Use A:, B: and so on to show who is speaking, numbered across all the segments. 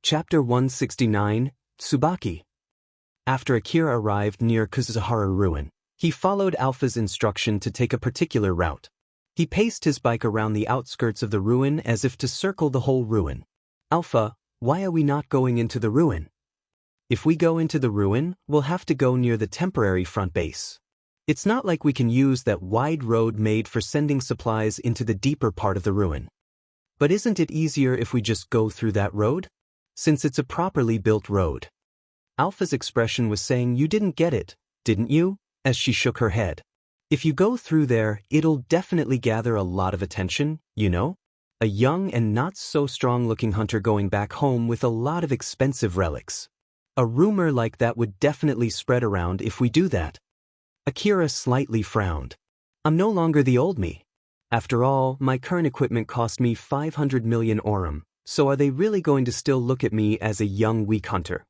A: Chapter 169, Tsubaki. After Akira arrived near Kuzuhara Ruin, he followed Alpha's instruction to take a particular route. He paced his bike around the outskirts of the ruin as if to circle the whole ruin. Alpha, why are we not going into the ruin? If we go into the ruin, we'll have to go near the temporary front base. It's not like we can use that wide road made for sending supplies into the deeper part of the ruin. But isn't it easier if we just go through that road? Since it's a properly built road. Alpha's expression was saying you didn't get it, didn't you? As she shook her head. If you go through there, it'll definitely gather a lot of attention, you know? A young and not so strong-looking hunter going back home with a lot of expensive relics. A rumor like that would definitely spread around if we do that. Akira slightly frowned. I'm no longer the old me. After all, my current equipment cost me 500 million orum, so are they really going to still look at me as a young weak hunter?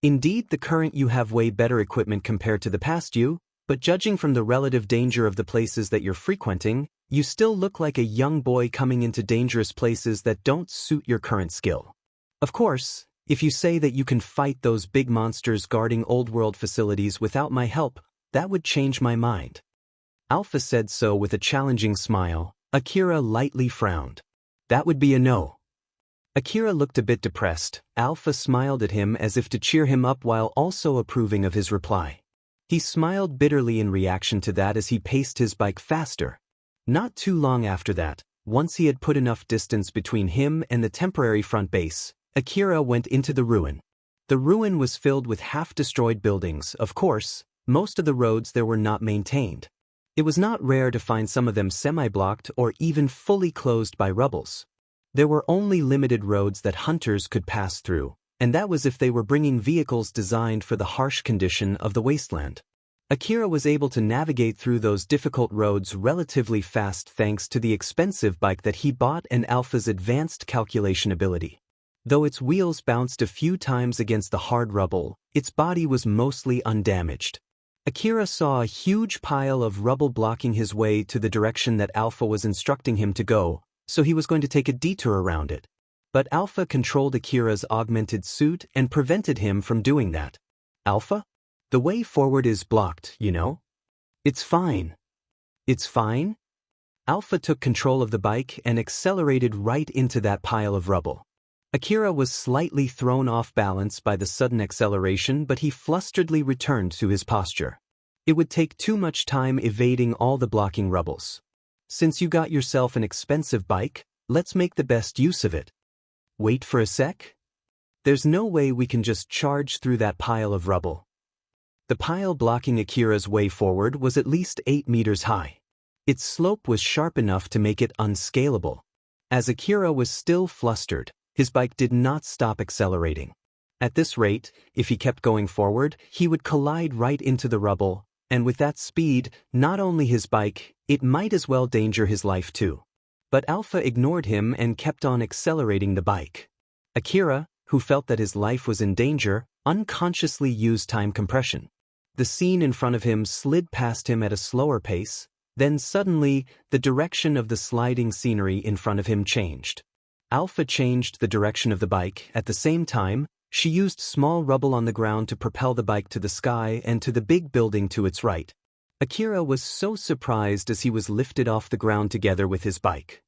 A: Indeed, the current you have way better equipment compared to the past you, but judging from the relative danger of the places that you're frequenting, you still look like a young boy coming into dangerous places that don't suit your current skill. Of course, if you say that you can fight those big monsters guarding old world facilities without my help, that would change my mind. Alpha said so with a challenging smile. Akira lightly frowned. That would be a no. Akira looked a bit depressed. Alpha smiled at him as if to cheer him up while also approving of his reply. He smiled bitterly in reaction to that as he paced his bike faster. Not too long after that, once he had put enough distance between him and the temporary front base, Akira went into the ruin. The ruin was filled with half-destroyed buildings, of course. Most of the roads there were not maintained. It was not rare to find some of them semi-blocked or even fully closed by rubbles. There were only limited roads that hunters could pass through, and that was if they were bringing vehicles designed for the harsh condition of the wasteland. Akira was able to navigate through those difficult roads relatively fast thanks to the expensive bike that he bought and Alpha's advanced calculation ability. Though its wheels bounced a few times against the hard rubble, its body was mostly undamaged. Akira saw a huge pile of rubble blocking his way to the direction that Alpha was instructing him to go, so he was going to take a detour around it. But Alpha controlled Akira's augmented suit and prevented him from doing that. Alpha? The way forward is blocked, you know? It's fine. It's fine? Alpha took control of the bike and accelerated right into that pile of rubble. Akira was slightly thrown off balance by the sudden acceleration, but he flusteredly returned to his posture. It would take too much time evading all the blocking rubbles. Since you got yourself an expensive bike, let's make the best use of it. Wait for a sec? There's no way we can just charge through that pile of rubble. The pile blocking Akira's way forward was at least 8 meters high. Its slope was sharp enough to make it unscalable. As Akira was still flustered, his bike did not stop accelerating. At this rate, if he kept going forward, he would collide right into the rubble, and with that speed, not only his bike, it might as well danger his life too. But Alpha ignored him and kept on accelerating the bike. Akira, who felt that his life was in danger, unconsciously used time compression. The scene in front of him slid past him at a slower pace, then suddenly, the direction of the sliding scenery in front of him changed. Alpha changed the direction of the bike. At the same time, she used small rubble on the ground to propel the bike to the sky and to the big building to its right. Akira was so surprised as he was lifted off the ground together with his bike.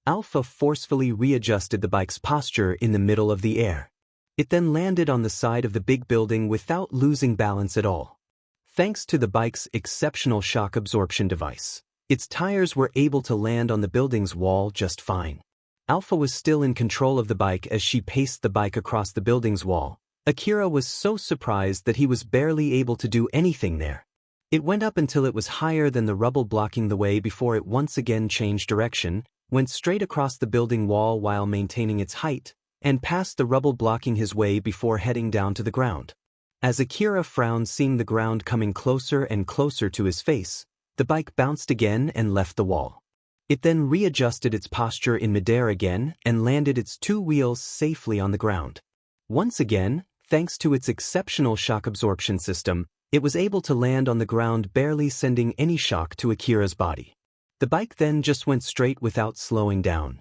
A: Alpha forcefully readjusted the bike's posture in the middle of the air. It then landed on the side of the big building without losing balance at all. Thanks to the bike's exceptional shock absorption device, its tires were able to land on the building's wall just fine. Alpha was still in control of the bike as she paced the bike across the building's wall. Akira was so surprised that he was barely able to do anything there. It went up until it was higher than the rubble blocking the way before it once again changed direction, went straight across the building wall while maintaining its height, and past the rubble blocking his way before heading down to the ground. As Akira frowned seeing the ground coming closer and closer to his face, the bike bounced again and left the wall. It then readjusted its posture in midair again and landed its 2 wheels safely on the ground. Once again, thanks to its exceptional shock absorption system, it was able to land on the ground barely sending any shock to Akira's body. The bike then just went straight without slowing down.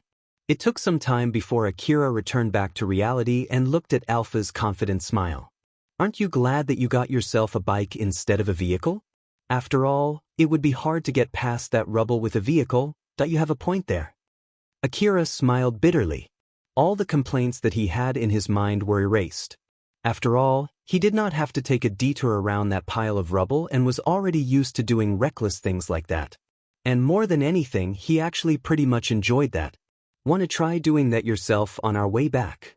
A: It took some time before Akira returned back to reality and looked at Alpha's confident smile. Aren't you glad that you got yourself a bike instead of a vehicle? After all, it would be hard to get past that rubble with a vehicle. Don't you have a point there? Akira smiled bitterly. All the complaints that he had in his mind were erased. After all, he did not have to take a detour around that pile of rubble and was already used to doing reckless things like that. And more than anything, he actually pretty much enjoyed that. Want to try doing that yourself on our way back?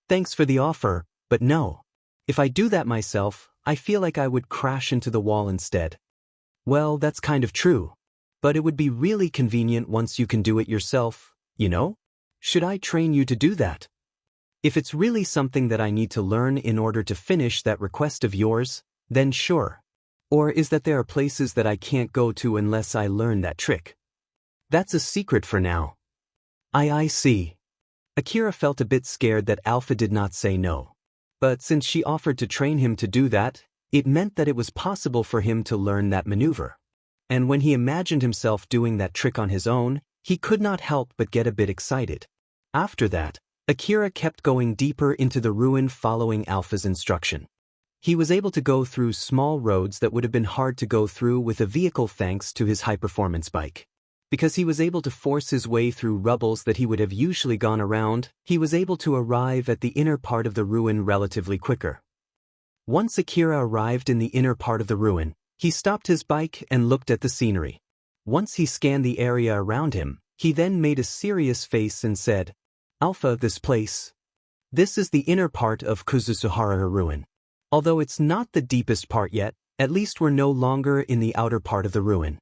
A: Thanks for the offer, but no. If I do that myself, I feel like I would crash into the wall instead. Well, that's kind of true. But it would be really convenient once you can do it yourself, you know? Should I train you to do that? If it's really something that I need to learn in order to finish that request of yours, then sure. Or is that there are places that I can't go to unless I learn that trick? That's a secret for now. I see. Akira felt a bit scared that Alpha did not say no. But since she offered to train him to do that, it meant that it was possible for him to learn that maneuver. And when he imagined himself doing that trick on his own, he could not help but get a bit excited. After that, Akira kept going deeper into the ruin following Alpha's instruction. He was able to go through small roads that would have been hard to go through with a vehicle thanks to his high-performance bike. Because he was able to force his way through rubbles that he would have usually gone around, he was able to arrive at the inner part of the ruin relatively quicker. Once Akira arrived in the inner part of the ruin, he stopped his bike and looked at the scenery. Once he scanned the area around him, he then made a serious face and said, Alpha, this place. This is the inner part of Kuzusuhara ruin. Although it's not the deepest part yet, at least we're no longer in the outer part of the ruin.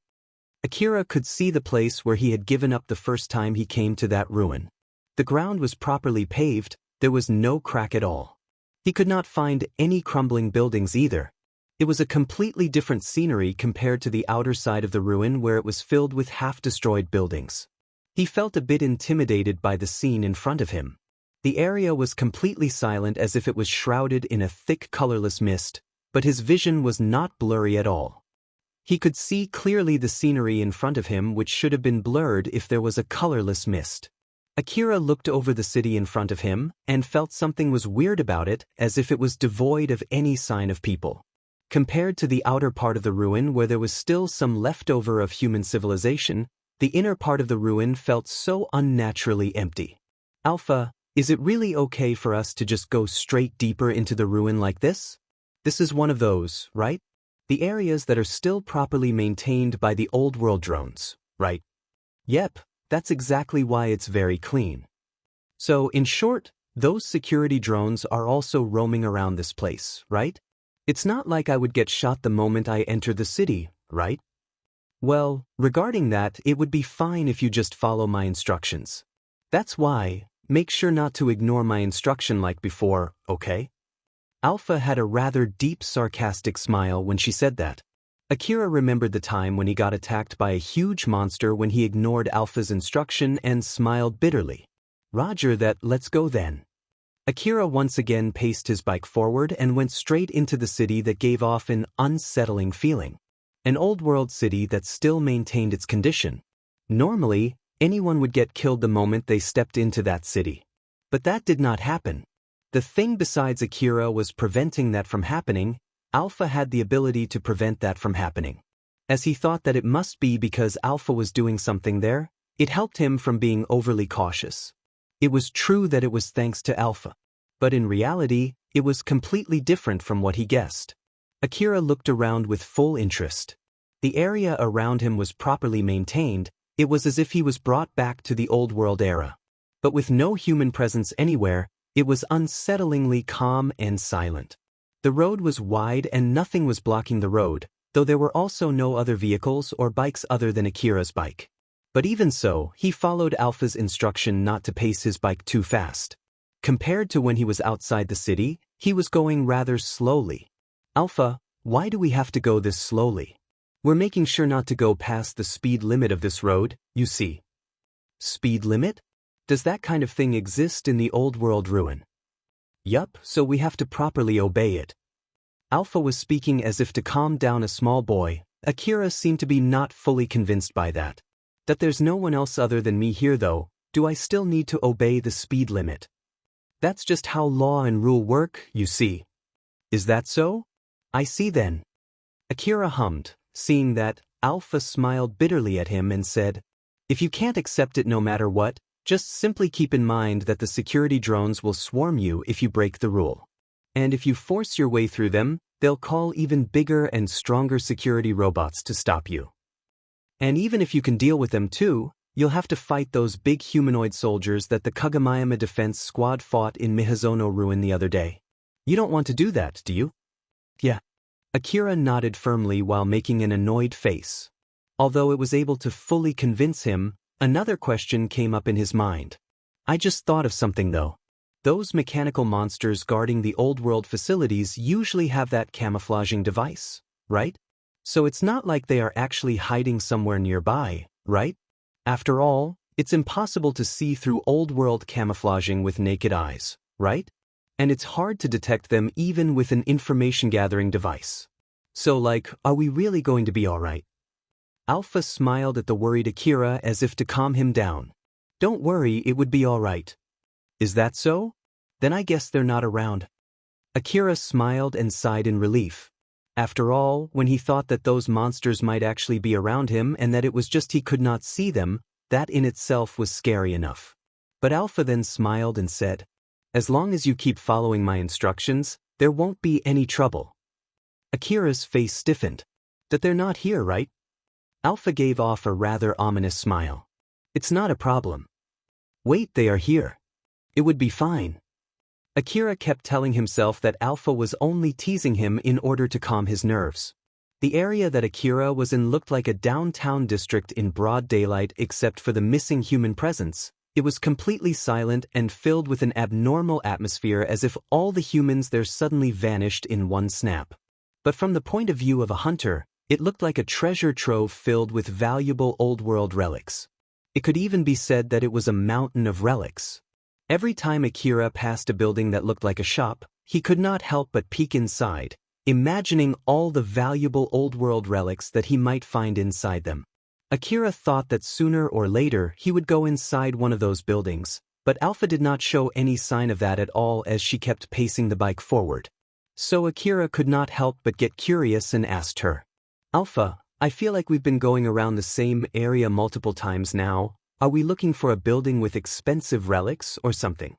A: Akira could see the place where he had given up the first time he came to that ruin. The ground was properly paved, there was no crack at all. He could not find any crumbling buildings either. It was a completely different scenery compared to the outer side of the ruin where it was filled with half-destroyed buildings. He felt a bit intimidated by the scene in front of him. The area was completely silent as if it was shrouded in a thick colorless mist, but his vision was not blurry at all. He could see clearly the scenery in front of him, which should have been blurred if there was a colorless mist. Akira looked over the city in front of him and felt something was weird about it, as if it was devoid of any sign of people. Compared to the outer part of the ruin where there was still some leftover of human civilization, the inner part of the ruin felt so unnaturally empty. Alpha, is it really okay for us to just go straight deeper into the ruin like this? This is one of those, right? The areas that are still properly maintained by the old world drones, right? Yep, that's exactly why it's very clean. So, in short, those security drones are also roaming around this place, right? It's not like I would get shot the moment I enter the city, right? Well, regarding that, it would be fine if you just follow my instructions. That's why, make sure not to ignore my instruction like before, okay? Alpha had a rather deep sarcastic smile when she said that. Akira remembered the time when he got attacked by a huge monster when he ignored Alpha's instruction and smiled bitterly. Roger that, let's go then. Akira once again paced his bike forward and went straight into the city that gave off an unsettling feeling. An old-world city that still maintained its condition. Normally, anyone would get killed the moment they stepped into that city. But that did not happen. The thing besides Akira was preventing that from happening. Alpha had the ability to prevent that from happening. As he thought that it must be because Alpha was doing something there, it helped him from being overly cautious. It was true that it was thanks to Alpha. But in reality, it was completely different from what he guessed. Akira looked around with full interest. The area around him was properly maintained. It was as if he was brought back to the old world era. But with no human presence anywhere, it was unsettlingly calm and silent. The road was wide and nothing was blocking the road, though there were also no other vehicles or bikes other than Akira's bike. But even so, he followed Alpha's instruction not to pace his bike too fast. Compared to when he was outside the city, he was going rather slowly. Alpha, why do we have to go this slowly? We're making sure not to go past the speed limit of this road, you see. Speed limit? Does that kind of thing exist in the old world ruin? Yup, so we have to properly obey it. Alpha was speaking as if to calm down a small boy. Akira seemed to be not fully convinced by that. That there's no one else other than me here though, do I still need to obey the speed limit? That's just how law and rule work, you see. Is that so? I see then. Akira hummed. Seeing that, Alpha smiled bitterly at him and said, if you can't accept it no matter what, just simply keep in mind that the security drones will swarm you if you break the rule. And if you force your way through them, they'll call even bigger and stronger security robots to stop you. And even if you can deal with them too, you'll have to fight those big humanoid soldiers that the Kagamayama Defense Squad fought in Mihazono Ruin the other day. You don't want to do that, do you? Yeah. Akira nodded firmly while making an annoyed face. Although it was able to fully convince him, another question came up in his mind. I just thought of something though. Those mechanical monsters guarding the old world facilities usually have that camouflaging device, right? So it's not like they are actually hiding somewhere nearby, right? After all, it's impossible to see through old world camouflaging with naked eyes, right? And it's hard to detect them even with an information-gathering device. So are we really going to be alright? Alpha smiled at the worried Akira as if to calm him down. Don't worry, it would be alright. Is that so? Then I guess they're not around. Akira smiled and sighed in relief. After all, when he thought that those monsters might actually be around him and that it was just he could not see them, that in itself was scary enough. But Alpha then smiled and said, as long as you keep following my instructions, there won't be any trouble. Akira's face stiffened. That they're not here, right? Alpha gave off a rather ominous smile. It's not a problem. Wait, they are here. It would be fine. Akira kept telling himself that Alpha was only teasing him in order to calm his nerves. The area that Akira was in looked like a downtown district in broad daylight except for the missing human presence. It was completely silent and filled with an abnormal atmosphere as if all the humans there suddenly vanished in one snap. But from the point of view of a hunter, it looked like a treasure trove filled with valuable old-world relics. It could even be said that it was a mountain of relics. Every time Akira passed a building that looked like a shop, he could not help but peek inside, imagining all the valuable old-world relics that he might find inside them. Akira thought that sooner or later he would go inside one of those buildings, but Alpha did not show any sign of that at all as she kept pacing the bike forward. So Akira could not help but get curious and asked her, Alpha, I feel like we've been going around the same area multiple times now. Are we looking for a building with expensive relics or something?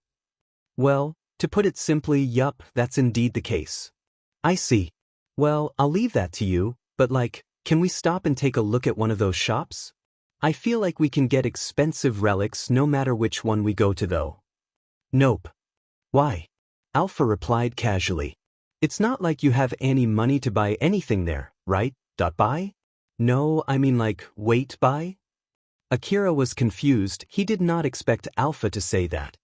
A: Well, to put it simply, yup, that's indeed the case. I see. Well, I'll leave that to you, but can we stop and take a look at one of those shops? I feel like we can get expensive relics no matter which one we go to though. Nope. Why? Alpha replied casually. It's not like you have any money to buy anything there, right? Buy? No, I mean wait, buy? Akira was confused. He did not expect Alpha to say that.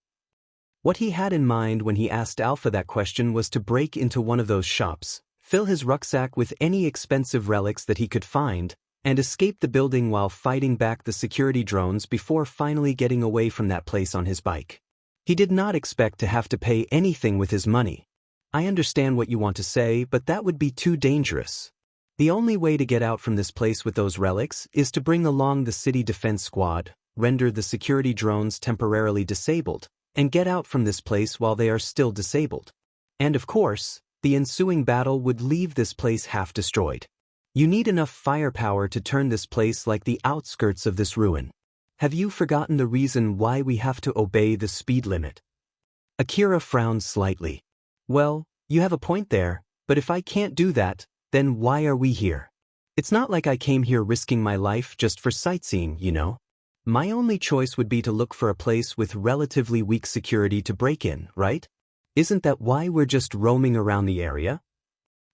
A: What he had in mind when he asked Alpha that question was to break into one of those shops, fill his rucksack with any expensive relics that he could find, and escape the building while fighting back the security drones before finally getting away from that place on his bike. He did not expect to have to pay anything with his money. I understand what you want to say, but that would be too dangerous. The only way to get out from this place with those relics is to bring along the city defense squad, render the security drones temporarily disabled, and get out from this place while they are still disabled. And of course, the ensuing battle would leave this place half destroyed. You need enough firepower to turn this place like the outskirts of this ruin. Have you forgotten the reason why we have to obey the speed limit? Akira frowned slightly. Well, you have a point there, but if I can't do that, then why are we here? It's not like I came here risking my life just for sightseeing, you know? My only choice would be to look for a place with relatively weak security to break in, right? Isn't that why we're just roaming around the area?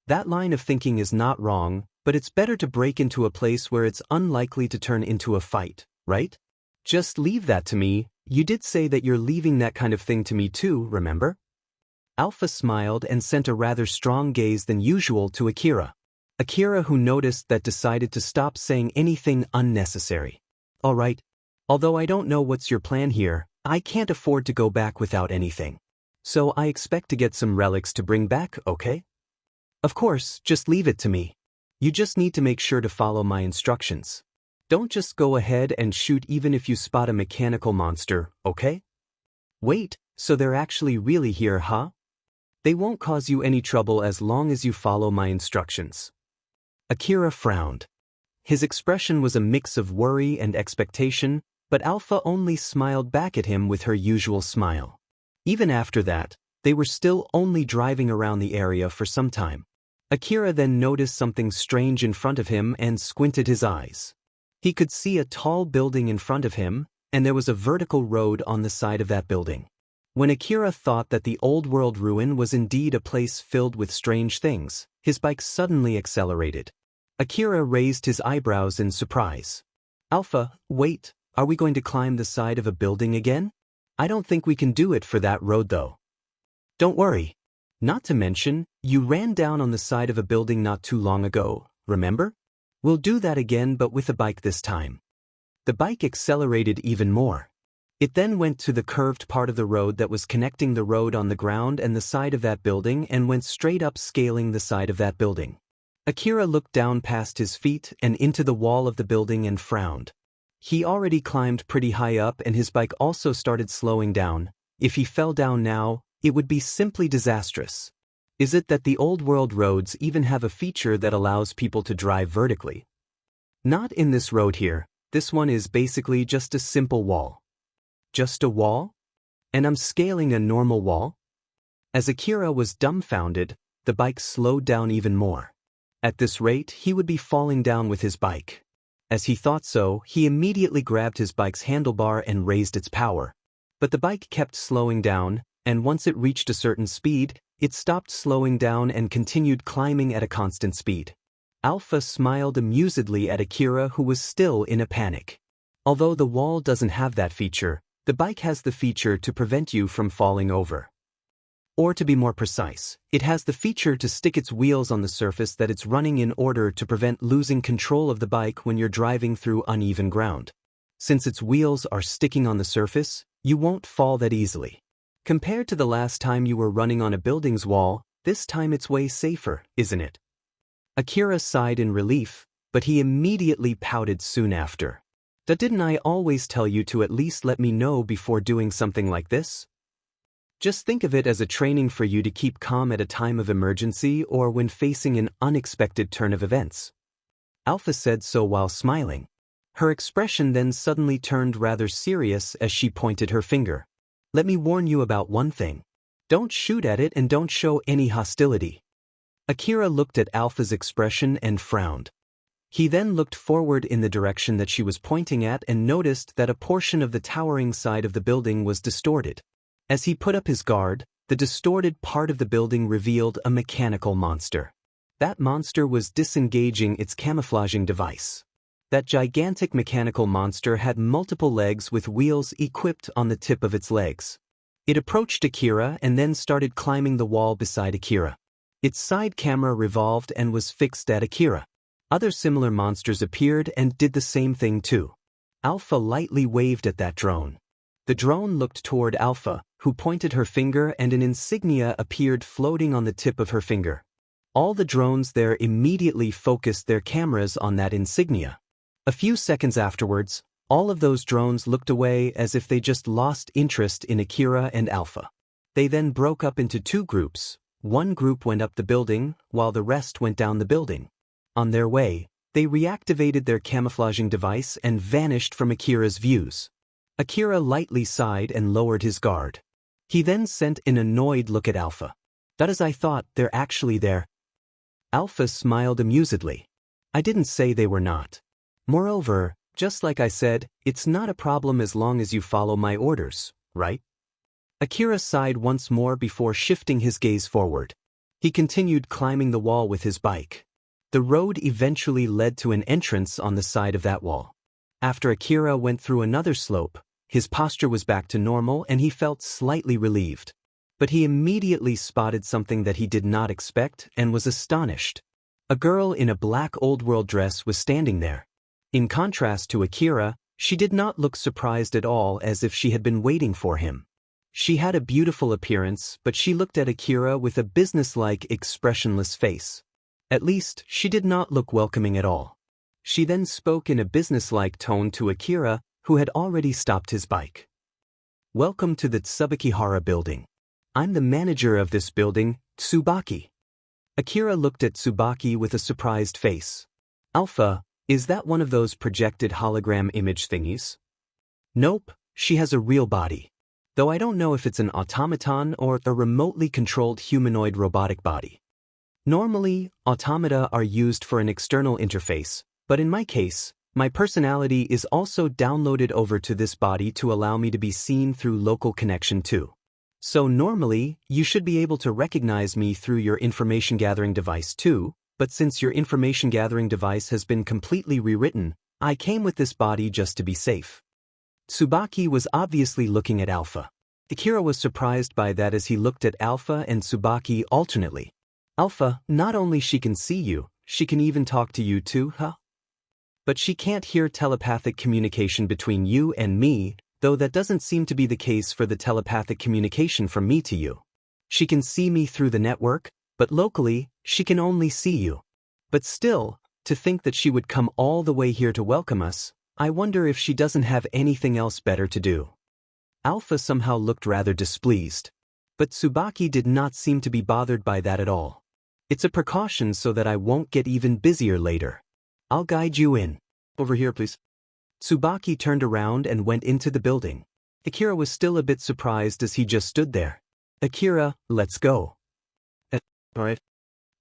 A: That line of thinking is not wrong, but it's better to break into a place where it's unlikely to turn into a fight, right? Just leave that to me. You did say that you're leaving that kind of thing to me too, remember? Alpha smiled and sent a rather strong gaze than usual to Akira. Akira, who noticed that, decided to stop saying anything unnecessary. All right. Although I don't know what's your plan here, I can't afford to go back without anything. So I expect to get some relics to bring back, okay? Of course, just leave it to me. You just need to make sure to follow my instructions. Don't just go ahead and shoot even if you spot a mechanical monster, okay? Wait, so they're actually really here, huh? They won't cause you any trouble as long as you follow my instructions. Akira frowned. His expression was a mix of worry and expectation, but Alpha only smiled back at him with her usual smile. Even after that, they were still only driving around the area for some time. Akira then noticed something strange in front of him and squinted his eyes. He could see a tall building in front of him, and there was a vertical road on the side of that building. When Akira thought that the old world ruin was indeed a place filled with strange things, his bike suddenly accelerated. Akira raised his eyebrows in surprise. Alpha, wait, are we going to climb the side of a building again? I don't think we can do it for that road though. Don't worry. Not to mention, you ran down on the side of a building not too long ago, remember? We'll do that again but with a bike this time. The bike accelerated even more. It then went to the curved part of the road that was connecting the road on the ground and the side of that building and went straight up scaling the side of that building. Akira looked down past his feet and into the wall of the building and frowned. He already climbed pretty high up and his bike also started slowing down. If he fell down now, it would be simply disastrous. Is it that the old world roads even have a feature that allows people to drive vertically? Not in this road here. This one is basically just a simple wall. Just a wall? And I'm scaling a normal wall? As Akira was dumbfounded, the bike slowed down even more. At this rate, he would be falling down with his bike. As he thought so, he immediately grabbed his bike's handlebar and raised its power. But the bike kept slowing down, and once it reached a certain speed, it stopped slowing down and continued climbing at a constant speed. Alpha smiled amusedly at Akira, who was still in a panic. Although the wall doesn't have that feature, the bike has the feature to prevent you from falling over. Or to be more precise, it has the feature to stick its wheels on the surface that it's running in order to prevent losing control of the bike when you're driving through uneven ground. Since its wheels are sticking on the surface, you won't fall that easily. Compared to the last time you were running on a building's wall, this time it's way safer, isn't it? Akira sighed in relief, but he immediately pouted soon after. Didn't I always tell you to at least let me know before doing something like this? Just think of it as a training for you to keep calm at a time of emergency or when facing an unexpected turn of events. Alpha said so while smiling. Her expression then suddenly turned rather serious as she pointed her finger. Let me warn you about one thing. Don't shoot at it and don't show any hostility. Akira looked at Alpha's expression and frowned. He then looked forward in the direction that she was pointing at and noticed that a portion of the towering side of the building was distorted. As he put up his guard, the distorted part of the building revealed a mechanical monster. That monster was disengaging its camouflaging device. That gigantic mechanical monster had multiple legs with wheels equipped on the tip of its legs. It approached Akira and then started climbing the wall beside Akira. Its side camera revolved and was fixed at Akira. Other similar monsters appeared and did the same thing too. Alpha lightly waved at that drone. The drone looked toward Alpha, who pointed her finger, and an insignia appeared floating on the tip of her finger. All the drones there immediately focused their cameras on that insignia. A few seconds afterwards, all of those drones looked away as if they just lost interest in Akira and Alpha. They then broke up into two groups. One group went up the building, while the rest went down the building. On their way, they reactivated their camouflaging device and vanished from Akira's views. Akira lightly sighed and lowered his guard. He then sent an annoyed look at Alpha. That is, I thought, they're actually there. Alpha smiled amusedly. I didn't say they were not. Moreover, just like I said, it's not a problem as long as you follow my orders, right? Akira sighed once more before shifting his gaze forward. He continued climbing the wall with his bike. The road eventually led to an entrance on the side of that wall. After Akira went through another slope, his posture was back to normal and he felt slightly relieved. But he immediately spotted something that he did not expect and was astonished. A girl in a black old-world dress was standing there. In contrast to Akira, she did not look surprised at all, as if she had been waiting for him. She had a beautiful appearance, but she looked at Akira with a businesslike, expressionless face. At least, she did not look welcoming at all. She then spoke in a businesslike tone to Akira, who had already stopped his bike. Welcome to the Tsubakihara building. I'm the manager of this building, Tsubaki. Akira looked at Tsubaki with a surprised face. Alpha, is that one of those projected hologram image thingies? Nope, she has a real body. Though I don't know if it's an automaton or a remotely controlled humanoid robotic body. Normally, automata are used for an external interface, but in my case, my personality is also downloaded over to this body to allow me to be seen through local connection too. So normally, you should be able to recognize me through your information gathering device too, but since your information gathering device has been completely rewritten, I came with this body just to be safe. Tsubaki was obviously looking at Alpha. Akira was surprised by that as he looked at Alpha and Tsubaki alternately. Alpha, not only she can see you, she can even talk to you too, huh? But she can't hear telepathic communication between you and me, though that doesn't seem to be the case for the telepathic communication from me to you. She can see me through the network, but locally, she can only see you. But still, to think that she would come all the way here to welcome us, I wonder if she doesn't have anything else better to do. Alpha somehow looked rather displeased. But Tsubaki did not seem to be bothered by that at all. It's a precaution so that I won't get even busier later. I'll guide you in. Over here, please. Tsubaki turned around and went into the building. Akira was still a bit surprised as he just stood there. Akira, let's go. Alright.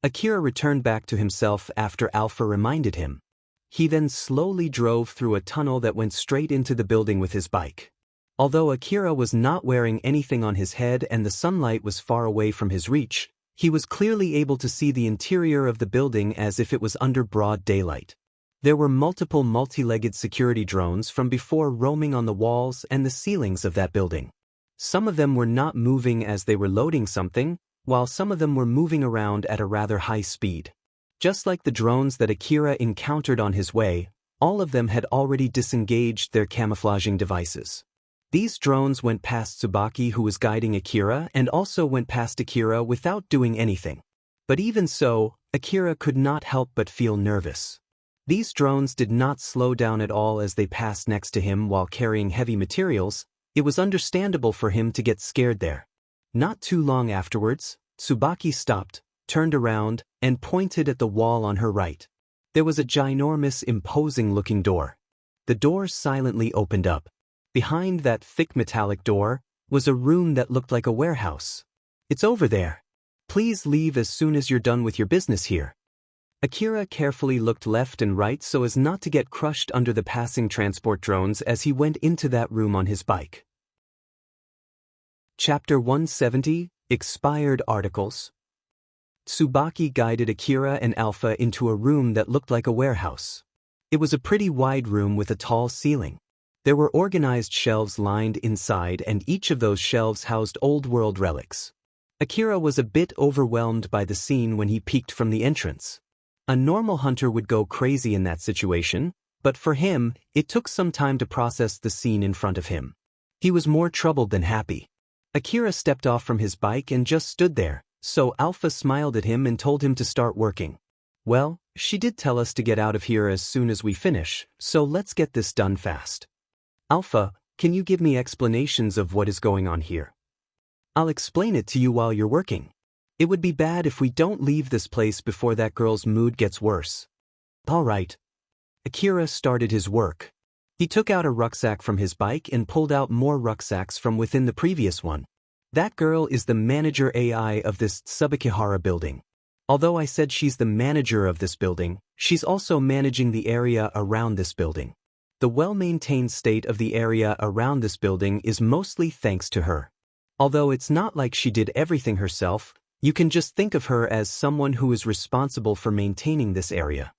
A: Akira returned back to himself after Alpha reminded him. He then slowly drove through a tunnel that went straight into the building with his bike. Although Akira was not wearing anything on his head and the sunlight was far away from his reach, he was clearly able to see the interior of the building as if it was under broad daylight. There were multiple multi-legged security drones from before roaming on the walls and the ceilings of that building. Some of them were not moving as they were loading something, while some of them were moving around at a rather high speed. Just like the drones that Akira encountered on his way, all of them had already disengaged their camouflaging devices. These drones went past Tsubaki, who was guiding Akira, and also went past Akira without doing anything. But even so, Akira could not help but feel nervous. These drones did not slow down at all as they passed next to him while carrying heavy materials. It was understandable for him to get scared there. Not too long afterwards, Tsubaki stopped, turned around, and pointed at the wall on her right. There was a ginormous, imposing-looking door. The door silently opened up. Behind that thick metallic door was a room that looked like a warehouse. It's over there. Please leave as soon as you're done with your business here. Akira carefully looked left and right so as not to get crushed under the passing transport drones as he went into that room on his bike. Chapter 170, Expired Articles. Tsubaki guided Akira and Alpha into a room that looked like a warehouse. It was a pretty wide room with a tall ceiling. There were organized shelves lined inside, and each of those shelves housed old-world relics. Akira was a bit overwhelmed by the scene when he peeked from the entrance. A normal hunter would go crazy in that situation, but for him, it took some time to process the scene in front of him. He was more troubled than happy. Akira stepped off from his bike and just stood there, so Alpha smiled at him and told him to start working. Well, she did tell us to get out of here as soon as we finish, so let's get this done fast. Alpha, can you give me explanations of what is going on here? I'll explain it to you while you're working. It would be bad if we don't leave this place before that girl's mood gets worse. All right. Akira started his work. He took out a rucksack from his bike and pulled out more rucksacks from within the previous one. That girl is the manager AI of this Tsubakihara building. Although I said she's the manager of this building, she's also managing the area around this building. The well-maintained state of the area around this building is mostly thanks to her. Although it's not like she did everything herself, you can just think of her as someone who is responsible for maintaining this area.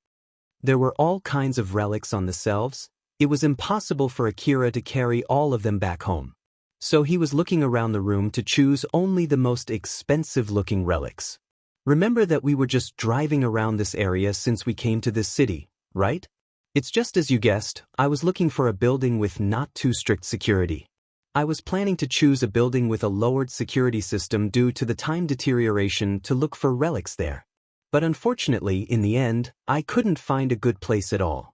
A: There were all kinds of relics on the shelves. It was impossible for Akira to carry all of them back home. So he was looking around the room to choose only the most expensive-looking relics. Remember that we were just driving around this area since we came to this city, right? It's just as you guessed, I was looking for a building with not too strict security. I was planning to choose a building with a lowered security system due to the time deterioration to look for relics there. But unfortunately, in the end, I couldn't find a good place at all.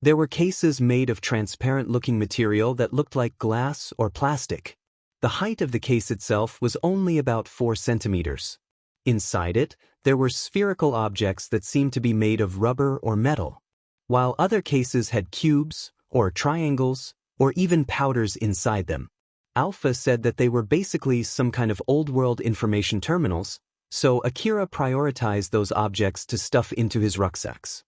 A: There were cases made of transparent-looking material that looked like glass or plastic. The height of the case itself was only about 4 centimeters. Inside it, there were spherical objects that seemed to be made of rubber or metal, while other cases had cubes, or triangles, or even powders inside them. Alpha said that they were basically some kind of old-world information terminals, so Akira prioritized those objects to stuff into his rucksacks.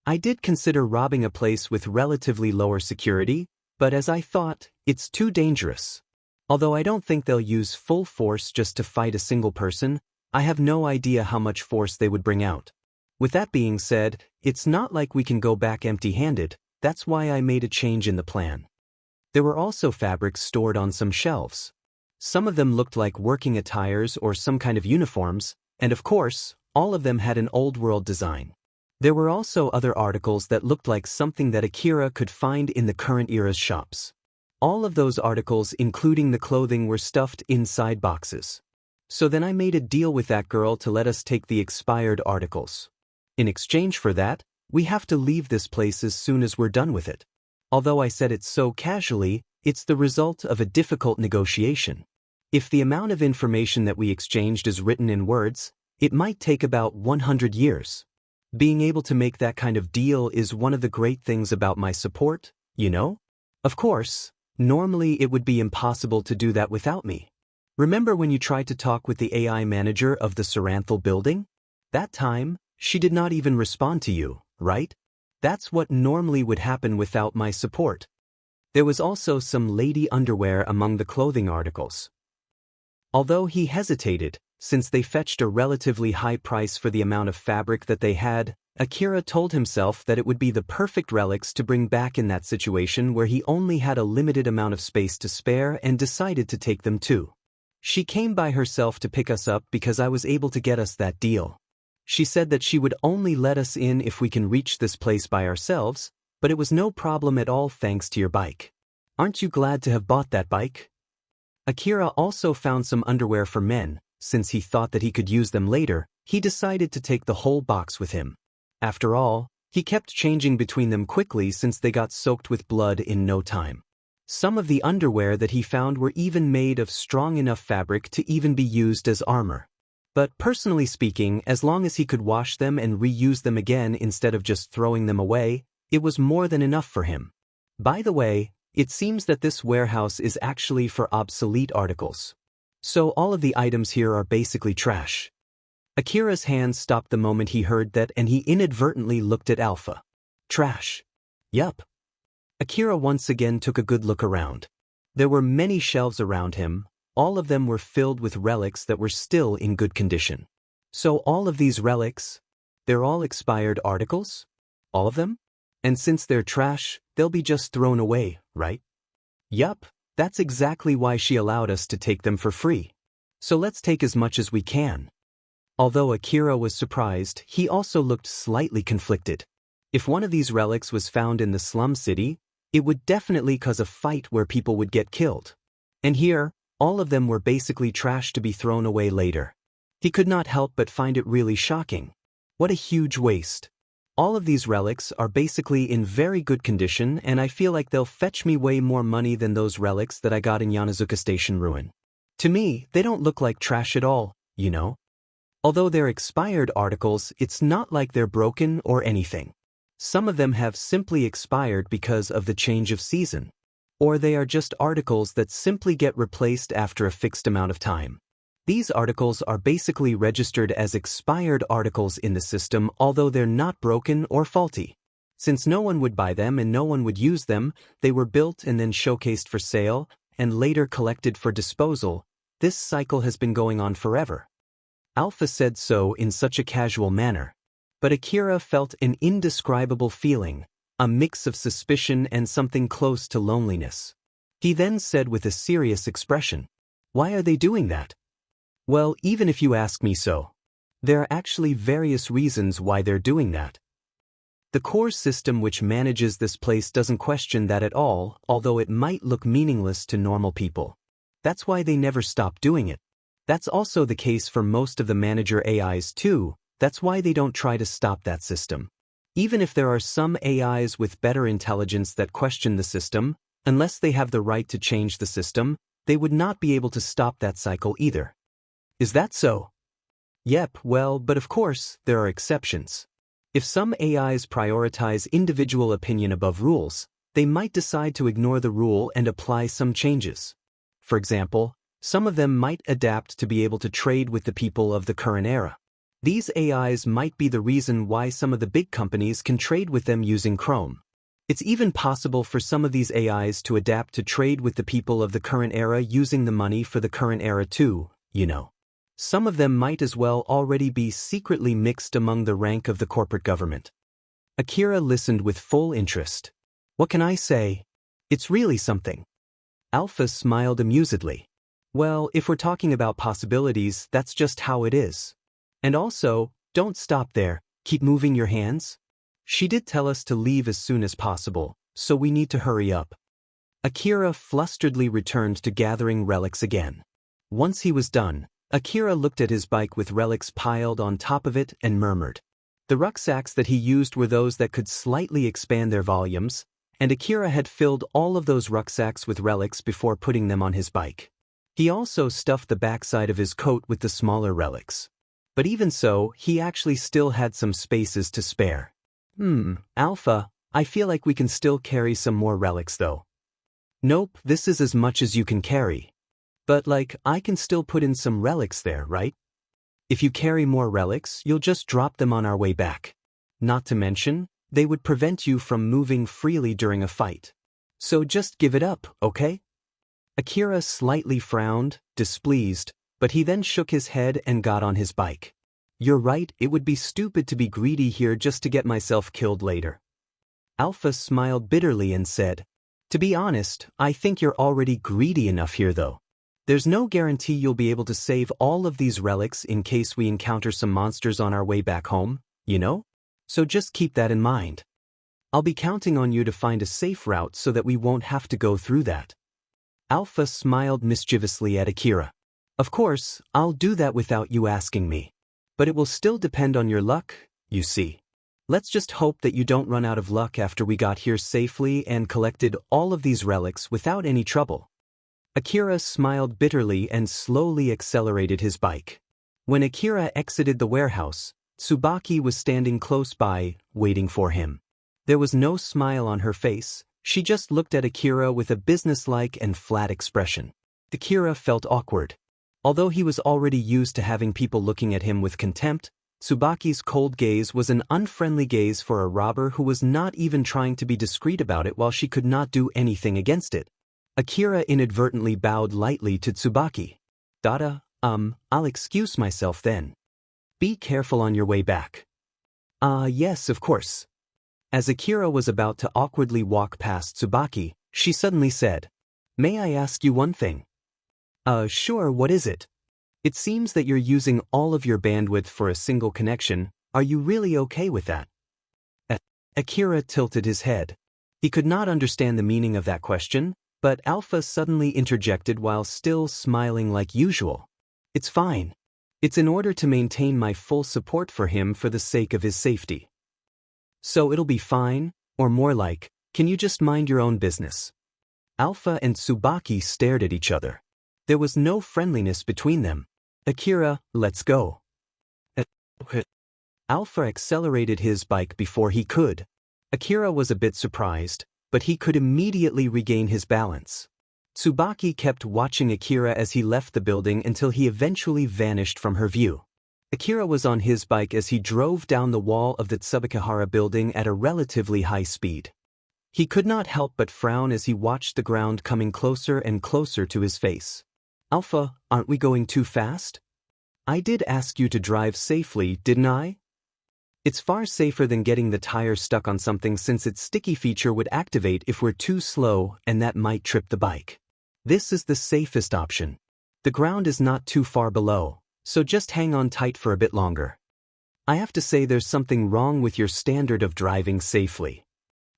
A: I did consider robbing a place with relatively lower security, but as I thought, it's too dangerous. Although I don't think they'll use full force just to fight a single person, I have no idea how much force they would bring out. With that being said, it's not like we can go back empty-handed. That's why I made a change in the plan. There were also fabrics stored on some shelves. Some of them looked like working attires or some kind of uniforms, and of course, all of them had an old-world design. There were also other articles that looked like something that Akira could find in the current era's shops. All of those articles, including the clothing, were stuffed inside boxes. So then I made a deal with that girl to let us take the expired articles. In exchange for that, we have to leave this place as soon as we're done with it. Although I said it so casually, it's the result of a difficult negotiation. If the amount of information that we exchanged is written in words, it might take about 100 years. Being able to make that kind of deal is one of the great things about my support, you know? Of course, normally it would be impossible to do that without me. Remember when you tried to talk with the AI manager of the Saranthal building? That time, she did not even respond to you, right? That's what normally would happen without my support. There was also some lady underwear among the clothing articles. Although he hesitated, since they fetched a relatively high price for the amount of fabric that they had, Akira told himself that it would be the perfect relics to bring back in that situation where he only had a limited amount of space to spare and decided to take them too. She came by herself to pick us up because I was able to get us that deal. She said that she would only let us in if we can reach this place by ourselves, but it was no problem at all thanks to your bike. Aren't you glad to have bought that bike? Akira also found some underwear for men. Since he thought that he could use them later, he decided to take the whole box with him. After all, he kept changing between them quickly since they got soaked with blood in no time. Some of the underwear that he found were even made of strong enough fabric to even be used as armor. But personally speaking, as long as he could wash them and reuse them again instead of just throwing them away, it was more than enough for him. By the way, it seems that this warehouse is actually for obsolete articles. So all of the items here are basically trash. Akira's hand stopped the moment he heard that, and he inadvertently looked at Alpha. Trash. Yup. Akira once again took a good look around. There were many shelves around him. All of them were filled with relics that were still in good condition. So all of these relics, they're all expired articles? All of them? And since they're trash, they'll be just thrown away, right? Yup, that's exactly why she allowed us to take them for free. So let's take as much as we can. Although Akira was surprised, he also looked slightly conflicted. If one of these relics was found in the slum city, it would definitely cause a fight where people would get killed. And here, all of them were basically trash to be thrown away later. He could not help but find it really shocking. What a huge waste. All of these relics are basically in very good condition, and I feel like they'll fetch me way more money than those relics that I got in Yanazuka Station Ruin. To me, they don't look like trash at all, you know? Although they're expired articles, it's not like they're broken or anything. Some of them have simply expired because of the change of season. Or they are just articles that simply get replaced after a fixed amount of time. These articles are basically registered as expired articles in the system, although they're not broken or faulty. Since no one would buy them and no one would use them, they were built and then showcased for sale, and later collected for disposal. This cycle has been going on forever. Alpha said so in such a casual manner. But Akira felt an indescribable feeling, a mix of suspicion and something close to loneliness. He then said with a serious expression, "Why are they doing that?" Well, even if you ask me so, there are actually various reasons why they're doing that. The core system which manages this place doesn't question that at all, although it might look meaningless to normal people. That's why they never stop doing it. That's also the case for most of the manager AIs too. That's why they don't try to stop that system. Even if there are some AIs with better intelligence that question the system, unless they have the right to change the system, they would not be able to stop that cycle either. Is that so? Yep, well, but of course, there are exceptions. If some AIs prioritize individual opinion above rules, they might decide to ignore the rule and apply some changes. For example, some of them might adapt to be able to trade with the people of the current era. These AIs might be the reason why some of the big companies can trade with them using Chrome. It's even possible for some of these AIs to adapt to trade with the people of the current era using the money for the current era too, you know. Some of them might as well already be secretly mixed among the rank of the corporate government. Akira listened with full interest. What can I say? It's really something. Alpha smiled amusedly. Well, if we're talking about possibilities, that's just how it is. And also, don't stop there, keep moving your hands. She did tell us to leave as soon as possible, so we need to hurry up. Akira flusteredly returned to gathering relics again. Once he was done, Akira looked at his bike with relics piled on top of it and murmured. The rucksacks that he used were those that could slightly expand their volumes, and Akira had filled all of those rucksacks with relics before putting them on his bike. He also stuffed the backside of his coat with the smaller relics. But even so, he actually still had some spaces to spare. Alpha, I feel like we can still carry some more relics though. Nope, this is as much as you can carry. But I can still put in some relics there, right? If you carry more relics, you'll just drop them on our way back. Not to mention, they would prevent you from moving freely during a fight. So just give it up, okay? Akira slightly frowned, displeased, but he then shook his head and got on his bike. You're right, it would be stupid to be greedy here just to get myself killed later. Alpha smiled bitterly and said, to be honest, I think you're already greedy enough here though. There's no guarantee you'll be able to save all of these relics in case we encounter some monsters on our way back home, you know? So just keep that in mind. I'll be counting on you to find a safe route so that we won't have to go through that. Alpha smiled mischievously at Akira. Of course, I'll do that without you asking me. But it will still depend on your luck, you see. Let's just hope that you don't run out of luck after we got here safely and collected all of these relics without any trouble. Akira smiled bitterly and slowly accelerated his bike. When Akira exited the warehouse, Tsubaki was standing close by, waiting for him. There was no smile on her face, she just looked at Akira with a businesslike and flat expression. Akira felt awkward. Although he was already used to having people looking at him with contempt, Tsubaki's cold gaze was an unfriendly gaze for a robber who was not even trying to be discreet about it while she could not do anything against it. Akira inadvertently bowed lightly to Tsubaki. I'll excuse myself then. Be careful on your way back. Yes, of course. As Akira was about to awkwardly walk past Tsubaki, she suddenly said, May I ask you one thing? Sure, what is it? It seems that you're using all of your bandwidth for a single connection. Are you really okay with that? Akira tilted his head. He could not understand the meaning of that question, but Alpha suddenly interjected while still smiling like usual. It's fine. It's in order to maintain my full support for him for the sake of his safety. So it'll be fine, or more like, can you just mind your own business? Alpha and Tsubaki stared at each other. There was no friendliness between them. Akira, let's go. Alpha accelerated his bike before he could. Akira was a bit surprised, but he could immediately regain his balance. Tsubaki kept watching Akira as he left the building until he eventually vanished from her view. Akira was on his bike as he drove down the wall of the Tsubakihara building at a relatively high speed. He could not help but frown as he watched the ground coming closer and closer to his face. Alpha, aren't we going too fast? I did ask you to drive safely, didn't I? It's far safer than getting the tire stuck on something since its sticky feature would activate if we're too slow and that might trip the bike. This is the safest option. The ground is not too far below, so just hang on tight for a bit longer. I have to say there's something wrong with your standard of driving safely.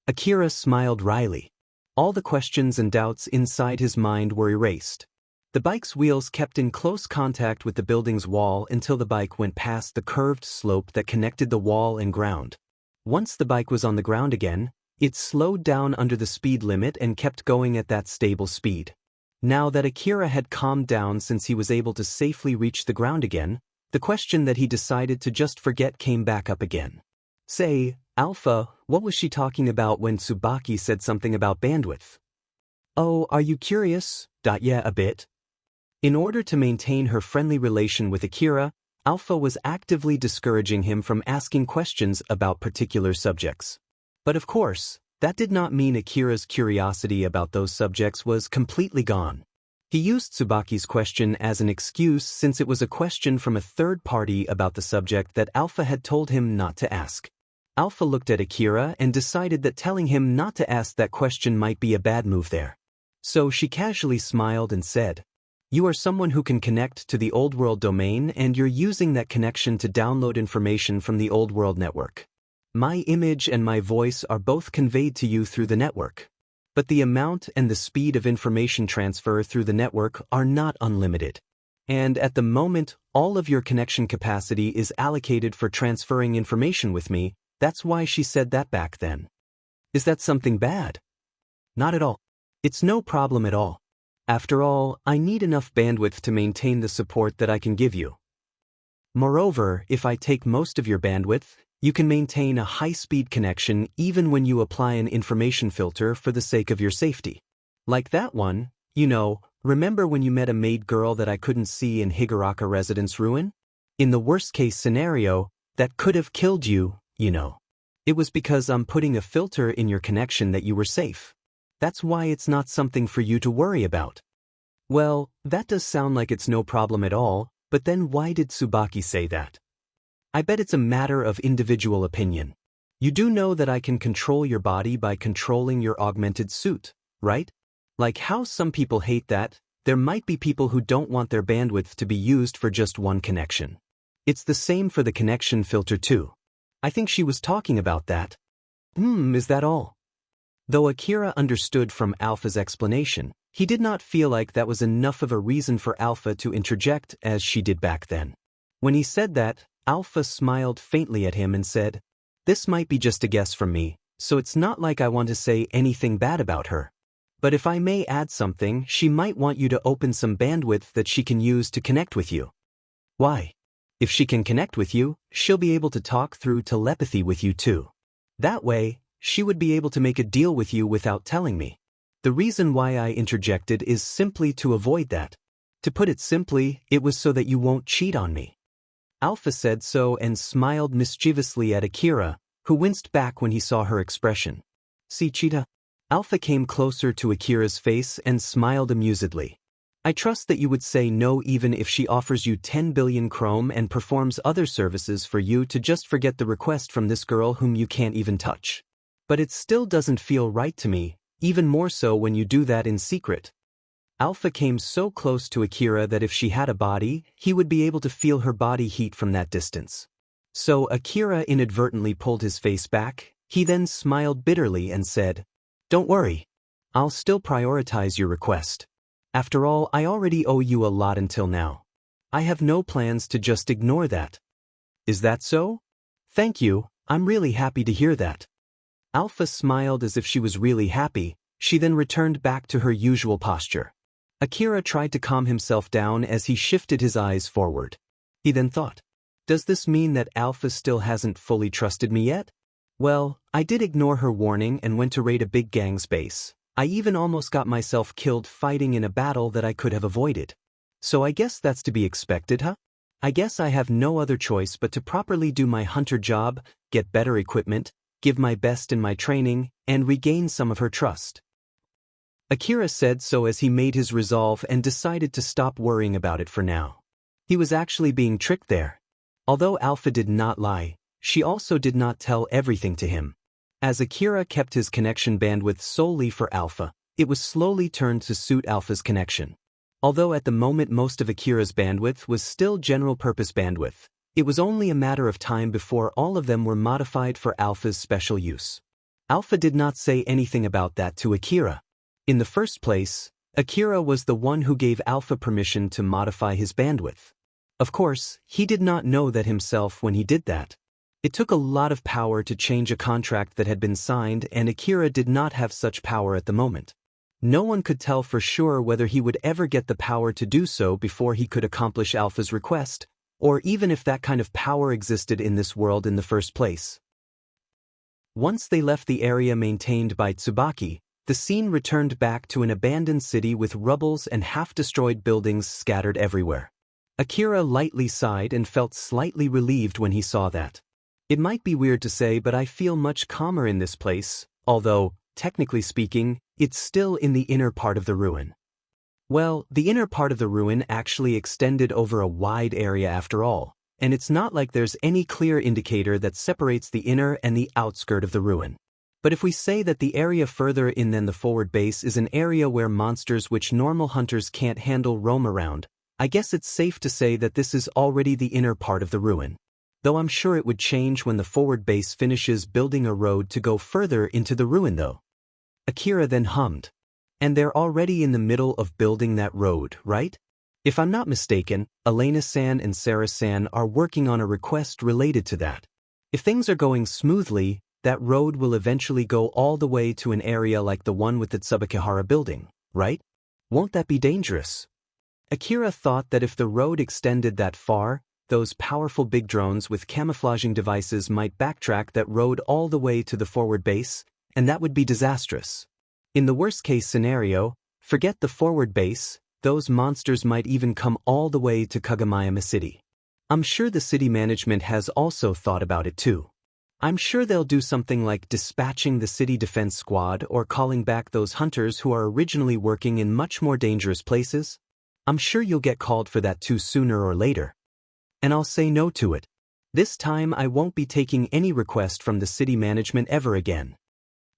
A: Akira smiled wryly. All the questions and doubts inside his mind were erased. The bike's wheels kept in close contact with the building's wall until the bike went past the curved slope that connected the wall and ground. Once the bike was on the ground again, it slowed down under the speed limit and kept going at that stable speed. Now that Akira had calmed down since he was able to safely reach the ground again, the question that he decided to just forget came back up again. Say, Alpha, what was she talking about when Tsubaki said something about bandwidth? Oh, are you curious? Yeah, a bit. In order to maintain her friendly relation with Akira, Alpha was actively discouraging him from asking questions about particular subjects. But of course, that did not mean Akira's curiosity about those subjects was completely gone. He used Tsubaki's question as an excuse since it was a question from a third party about the subject that Alpha had told him not to ask. Alpha looked at Akira and decided that telling him not to ask that question might be a bad move there. So she casually smiled and said, "You are someone who can connect to the Old World domain and you're using that connection to download information from the Old World network. My image and my voice are both conveyed to you through the network. But the amount and the speed of information transfer through the network are not unlimited. And at the moment, all of your connection capacity is allocated for transferring information with me. That's why she said that back then." Is that something bad? Not at all. It's no problem at all. After all, I need enough bandwidth to maintain the support that I can give you. Moreover, if I take most of your bandwidth, you can maintain a high-speed connection even when you apply an information filter for the sake of your safety. Like that one, remember when you met a maid girl that I couldn't see in Higuraka Residence Ruin? In the worst-case scenario, that could have killed you, It was because I'm putting a filter in your connection that you were safe. That's why it's not something for you to worry about. Well, that does sound like it's no problem at all, but then why did Tsubaki say that? I bet it's a matter of individual opinion. You do know that I can control your body by controlling your augmented suit, right? Like how some people hate that, there might be people who don't want their bandwidth to be used for just one connection. It's the same for the connection filter too. I think she was talking about that. Is that all? Though Akira understood from Alpha's explanation, he did not feel like that was enough of a reason for Alpha to interject as she did back then. When he said that, Alpha smiled faintly at him and said, "This might be just a guess from me, so it's not like I want to say anything bad about her. But if I may add something, she might want you to open some bandwidth that she can use to connect with you." Why? If she can connect with you, she'll be able to talk through telepathy with you too. That way, she would be able to make a deal with you without telling me. The reason why I interjected is simply to avoid that. To put it simply, it was so that you won't cheat on me. Alpha said so and smiled mischievously at Akira, who winced back when he saw her expression. "See, Cheetah?" Alpha came closer to Akira's face and smiled amusedly. "I trust that you would say no even if she offers you 10 billion chrome and performs other services for you to just forget the request from this girl whom you can't even touch. But it still doesn't feel right to me, even more so when you do that in secret." Alpha came so close to Akira that if she had a body, he would be able to feel her body heat from that distance. So Akira inadvertently pulled his face back. He then smiled bitterly and said, "Don't worry. I'll still prioritize your request. After all, I already owe you a lot until now. I have no plans to just ignore that." "Is that so? Thank you, I'm really happy to hear that." Alpha smiled as if she was really happy. She then returned back to her usual posture. Akira tried to calm himself down as he shifted his eyes forward. He then thought, "Does this mean that Alpha still hasn't fully trusted me yet? Well, I did ignore her warning and went to raid a big gang's base. I even almost got myself killed fighting in a battle that I could have avoided. So I guess that's to be expected, huh? I guess I have no other choice but to properly do my hunter job, get better equipment, give my best in my training, and regain some of her trust." Akira said so as he made his resolve and decided to stop worrying about it for now. He was actually being tricked there. Although Alpha did not lie, she also did not tell everything to him. As Akira kept his connection bandwidth solely for Alpha, it was slowly turned to suit Alpha's connection. Although at the moment most of Akira's bandwidth was still general-purpose bandwidth, it was only a matter of time before all of them were modified for Alpha's special use. Alpha did not say anything about that to Akira. In the first place, Akira was the one who gave Alpha permission to modify his bandwidth. Of course, he did not know that himself when he did that. It took a lot of power to change a contract that had been signed, and Akira did not have such power at the moment. No one could tell for sure whether he would ever get the power to do so before he could accomplish Alpha's request, or even if that kind of power existed in this world in the first place. Once they left the area maintained by Tsubaki, the scene returned back to an abandoned city with rubbles and half-destroyed buildings scattered everywhere. Akira lightly sighed and felt slightly relieved when he saw that. It might be weird to say, but I feel much calmer in this place, although, technically speaking, it's still in the inner part of the ruin. Well, the inner part of the ruin actually extended over a wide area after all, and it's not like there's any clear indicator that separates the inner and the outskirt of the ruin. But if we say that the area further in than the forward base is an area where monsters which normal hunters can't handle roam around, I guess it's safe to say that this is already the inner part of the ruin. Though I'm sure it would change when the forward base finishes building a road to go further into the ruin though. Akira then hummed. And they're already in the middle of building that road, right? If I'm not mistaken, Elena-san and Sarah-san are working on a request related to that. If things are going smoothly, that road will eventually go all the way to an area like the one with the Tsubakihara building, right? Won't that be dangerous? Akira thought that if the road extended that far, those powerful big drones with camouflaging devices might backtrack that road all the way to the forward base, and that would be disastrous. In the worst-case scenario, forget the forward base, those monsters might even come all the way to Kagomayama City. I'm sure the city management has also thought about it too. I'm sure they'll do something like dispatching the city defense squad or calling back those hunters who are originally working in much more dangerous places. I'm sure you'll get called for that too sooner or later. And I'll say no to it. This time I won't be taking any request from the city management ever again.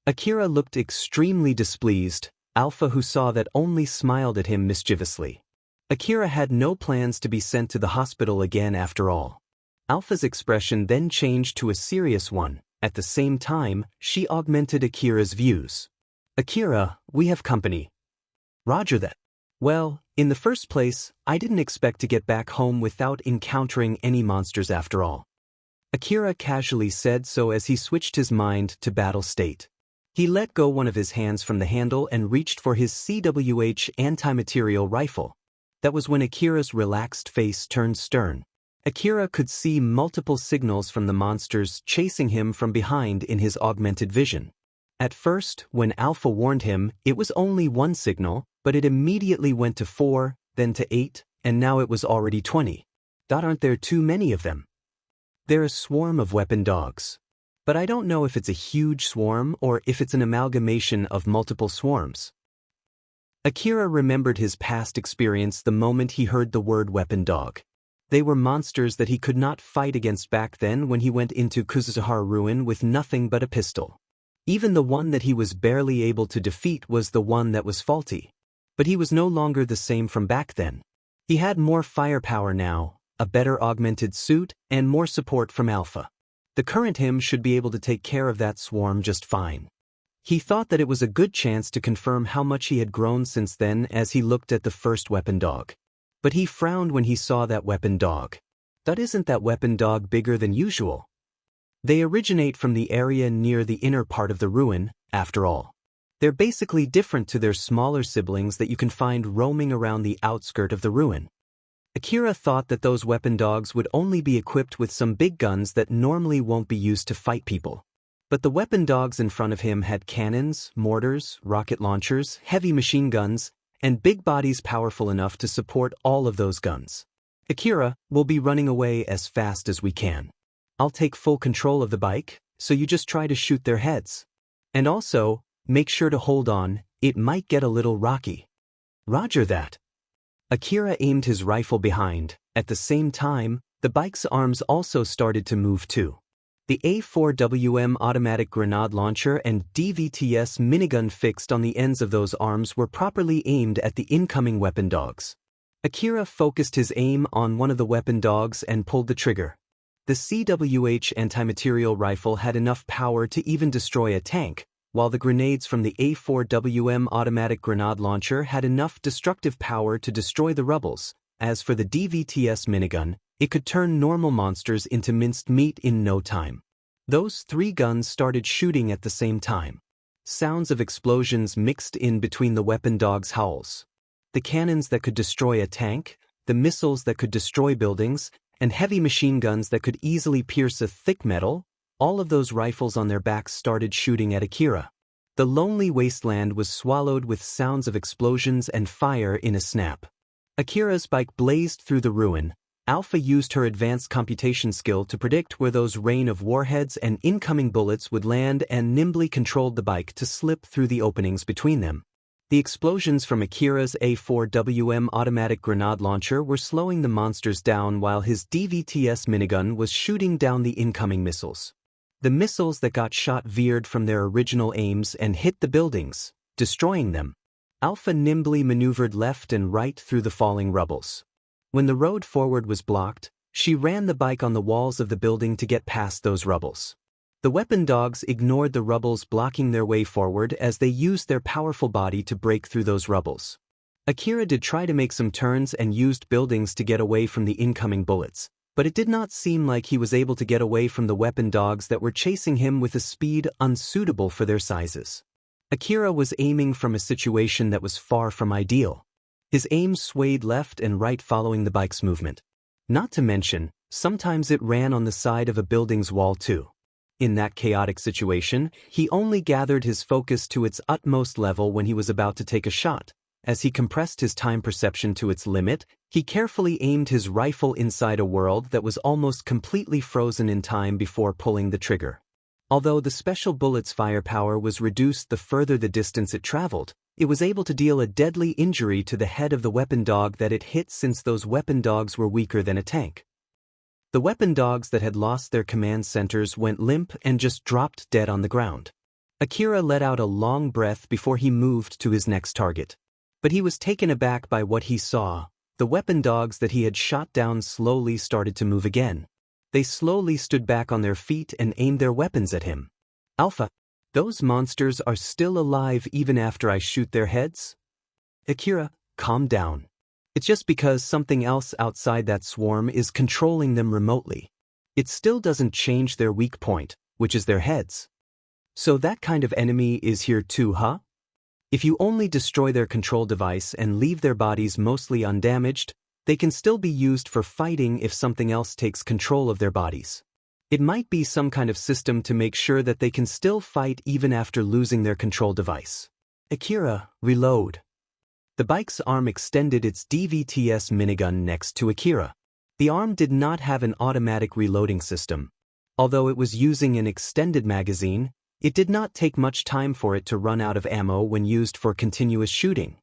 A: Akira looked extremely displeased. Alpha, who saw that, only smiled at him mischievously. Akira had no plans to be sent to the hospital again after all. Alpha's expression then changed to a serious one. At the same time, she augmented Akira's views. Akira, we have company. Roger that. Well, in the first place, I didn't expect to get back home without encountering any monsters after all. Akira casually said so as he switched his mind to battle state. He let go one of his hands from the handle and reached for his CWH anti-material rifle. That was when Akira's relaxed face turned stern. Akira could see multiple signals from the monsters chasing him from behind in his augmented vision. At first, when Alpha warned him, it was only one signal, but it immediately went to 4, then to 8, and now it was already 20. Aren't there too many of them? They're a swarm of weapon dogs. But I don't know if it's a huge swarm or if it's an amalgamation of multiple swarms. Akira remembered his past experience the moment he heard the word weapon dog. They were monsters that he could not fight against back then when he went into Kuzuhara Ruin with nothing but a pistol. Even the one that he was barely able to defeat was the one that was faulty. But he was no longer the same from back then. He had more firepower now, a better augmented suit, and more support from Alpha. The current him should be able to take care of that swarm just fine. He thought that it was a good chance to confirm how much he had grown since then as he looked at the first weapon dog. But he frowned when he saw that weapon dog. Isn't that weapon dog bigger than usual? They originate from the area near the inner part of the ruin, after all. They're basically different to their smaller siblings that you can find roaming around the outskirt of the ruin. Akira thought that those weapon dogs would only be equipped with some big guns that normally won't be used to fight people. But the weapon dogs in front of him had cannons, mortars, rocket launchers, heavy machine guns, and big bodies powerful enough to support all of those guns. Akira, we'll be running away as fast as we can. I'll take full control of the bike, so you just try to shoot their heads. And also, make sure to hold on, it might get a little rocky. Roger that. Akira aimed his rifle behind. At the same time, the bike's arms also started to move too. The A4WM automatic grenade launcher and DVTS minigun fixed on the ends of those arms were properly aimed at the incoming weapon dogs. Akira focused his aim on one of the weapon dogs and pulled the trigger. The CWH anti-material rifle had enough power to even destroy a tank, while the grenades from the A4WM automatic grenade launcher had enough destructive power to destroy the rebels. As for the DVTS minigun, It could turn normal monsters into minced meat in no time. Those 3 guns started shooting at the same time. Sounds of explosions mixed in between the weapon dogs' howls. The cannons that could destroy a tank, the missiles that could destroy buildings, and heavy machine guns that could easily pierce a thick metal, all of those rifles on their backs started shooting at Akira. The lonely wasteland was swallowed with sounds of explosions and fire in a snap. Akira's bike blazed through the ruin. Alpha used her advanced computation skill to predict where those rain of warheads and incoming bullets would land and nimbly controlled the bike to slip through the openings between them. The explosions from Akira's A4WM automatic grenade launcher were slowing the monsters down while his DVTS minigun was shooting down the incoming missiles. The missiles that got shot veered from their original aims and hit the buildings, destroying them. Alpha nimbly maneuvered left and right through the falling rubbles. When the road forward was blocked, she ran the bike on the walls of the building to get past those rubbles. The weapon dogs ignored the rubbles blocking their way forward as they used their powerful body to break through those rubbles. Akira did try to make some turns and used buildings to get away from the incoming bullets, but it did not seem like he was able to get away from the weapon dogs that were chasing him with a speed unsuitable for their sizes. Akira was aiming from a situation that was far from ideal. His aim swayed left and right following the bike's movement. Not to mention, sometimes it ran on the side of a building's wall too. In that chaotic situation, he only gathered his focus to its utmost level when he was about to take a shot. As he compressed his time perception to its limit, he carefully aimed his rifle inside a world that was almost completely frozen in time before pulling the trigger. Although the special bullet's firepower was reduced the further the distance it traveled, it was able to deal a deadly injury to the head of the weapon dog that it hit since those weapon dogs were weaker than a tank. The weapon dogs that had lost their command centers went limp and just dropped dead on the ground. Akira let out a long breath before he moved to his next target. But he was taken aback by what he saw. The weapon dogs that he had shot down slowly started to move again. They slowly stood back on their feet and aimed their weapons at him. Alpha, those monsters are still alive even after I shoot their heads? Akira, calm down. It's just because something else outside that swarm is controlling them remotely. It still doesn't change their weak point, which is their heads. So that kind of enemy is here too, huh? If you only destroy their control device and leave their bodies mostly undamaged, they can still be used for fighting if something else takes control of their bodies. It might be some kind of system to make sure that they can still fight even after losing their control device. Akira, reload. The bike's arm extended its DVTS minigun next to Akira. The arm did not have an automatic reloading system. Although it was using an extended magazine, it did not take much time for it to run out of ammo when used for continuous shooting.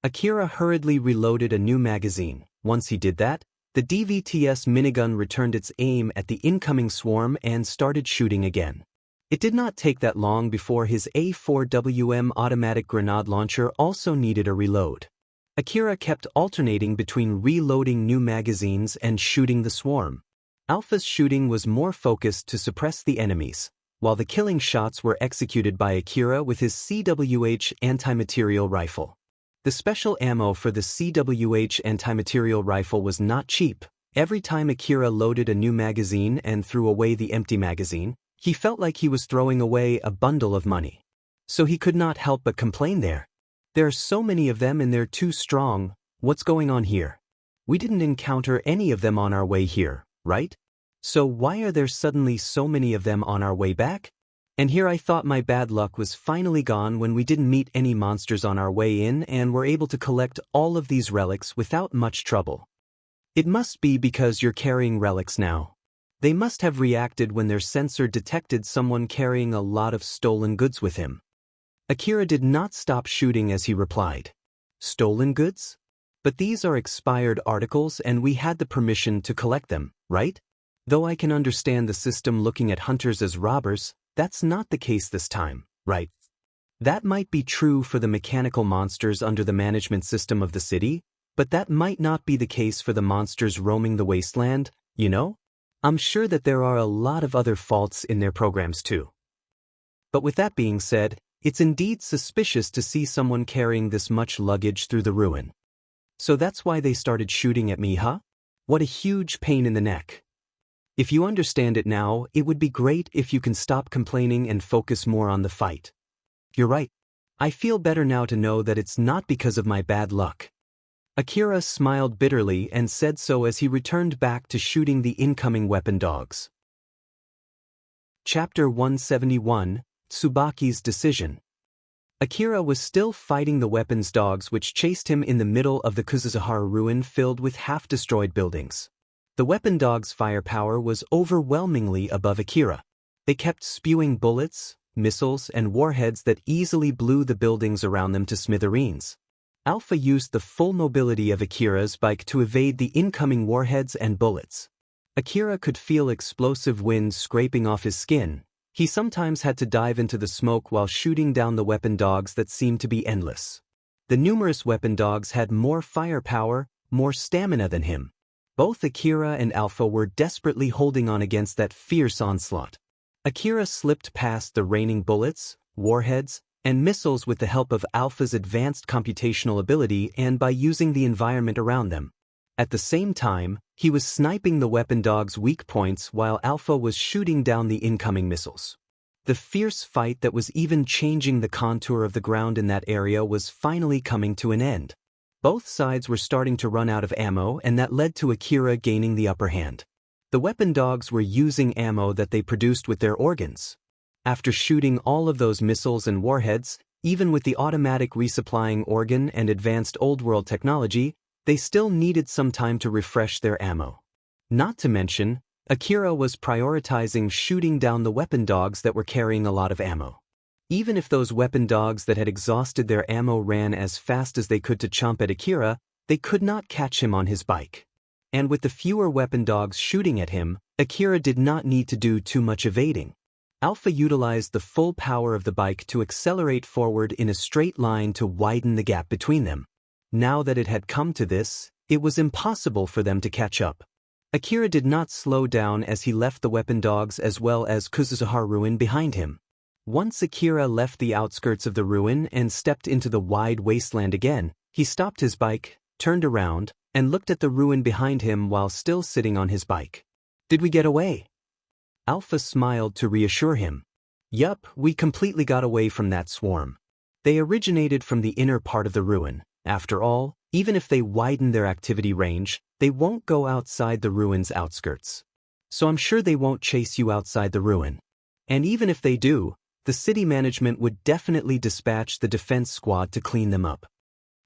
A: Akira hurriedly reloaded a new magazine. Once he did that, the DVTS minigun returned its aim at the incoming swarm and started shooting again. It did not take that long before his A4WM automatic grenade launcher also needed a reload. Akira kept alternating between reloading new magazines and shooting the swarm. Alpha's shooting was more focused to suppress the enemies, while the killing shots were executed by Akira with his CWH anti-material rifle. The special ammo for the CWH anti-material rifle was not cheap. Every time Akira loaded a new magazine and threw away the empty magazine, he felt like he was throwing away a bundle of money. So he could not help but complain there. There are so many of them and they're too strong. What's going on here? We didn't encounter any of them on our way here, right? So why are there suddenly so many of them on our way back? And here I thought my bad luck was finally gone when we didn't meet any monsters on our way in and were able to collect all of these relics without much trouble. It must be because you're carrying relics now. They must have reacted when their sensor detected someone carrying a lot of stolen goods with him. Akira did not stop shooting as he replied. Stolen goods? But these are expired articles and we had the permission to collect them, right? Though I can understand the system looking at hunters as robbers, that's not the case this time, right? That might be true for the mechanical monsters under the management system of the city, but that might not be the case for the monsters roaming the wasteland, you know? I'm sure that there are a lot of other faults in their programs too. But with that being said, it's indeed suspicious to see someone carrying this much luggage through the ruin. So that's why they started shooting at me, huh? What a huge pain in the neck. If you understand it now, it would be great if you can stop complaining and focus more on the fight. You're right. I feel better now to know that it's not because of my bad luck. Akira smiled bitterly and said so as he returned back to shooting the incoming weapon dogs. Chapter 171, Tsubaki's Decision. Akira was still fighting the weapons dogs which chased him in the middle of the Kuzuhara ruin filled with half-destroyed buildings. The weapon dogs' firepower was overwhelmingly above Akira. They kept spewing bullets, missiles, and warheads that easily blew the buildings around them to smithereens. Alpha used the full mobility of Akira's bike to evade the incoming warheads and bullets. Akira could feel explosive winds scraping off his skin. He sometimes had to dive into the smoke while shooting down the weapon dogs that seemed to be endless. The numerous weapon dogs had more firepower, more stamina than him. Both Akira and Alpha were desperately holding on against that fierce onslaught. Akira slipped past the raining bullets, warheads, and missiles with the help of Alpha's advanced computational ability and by using the environment around them. At the same time, he was sniping the weapon dogs' weak points while Alpha was shooting down the incoming missiles. The fierce fight that was even changing the contour of the ground in that area was finally coming to an end. Both sides were starting to run out of ammo, and that led to Akira gaining the upper hand. The weapon dogs were using ammo that they produced with their organs. After shooting all of those missiles and warheads, even with the automatic resupplying organ and advanced old-world technology, they still needed some time to refresh their ammo. Not to mention, Akira was prioritizing shooting down the weapon dogs that were carrying a lot of ammo. Even if those weapon dogs that had exhausted their ammo ran as fast as they could to chomp at Akira, they could not catch him on his bike. And with the fewer weapon dogs shooting at him, Akira did not need to do too much evading. Alpha utilized the full power of the bike to accelerate forward in a straight line to widen the gap between them. Now that it had come to this, it was impossible for them to catch up. Akira did not slow down as he left the weapon dogs as well as Kuzuhara ruin behind him. Once Akira left the outskirts of the ruin and stepped into the wide wasteland again, he stopped his bike, turned around, and looked at the ruin behind him while still sitting on his bike. "Did we get away?" Alpha smiled to reassure him. "Yup, we completely got away from that swarm. They originated from the inner part of the ruin. After all, even if they widen their activity range, they won't go outside the ruin's outskirts. So I'm sure they won't chase you outside the ruin. And even if they do, the city management would definitely dispatch the defense squad to clean them up."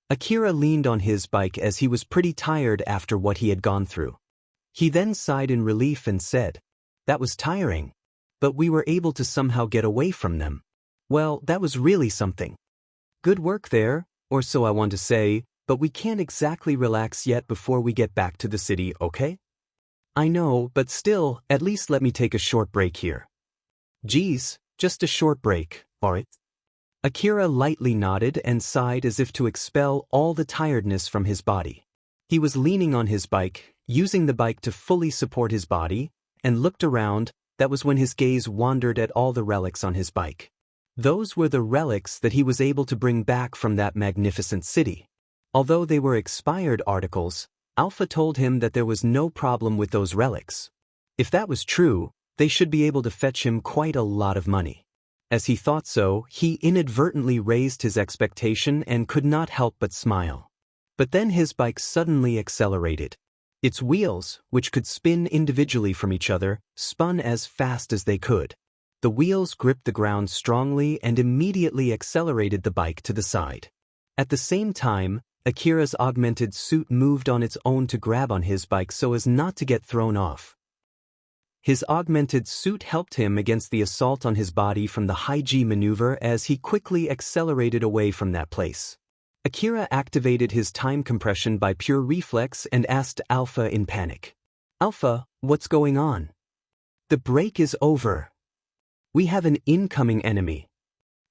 A: Akira leaned on his bike as he was pretty tired after what he had gone through. He then sighed in relief and said, "That was tiring. But we were able to somehow get away from them. Well, that was really something. Good work there, or so I want to say, but we can't exactly relax yet before we get back to the city, okay? I know, but still, at least let me take a short break here." "Geez, just a short break, alright?" Akira lightly nodded and sighed as if to expel all the tiredness from his body. He was leaning on his bike, using the bike to fully support his body, and looked around. That was when his gaze wandered at all the relics on his bike. Those were the relics that he was able to bring back from that magnificent city. Although they were expired articles, Alpha told him that there was no problem with those relics. If that was true, they should be able to fetch him quite a lot of money. As he thought so, he inadvertently raised his expectation and could not help but smile. But then his bike suddenly accelerated. Its wheels, which could spin individually from each other, spun as fast as they could. The wheels gripped the ground strongly and immediately accelerated the bike to the side. At the same time, Akira's augmented suit moved on its own to grab on his bike so as not to get thrown off. His augmented suit helped him against the assault on his body from the high-G maneuver as he quickly accelerated away from that place. Akira activated his time compression by pure reflex and asked Alpha in panic, "Alpha, what's going on?" "The break is over. We have an incoming enemy."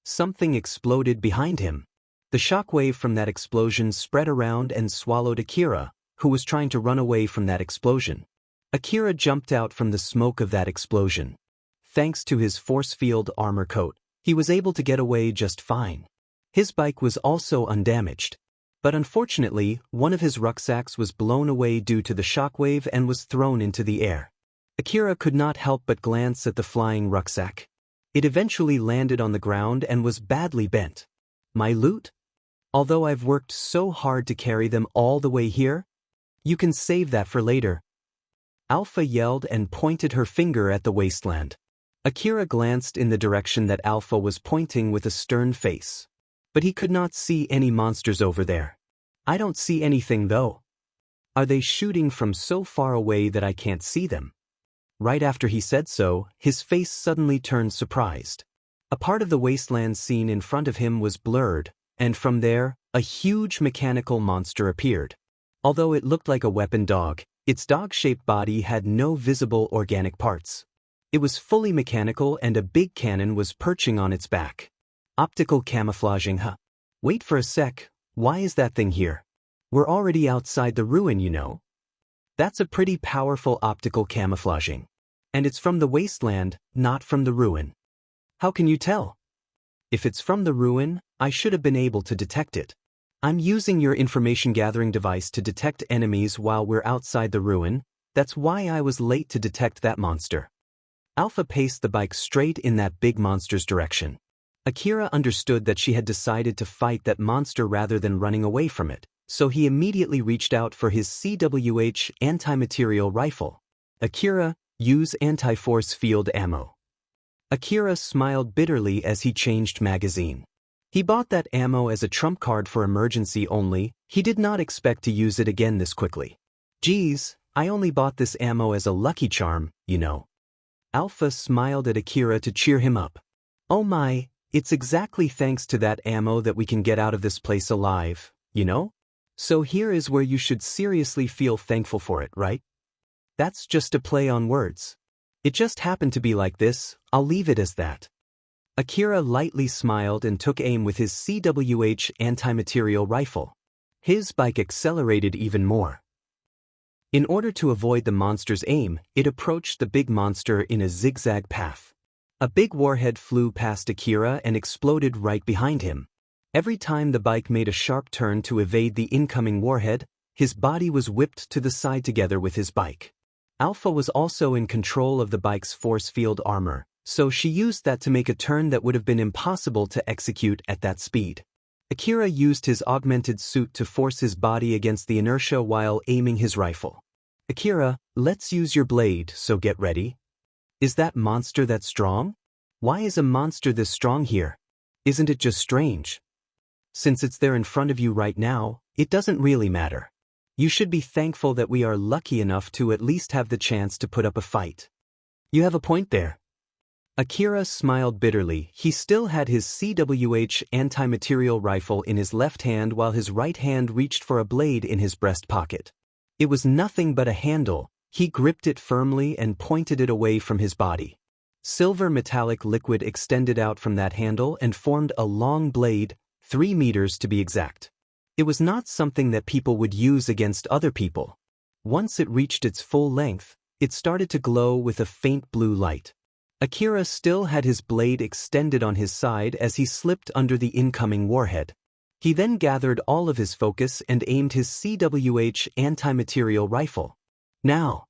A: Something exploded behind him. The shockwave from that explosion spread around and swallowed Akira, who was trying to run away from that explosion. Akira jumped out from the smoke of that explosion. Thanks to his force field armor coat, he was able to get away just fine. His bike was also undamaged. But unfortunately, one of his rucksacks was blown away due to the shockwave and was thrown into the air. Akira could not help but glance at the flying rucksack. It eventually landed on the ground and was badly bent. My loot? Although I've worked so hard to carry them all the way here? You can save that for later. Alpha yelled and pointed her finger at the wasteland. Akira glanced in the direction that Alpha was pointing with a stern face. But he could not see any monsters over there. I don't see anything though. Are they shooting from so far away that I can't see them? Right after he said so, his face suddenly turned surprised. A part of the wasteland scene in front of him was blurred, and from there, a huge mechanical monster appeared. Although it looked like a weapon dog, its dog-shaped body had no visible organic parts. It was fully mechanical and a big cannon was perching on its back. Optical camouflaging, huh? Wait for a sec, why is that thing here? We're already outside the ruin, you know. That's a pretty powerful optical camouflaging. And it's from the wasteland, not from the ruin. How can you tell? If it's from the ruin, I should have been able to detect it. I'm using your information gathering device to detect enemies while we're outside the ruin. That's why I was late to detect that monster. Alpha paced the bike straight in that big monster's direction. Akira understood that she had decided to fight that monster rather than running away from it, so he immediately reached out for his CWH anti-material rifle. Akira, use anti-force field ammo. Akira smiled bitterly as he changed magazine. He bought that ammo as a trump card for emergency only. He did not expect to use it again this quickly. Geez, I only bought this ammo as a lucky charm, you know. Alpha smiled at Akira to cheer him up. Oh my, it's exactly thanks to that ammo that we can get out of this place alive, you know? So here is where you should seriously feel thankful for it, right? That's just a play on words. It just happened to be like this, I'll leave it as that. Akira lightly smiled and took aim with his CWH anti-material rifle. His bike accelerated even more. In order to avoid the monster's aim, it approached the big monster in a zigzag path. A big warhead flew past Akira and exploded right behind him. Every time the bike made a sharp turn to evade the incoming warhead, his body was whipped to the side together with his bike. Alpha was also in control of the bike's force field armor, so she used that to make a turn that would have been impossible to execute at that speed. Akira used his augmented suit to force his body against the inertia while aiming his rifle. Akira, let's use your blade, so get ready. Is that monster that strong? Why is a monster this strong here? Isn't it just strange? Since it's there in front of you right now, it doesn't really matter. You should be thankful that we are lucky enough to at least have the chance to put up a fight. You have a point there. Akira smiled bitterly. He still had his CWH anti-material rifle in his left hand while his right hand reached for a blade in his breast pocket. It was nothing but a handle. He gripped it firmly and pointed it away from his body. Silver metallic liquid extended out from that handle and formed a long blade, 3 meters to be exact. It was not something that people would use against other people. Once it reached its full length, it started to glow with a faint blue light. Akira still had his blade extended on his side as he slipped under the incoming warhead. He then gathered all of his focus and aimed his CWH anti-material rifle. Now!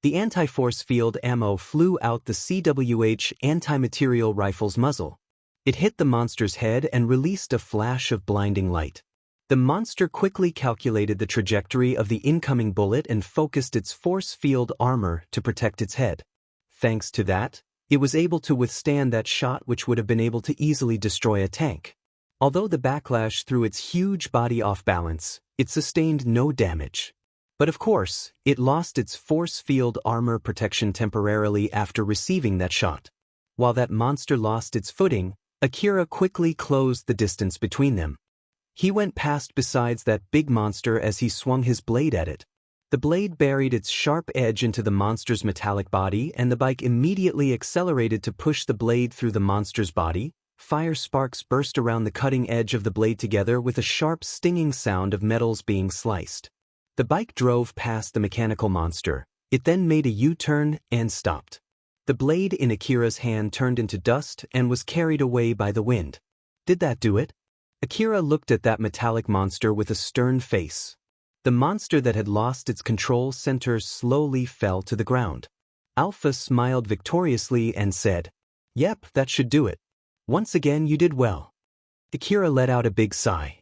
A: The anti-force field ammo flew out the CWH anti-material rifle's muzzle. It hit the monster's head and released a flash of blinding light. The monster quickly calculated the trajectory of the incoming bullet and focused its force field armor to protect its head. Thanks to that, it was able to withstand that shot which would have been able to easily destroy a tank. Although the backlash threw its huge body off balance, it sustained no damage. But of course, it lost its force field armor protection temporarily after receiving that shot. While that monster lost its footing, Akira quickly closed the distance between them. He went past besides that big monster as he swung his blade at it. The blade buried its sharp edge into the monster's metallic body and the bike immediately accelerated to push the blade through the monster's body. Fire sparks burst around the cutting edge of the blade together with a sharp stinging sound of metals being sliced. The bike drove past the mechanical monster. It then made a U-turn and stopped. The blade in Akira's hand turned into dust and was carried away by the wind. Did that do it? Akira looked at that metallic monster with a stern face. The monster that had lost its control center slowly fell to the ground. Alpha smiled victoriously and said, "Yep, that should do it. Once again you did well." Akira let out a big sigh.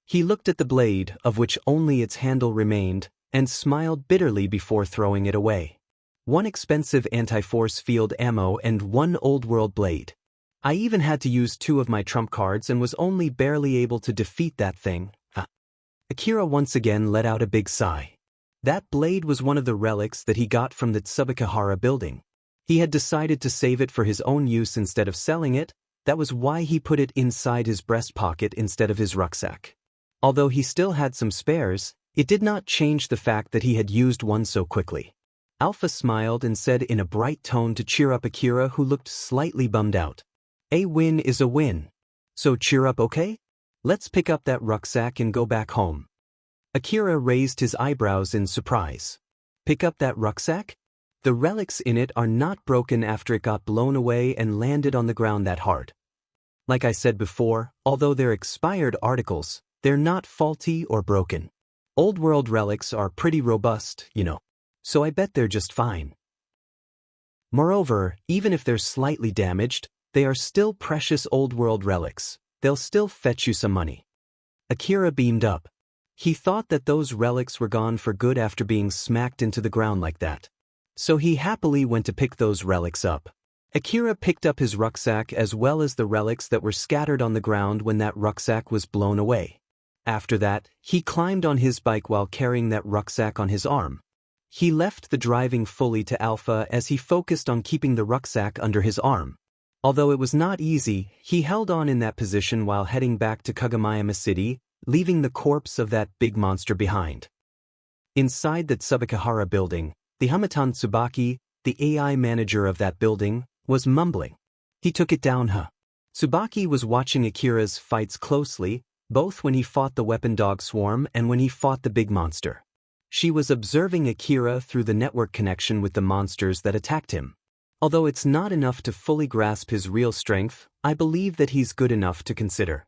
A: He looked at the blade, of which only its handle remained, and smiled bitterly before throwing it away. One expensive anti-force field ammo and one old-world blade. I even had to use 2 of my trump cards and was only barely able to defeat that thing. Akira once again let out a big sigh. That blade was one of the relics that he got from the Tsubakahara building. He had decided to save it for his own use instead of selling it. That was why he put it inside his breast pocket instead of his rucksack. Although he still had some spares, it did not change the fact that he had used one so quickly. Alpha smiled and said in a bright tone to cheer up Akira, who looked slightly bummed out. "A win is a win. So cheer up, okay? Let's pick up that rucksack and go back home." Akira raised his eyebrows in surprise. "Pick up that rucksack? The relics in it are not broken after it got blown away and landed on the ground that hard. Like I said before, although they're expired articles, they're not faulty or broken. Old world relics are pretty robust, you know. So I bet they're just fine. Moreover, even if they're slightly damaged, they are still precious old world relics. They'll still fetch you some money." Akira beamed up. He thought that those relics were gone for good after being smacked into the ground like that. So he happily went to pick those relics up. Akira picked up his rucksack as well as the relics that were scattered on the ground when that rucksack was blown away. After that, he climbed on his bike while carrying that rucksack on his arm. He left the driving fully to Alpha as he focused on keeping the rucksack under his arm. Although it was not easy, he held on in that position while heading back to Kagomayama City, leaving the corpse of that big monster behind. Inside the Tsubakahara building, the Hamatan Tsubaki, the AI manager of that building, was mumbling. He took it down, huh? Tsubaki was watching Akira's fights closely, both when he fought the weapon dog swarm and when he fought the big monster. She was observing Akira through the network connection with the monsters that attacked him. Although it's not enough to fully grasp his real strength, I believe that he's good enough to consider.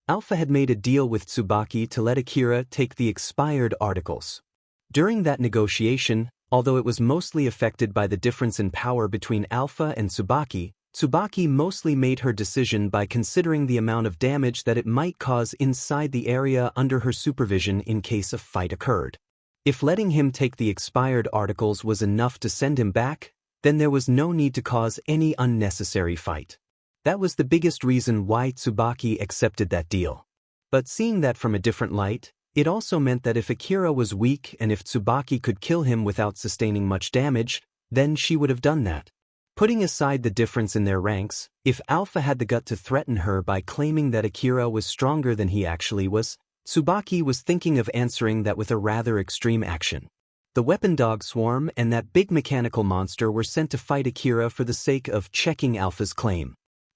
A: Alpha had made a deal with Tsubaki to let Akira take the expired articles. During that negotiation, although it was mostly affected by the difference in power between Alpha and Tsubaki, Tsubaki mostly made her decision by considering the amount of damage that it might cause inside the area under her supervision in case a fight occurred. If letting him take the expired articles was enough to send him back, then there was no need to cause any unnecessary fight. That was the biggest reason why Tsubaki accepted that deal. But seeing that from a different light, it also meant that if Akira was weak and if Tsubaki could kill him without sustaining much damage, then she would have done that. Putting aside the difference in their ranks, if Alpha had the gut to threaten her by claiming that Akira was stronger than he actually was, Tsubaki was thinking of answering that with a rather extreme action. The weapon dog swarm and that big mechanical monster were sent to fight Akira for the sake of checking Alpha's claim.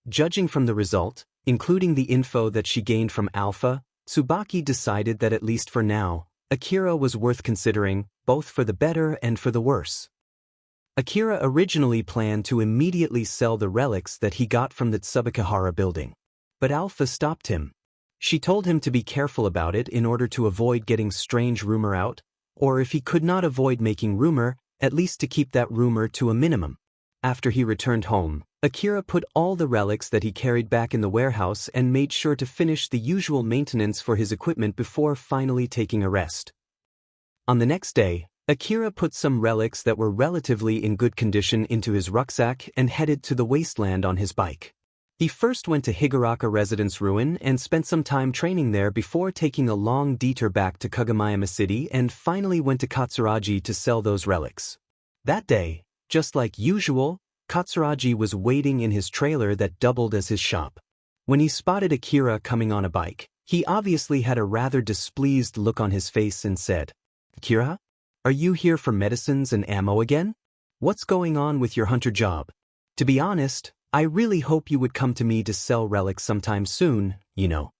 A: Judging from the result, including the info that she gained from Alpha, Tsubaki decided that at least for now, Akira was worth considering, both for the better and for the worse. Akira originally planned to immediately sell the relics that he got from the Tsubakahara building. But Alpha stopped him. She told him to be careful about it in order to avoid getting strange rumor out, or if he could not avoid making rumor, at least to keep that rumor to a minimum. After he returned home, Akira put all the relics that he carried back in the warehouse and made sure to finish the usual maintenance for his equipment before finally taking a rest. On the next day, Akira put some relics that were relatively in good condition into his rucksack and headed to the wasteland on his bike. He first went to Higuraka Residence Ruin and spent some time training there before taking a long detour back to Kagomayama City and finally went to Katsuragi to sell those relics. That day, just like usual, Katsuragi was waiting in his trailer that doubled as his shop. When he spotted Akira coming on a bike, he obviously had a rather displeased look on his face and said, "Akira? Are you here for medicines and ammo again? What's going on with your hunter job? To be honest, I really hope you would come to me to sell relics sometime soon, you know."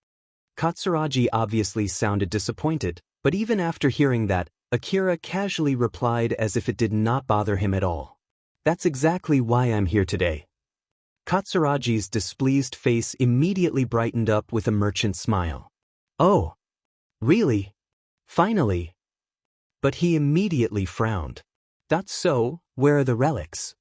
A: Katsuragi obviously sounded disappointed, but even after hearing that, Akira casually replied as if it did not bother him at all. "That's exactly why I'm here today." Katsuragi's displeased face immediately brightened up with a merchant smile. Oh, really? Finally. But he immediately frowned. That's so, where are the relics?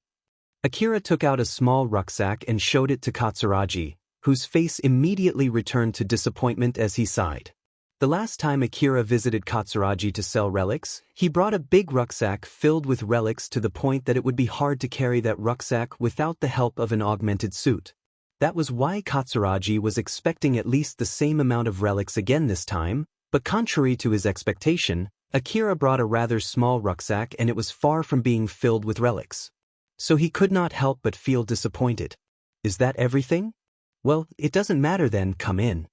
A: Akira took out a small rucksack and showed it to Katsuragi, whose face immediately returned to disappointment as he sighed. The last time Akira visited Katsuragi to sell relics, he brought a big rucksack filled with relics to the point that it would be hard to carry that rucksack without the help of an augmented suit. That was why Katsuragi was expecting at least the same amount of relics again this time, but contrary to his expectation, Akira brought a rather small rucksack and it was far from being filled with relics. So he could not help but feel disappointed. Is that everything? Well, it doesn't matter then, come in.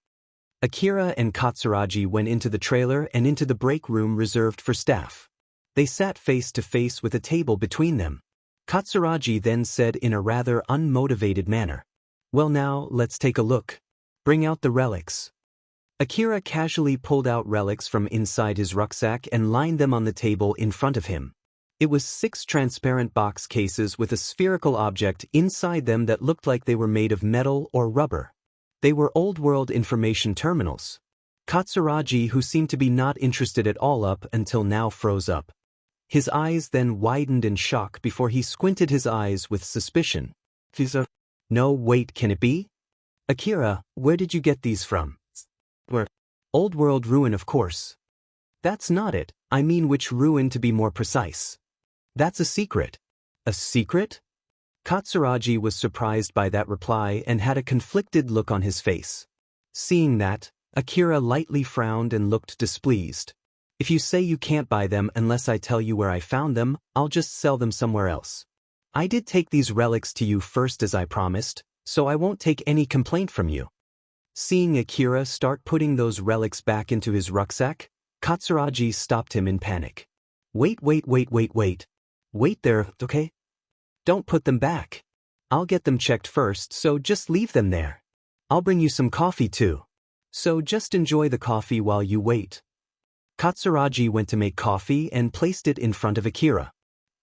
A: Akira and Katsuragi went into the trailer and into the break room reserved for staff. They sat face to face with a table between them. Katsuragi then said in a rather unmotivated manner, "Well now, let's take a look. Bring out the relics." Akira casually pulled out relics from inside his rucksack and lined them on the table in front of him. It was 6 transparent box cases with a spherical object inside them that looked like they were made of metal or rubber. They were old-world information terminals. Katsuragi, who seemed to be not interested at all up until now, froze up. His eyes then widened in shock before he squinted his eyes with suspicion. "These are... No, wait, can it be? Akira, where did you get these from?" "Where? Old-world ruin, of course." "That's not it, I mean which ruin to be more precise." "That's a secret." "A secret?" Katsuragi was surprised by that reply and had a conflicted look on his face. Seeing that, Akira lightly frowned and looked displeased. "If you say you can't buy them unless I tell you where I found them, I'll just sell them somewhere else. I did take these relics to you first as I promised, so I won't take any complaint from you." Seeing Akira start putting those relics back into his rucksack, Katsuragi stopped him in panic. Wait there, okay? Don't put them back. I'll get them checked first, so just leave them there. I'll bring you some coffee too. So just enjoy the coffee while you wait." Katsuragi went to make coffee and placed it in front of Akira.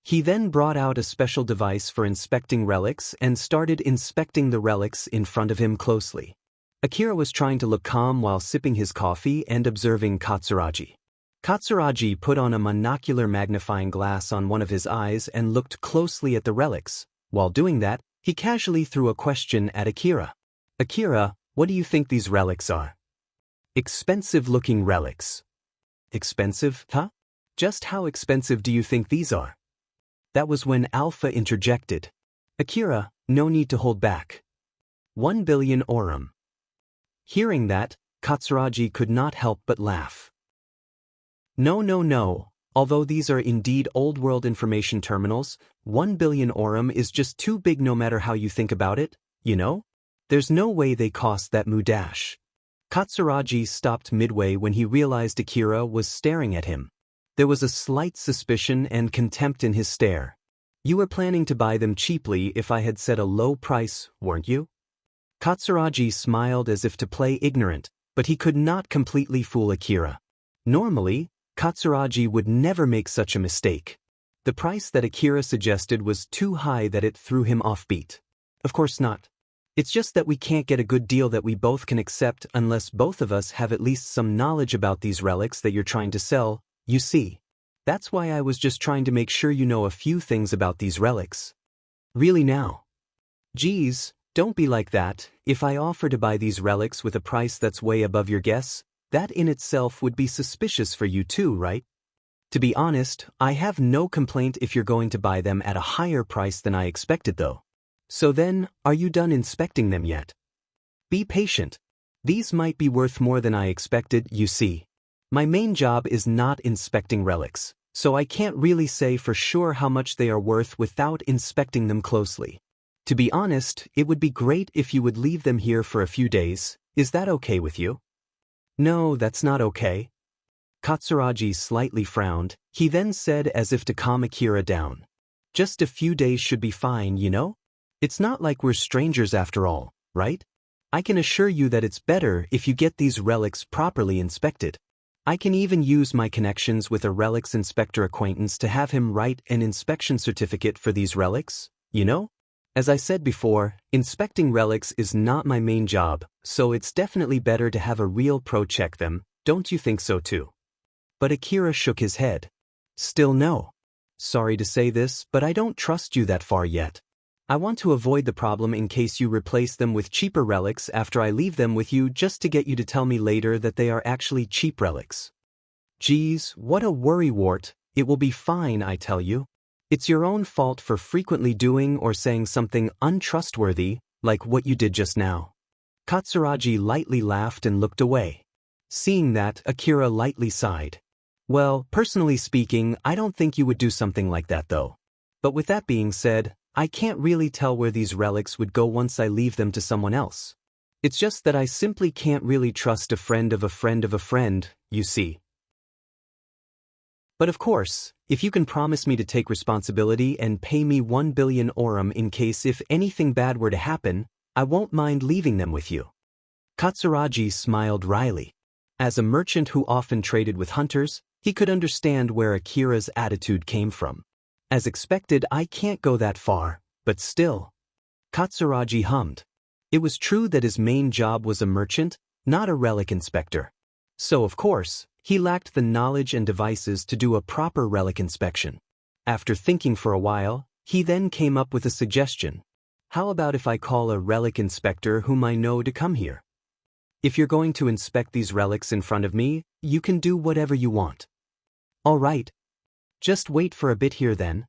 A: He then brought out a special device for inspecting relics and started inspecting the relics in front of him closely. Akira was trying to look calm while sipping his coffee and observing Katsuragi. Katsuragi put on a monocular magnifying glass on one of his eyes and looked closely at the relics. While doing that, he casually threw a question at Akira. "Akira, what do you think these relics are?" "Expensive-looking relics." "Expensive, huh? Just how expensive do you think these are?" That was when Alpha interjected. "Akira, no need to hold back. 1 billion orum." Hearing that, Katsuragi could not help but laugh. No. Although these are indeed old-world information terminals, 1 billion orum is just too big no matter how you think about it, you know? There's no way they cost that mudash. Katsuragi stopped midway when he realized Akira was staring at him. There was a slight suspicion and contempt in his stare. "You were planning to buy them cheaply if I had set a low price, weren't you?" Katsuragi smiled as if to play ignorant, but he could not completely fool Akira. Normally, Katsuragi would never make such a mistake. The price that Akira suggested was too high that it threw him off beat. "Of course not. It's just that we can't get a good deal that we both can accept unless both of us have at least some knowledge about these relics that you're trying to sell, you see. That's why I was just trying to make sure you know a few things about these relics." "Really now?" "Geez, don't be like that. If I offer to buy these relics with a price that's way above your guess, that in itself would be suspicious for you too, right? To be honest, I have no complaint if you're going to buy them at a higher price than I expected though. So then, are you done inspecting them yet? Be patient. These might be worth more than I expected, you see. My main job is not inspecting relics, so I can't really say for sure how much they are worth without inspecting them closely. To be honest, it would be great if you would leave them here for a few days. Is that okay with you?" "No, that's not okay." Katsuragi slightly frowned. He then said as if to calm Akira down. "Just a few days should be fine, you know? It's not like we're strangers after all, right? I can assure you that it's better if you get these relics properly inspected. I can even use my connections with a relics inspector acquaintance to have him write an inspection certificate for these relics, you know? As I said before, inspecting relics is not my main job, so it's definitely better to have a real pro check them, don't you think so too? But Akira shook his head. Still no. Sorry to say this, but I don't trust you that far yet. I want to avoid the problem in case you replace them with cheaper relics after I leave them with you just to get you to tell me later that they are actually cheap relics. Geez, what a worrywart, it will be fine, I tell you. It's your own fault for frequently doing or saying something untrustworthy, like what you did just now. Katsuragi lightly laughed and looked away. Seeing that, Akira lightly sighed. Well, personally speaking, I don't think you would do something like that though. But with that being said, I can't really tell where these relics would go once I leave them to someone else. It's just that I simply can't really trust a friend of a friend of a friend, you see. But of course, if you can promise me to take responsibility and pay me 1 billion orum in case if anything bad were to happen, I won't mind leaving them with you. Katsuragi smiled wryly. As a merchant who often traded with hunters, he could understand where Akira's attitude came from. As expected, I can't go that far, but still. Katsuragi hummed. It was true that his main job was a merchant, not a relic inspector. So of course, he lacked the knowledge and devices to do a proper relic inspection. After thinking for a while, he then came up with a suggestion. How about if I call a relic inspector whom I know to come here? If you're going to inspect these relics in front of me, you can do whatever you want. All right. Just wait for a bit here then.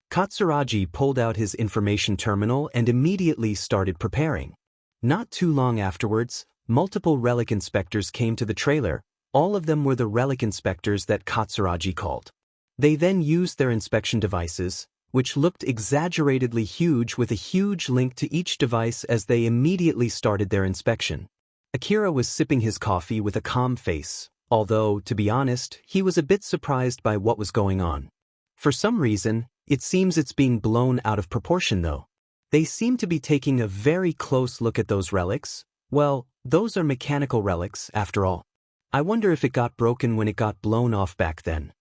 A: Katsuragi pulled out his information terminal and immediately started preparing. Not too long afterwards, multiple relic inspectors came to the trailer. All of them were the relic inspectors that Katsuragi called. They then used their inspection devices, which looked exaggeratedly huge with a huge link to each device as they immediately started their inspection. Akira was sipping his coffee with a calm face, although, to be honest, he was a bit surprised by what was going on. For some reason, it seems it's being blown out of proportion though. They seem to be taking a very close look at those relics. Well, those are mechanical relics, after all. I wonder if it got broken when it got blown off back then.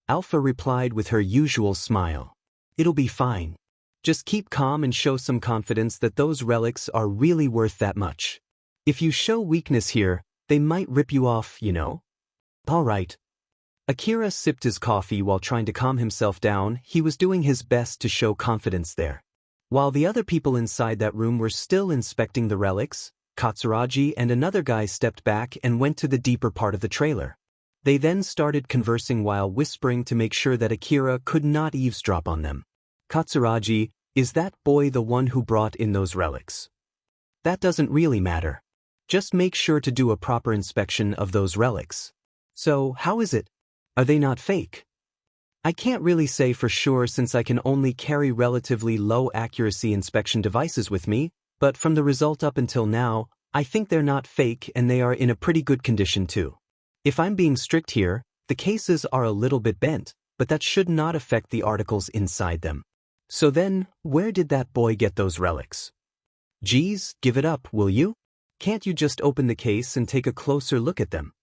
A: Alpha replied with her usual smile. It'll be fine. Just keep calm and show some confidence that those relics are really worth that much. If you show weakness here, they might rip you off, you know? All right. Akira sipped his coffee while trying to calm himself down. He was doing his best to show confidence there. While the other people inside that room were still inspecting the relics, Katsuragi and another guy stepped back and went to the deeper part of the trailer. They then started conversing while whispering to make sure that Akira could not eavesdrop on them. Katsuragi, is that boy the one who brought in those relics? That doesn't really matter. Just make sure to do a proper inspection of those relics. So, how is it? Are they not fake? I can't really say for sure since I can only carry relatively low accuracy inspection devices with me, but from the result up until now, I think they're not fake and they are in a pretty good condition too. If I'm being strict here, the cases are a little bit bent, but that should not affect the articles inside them. So then, where did that boy get those relics? Geez, give it up, will you? Can't you just open the case and take a closer look at them?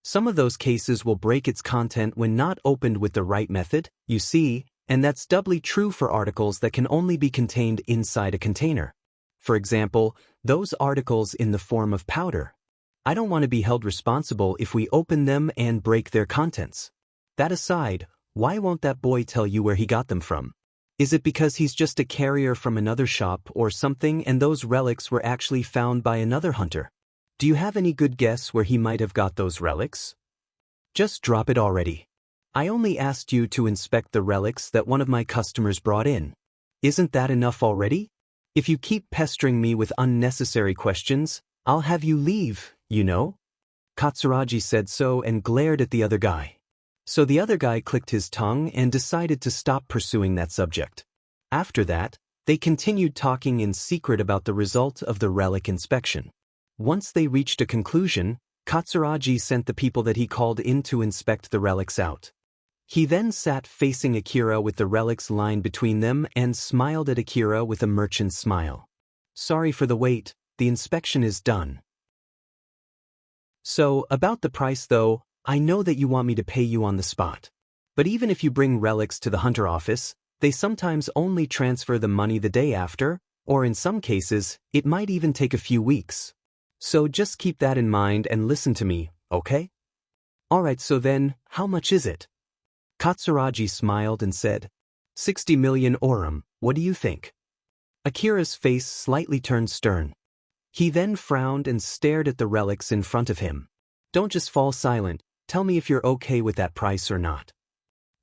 A: Some of those cases will break its content when not opened with the right method, you see, and that's doubly true for articles that can only be contained inside a container. For example, those articles in the form of powder. I don't want to be held responsible if we open them and break their contents. That aside, why won't that boy tell you where he got them from? Is it because he's just a carrier from another shop or something and those relics were actually found by another hunter? Do you have any good guess where he might have got those relics? Just drop it already. I only asked you to inspect the relics that one of my customers brought in. Isn't that enough already? If you keep pestering me with unnecessary questions, I'll have you leave, you know? Katsuragi said so and glared at the other guy. So the other guy clicked his tongue and decided to stop pursuing that subject. After that, they continued talking in secret about the result of the relic inspection. Once they reached a conclusion, Katsuragi sent the people that he called in to inspect the relics out. He then sat facing Akira with the relics lined between them and smiled at Akira with a merchant's smile. Sorry for the wait, the inspection is done. So, about the price though, I know that you want me to pay you on the spot. But even if you bring relics to the hunter office, They sometimes only transfer the money the day after, or in some cases, it might even take a few weeks. So just keep that in mind and listen to me, okay? Alright, so then, how much is it? Katsuragi smiled and said, 60 million orum, what do you think? Akira's face slightly turned stern. He then frowned and stared at the relics in front of him. Don't just fall silent, tell me if you're okay with that price or not.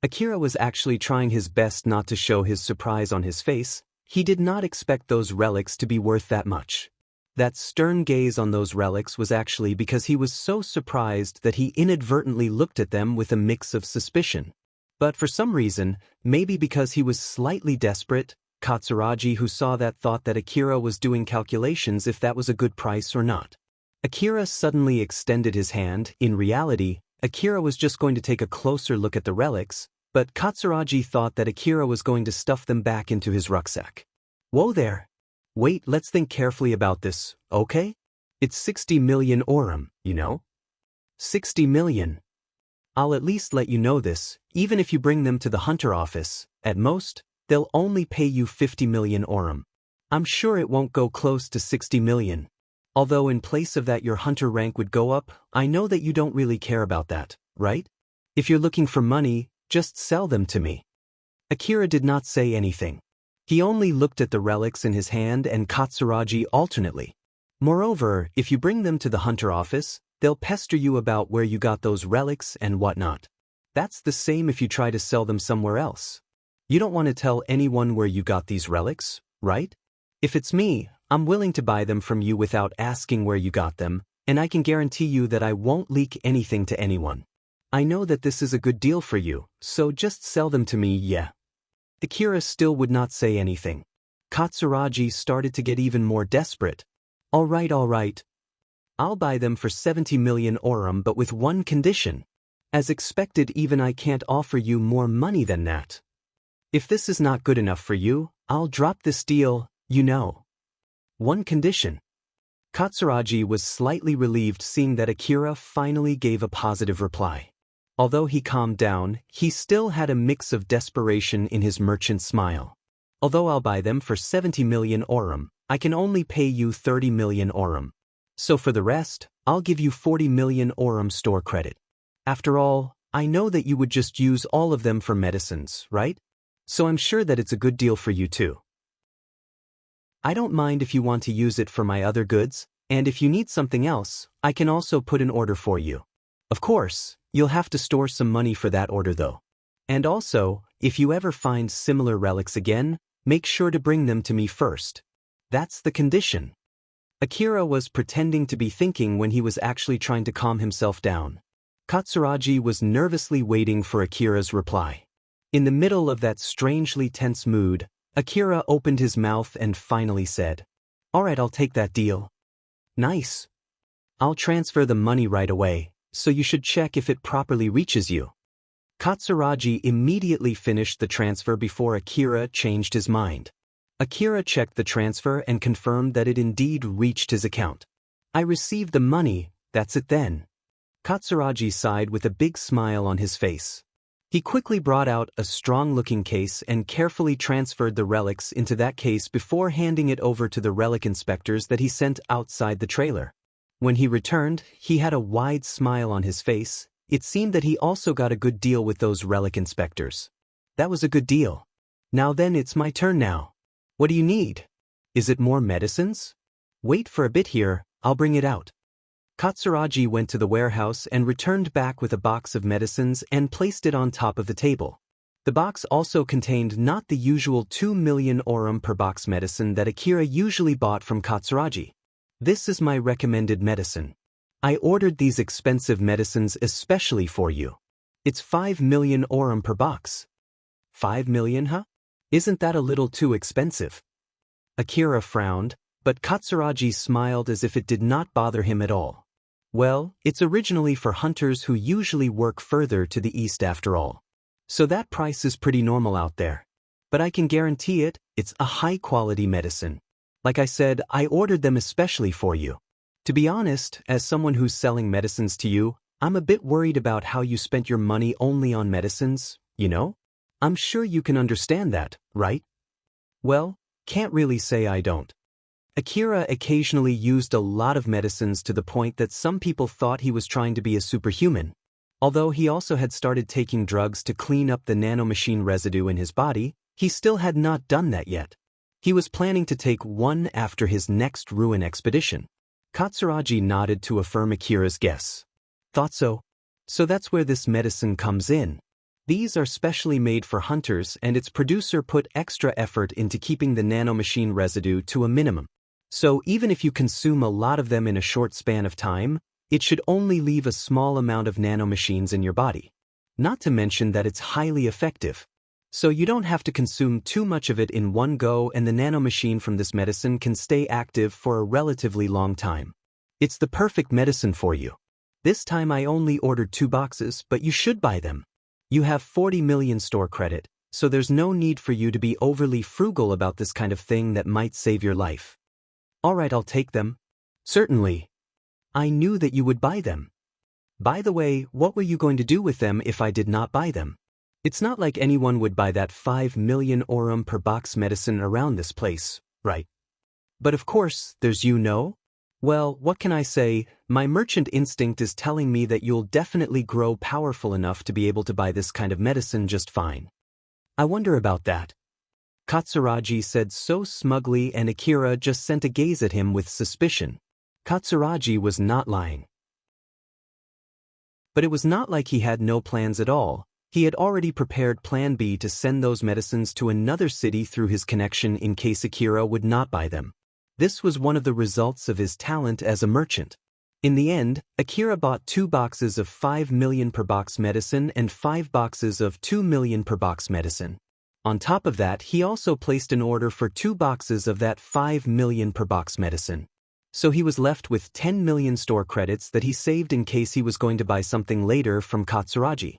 A: Akira was actually trying his best not to show his surprise on his face. He did not expect those relics to be worth that much. That stern gaze on those relics was actually because he was so surprised that he inadvertently looked at them with a mix of suspicion. But for some reason, maybe because he was slightly desperate, Katsuragi, who saw that, thought that Akira was doing calculations if that was a good price or not. Akira suddenly extended his hand. In reality, Akira was just going to take a closer look at the relics, but Katsuragi thought that Akira was going to stuff them back into his rucksack. Whoa there! Wait, let's think carefully about this, okay? It's 60 million orum, you know? 60 million. I'll at least let you know this, even if you bring them to the hunter office, at most, they'll only pay you 50 million orum. I'm sure it won't go close to 60 million. Although in place of that your hunter rank would go up, I know that you don't really care about that, right? If you're looking for money, just sell them to me. Akira did not say anything. He only looked at the relics in his hand and Katsuragi alternately. Moreover, if you bring them to the hunter office, they'll pester you about where you got those relics and whatnot. That's the same if you try to sell them somewhere else. You don't want to tell anyone where you got these relics, right? If it's me, I'm willing to buy them from you without asking where you got them, and I can guarantee you that I won't leak anything to anyone. I know that this is a good deal for you, so just sell them to me, yeah. Akira still would not say anything. Katsuragi started to get even more desperate. All right. I'll buy them for 70 million orum, but with one condition. As expected, even I can't offer you more money than that. If this is not good enough for you, I'll drop this deal, you know. One condition. Katsuragi was slightly relieved seeing that Akira finally gave a positive reply. Although he calmed down, he still had a mix of desperation in his merchant smile. Although I'll buy them for 70 million orum, I can only pay you 30 million orum. So for the rest, I'll give you 40 million orum store credit. After all, I know that you would just use all of them for medicines, right? So I'm sure that it's a good deal for you too. I don't mind if you want to use it for my other goods, and if you need something else, I can also put an order for you. Of course, you'll have to store some money for that order though. And also, if you ever find similar relics again, make sure to bring them to me first. That's the condition. Akira was pretending to be thinking when he was actually trying to calm himself down. Katsuragi was nervously waiting for Akira's reply. In the middle of that strangely tense mood, Akira opened his mouth and finally said, "Alright, I'll take that deal." "Nice. I'll transfer the money right away, so you should check if it properly reaches you." Katsuragi immediately finished the transfer before Akira changed his mind. Akira checked the transfer and confirmed that it indeed reached his account. "I received the money, that's it then." Katsuragi sighed with a big smile on his face. He quickly brought out a strong-looking case and carefully transferred the relics into that case before handing it over to the relic inspectors that he sent outside the trailer. When he returned, he had a wide smile on his face. It seemed that he also got a good deal with those relic inspectors. That was a good deal. Now then, it's my turn now. What do you need? Is it more medicines? Wait for a bit here, I'll bring it out. Katsuragi went to the warehouse and returned back with a box of medicines and placed it on top of the table. The box also contained not the usual 2 million orum per box medicine that Akira usually bought from Katsuragi. "This is my recommended medicine. I ordered these expensive medicines especially for you. It's 5 million orum per box." 5 million, huh? Isn't that a little too expensive? Akira frowned, but Katsuragi smiled as if it did not bother him at all. Well, it's originally for hunters who usually work further to the east after all. So that price is pretty normal out there. But I can guarantee it, it's a high-quality medicine. Like I said, I ordered them especially for you. To be honest, as someone who's selling medicines to you, I'm a bit worried about how you spent your money only on medicines, you know? I'm sure you can understand that, right? Well, can't really say I don't. Akira occasionally used a lot of medicines to the point that some people thought he was trying to be a superhuman. Although he also had started taking drugs to clean up the nanomachine residue in his body, he still had not done that yet. He was planning to take one after his next ruin expedition. Katsuragi nodded to affirm Akira's guess. Thought so. So that's where this medicine comes in. These are specially made for hunters, and its producer put extra effort into keeping the nanomachine residue to a minimum. So even if you consume a lot of them in a short span of time, it should only leave a small amount of nanomachines in your body. Not to mention that it's highly effective. So you don't have to consume too much of it in one go, and the nanomachine from this medicine can stay active for a relatively long time. It's the perfect medicine for you. This time I only ordered 2 boxes, but you should buy them. You have 40 million store credit, so there's no need for you to be overly frugal about this kind of thing that might save your life. Alright, I'll take them. Certainly. I knew that you would buy them. By the way, what were you going to do with them if I did not buy them? It's not like anyone would buy that 5 million aurum per box medicine around this place, right? But of course, there's you know? Well, what can I say? My merchant instinct is telling me that you'll definitely grow powerful enough to be able to buy this kind of medicine just fine. I wonder about that. Katsuragi said so smugly, and Akira just sent a gaze at him with suspicion. Katsuragi was not lying. But it was not like he had no plans at all. He had already prepared Plan B to send those medicines to another city through his connection in case Akira would not buy them. This was one of the results of his talent as a merchant. In the end, Akira bought 2 boxes of 5 million per box medicine and 5 boxes of 2 million per box medicine. On top of that, he also placed an order for 2 boxes of that 5 million per box medicine. So he was left with 10 million store credits that he saved in case he was going to buy something later from Katsuragi.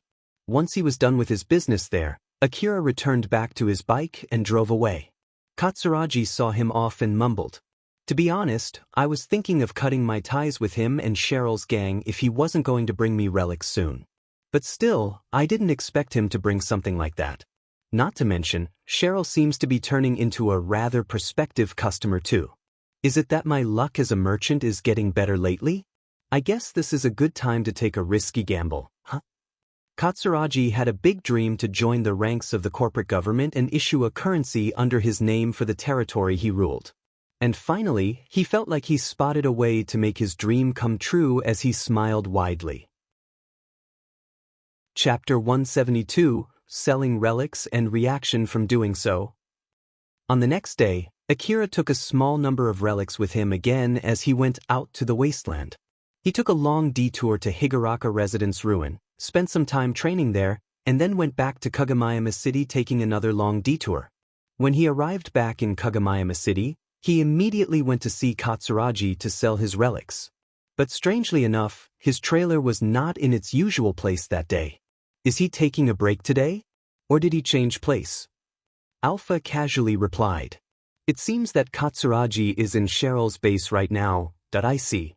A: Once he was done with his business there, Akira returned back to his bike and drove away. Katsuragi saw him off and mumbled, "To be honest, I was thinking of cutting my ties with him and Cheryl's gang if he wasn't going to bring me relics soon. But still, I didn't expect him to bring something like that. Not to mention, Cheryl seems to be turning into a rather prospective customer too. Is it that my luck as a merchant is getting better lately? I guess this is a good time to take a risky gamble, huh?" Katsuragi had a big dream to join the ranks of the corporate government and issue a currency under his name for the territory he ruled. And finally, he felt like he spotted a way to make his dream come true as he smiled widely. Chapter 172, Selling Relics and Reaction from Doing So. On the next day, Akira took a small number of relics with him again as he went out to the wasteland. He took a long detour to Higuraka Residence Ruin, spent some time training there, and then went back to Kagomayama City taking another long detour. When he arrived back in Kagomayama City, he immediately went to see Katsuragi to sell his relics. But strangely enough, his trailer was not in its usual place that day. Is he taking a break today? Or did he change place? Alpha casually replied. It seems that Katsuragi is in Cheryl's base right now, I see.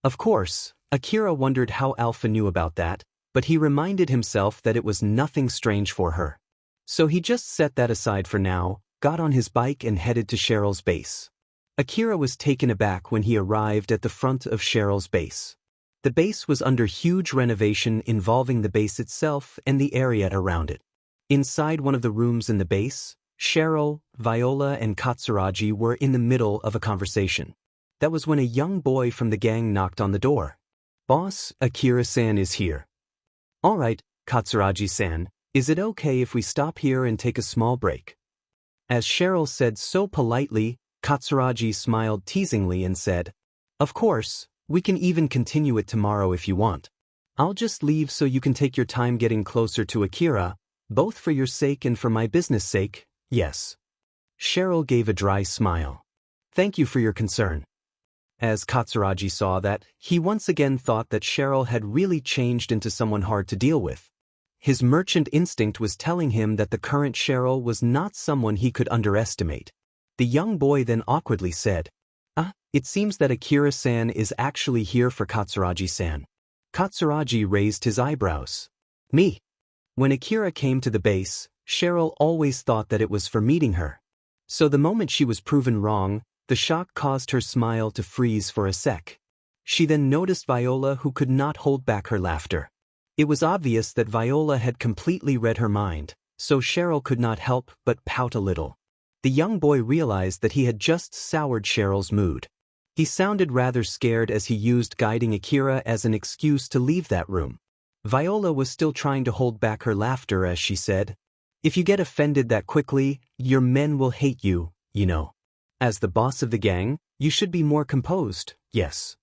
A: Of course, Akira wondered how Alpha knew about that, but he reminded himself that it was nothing strange for her. So he just set that aside for now, got on his bike and headed to Cheryl's base. Akira was taken aback when he arrived at the front of Cheryl's base. The base was under huge renovation involving the base itself and the area around it. Inside one of the rooms in the base, Cheryl, Viola, and Katsuragi were in the middle of a conversation. That was when a young boy from the gang knocked on the door. "Boss, Akira-san is here." "All right, Katsuragi-san, is it okay if we stop here and take a small break?" As Cheryl said so politely, Katsuragi smiled teasingly and said, "Of course, we can even continue it tomorrow if you want. I'll just leave so you can take your time getting closer to Akira, both for your sake and for my business sake, yes." Cheryl gave a dry smile. "Thank you for your concern." As Katsuragi saw that, he once again thought that Cheryl had really changed into someone hard to deal with. His merchant instinct was telling him that the current Cheryl was not someone he could underestimate. The young boy then awkwardly said, It seems that Akira-san is actually here for Katsuragi-san." Katsuragi raised his eyebrows. "Me?" When Akira came to the base, Cheryl always thought that it was for meeting her. So the moment she was proven wrong, the shock caused her smile to freeze for a sec. She then noticed Viola, who could not hold back her laughter. It was obvious that Viola had completely read her mind, so Cheryl could not help but pout a little. The young boy realized that he had just soured Cheryl's mood. He sounded rather scared as he used guiding Akira as an excuse to leave that room. Viola was still trying to hold back her laughter as she said, "If you get offended that quickly, your men will hate you, you know. As the boss of the gang, you should be more composed, yes."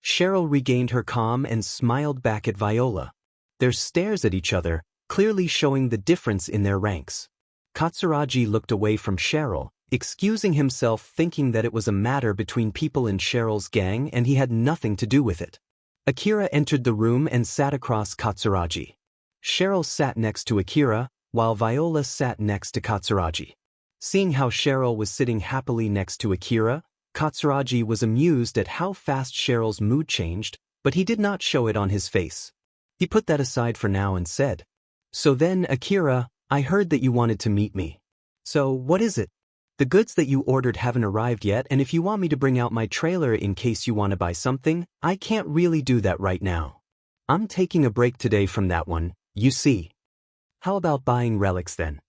A: Cheryl regained her calm and smiled back at Viola. Their stares at each other, clearly showing the difference in their ranks. Katsuragi looked away from Cheryl, excusing himself, thinking that it was a matter between people in Cheryl's gang and he had nothing to do with it. Akira entered the room and sat across Katsuragi. Cheryl sat next to Akira, while Viola sat next to Katsuragi. Seeing how Cheryl was sitting happily next to Akira, Katsuragi was amused at how fast Cheryl's mood changed, but he did not show it on his face. He put that aside for now and said, "So then, Akira, I heard that you wanted to meet me. So, what is it? The goods that you ordered haven't arrived yet, and if you want me to bring out my trailer in case you want to buy something, I can't really do that right now. I'm taking a break today from that one, you see. How about buying relics then?"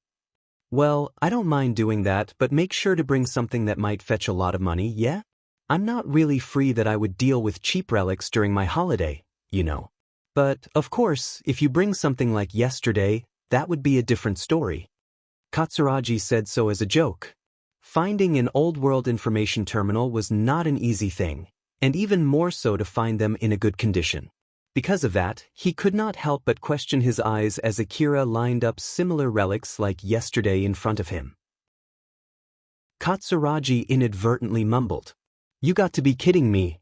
A: "Well, I don't mind doing that, but make sure to bring something that might fetch a lot of money, yeah? I'm not really free that I would deal with cheap relics during my holiday, you know. But, of course, if you bring something like yesterday, that would be a different story." Katsuragi said so as a joke. Finding an old-world information terminal was not an easy thing, and even more so to find them in a good condition. Because of that, he could not help but question his eyes as Akira lined up similar relics like yesterday in front of him. Katsuragi inadvertently mumbled, "You got to be kidding me."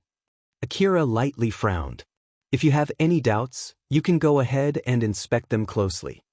A: Akira lightly frowned. "If you have any doubts, you can go ahead and inspect them closely."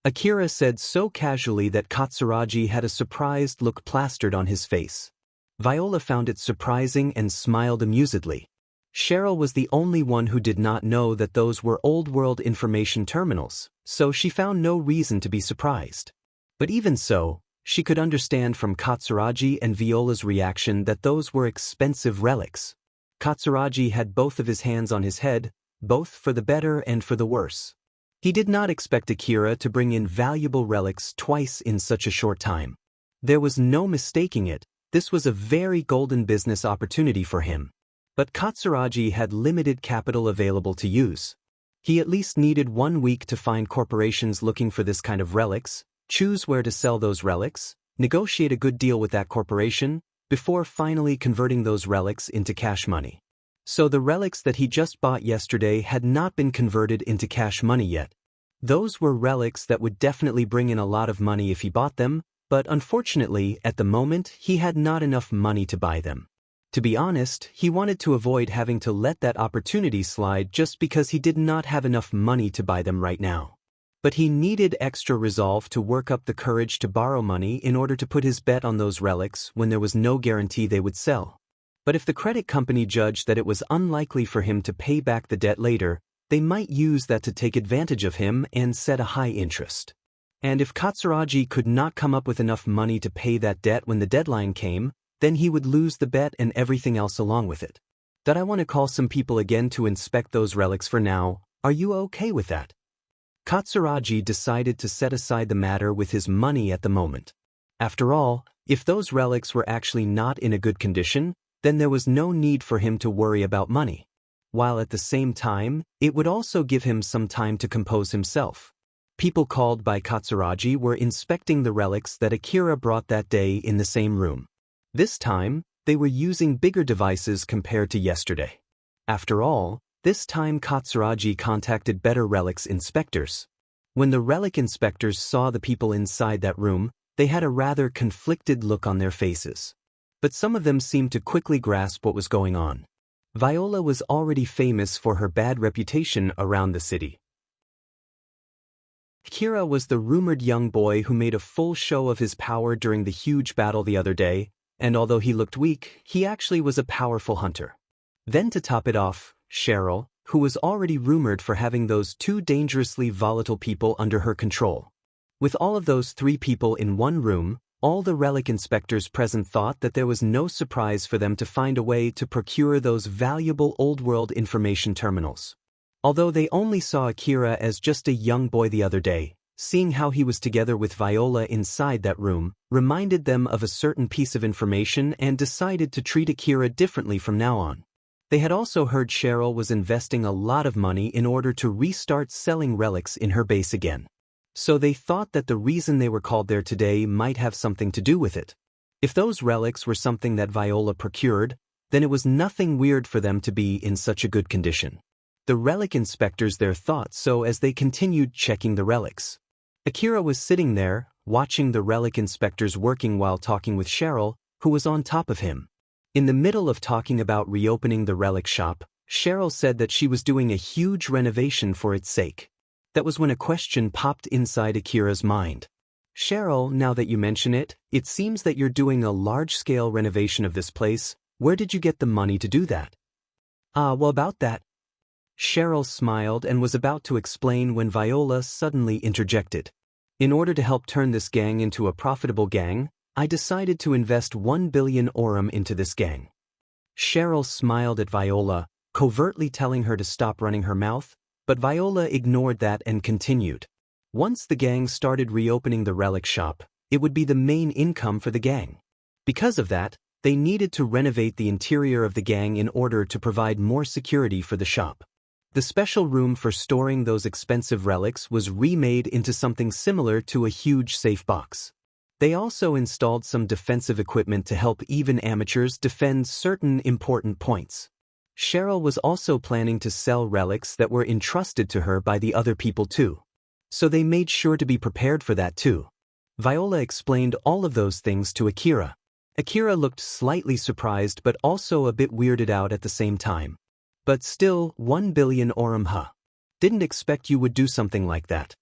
A: Akira said so casually that Katsuragi had a surprised look plastered on his face. Viola found it surprising and smiled amusedly. Cheryl was the only one who did not know that those were old-world information terminals, so she found no reason to be surprised. But even so, she could understand from Katsuragi and Viola's reaction that those were expensive relics. Katsuragi had both of his hands on his head, both for the better and for the worse. He did not expect Akira to bring in valuable relics twice in such a short time. There was no mistaking it, this was a very golden business opportunity for him. But Katsuragi had limited capital available to use. He at least needed 1 week to find corporations looking for this kind of relics, choose where to sell those relics, negotiate a good deal with that corporation, before finally converting those relics into cash money. So the relics that he just bought yesterday had not been converted into cash money yet. Those were relics that would definitely bring in a lot of money if he bought them, but unfortunately, at the moment, he had not enough money to buy them. To be honest, he wanted to avoid having to let that opportunity slide just because he did not have enough money to buy them right now. But he needed extra resolve to work up the courage to borrow money in order to put his bet on those relics when there was no guarantee they would sell. But if the credit company judged that it was unlikely for him to pay back the debt later, they might use that to take advantage of him and set a high interest. And if Katsuragi could not come up with enough money to pay that debt when the deadline came, then he would lose the bet and everything else along with it. "That I want to call some people again to inspect those relics for now. Are you okay with that?" Katsuragi decided to set aside the matter with his money at the moment. After all, if those relics were actually not in a good condition, then there was no need for him to worry about money. While at the same time, it would also give him some time to compose himself. People called by Katsuragi were inspecting the relics that Akira brought that day in the same room. This time, they were using bigger devices compared to yesterday. After all, this time Katsuragi contacted Better Relics inspectors. When the relic inspectors saw the people inside that room, they had a rather conflicted look on their faces. But some of them seemed to quickly grasp what was going on. Viola was already famous for her bad reputation around the city. Akira was the rumored young boy who made a full show of his power during the huge battle the other day, and although he looked weak, he actually was a powerful hunter. Then to top it off, Cheryl, who was already rumored for having those two dangerously volatile people under her control. With all of those 3 people in one room, all the relic inspectors present thought that there was no surprise for them to find a way to procure those valuable old-world information terminals. Although they only saw Akira as just a young boy the other day, seeing how he was together with Viola inside that room reminded them of a certain piece of information and decided to treat Akira differently from now on. They had also heard Cheryl was investing a lot of money in order to restart selling relics in her base again. So they thought that the reason they were called there today might have something to do with it. If those relics were something that Viola procured, then it was nothing weird for them to be in such a good condition. The relic inspectors there thought so as they continued checking the relics. Akira was sitting there, watching the relic inspectors working while talking with Cheryl, who was on top of him. In the middle of talking about reopening the relic shop, Cheryl said that she was doing a huge renovation for its sake. That was when a question popped inside Akira's mind. Cheryl, now that you mention it, it seems that you're doing a large-scale renovation of this place. Where did you get the money to do that? Well about that. Cheryl smiled and was about to explain when Viola suddenly interjected. In order to help turn this gang into a profitable gang, I decided to invest 1 billion orum into this gang. Cheryl smiled at Viola, covertly telling her to stop running her mouth, but Viola ignored that and continued. Once the gang started reopening the relic shop, it would be the main income for the gang. Because of that, they needed to renovate the interior of the gang in order to provide more security for the shop. The special room for storing those expensive relics was remade into something similar to a huge safe box. They also installed some defensive equipment to help even amateurs defend certain important points. Cheryl was also planning to sell relics that were entrusted to her by the other people too. So they made sure to be prepared for that too. Viola explained all of those things to Akira. Akira looked slightly surprised but also a bit weirded out at the same time. But still, 1 billion orum huh. Didn't expect you would do something like that.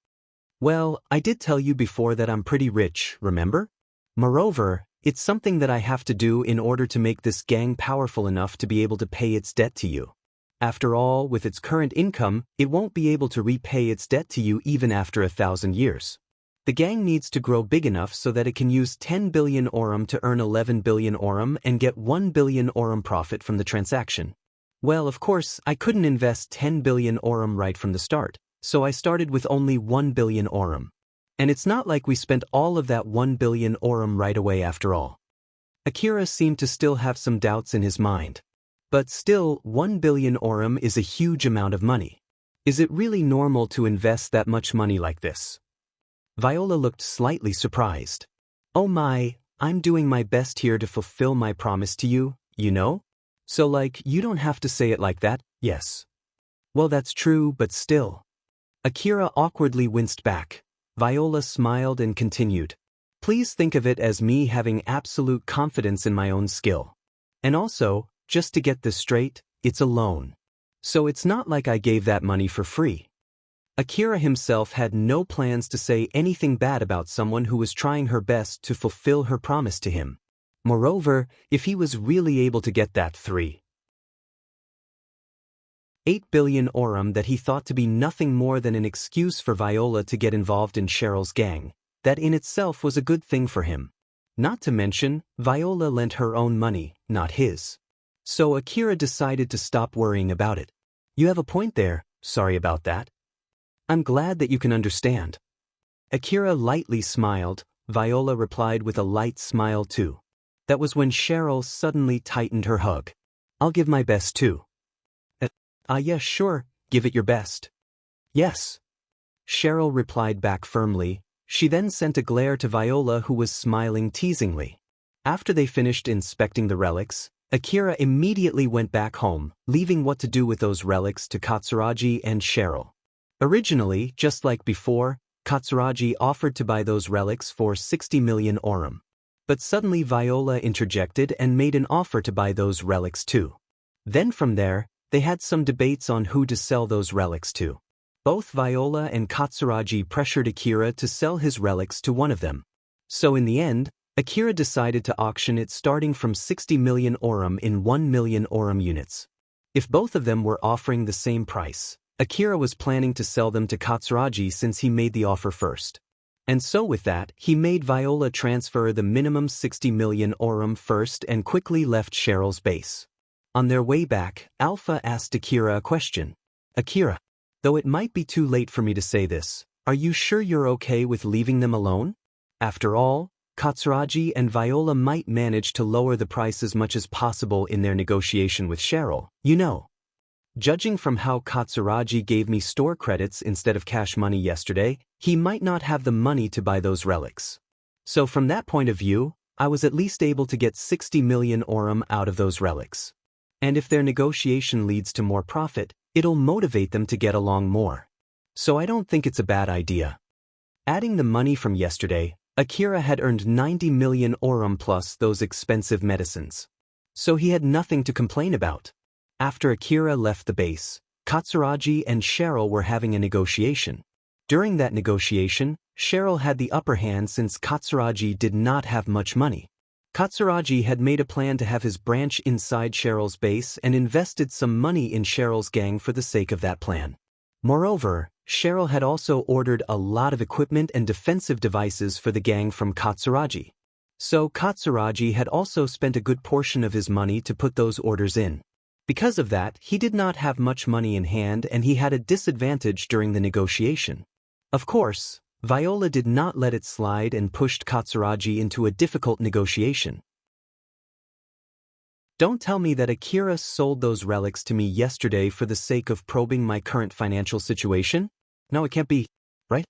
A: Well, I did tell you before that I'm pretty rich, remember? Moreover, it's something that I have to do in order to make this gang powerful enough to be able to pay its debt to you. After all, with its current income, it won't be able to repay its debt to you even after 1,000 years. The gang needs to grow big enough so that it can use 10 billion orum to earn 11 billion orum and get 1 billion orum profit from the transaction. Well, of course, I couldn't invest 10 billion orum right from the start, so I started with only 1 billion orum. And it's not like we spent all of that 1 billion orum right away after all. Akira seemed to still have some doubts in his mind. But still, 1 billion orum is a huge amount of money. Is it really normal to invest that much money like this? Viola looked slightly surprised. Oh my, I'm doing my best here to fulfill my promise to you, you know? So like, you don't have to say it like that, yes. Well, that's true, but still. Akira awkwardly winced back. Viola smiled and continued. Please think of it as me having absolute confidence in my own skill. And also, just to get this straight, it's a loan. So it's not like I gave that money for free. Akira himself had no plans to say anything bad about someone who was trying her best to fulfill her promise to him. Moreover, if he was really able to get that 8 billion orum that he thought to be nothing more than an excuse for Viola to get involved in Cheryl's gang, that in itself was a good thing for him. Not to mention, Viola lent her own money, not his. So Akira decided to stop worrying about it. You have a point there, sorry about that. I'm glad that you can understand. Akira lightly smiled, Viola replied with a light smile too. That was when Cheryl suddenly tightened her hug. I'll give my best too. Yes, sure, give it your best. Yes. Cheryl replied back firmly. She then sent a glare to Viola, who was smiling teasingly. After they finished inspecting the relics, Akira immediately went back home, leaving what to do with those relics to Katsuragi and Cheryl. Originally, just like before, Katsuragi offered to buy those relics for 60 million orum. But suddenly Viola interjected and made an offer to buy those relics too. Then from there, they had some debates on who to sell those relics to. Both Viola and Katsuragi pressured Akira to sell his relics to one of them. So in the end, Akira decided to auction it starting from 60 million orum in 1 million orum units. If both of them were offering the same price, Akira was planning to sell them to Katsuragi since he made the offer first. And so with that, he made Viola transfer the minimum 60 million aurum first and quickly left Cheryl's base. On their way back, Alpha asked Akira a question. Akira, though it might be too late for me to say this, are you sure you're okay with leaving them alone? After all, Katsuragi and Viola might manage to lower the price as much as possible in their negotiation with Cheryl, you know. Judging from how Katsuragi gave me store credits instead of cash money yesterday, he might not have the money to buy those relics. So from that point of view, I was at least able to get 60 million aurum out of those relics. And if their negotiation leads to more profit, it'll motivate them to get along more. So I don't think it's a bad idea. Adding the money from yesterday, Akira had earned 90 million aurum plus those expensive medicines. So he had nothing to complain about. After Akira left the base, Katsuragi and Cheryl were having a negotiation. During that negotiation, Cheryl had the upper hand since Katsuragi did not have much money. Katsuragi had made a plan to have his branch inside Cheryl's base and invested some money in Cheryl's gang for the sake of that plan. Moreover, Cheryl had also ordered a lot of equipment and defensive devices for the gang from Katsuragi. So Katsuragi had also spent a good portion of his money to put those orders in. Because of that, he did not have much money in hand and he had a disadvantage during the negotiation. Of course, Viola did not let it slide and pushed Katsuragi into a difficult negotiation. Don't tell me that Akira sold those relics to me yesterday for the sake of probing my current financial situation? No, it can't be, right?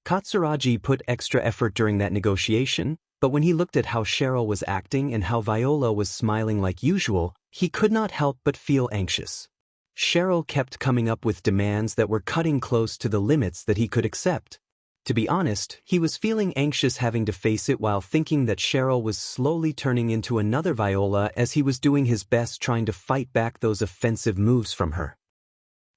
A: Katsuragi put extra effort during that negotiation, but when he looked at how Cheryl was acting and how Viola was smiling like usual, he could not help but feel anxious. Cheryl kept coming up with demands that were cutting close to the limits that he could accept. To be honest, he was feeling anxious having to face it while thinking that Cheryl was slowly turning into another Viola as he was doing his best trying to fight back those offensive moves from her.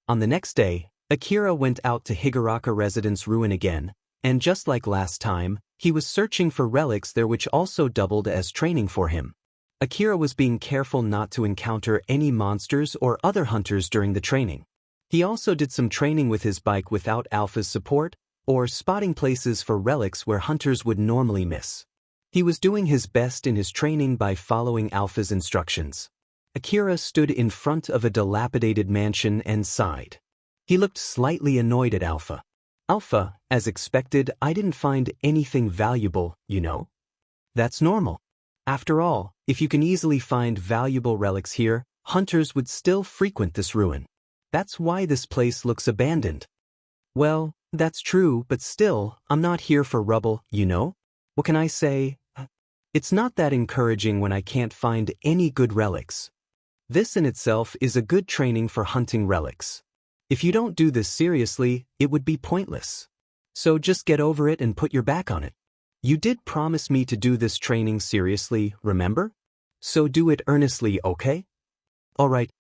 A: On the next day, Akira went out to Higuraka Residence Ruin again, and just like last time, he was searching for relics there which also doubled as training for him. Akira was being careful not to encounter any monsters or other hunters during the training. He also did some training with his bike without Alpha's support, or spotting places for relics where hunters would normally miss. He was doing his best in his training by following Alpha's instructions. Akira stood in front of a dilapidated mansion and sighed. He looked slightly annoyed at Alpha. Alpha, as expected, I didn't find anything valuable, you know. That's normal. After all, if you can easily find valuable relics here, hunters would still frequent this ruin. That's why this place looks abandoned. Well, that's true, but still, I'm not here for rubble, you know? What can I say? It's not that encouraging when I can't find any good relics. This in itself is a good training for hunting relics. If you don't do this seriously, it would be pointless. So just get over it and put your back on it. You did promise me to do this training seriously, remember? So do it earnestly, okay? Alright.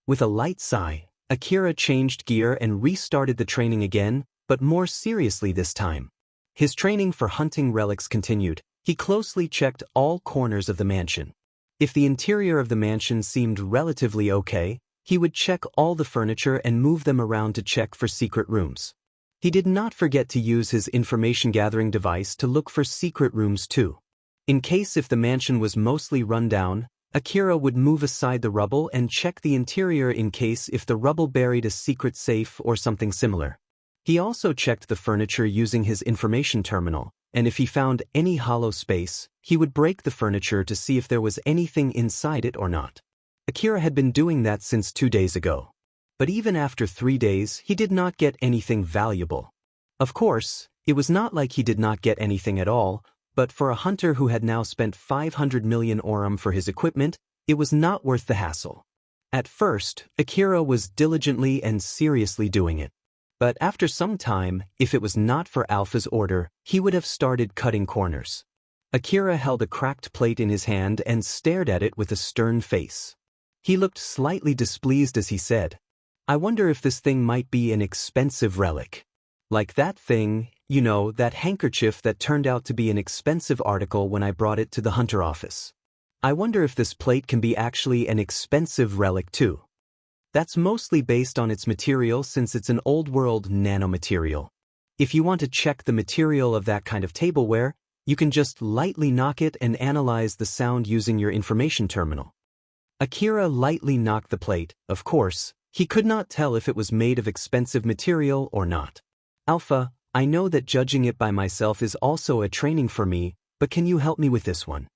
A: With a light sigh, Akira changed gear and restarted the training again, but more seriously this time. His training for hunting relics continued. He closely checked all corners of the mansion. If the interior of the mansion seemed relatively okay, he would check all the furniture and move them around to check for secret rooms. He did not forget to use his information-gathering device to look for secret rooms too. In case if the mansion was mostly run down, Akira would move aside the rubble and check the interior in case if the rubble buried a secret safe or something similar. He also checked the furniture using his information terminal, and if he found any hollow space, he would break the furniture to see if there was anything inside it or not. Akira had been doing that since 2 days ago. But even after 3 days, he did not get anything valuable. Of course, it was not like he did not get anything at all, but for a hunter who had now spent 500 million aurum for his equipment, it was not worth the hassle. At first, Akira was diligently and seriously doing it. But after some time, if it was not for Alpha's order, he would have started cutting corners. Akira held a cracked plate in his hand and stared at it with a stern face. He looked slightly displeased as he said, I wonder if this thing might be an expensive relic. Like that thing, you know, that handkerchief that turned out to be an expensive article when I brought it to the hunter office. I wonder if this plate can be actually an expensive relic too. That's mostly based on its material since it's an old-world nanomaterial. If you want to check the material of that kind of tableware, you can just lightly knock it and analyze the sound using your information terminal. Akira lightly knocked the plate. Of course, he could not tell if it was made of expensive material or not. Alpha, I know that judging it by myself is also a training for me, but can you help me with this one?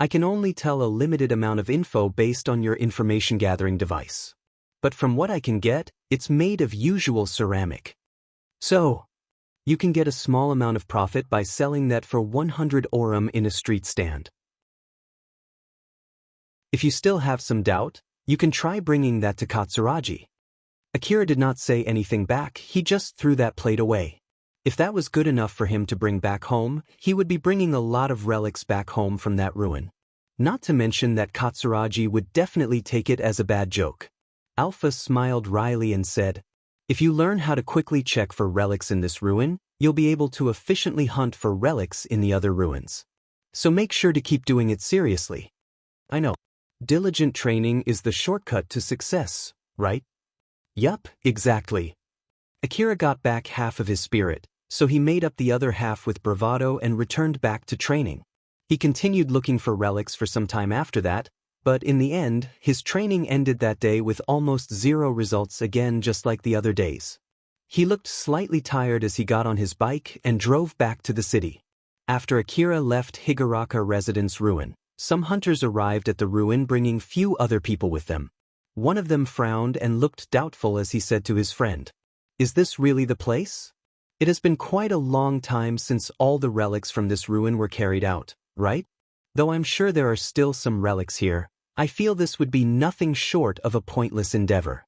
A: I can only tell a limited amount of info based on your information gathering device. But from what I can get, it's made of usual ceramic. So, you can get a small amount of profit by selling that for 100 orum in a street stand. If you still have some doubt, you can try bringing that to Katsuragi. Akira did not say anything back, he just threw that plate away. If that was good enough for him to bring back home, he would be bringing a lot of relics back home from that ruin. Not to mention that Katsuragi would definitely take it as a bad joke. Alpha smiled wryly and said, "If you learn how to quickly check for relics in this ruin, you'll be able to efficiently hunt for relics in the other ruins. So make sure to keep doing it seriously." I know. Diligent training is the shortcut to success, right? Yup, exactly. Akira got back half of his spirit, so he made up the other half with bravado and returned back to training. He continued looking for relics for some time after that, but in the end, his training ended that day with almost zero results again, just like the other days. He looked slightly tired as he got on his bike and drove back to the city. After Akira left Higuraka Residence Ruin, some hunters arrived at the ruin bringing few other people with them. One of them frowned and looked doubtful as he said to his friend, "Is this really the place? It has been quite a long time since all the relics from this ruin were carried out, right? Though I'm sure there are still some relics here, I feel this would be nothing short of a pointless endeavor.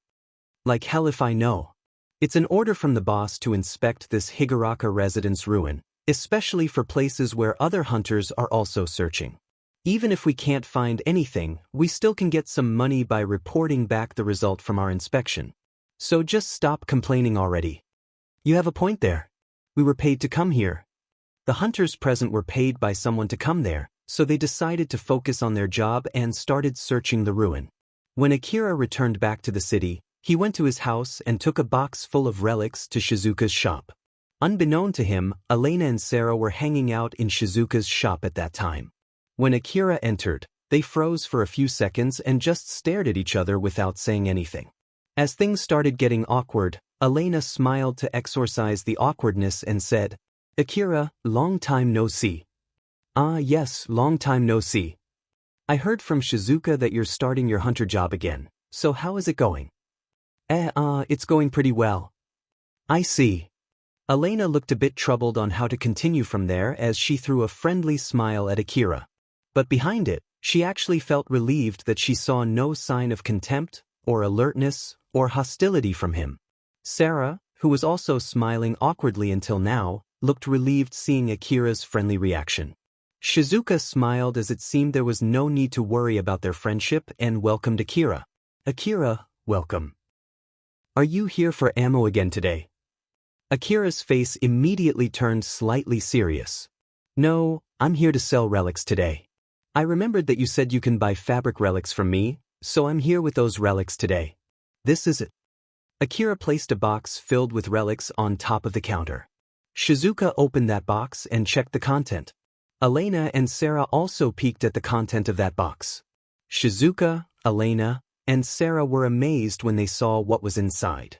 A: Like hell if I know. It's an order from the boss to inspect this Higuraka Residence ruin, especially for places where other hunters are also searching. Even if we can't find anything, we still can get some money by reporting back the result from our inspection. So just stop complaining already." "You have a point there. We were paid to come here." The hunters present were paid by someone to come there, so they decided to focus on their job and started searching the ruin. When Akira returned back to the city, he went to his house and took a box full of relics to Shizuka's shop. Unbeknown to him, Elena and Sarah were hanging out in Shizuka's shop at that time. When Akira entered, they froze for a few seconds and just stared at each other without saying anything. As things started getting awkward, Elena smiled to exorcise the awkwardness and said, "Akira, long time no see." "Ah yes, long time no see. I heard from Shizuka that you're starting your hunter job again, so how is it going?" It's going pretty well." "I see." Elena looked a bit troubled on how to continue from there as she threw a friendly smile at Akira. But behind it, she actually felt relieved that she saw no sign of contempt, or alertness, or hostility from him. Sarah, who was also smiling awkwardly until now, looked relieved seeing Akira's friendly reaction. Shizuka smiled as it seemed there was no need to worry about their friendship and welcomed Akira. "Akira, welcome. Are you here for ammo again today?" Akira's face immediately turned slightly serious. "No, I'm here to sell relics today. I remembered that you said you can buy fabric relics from me, so I'm here with those relics today. This is it." Akira placed a box filled with relics on top of the counter. Shizuka opened that box and checked the content. Elena and Sarah also peeked at the content of that box. Shizuka, Elena, and Sarah were amazed when they saw what was inside.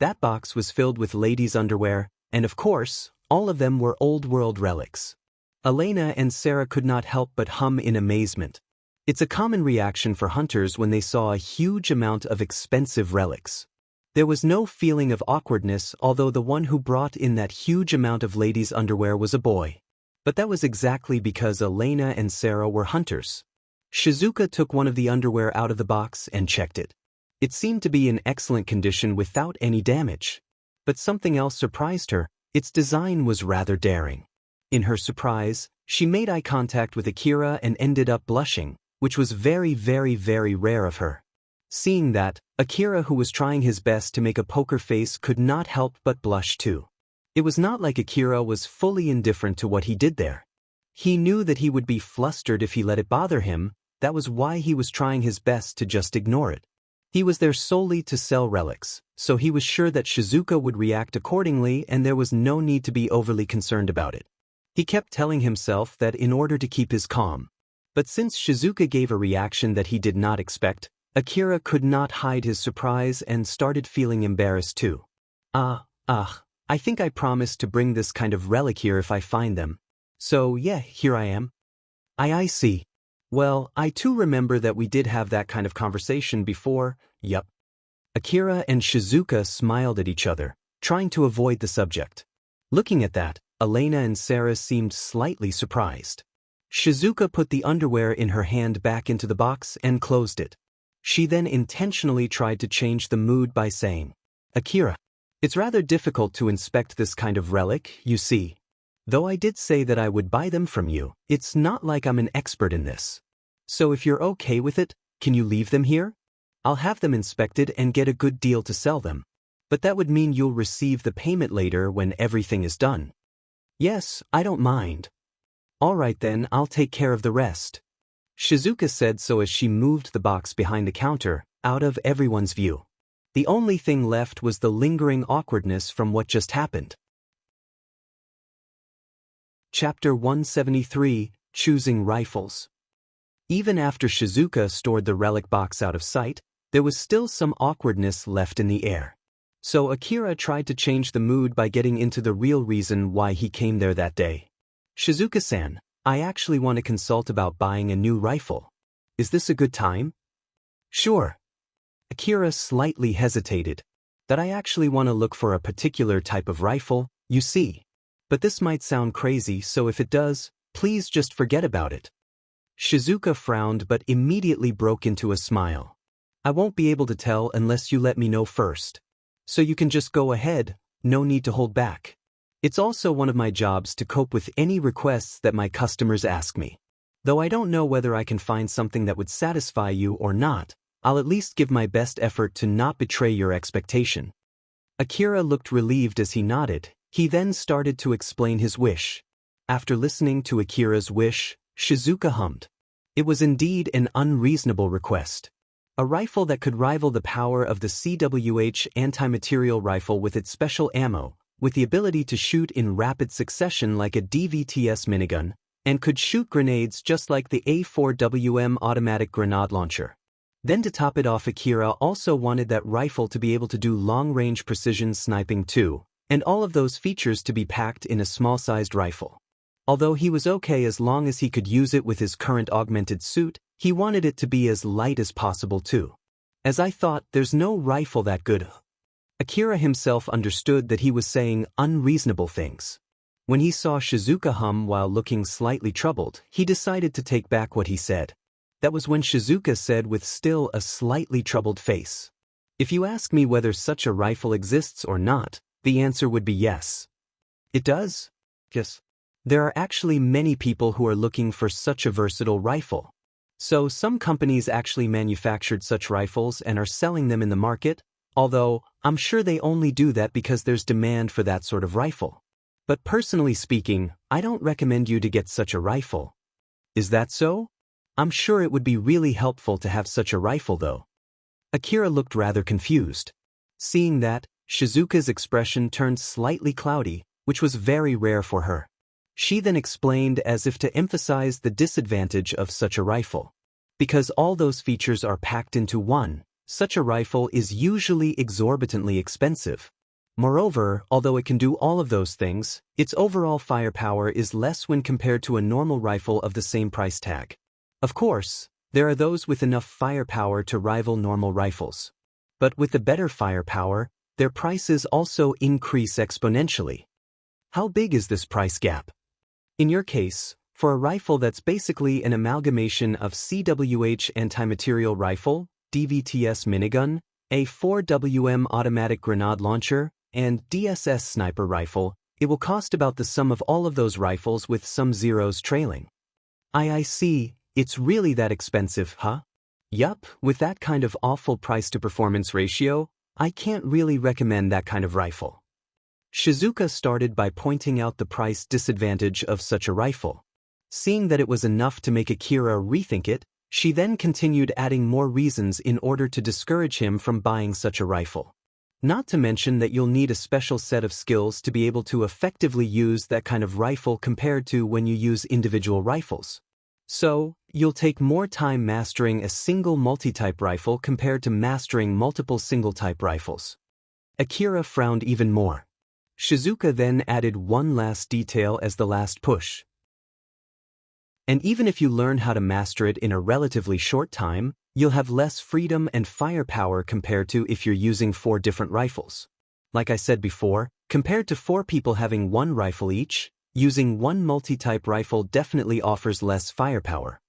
A: That box was filled with ladies' underwear, and of course, all of them were old-world relics. Elena and Sarah could not help but hum in amazement. It's a common reaction for hunters when they saw a huge amount of expensive relics. There was no feeling of awkwardness, although the one who brought in that huge amount of ladies' underwear was a boy. But that was exactly because Elena and Sarah were hunters. Shizuka took one of the underwear out of the box and checked it. It seemed to be in excellent condition without any damage. But something else surprised her. Its design was rather daring. In her surprise, she made eye contact with Akira and ended up blushing, which was very, very, very rare of her. Seeing that, Akira, who was trying his best to make a poker face, could not help but blush too. It was not like Akira was fully indifferent to what he did there. He knew that he would be flustered if he let it bother him. That was why he was trying his best to just ignore it. He was there solely to sell relics, so he was sure that Shizuka would react accordingly and there was no need to be overly concerned about it. He kept telling himself that in order to keep his calm. But since Shizuka gave a reaction that he did not expect, Akira could not hide his surprise and started feeling embarrassed too. I think I promised to bring this kind of relic here if I find them. So yeah, here I am. I see. Well, I too remember that we did have that kind of conversation before, yup. Akira and Shizuka smiled at each other, trying to avoid the subject. Looking at that, Elena and Sarah seemed slightly surprised. Shizuka put the underwear in her hand back into the box and closed it. She then intentionally tried to change the mood by saying, Akira, it's rather difficult to inspect this kind of relic, you see. Though I did say that I would buy them from you, it's not like I'm an expert in this. So if you're okay with it, can you leave them here? I'll have them inspected and get a good deal to sell them. But that would mean you'll receive the payment later when everything is done. Yes, I don't mind. All right then, I'll take care of the rest. Shizuka said so as she moved the box behind the counter, out of everyone's view. The only thing left was the lingering awkwardness from what just happened. Chapter 173, Choosing Rifles. Even after Shizuka stored the relic box out of sight, there was still some awkwardness left in the air. So Akira tried to change the mood by getting into the real reason why he came there that day. Shizuka-san, I actually want to consult about buying a new rifle. Is this a good time? Sure. Akira slightly hesitated. That I actually want to look for a particular type of rifle, you see. But this might sound crazy, so if it does, please just forget about it. Shizuka frowned but immediately broke into a smile. I won't be able to tell unless you let me know first. So you can just go ahead, no need to hold back. It's also one of my jobs to cope with any requests that my customers ask me. Though I don't know whether I can find something that would satisfy you or not, I'll at least give my best effort to not betray your expectation. Akira looked relieved as he nodded. He then started to explain his wish. After listening to Akira's wish, Shizuka hummed. It was indeed an unreasonable request. A rifle that could rival the power of the CWH anti-material rifle with its special ammo, with the ability to shoot in rapid succession like a DVTS minigun, and could shoot grenades just like the A4WM automatic grenade launcher. Then to top it off, Akira also wanted that rifle to be able to do long-range precision sniping too, and all of those features to be packed in a small-sized rifle. Although he was okay as long as he could use it with his current augmented suit, he wanted it to be as light as possible too. As I thought, there's no rifle that good. Akira himself understood that he was saying unreasonable things. When he saw Shizuka hum while looking slightly troubled, he decided to take back what he said. That was when Shizuka said with still a slightly troubled face. If you ask me whether such a rifle exists or not, the answer would be yes. It does? Yes. There are actually many people who are looking for such a versatile rifle. So some companies actually manufactured such rifles and are selling them in the market, although I'm sure they only do that because there's demand for that sort of rifle. But personally speaking, I don't recommend you to get such a rifle. Is that so? I'm sure it would be really helpful to have such a rifle though. Akira looked rather confused. Seeing that, Shizuka's expression turned slightly cloudy, which was very rare for her. She then explained as if to emphasize the disadvantage of such a rifle. Because all those features are packed into one, such a rifle is usually exorbitantly expensive. Moreover, although it can do all of those things, its overall firepower is less when compared to a normal rifle of the same price tag. Of course, there are those with enough firepower to rival normal rifles. But with the better firepower, their prices also increase exponentially. How big is this price gap? In your case, for a rifle that's basically an amalgamation of CWH anti-material rifle, DVTS minigun, A4WM automatic grenade launcher, and DSS sniper rifle, it will cost about the sum of all of those rifles with some zeros trailing. I see, it's really that expensive, huh? Yup, with that kind of awful price-to-performance ratio, I can't really recommend that kind of rifle. Shizuka started by pointing out the price disadvantage of such a rifle. Seeing that it was enough to make Akira rethink it, She then continued adding more reasons in order to discourage him from buying such a rifle. Not to mention that you'll need a special set of skills to be able to effectively use that kind of rifle compared to when you use individual rifles. So, you'll take more time mastering a single multi-type rifle compared to mastering multiple single-type rifles. Akira frowned even more. Shizuka then added one last detail as the last push. And even if you learn how to master it in a relatively short time, you'll have less freedom and firepower compared to if you're using 4 different rifles. Like I said before, compared to 4 people having 1 rifle each, using one multi-type rifle definitely offers less firepower.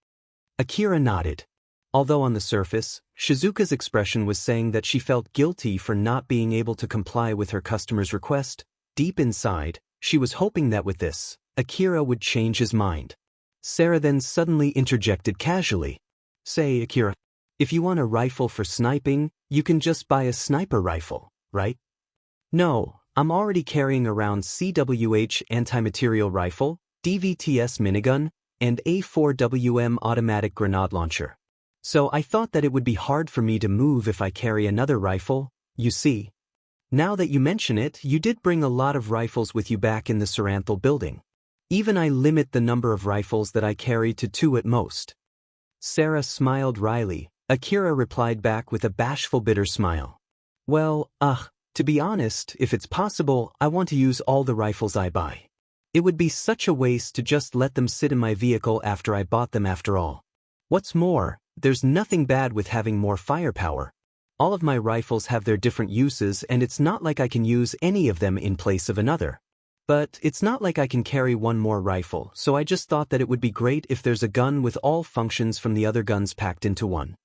A: Akira nodded. Although on the surface, Shizuka's expression was saying that she felt guilty for not being able to comply with her customer's request, deep inside, she was hoping that with this, Akira would change his mind. Sarah then suddenly interjected casually. Say, Akira, if you want a rifle for sniping, you can just buy a sniper rifle, right? No, I'm already carrying around CWH anti-material rifle, DVTS minigun, and A4WM automatic grenade launcher. So I thought that it would be hard for me to move if I carry another rifle, you see. Now that you mention it, you did bring a lot of rifles with you back in the Saranthal building. Even I limit the number of rifles that I carry to 2 at most. Sarah smiled wryly. Akira replied back with a bashful bitter smile. Well, to be honest, if it's possible, I want to use all the rifles I buy. It would be such a waste to just let them sit in my vehicle after I bought them after all. What's more, there's nothing bad with having more firepower. All of my rifles have their different uses and it's not like I can use any of them in place of another. But it's not like I can carry one more rifle, so I just thought that it would be great if there's a gun with all functions from the other guns packed into one.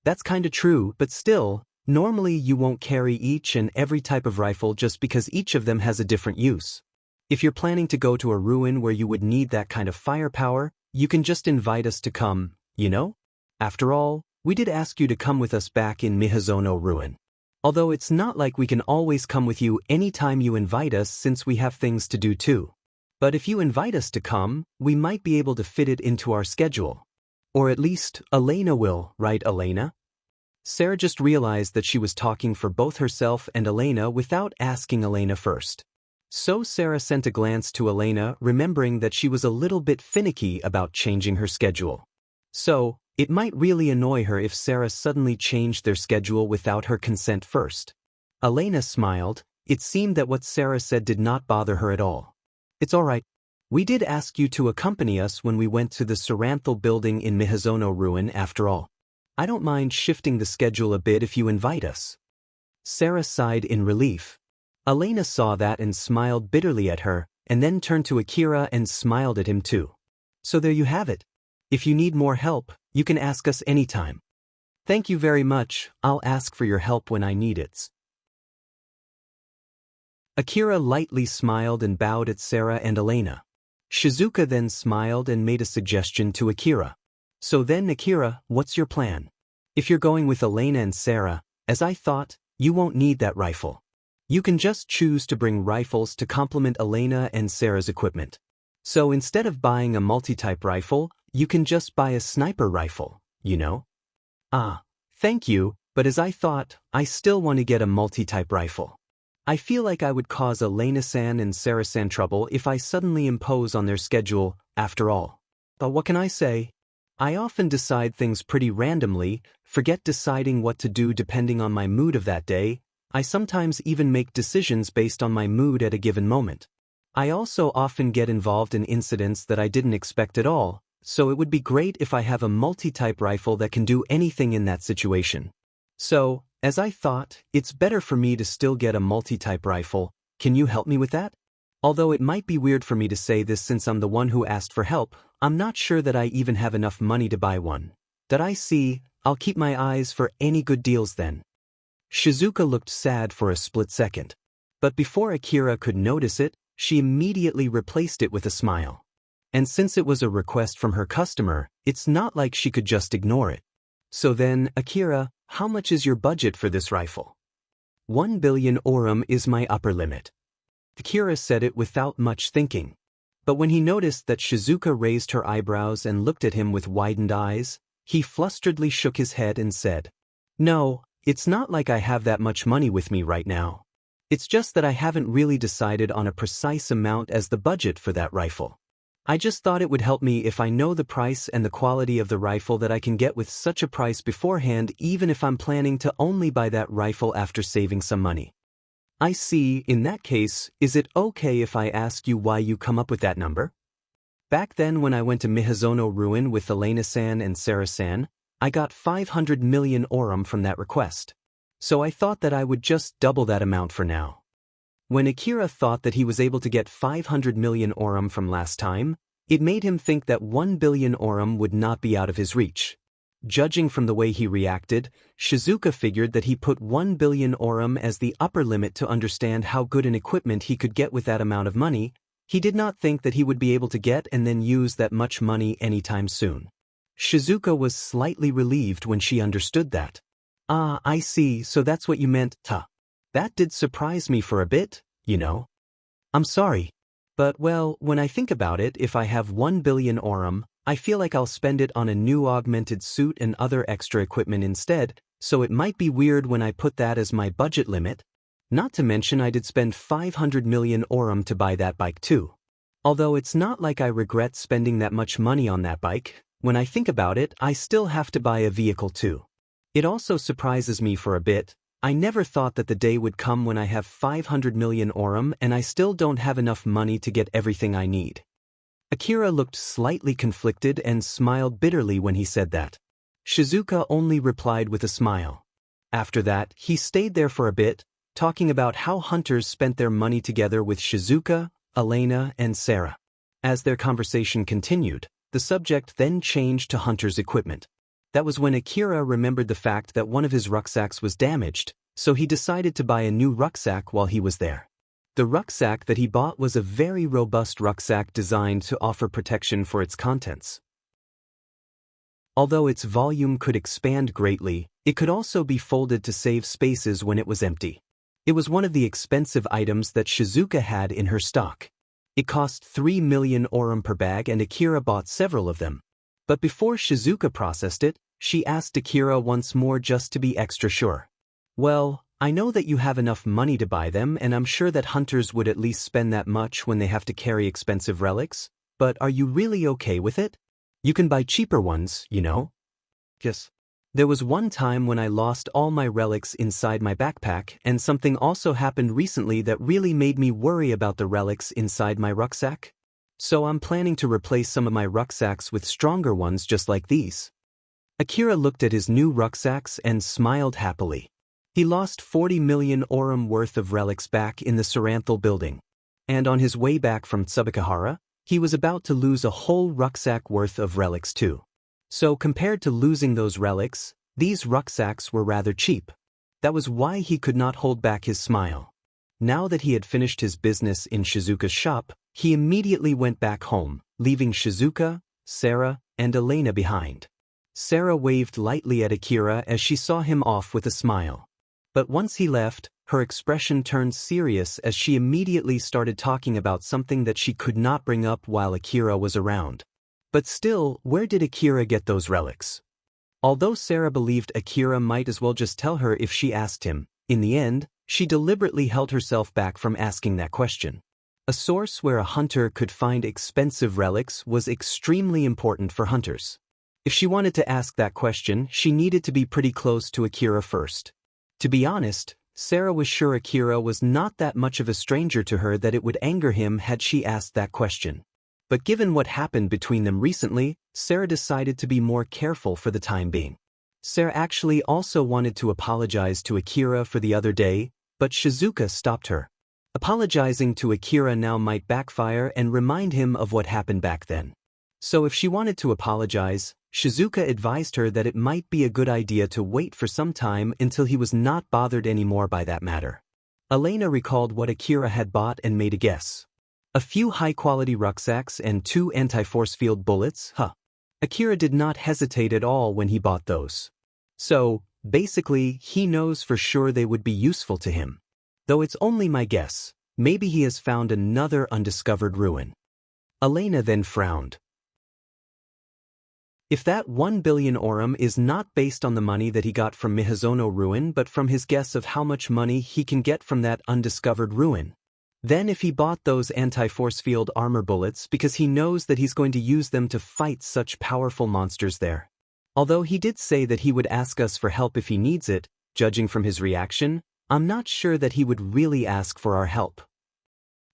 A: That's kinda true, but still, normally you won't carry each and every type of rifle just because each of them has a different use. If you're planning to go to a ruin where you would need that kind of firepower, you can just invite us to come, you know? After all, we did ask you to come with us back in Mihazono Ruin. Although it's not like we can always come with you anytime you invite us since we have things to do too. But if you invite us to come, we might be able to fit it into our schedule. Or at least, Elena will, right Elena? Sarah just realized that she was talking for both herself and Elena without asking Elena first. So Sarah sent a glance to Elena, remembering that she was a little bit finicky about changing her schedule. So, it might really annoy her if Sarah suddenly changed their schedule without her consent first. Elena smiled. It seemed that what Sarah said did not bother her at all. It's all right. We did ask you to accompany us when we went to the Saranthal building in Mihazono Ruin after all. I don't mind shifting the schedule a bit if you invite us. Sarah sighed in relief. Elena saw that and smiled bitterly at her, and then turned to Akira and smiled at him too. So there you have it. If you need more help, you can ask us anytime. Thank you very much, I'll ask for your help when I need it. Akira lightly smiled and bowed at Sarah and Elena. Shizuka then smiled and made a suggestion to Akira. So then Akira, what's your plan? If you're going with Elena and Sarah, as I thought, you won't need that rifle. You can just choose to bring rifles to complement Elena and Sarah's equipment. So instead of buying a multi-type rifle, you can just buy a sniper rifle, you know? Thank you, but as I thought, I still want to get a multi-type rifle. I feel like I would cause Elena-san and Sarah-san trouble if I suddenly impose on their schedule, after all. But what can I say? I often decide things pretty randomly, forget deciding what to do depending on my mood of that day. I sometimes even make decisions based on my mood at a given moment. I also often get involved in incidents that I didn't expect at all, so it would be great if I have a multi-type rifle that can do anything in that situation. So, as I thought, it's better for me to still get a multi-type rifle. Can you help me with that? Although it might be weird for me to say this since I'm the one who asked for help, I'm not sure that I even have enough money to buy one. That I see, I'll keep my eyes for any good deals then. Shizuka looked sad for a split second. But before Akira could notice it, she immediately replaced it with a smile. And since it was a request from her customer, it's not like she could just ignore it. So then, Akira, how much is your budget for this rifle? 1 billion aurum is my upper limit. Akira said it without much thinking. But when he noticed that Shizuka raised her eyebrows and looked at him with widened eyes, He flustredly shook his head and said, "No, it's not like I have that much money with me right now. It's just that I haven't really decided on a precise amount as the budget for that rifle. I just thought it would help me if I know the price and the quality of the rifle that I can get with such a price beforehand, even if I'm planning to only buy that rifle after saving some money." "I see. In that case, is it okay if I ask you why you come up with that number?" "Back then when I went to Mihazono Ruin with Elena-san and Sarah-san, I got 500 million orum from that request. So I thought that I would just double that amount for now." When Akira thought that he was able to get 500 million orum from last time, it made him think that 1 billion orum would not be out of his reach. Judging from the way he reacted, Shizuka figured that he put 1 billion orum as the upper limit to understand how good an equipment he could get with that amount of money. He did not think that he would be able to get and then use that much money anytime soon. Shizuka was slightly relieved when she understood that. "Ah, I see, so that's what you meant, ta. That did surprise me for a bit, you know. I'm sorry. But well, when I think about it, if I have 1 billion orum, I feel like I'll spend it on a new augmented suit and other extra equipment instead, so it might be weird when I put that as my budget limit. Not to mention I did spend 500 million orum to buy that bike too. Although it's not like I regret spending that much money on that bike, when I think about it, I still have to buy a vehicle too. It also surprises me for a bit. I never thought that the day would come when I have 500 million orum and I still don't have enough money to get everything I need." Akira looked slightly conflicted and smiled bitterly when he said that. Shizuka only replied with a smile. After that, he stayed there for a bit, talking about how hunters spent their money together with Shizuka, Elena, and Sarah. As their conversation continued, the subject then changed to hunters' equipment. That was when Akira remembered the fact that one of his rucksacks was damaged, so he decided to buy a new rucksack while he was there. The rucksack that he bought was a very robust rucksack designed to offer protection for its contents. Although its volume could expand greatly, it could also be folded to save spaces when it was empty. It was one of the expensive items that Shizuka had in her stock. It cost 3 million orum per bag and Akira bought several of them. But before Shizuka processed it, she asked Akira once more just to be extra sure. "Well, I know that you have enough money to buy them and I'm sure that hunters would at least spend that much when they have to carry expensive relics, but are you really okay with it? You can buy cheaper ones, you know?" "Yes. There was one time when I lost all my relics inside my backpack and something also happened recently that really made me worry about the relics inside my rucksack. So I'm planning to replace some of my rucksacks with stronger ones just like these." Akira looked at his new rucksacks and smiled happily. He lost 40 million orum worth of relics back in the Saranthal building. And on his way back from Tsubakahara, he was about to lose a whole rucksack worth of relics too. So compared to losing those relics, these rucksacks were rather cheap. That was why he could not hold back his smile. Now that he had finished his business in Shizuka's shop, he immediately went back home, leaving Shizuka, Sarah, and Elena behind. Sarah waved lightly at Akira as she saw him off with a smile. But once he left, her expression turned serious as she immediately started talking about something that she could not bring up while Akira was around. But still, where did Akira get those relics? Although Sarah believed Akira might as well just tell her if she asked him, in the end, she deliberately held herself back from asking that question. A source where a hunter could find expensive relics was extremely important for hunters. If she wanted to ask that question, she needed to be pretty close to Akira first. To be honest, Sarah was sure Akira was not that much of a stranger to her that it would anger him had she asked that question. But given what happened between them recently, Sarah decided to be more careful for the time being. Sarah actually also wanted to apologize to Akira for the other day, but Shizuka stopped her. Apologizing to Akira now might backfire and remind him of what happened back then. So if she wanted to apologize, Shizuka advised her that it might be a good idea to wait for some time until he was not bothered anymore by that matter. Elena recalled what Akira had bought and made a guess. A few high-quality rucksacks and 2 anti-force field bullets, Akira did not hesitate at all when he bought those. So, basically, he knows for sure they would be useful to him. Though it's only my guess, maybe he has found another undiscovered ruin. Elena then frowned. If that 1 billion orum is not based on the money that he got from Mihazono ruin but from his guess of how much money he can get from that undiscovered ruin. Then if he bought those anti-force field armor bullets because he knows that he's going to use them to fight such powerful monsters there. Although he did say that he would ask us for help if he needs it, judging from his reaction, I'm not sure that he would really ask for our help.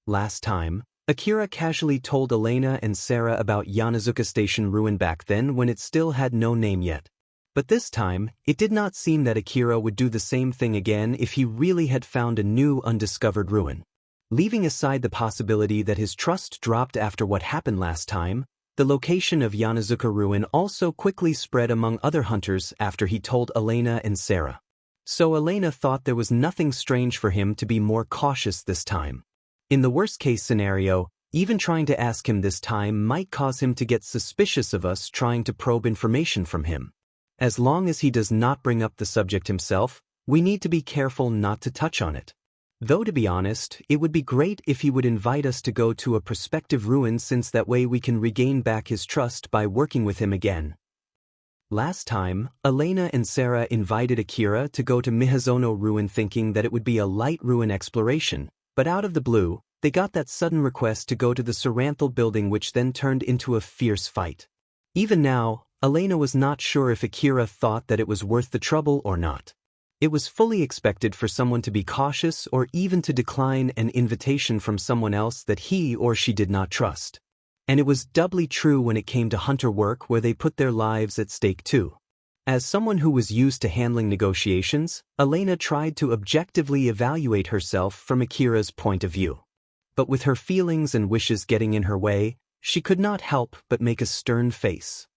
A: Last time, Akira casually told Elena and Sarah about Yanazuka Station ruin back then when it still had no name yet. But this time, it did not seem that Akira would do the same thing again if he really had found a new undiscovered ruin. Leaving aside the possibility that his trust dropped after what happened last time, the location of Yanazuka ruin also quickly spread among other hunters after he told Elena and Sarah. So Elena thought there was nothing strange for him to be more cautious this time. In the worst-case scenario, even trying to ask him this time might cause him to get suspicious of us trying to probe information from him. As long as he does not bring up the subject himself, we need to be careful not to touch on it. Though to be honest, it would be great if he would invite us to go to a prospective ruin since that way we can regain back his trust by working with him again. Last time, Elena and Sarah invited Akira to go to Mihazono ruin thinking that it would be a light ruin exploration. But out of the blue, they got that sudden request to go to the Saranthal building which then turned into a fierce fight. Even now, Elena was not sure if Akira thought that it was worth the trouble or not. It was fully expected for someone to be cautious or even to decline an invitation from someone else that he or she did not trust. And it was doubly true when it came to hunter work where they put their lives at stake too. As someone who was used to handling negotiations, Elena tried to objectively evaluate herself from Akira's point of view. But with her feelings and wishes getting in her way, she could not help but make a stern face.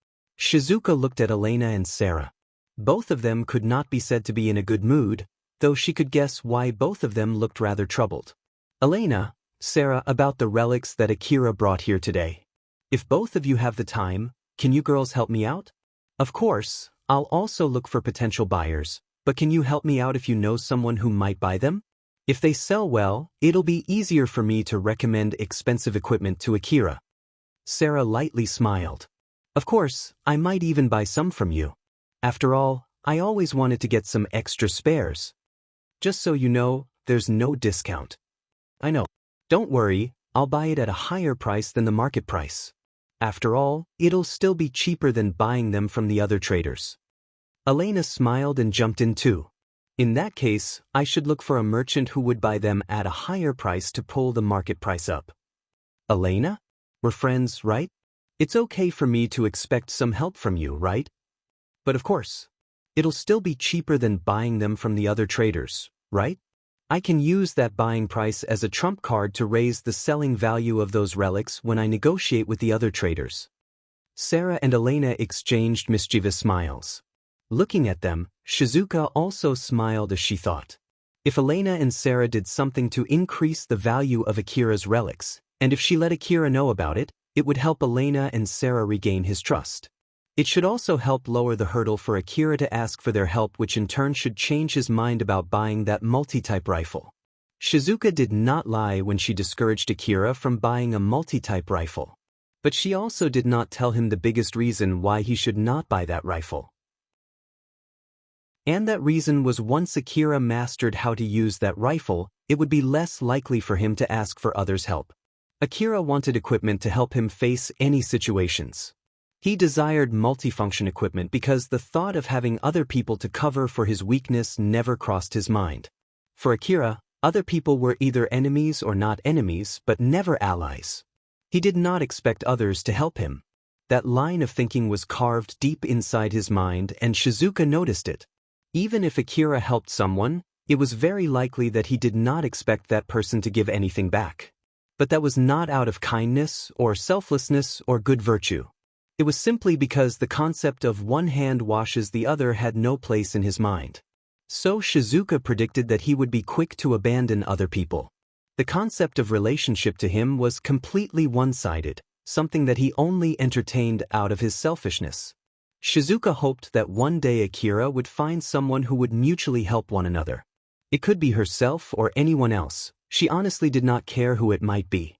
A: Shizuka looked at Elena and Sarah. Both of them could not be said to be in a good mood, though she could guess why both of them looked rather troubled. Elena, Sarah, about the relics that Akira brought here today. If both of you have the time, can you girls help me out? Of course. I'll also look for potential buyers, but can you help me out if you know someone who might buy them? If they sell well, it'll be easier for me to recommend expensive equipment to Akira. Sarah lightly smiled. Of course, I might even buy some from you. After all, I always wanted to get some extra spares. Just so you know, there's no discount. I know. Don't worry, I'll buy it at a higher price than the market price. After all, it'll still be cheaper than buying them from the other traders. Elena smiled and jumped in too. In that case, I should look for a merchant who would buy them at a higher price to pull the market price up. Elena? We're friends, right? It's okay for me to expect some help from you, right? But of course, it'll still be cheaper than buying them from the other traders, right? I can use that buying price as a trump card to raise the selling value of those relics when I negotiate with the other traders. Sarah and Elena exchanged mischievous smiles. Looking at them, Shizuka also smiled as she thought. If Elena and Sarah did something to increase the value of Akira's relics, and if she let Akira know about it, it would help Elena and Sarah regain his trust. It should also help lower the hurdle for Akira to ask for their help, which in turn should change his mind about buying that multi-type rifle. Shizuka did not lie when she discouraged Akira from buying a multi-type rifle. But she also did not tell him the biggest reason why he should not buy that rifle. And that reason was once Akira mastered how to use that rifle, it would be less likely for him to ask for others' help. Akira wanted equipment to help him face any situations. He desired multifunction equipment because the thought of having other people to cover for his weakness never crossed his mind. For Akira, other people were either enemies or not enemies, but never allies. He did not expect others to help him. That line of thinking was carved deep inside his mind, and Shizuka noticed it. Even if Akira helped someone, it was very likely that he did not expect that person to give anything back. But that was not out of kindness or selflessness or good virtue. It was simply because the concept of one hand washes the other had no place in his mind. So Shizuka predicted that he would be quick to abandon other people. The concept of relationship to him was completely one-sided, something that he only entertained out of his selfishness. Shizuka hoped that one day Akira would find someone who would mutually help one another. It could be herself or anyone else. She honestly did not care who it might be.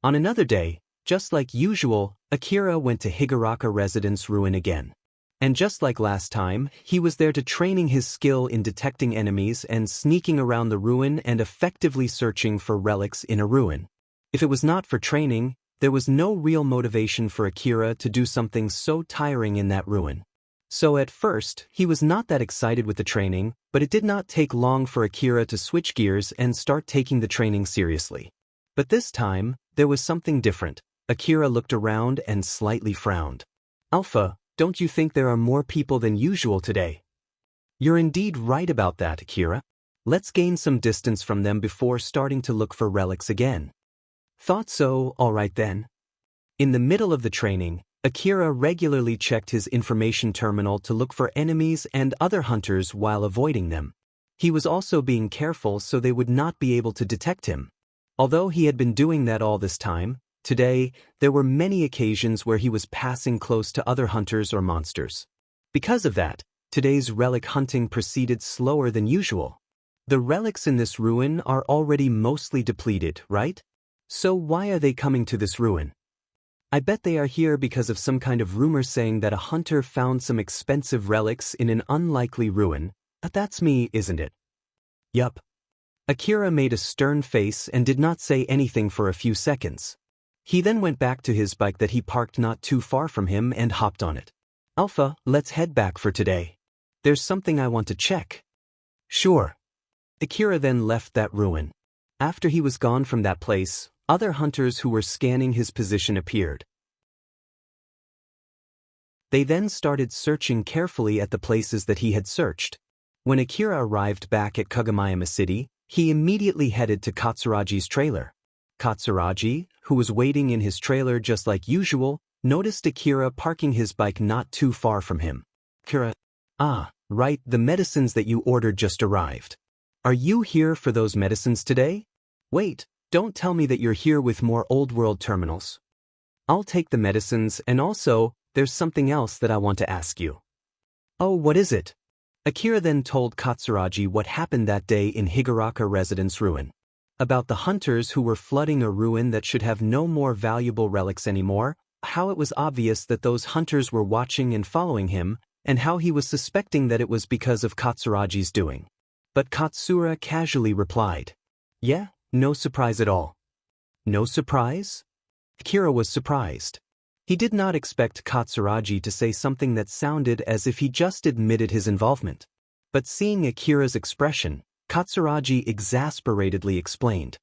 A: On another day, Just like usual, Akira went to Higuraku Residence Ruin again. And just like last time, he was there to training his skill in detecting enemies and sneaking around the ruin and effectively searching for relics in a ruin. If it was not for training, there was no real motivation for Akira to do something so tiring in that ruin. So at first, he was not that excited with the training, but it did not take long for Akira to switch gears and start taking the training seriously. But this time, there was something different. Akira looked around and slightly frowned. Alpha, don't you think there are more people than usual today? You're indeed right about that, Akira. Let's gain some distance from them before starting to look for relics again. Thought so, all right then. In the middle of the training, Akira regularly checked his information terminal to look for enemies and other hunters while avoiding them. He was also being careful so they would not be able to detect him. Although he had been doing that all this time, today, there were many occasions where he was passing close to other hunters or monsters. Because of that, today's relic hunting proceeded slower than usual. The relics in this ruin are already mostly depleted, right? So why are they coming to this ruin? I bet they are here because of some kind of rumor saying that a hunter found some expensive relics in an unlikely ruin. But that's me, isn't it? Yup. Akira made a stern face and did not say anything for a few seconds. He then went back to his bike that he parked not too far from him and hopped on it. Alpha, let's head back for today. There's something I want to check. Sure. Akira then left that ruin. After he was gone from that place, other hunters who were scanning his position appeared. They then started searching carefully at the places that he had searched. When Akira arrived back at Kagomayama City, he immediately headed to Katsuragi's trailer. Katsuragi, who was waiting in his trailer just like usual, noticed Akira parking his bike not too far from him. Akira, right, the medicines that you ordered just arrived. Are you here for those medicines today? Wait, don't tell me that you're here with more old world terminals. I'll take the medicines, and also, there's something else that I want to ask you. Oh, what is it? Akira then told Katsuragi what happened that day in Higuraku Residence Ruin. About the hunters who were flooding a ruin that should have no more valuable relics anymore, how it was obvious that those hunters were watching and following him, and how he was suspecting that it was because of Katsuragi's doing. But Katsura casually replied, "Yeah, no surprise at all." No surprise? Akira was surprised. He did not expect Katsuragi to say something that sounded as if he just admitted his involvement. But seeing Akira's expression, Katsuragi exasperatedly explained.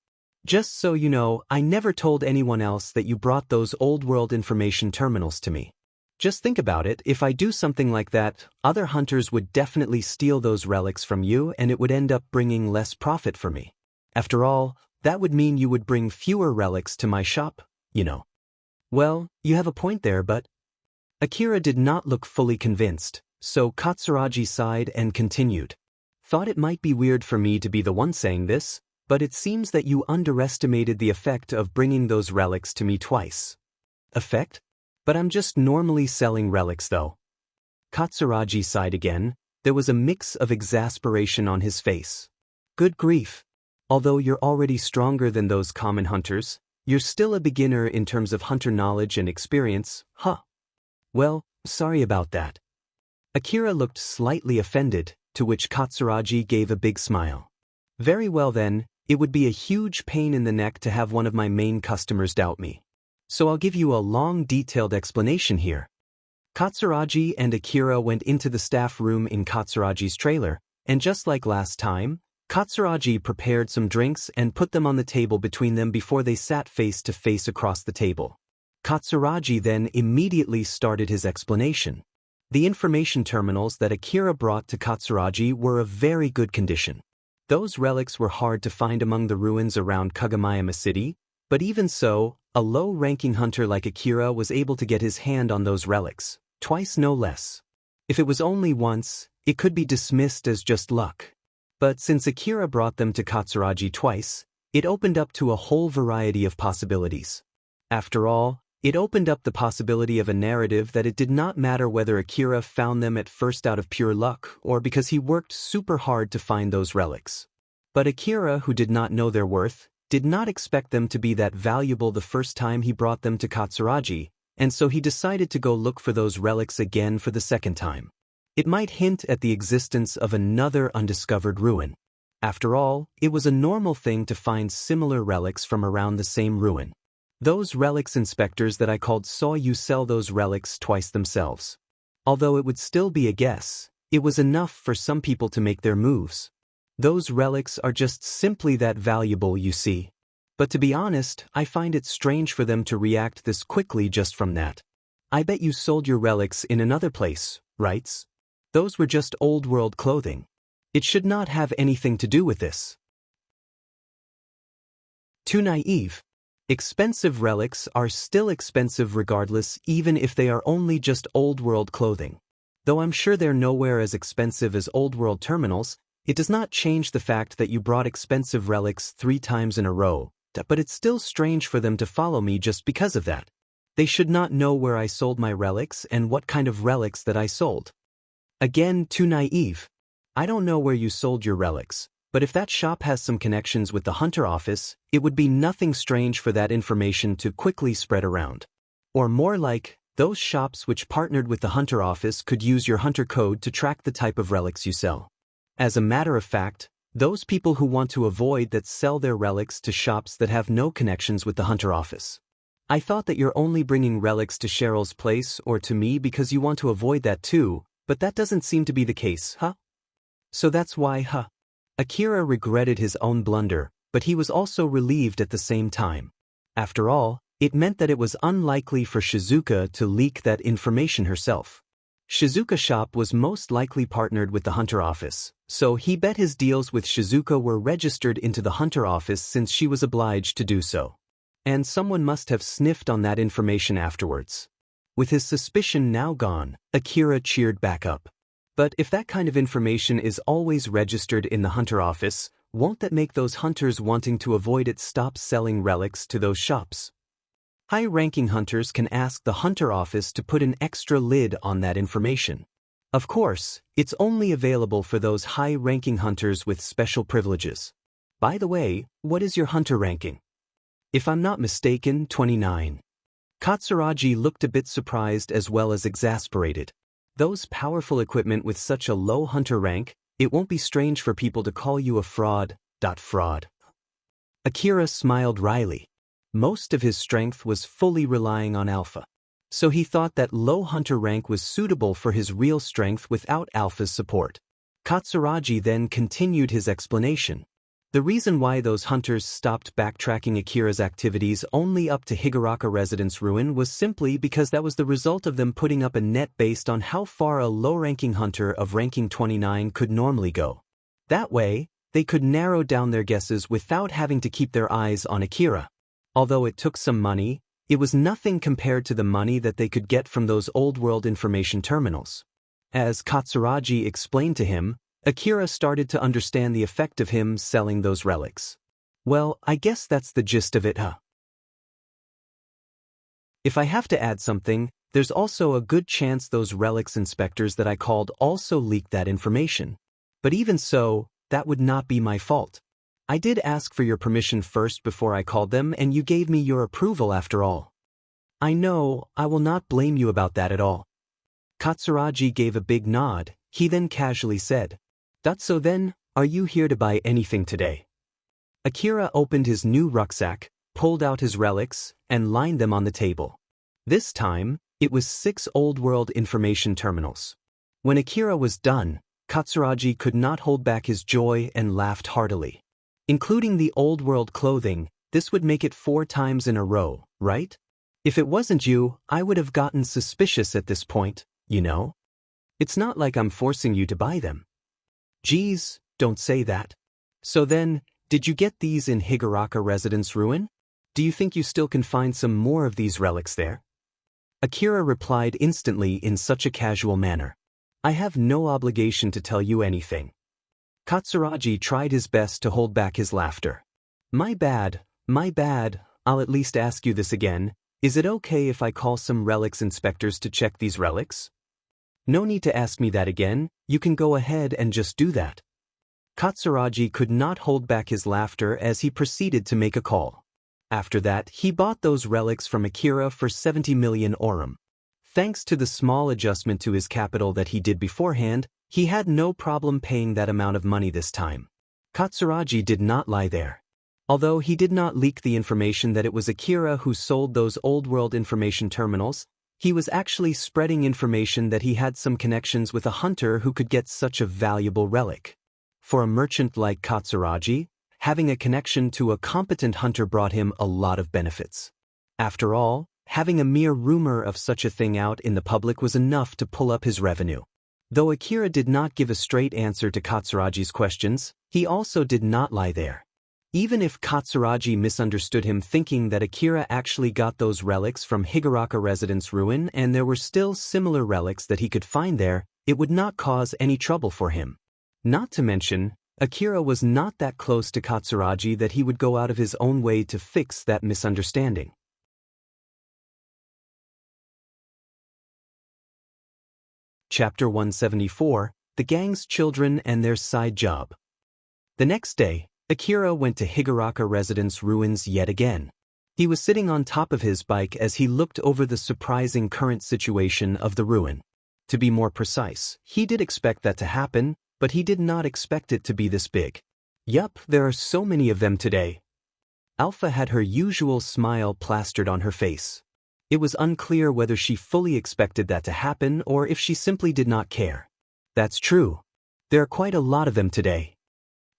A: Just so you know, I never told anyone else that you brought those old-world information terminals to me. Just think about it, if I do something like that, other hunters would definitely steal those relics from you and it would end up bringing less profit for me. After all, that would mean you would bring fewer relics to my shop, you know. Well, you have a point there, but... Akira did not look fully convinced, so Katsuragi sighed and continued. Thought it might be weird for me to be the one saying this, but it seems that you underestimated the effect of bringing those relics to me twice. Effect? But I'm just normally selling relics though. Katsuragi sighed again. There was a mix of exasperation on his face. Good grief. Although you're already stronger than those common hunters, you're still a beginner in terms of hunter knowledge and experience, huh? Well, sorry about that. Akira looked slightly offended, to which Katsuragi gave a big smile. Very well then, it would be a huge pain in the neck to have one of my main customers doubt me. So I'll give you a long detailed explanation here. Katsuragi and Akira went into the staff room in Katsuragi's trailer, and just like last time, Katsuragi prepared some drinks and put them on the table between them before they sat face to face across the table. Katsuragi then immediately started his explanation. The information terminals that Akira brought to Katsuragi were of very good condition. Those relics were hard to find among the ruins around Kagomayama City, but even so, a low-ranking hunter like Akira was able to get his hand on those relics, twice no less. If it was only once, it could be dismissed as just luck. But since Akira brought them to Katsuragi twice, it opened up to a whole variety of possibilities. After all, it opened up the possibility of a narrative that it did not matter whether Akira found them at first out of pure luck or because he worked super hard to find those relics. But Akira, who did not know their worth, did not expect them to be that valuable the first time he brought them to Katsuragi, and so he decided to go look for those relics again for the second time. It might hint at the existence of another undiscovered ruin. After all, it was a normal thing to find similar relics from around the same ruin. Those relics inspectors that I called saw you sell those relics twice themselves. Although it would still be a guess, it was enough for some people to make their moves. Those relics are just simply that valuable, you see. But to be honest, I find it strange for them to react this quickly just from that. I bet you sold your relics in another place, right? Those were just old-world clothing. It should not have anything to do with this. Too naive. Expensive relics are still expensive regardless, even if they are only just old-world clothing. Though I'm sure they're nowhere as expensive as old-world terminals, it does not change the fact that you brought expensive relics 3 times in a row, but it's still strange for them to follow me just because of that. They should not know where I sold my relics and what kind of relics that I sold. Again, too naive. I don't know where you sold your relics, but if that shop has some connections with the Hunter office, it would be nothing strange for that information to quickly spread around. Or more like, those shops which partnered with the Hunter office could use your Hunter code to track the type of relics you sell. As a matter of fact, those people who want to avoid that sell their relics to shops that have no connections with the Hunter office. I thought that you're only bringing relics to Cheryl's place or to me because you want to avoid that too, but that doesn't seem to be the case, huh? So that's why, huh? Akira regretted his own blunder, but he was also relieved at the same time. After all, it meant that it was unlikely for Shizuka to leak that information herself. Shizuka's shop was most likely partnered with the Hunter office, so he bet his deals with Shizuka were registered into the Hunter office since she was obliged to do so. And someone must have sniffed on that information afterwards. With his suspicion now gone, Akira cheered back up. But if that kind of information is always registered in the Hunter office, won't that make those hunters wanting to avoid it stop selling relics to those shops? High-ranking hunters can ask the Hunter office to put an extra lid on that information. Of course, it's only available for those high-ranking hunters with special privileges. By the way, what is your Hunter ranking? If I'm not mistaken, 29. Katsuragi looked a bit surprised as well as exasperated. Those powerful equipment with such a low Hunter rank, it won't be strange for people to call you a fraud. Fraud. Akira smiled wryly. Most of his strength was fully relying on Alpha. So he thought that low Hunter rank was suitable for his real strength without Alpha's support. Katsuragi then continued his explanation. The reason why those hunters stopped backtracking Akira's activities only up to Higuraka Residence Ruin was simply because that was the result of them putting up a net based on how far a low-ranking hunter of ranking 29 could normally go. That way, they could narrow down their guesses without having to keep their eyes on Akira. Although it took some money, it was nothing compared to the money that they could get from those old-world information terminals. As Katsuragi explained to him, Akira started to understand the effect of him selling those relics. Well, I guess that's the gist of it, huh? If I have to add something, there's also a good chance those relics inspectors that I called also leaked that information. But even so, that would not be my fault. I did ask for your permission first before I called them, and you gave me your approval after all. I know, I will not blame you about that at all. Katsuragi gave a big nod. He then casually said, "That's so then, are you here to buy anything today?" Akira opened his new rucksack, pulled out his relics, and lined them on the table. This time, it was 6 old-world information terminals. When Akira was done, Katsuragi could not hold back his joy and laughed heartily. Including the old-world clothing, this would make it 4 times in a row, right? If it wasn't you, I would have gotten suspicious at this point, you know? It's not like I'm forcing you to buy them. Geez, don't say that. So then, did you get these in Higuraka Residence Ruin? Do you think you still can find some more of these relics there? Akira replied instantly in such a casual manner. I have no obligation to tell you anything. Katsuragi tried his best to hold back his laughter. My bad, I'll at least ask you this again. Is it okay if I call some relics inspectors to check these relics? No need to ask me that again, you can go ahead and just do that. Katsuragi could not hold back his laughter as he proceeded to make a call. After that, he bought those relics from Akira for 70 million orum. Thanks to the small adjustment to his capital that he did beforehand, he had no problem paying that amount of money this time. Katsuragi did not lie there. Although he did not leak the information that it was Akira who sold those old-world information terminals, he was actually spreading information that he had some connections with a hunter who could get such a valuable relic. For a merchant like Katsuragi, having a connection to a competent hunter brought him a lot of benefits. After all, having a mere rumor of such a thing out in the public was enough to pull up his revenue. Though Akira did not give a straight answer to Katsuragi's questions, he also did not lie there. Even if Katsuragi misunderstood him thinking that Akira actually got those relics from Higuraka Residence Ruin and there were still similar relics that he could find there, it would not cause any trouble for him. Not to mention, Akira was not that close to Katsuragi that he would go out of his own way to fix that misunderstanding. Chapter 174, The Gang's Children and Their Side Job. The next day, Akira went to Higuraka Residence Ruins yet again. He was sitting on top of his bike as he looked over the surprising current situation of the ruin. To be more precise, he did expect that to happen, but he did not expect it to be this big. Yup, there are so many of them today. Alpha had her usual smile plastered on her face. It was unclear whether she fully expected that to happen or if she simply did not care. That's true. There are quite a lot of them today.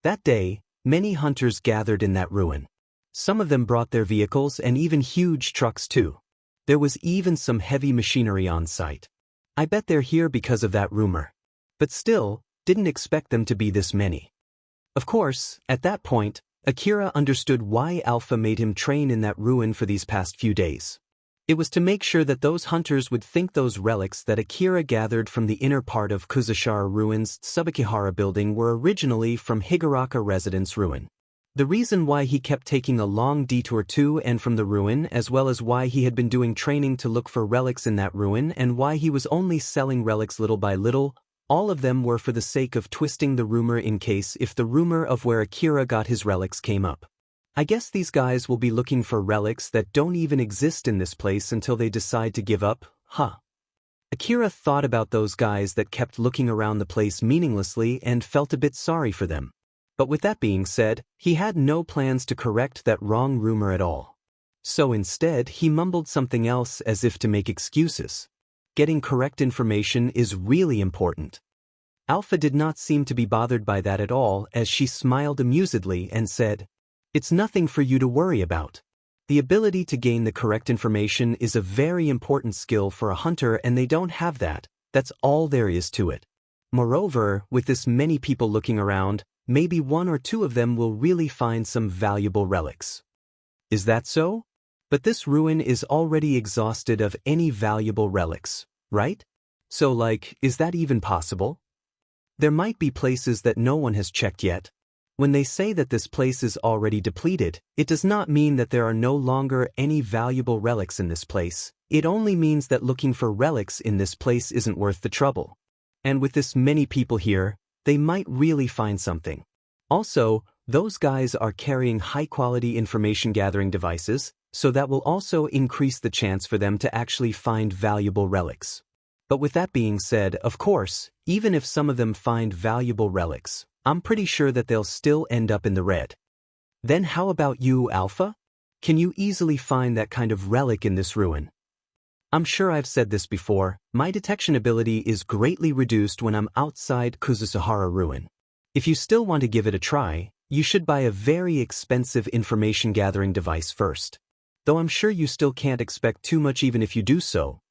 A: That day, many hunters gathered in that ruin. Some of them brought their vehicles and even huge trucks too. There was even some heavy machinery on site. I bet they're here because of that rumor. But still, didn't expect them to be this many. Of course, at that point, Akira understood why Alpha made him train in that ruin for these past few days. It was to make sure that those hunters would think those relics that Akira gathered from the inner part of Kuzushara Ruins' Tsubakihara building were originally from Higuraka Residence Ruin. The reason why he kept taking a long detour to and from the ruin, as well as why he had been doing training to look for relics in that ruin and why he was only selling relics little by little, all of them were for the sake of twisting the rumor in case if the rumor of where Akira got his relics came up. I guess these guys will be looking for relics that don't even exist in this place until they decide to give up, huh? Akira thought about those guys that kept looking around the place meaninglessly and felt a bit sorry for them. But with that being said, he had no plans to correct that wrong rumor at all. So instead, he mumbled something else as if to make excuses. Getting correct information is really important. Alpha did not seem to be bothered by that at all as she smiled amusedly and said, "It's nothing for you to worry about. The ability to gain the correct information is a very important skill for a hunter and they don't have that, that's all there is to it. Moreover, with this many people looking around, maybe one or two of them will really find some valuable relics." Is that so? But this ruin is already exhausted of any valuable relics, right? So is that even possible? There might be places that no one has checked yet. When they say that this place is already depleted, it does not mean that there are no longer any valuable relics in this place. It only means that looking for relics in this place isn't worth the trouble. And with this many people here, they might really find something. Also, those guys are carrying high-quality information-gathering devices, so that will also increase the chance for them to actually find valuable relics. But with that being said, of course, even if some of them find valuable relics, I'm pretty sure that they'll still end up in the red. Then how about you, Alpha? Can you easily find that kind of relic in this ruin? I'm sure I've said this before, my detection ability is greatly reduced when I'm outside Kuzushara Ruin. If you still want to give it a try, you should buy a very expensive information-gathering device first. Though I'm sure you still can't expect too much even if you do so.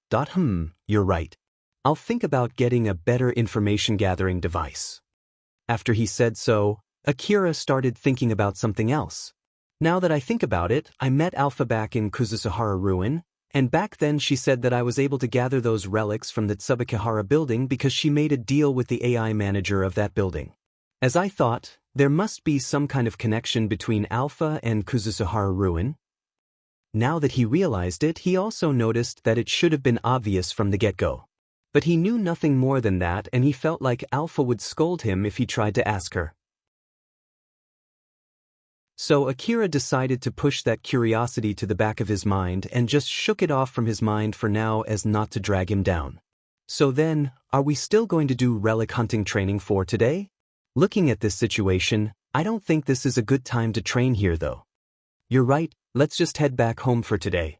A: You're right. I'll think about getting a better information-gathering device. After he said so, Akira started thinking about something else. Now that I think about it, I met Alpha back in Kuzushara Ruin, and back then she said that I was able to gather those relics from the Tsubakihara building because she made a deal with the AI manager of that building. As I thought, there must be some kind of connection between Alpha and Kuzushara Ruin. Now that he realized it, he also noticed that it should have been obvious from the get-go. But he knew nothing more than that and he felt like Alpha would scold him if he tried to ask her. So Akira decided to push that curiosity to the back of his mind and just shook it off from his mind for now as not to drag him down. So then, are we still going to do relic hunting training for today? Looking at this situation, I don't think this is a good time to train here though. You're right, let's just head back home for today.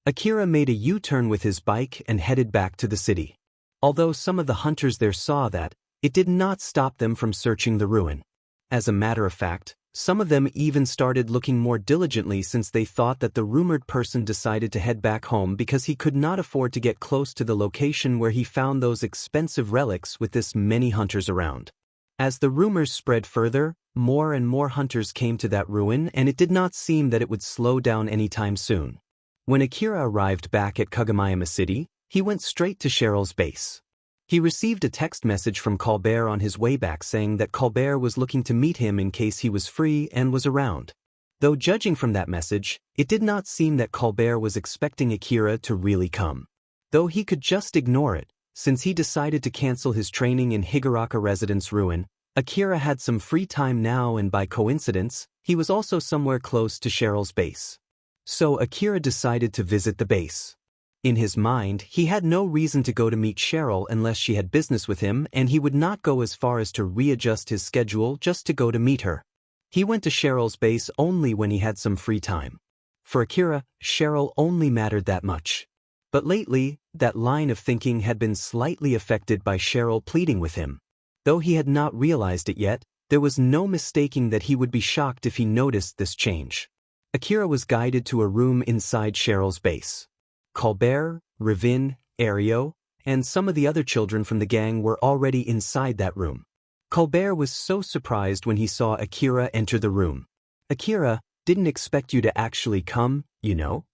A: Akira made a U-turn with his bike and headed back to the city. Although some of the hunters there saw that, it did not stop them from searching the ruin. As a matter of fact, some of them even started looking more diligently since they thought that the rumored person decided to head back home because he could not afford to get close to the location where he found those expensive relics with this many hunters around. As the rumors spread further, more and more hunters came to that ruin and it did not seem that it would slow down anytime soon. When Akira arrived back at Kagomayama City, he went straight to Cheryl's base. He received a text message from Colbert on his way back saying that Colbert was looking to meet him in case he was free and was around. Though judging from that message, it did not seem that Colbert was expecting Akira to really come. Though he could just ignore it, since he decided to cancel his training in Higuraka Residence Ruin, Akira had some free time now and by coincidence, he was also somewhere close to Cheryl's base. So Akira decided to visit the base. In his mind, he had no reason to go to meet Cheryl unless she had business with him and he would not go as far as to readjust his schedule just to go to meet her. He went to Cheryl's base only when he had some free time. For Akira, Cheryl only mattered that much. But lately, that line of thinking had been slightly affected by Cheryl pleading with him. Though he had not realized it yet, there was no mistaking that he would be shocked if he noticed this change. Akira was guided to a room inside Cheryl's base. Colbert, Ravin, Ario, and some of the other children from the gang were already inside that room. Colbert was so surprised when he saw Akira enter the room. Akira, didn't expect you to actually come, you know?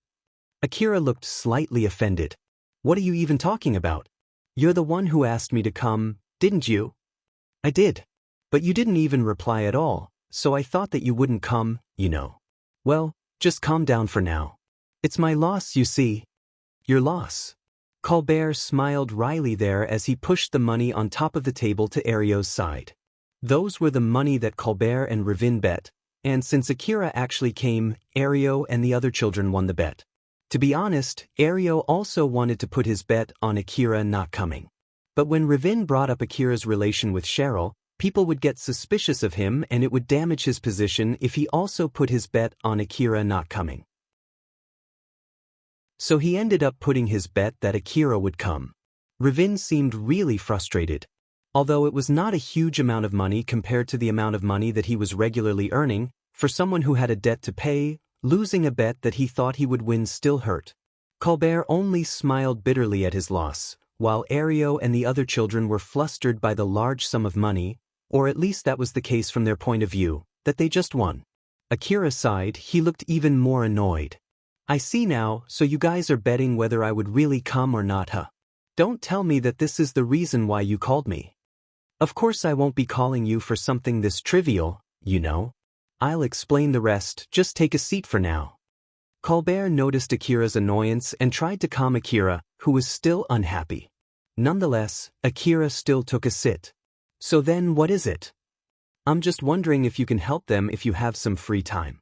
A: Akira looked slightly offended. What are you even talking about? You're the one who asked me to come, didn't you? I did. But you didn't even reply at all, so I thought that you wouldn't come, you know. Well, just calm down for now. It's my loss, you see. Your loss. Colbert smiled wryly there as he pushed the money on top of the table to Ario's side. Those were the money that Colbert and Ravin bet, and since Akira actually came, Ario and the other children won the bet. To be honest, Ario also wanted to put his bet on Akira not coming. But when Ravin brought up Akira's relation with Cheryl, people would get suspicious of him and it would damage his position if he also put his bet on Akira not coming. So he ended up putting his bet that Akira would come. Ravin seemed really frustrated. Although it was not a huge amount of money compared to the amount of money that he was regularly earning, for someone who had a debt to pay, losing a bet that he thought he would win still hurt. Colbert only smiled bitterly at his loss, while Ario and the other children were flustered by the large sum of money, or at least that was the case from their point of view, that they just won. Akira sighed, he looked even more annoyed. I see now, so you guys are betting whether I would really come or not, huh? Don't tell me that this is the reason why you called me. Of course I won't be calling you for something this trivial, you know. I'll explain the rest, just take a seat for now. Colbert noticed Akira's annoyance and tried to calm Akira, who was still unhappy. Nonetheless, Akira still took a sit. So then what is it? I'm just wondering if you can help them if you have some free time.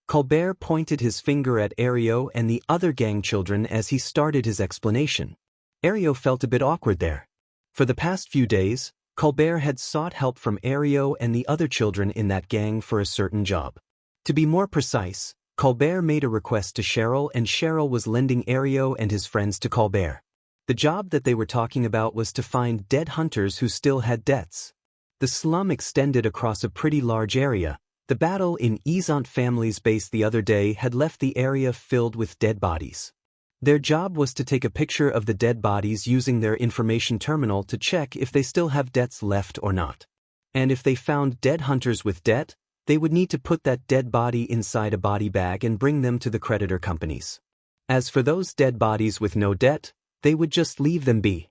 A: Colbert pointed his finger at Ario and the other gang children as he started his explanation. Ario felt a bit awkward there. For the past few days, Colbert had sought help from Ario and the other children in that gang for a certain job. To be more precise, Colbert made a request to Cheryl and Cheryl was lending Ario and his friends to Colbert. The job that they were talking about was to find dead hunters who still had debts. The slum extended across a pretty large area. The battle in Izant family's base the other day had left the area filled with dead bodies. Their job was to take a picture of the dead bodies using their information terminal to check if they still have debts left or not. And if they found dead hunters with debt, they would need to put that dead body inside a body bag and bring them to the creditor companies. As for those dead bodies with no debt, they would just leave them be.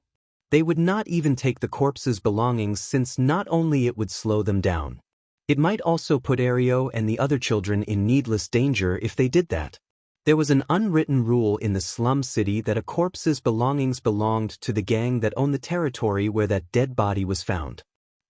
A: They would not even take the corpse's belongings since not only it would slow them down, it might also put Ario and the other children in needless danger if they did that. There was an unwritten rule in the slum city that a corpse's belongings belonged to the gang that owned the territory where that dead body was found.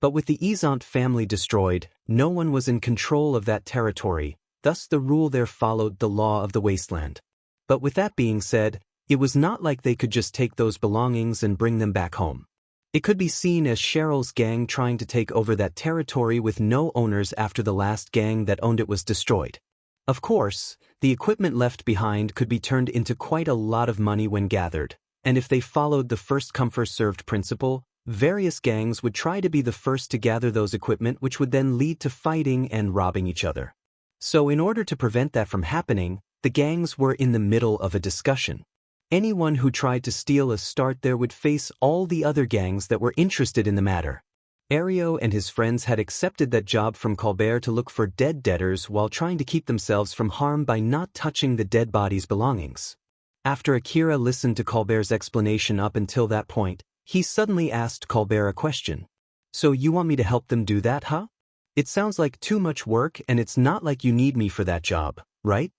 A: But with the Isant family destroyed, no one was in control of that territory, thus the rule there followed the law of the wasteland. But with that being said, it was not like they could just take those belongings and bring them back home. It could be seen as Cheryl's gang trying to take over that territory with no owners after the last gang that owned it was destroyed. Of course, the equipment left behind could be turned into quite a lot of money when gathered, and if they followed the first come first served principle, various gangs would try to be the first to gather those equipment, which would then lead to fighting and robbing each other. So in order to prevent that from happening, the gangs were in the middle of a discussion. Anyone who tried to steal a start there would face all the other gangs that were interested in the matter. Ario and his friends had accepted that job from Colbert to look for dead debtors while trying to keep themselves from harm by not touching the dead body's belongings. After Akira listened to Colbert's explanation up until that point, he suddenly asked Colbert a question. "So you want me to help them do that, huh? It sounds like too much work, and it's not like you need me for that job, right?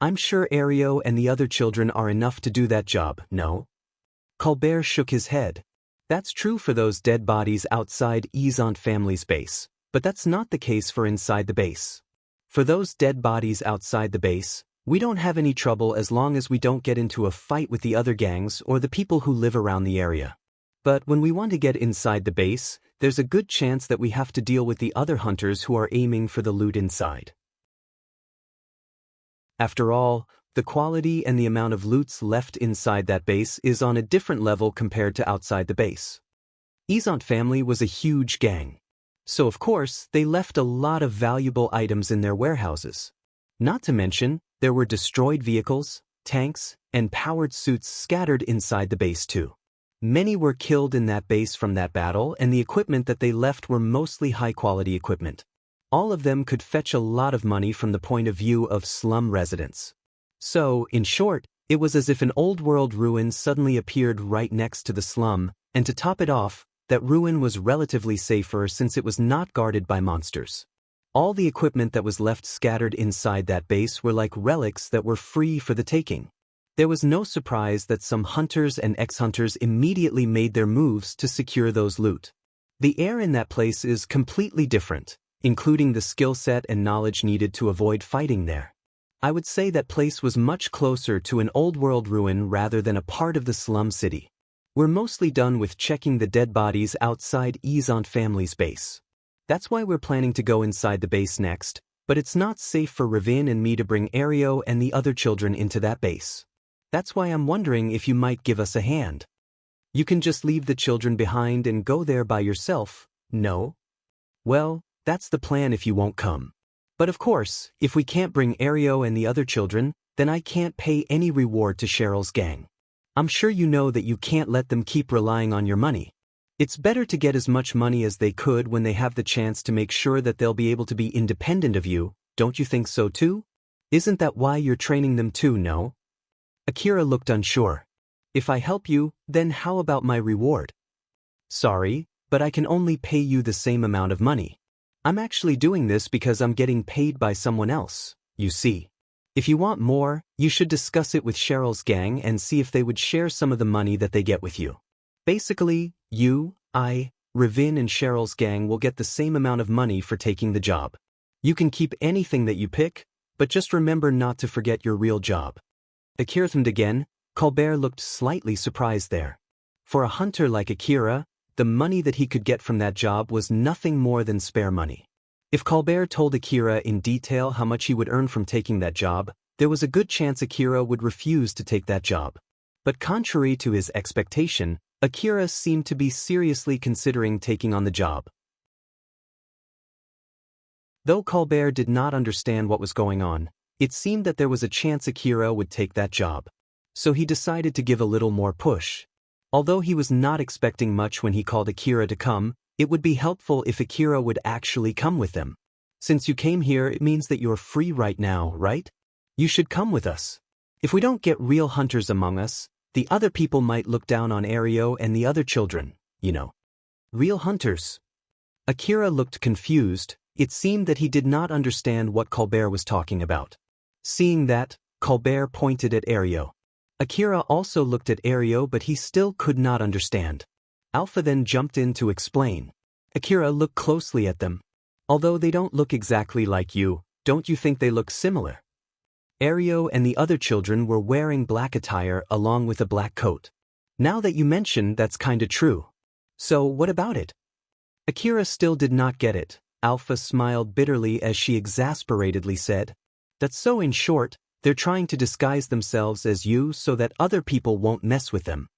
A: I'm sure Ario and the other children are enough to do that job, no?" Colbert shook his head. That's true for those dead bodies outside Isant family's base, but that's not the case for inside the base. For those dead bodies outside the base, we don't have any trouble as long as we don't get into a fight with the other gangs or the people who live around the area. But when we want to get inside the base, there's a good chance that we have to deal with the other hunters who are aiming for the loot inside. After all, the quality and the amount of loots left inside that base is on a different level compared to outside the base. Isant family was a huge gang. So of course, they left a lot of valuable items in their warehouses. Not to mention, there were destroyed vehicles, tanks, and powered suits scattered inside the base too. Many were killed in that base from that battle, and the equipment that they left were mostly high-quality equipment. All of them could fetch a lot of money from the point of view of slum residents. So, in short, it was as if an old-world ruin suddenly appeared right next to the slum, and to top it off, that ruin was relatively safer since it was not guarded by monsters. All the equipment that was left scattered inside that base were like relics that were free for the taking. There was no surprise that some hunters and ex-hunters immediately made their moves to secure those loot. The air in that place is completely different, including the skill set and knowledge needed to avoid fighting there. I would say that place was much closer to an old-world ruin rather than a part of the slum city. We're mostly done with checking the dead bodies outside Isant family's base. That's why we're planning to go inside the base next, but it's not safe for Ravin and me to bring Ario and the other children into that base. That's why I'm wondering if you might give us a hand. You can just leave the children behind and go there by yourself, no? Well, that's the plan if you won't come. But of course, if we can't bring Ario and the other children, then I can't pay any reward to Cheryl's gang. I'm sure you know that you can't let them keep relying on your money. It's better to get as much money as they could when they have the chance to make sure that they'll be able to be independent of you, don't you think so too? Isn't that why you're training them too, no? Akira looked unsure. If I help you, then how about my reward? Sorry, but I can only pay you the same amount of money. I'm actually doing this because I'm getting paid by someone else, you see. If you want more, you should discuss it with Cheryl's gang and see if they would share some of the money that they get with you. Basically, you, I, Ravin and Cheryl's gang will get the same amount of money for taking the job. You can keep anything that you pick, but just remember not to forget your real job. Akira thumbed again. Colbert looked slightly surprised there. For a hunter like Akira, the money that he could get from that job was nothing more than spare money. If Colbert told Akira in detail how much he would earn from taking that job, there was a good chance Akira would refuse to take that job. But contrary to his expectation, Akira seemed to be seriously considering taking on the job. Though Colbert did not understand what was going on, it seemed that there was a chance Akira would take that job. So he decided to give a little more push. Although he was not expecting much when he called Akira to come, it would be helpful if Akira would actually come with them. Since you came here, it means that you're free right now, right? You should come with us. If we don't get real hunters among us, the other people might look down on Ario and the other children, you know. Real hunters. Akira looked confused. It seemed that he did not understand what Colbert was talking about. Seeing that, Colbert pointed at Ario. Akira also looked at Ario, but he still could not understand. Alpha then jumped in to explain. Akira looked closely at them. Although they don't look exactly like you, don't you think they look similar? Ario and the other children were wearing black attire along with a black coat. Now that you mention, that's kinda true. So what about it? Akira still did not get it. Alpha smiled bitterly as she exasperatedly said, "That's so. In short, they're trying to disguise themselves as you so that other people won't mess with them."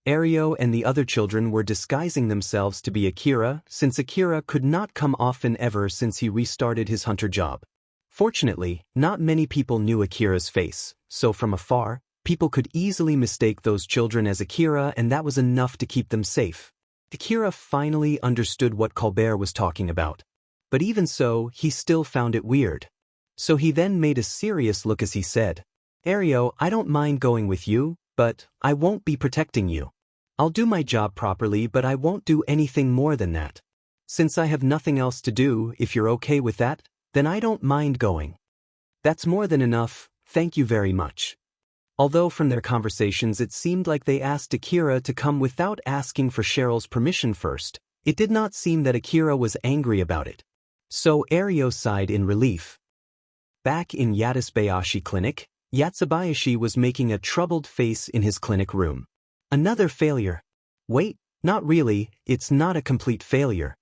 A: Ario and the other children were disguising themselves to be Akira since Akira could not come often ever since he restarted his hunter job. Fortunately, not many people knew Akira's face, so from afar, people could easily mistake those children as Akira, and that was enough to keep them safe. Akira finally understood what Colbert was talking about. But even so, he still found it weird. So he then made a serious look as he said, "Ario, I don't mind going with you, but I won't be protecting you. I'll do my job properly, but I won't do anything more than that. Since I have nothing else to do, if you're okay with that, then I don't mind going." "That's more than enough, thank you very much." Although from their conversations it seemed like they asked Akira to come without asking for Cheryl's permission first, it did not seem that Akira was angry about it. So Ario sighed in relief. Back in Yatsubayashi Clinic, Yatsubayashi was making a troubled face in his clinic room. Another failure. Wait, not really, it's not a complete failure.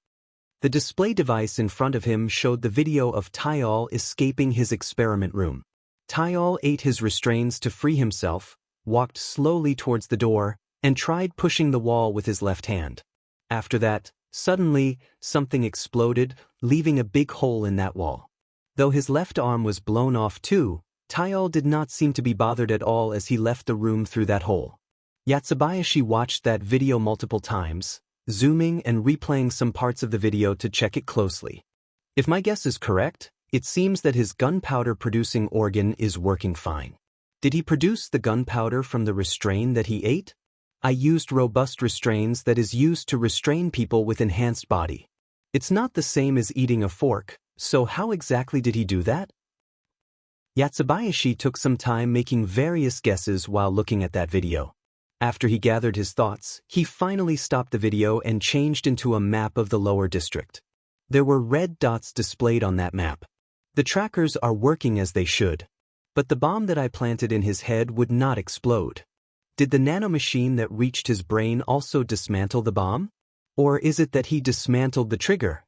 A: The display device in front of him showed the video of Tyal escaping his experiment room. Tyal ate his restraints to free himself, walked slowly towards the door, and tried pushing the wall with his left hand. After that, suddenly, something exploded, leaving a big hole in that wall. Though his left arm was blown off too, Tyal did not seem to be bothered at all as he left the room through that hole. Yatsubayashi watched that video multiple times, zooming and replaying some parts of the video to check it closely. If my guess is correct, it seems that his gunpowder-producing organ is working fine. Did he produce the gunpowder from the restraint that he ate? I used robust restraints that is used to restrain people with enhanced body. It's not the same as eating a fork, so how exactly did he do that? Yatsubayashi took some time making various guesses while looking at that video. After he gathered his thoughts, he finally stopped the video and changed into a map of the lower district. There were red dots displayed on that map. The trackers are working as they should. But the bomb that I planted in his head would not explode. Did the nanomachine that reached his brain also dismantle the bomb? Or is it that he dismantled the trigger?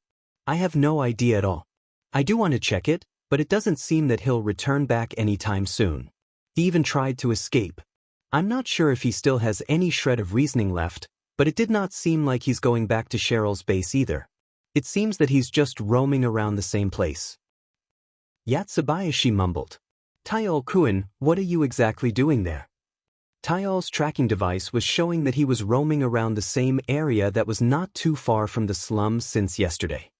A: I have no idea at all. I do want to check it, but it doesn't seem that he'll return back anytime soon. He even tried to escape. I'm not sure if he still has any shred of reasoning left, but it did not seem like he's going back to Cheryl's base either. It seems that he's just roaming around the same place. Yatsubayashi mumbled. Tyal-kun, what are you exactly doing there? Tyal's tracking device was showing that he was roaming around the same area that was not too far from the slums since yesterday.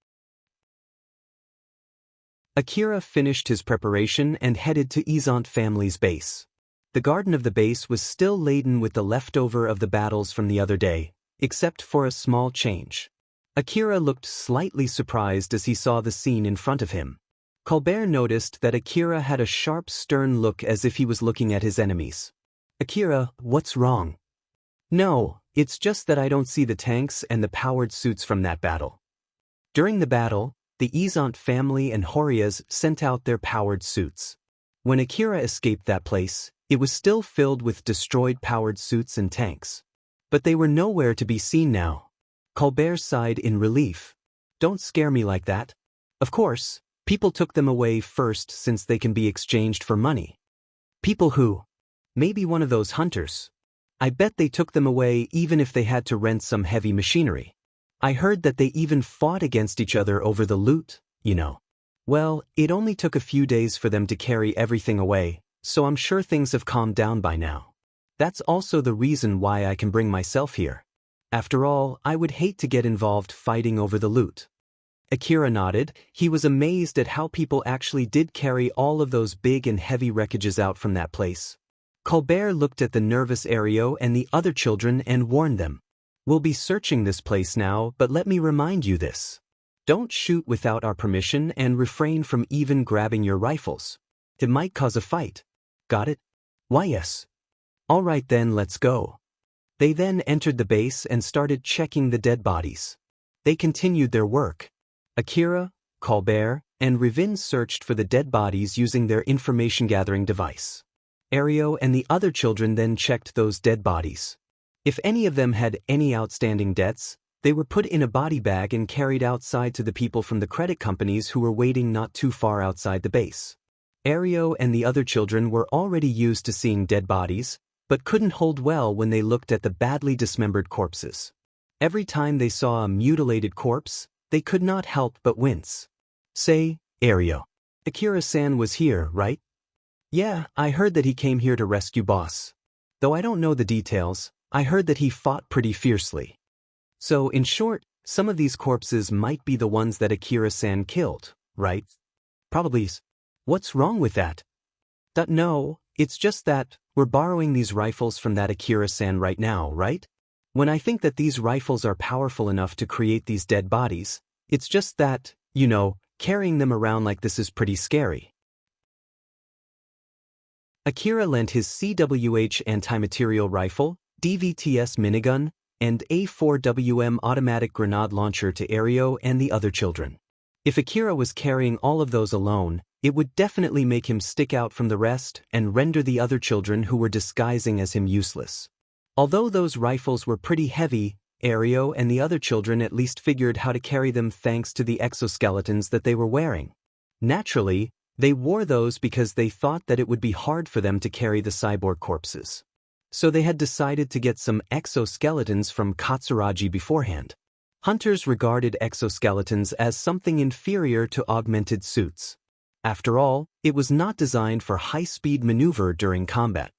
A: Akira finished his preparation and headed to Izant family's base. The garden of the base was still laden with the leftover of the battles from the other day, except for a small change. Akira looked slightly surprised as he saw the scene in front of him. Colbert noticed that Akira had a sharp, stern look as if he was looking at his enemies. Akira, what's wrong? No, it's just that I don't see the tanks and the powered suits from that battle. During the battle, the Izant family and Horias sent out their powered suits. When Akira escaped that place, it was still filled with destroyed powered suits and tanks. But they were nowhere to be seen now. Colbert sighed in relief. Don't scare me like that. Of course, people took them away first since they can be exchanged for money. People who? Maybe one of those hunters. I bet they took them away even if they had to rent some heavy machinery. I heard that they even fought against each other over the loot, you know. Well, it only took a few days for them to carry everything away, so I'm sure things have calmed down by now. That's also the reason why I can bring myself here. After all, I would hate to get involved fighting over the loot. Akira nodded. He was amazed at how people actually did carry all of those big and heavy wreckages out from that place. Colbert looked at the nervous Ario and the other children and warned them. We'll be searching this place now, but let me remind you this. Don't shoot without our permission and refrain from even grabbing your rifles. It might cause a fight. Got it? Why, yes. All right then, let's go. They then entered the base and started checking the dead bodies. They continued their work. Akira, Colbert, and Rivin searched for the dead bodies using their information-gathering device. Ario and the other children then checked those dead bodies. If any of them had any outstanding debts, they were put in a body bag and carried outside to the people from the credit companies who were waiting not too far outside the base. Ario and the other children were already used to seeing dead bodies, but couldn't hold well when they looked at the badly dismembered corpses. Every time they saw a mutilated corpse, they could not help but wince. Say, Ario. Akira-san was here, right? Yeah, I heard that he came here to rescue boss. Though I don't know the details, I heard that he fought pretty fiercely. So, in short, some of these corpses might be the ones that Akira-san killed, right? Probably. What's wrong with that? No, it's just that we're borrowing these rifles from that Akira-san right now, right? When I think that these rifles are powerful enough to create these dead bodies, it's just that, carrying them around like this is pretty scary. Akira lent his CWH anti-material rifle, DVTS minigun, and A4WM automatic grenade launcher to Ario and the other children. If Akira was carrying all of those alone, it would definitely make him stick out from the rest and render the other children who were disguising as him useless. Although those rifles were pretty heavy, Ario and the other children at least figured how to carry them thanks to the exoskeletons that they were wearing. Naturally, they wore those because they thought that it would be hard for them to carry the cyborg corpses. So they had decided to get some exoskeletons from Katsuragi beforehand. Hunters regarded exoskeletons as something inferior to augmented suits. After all, it was not designed for high-speed maneuver during combat.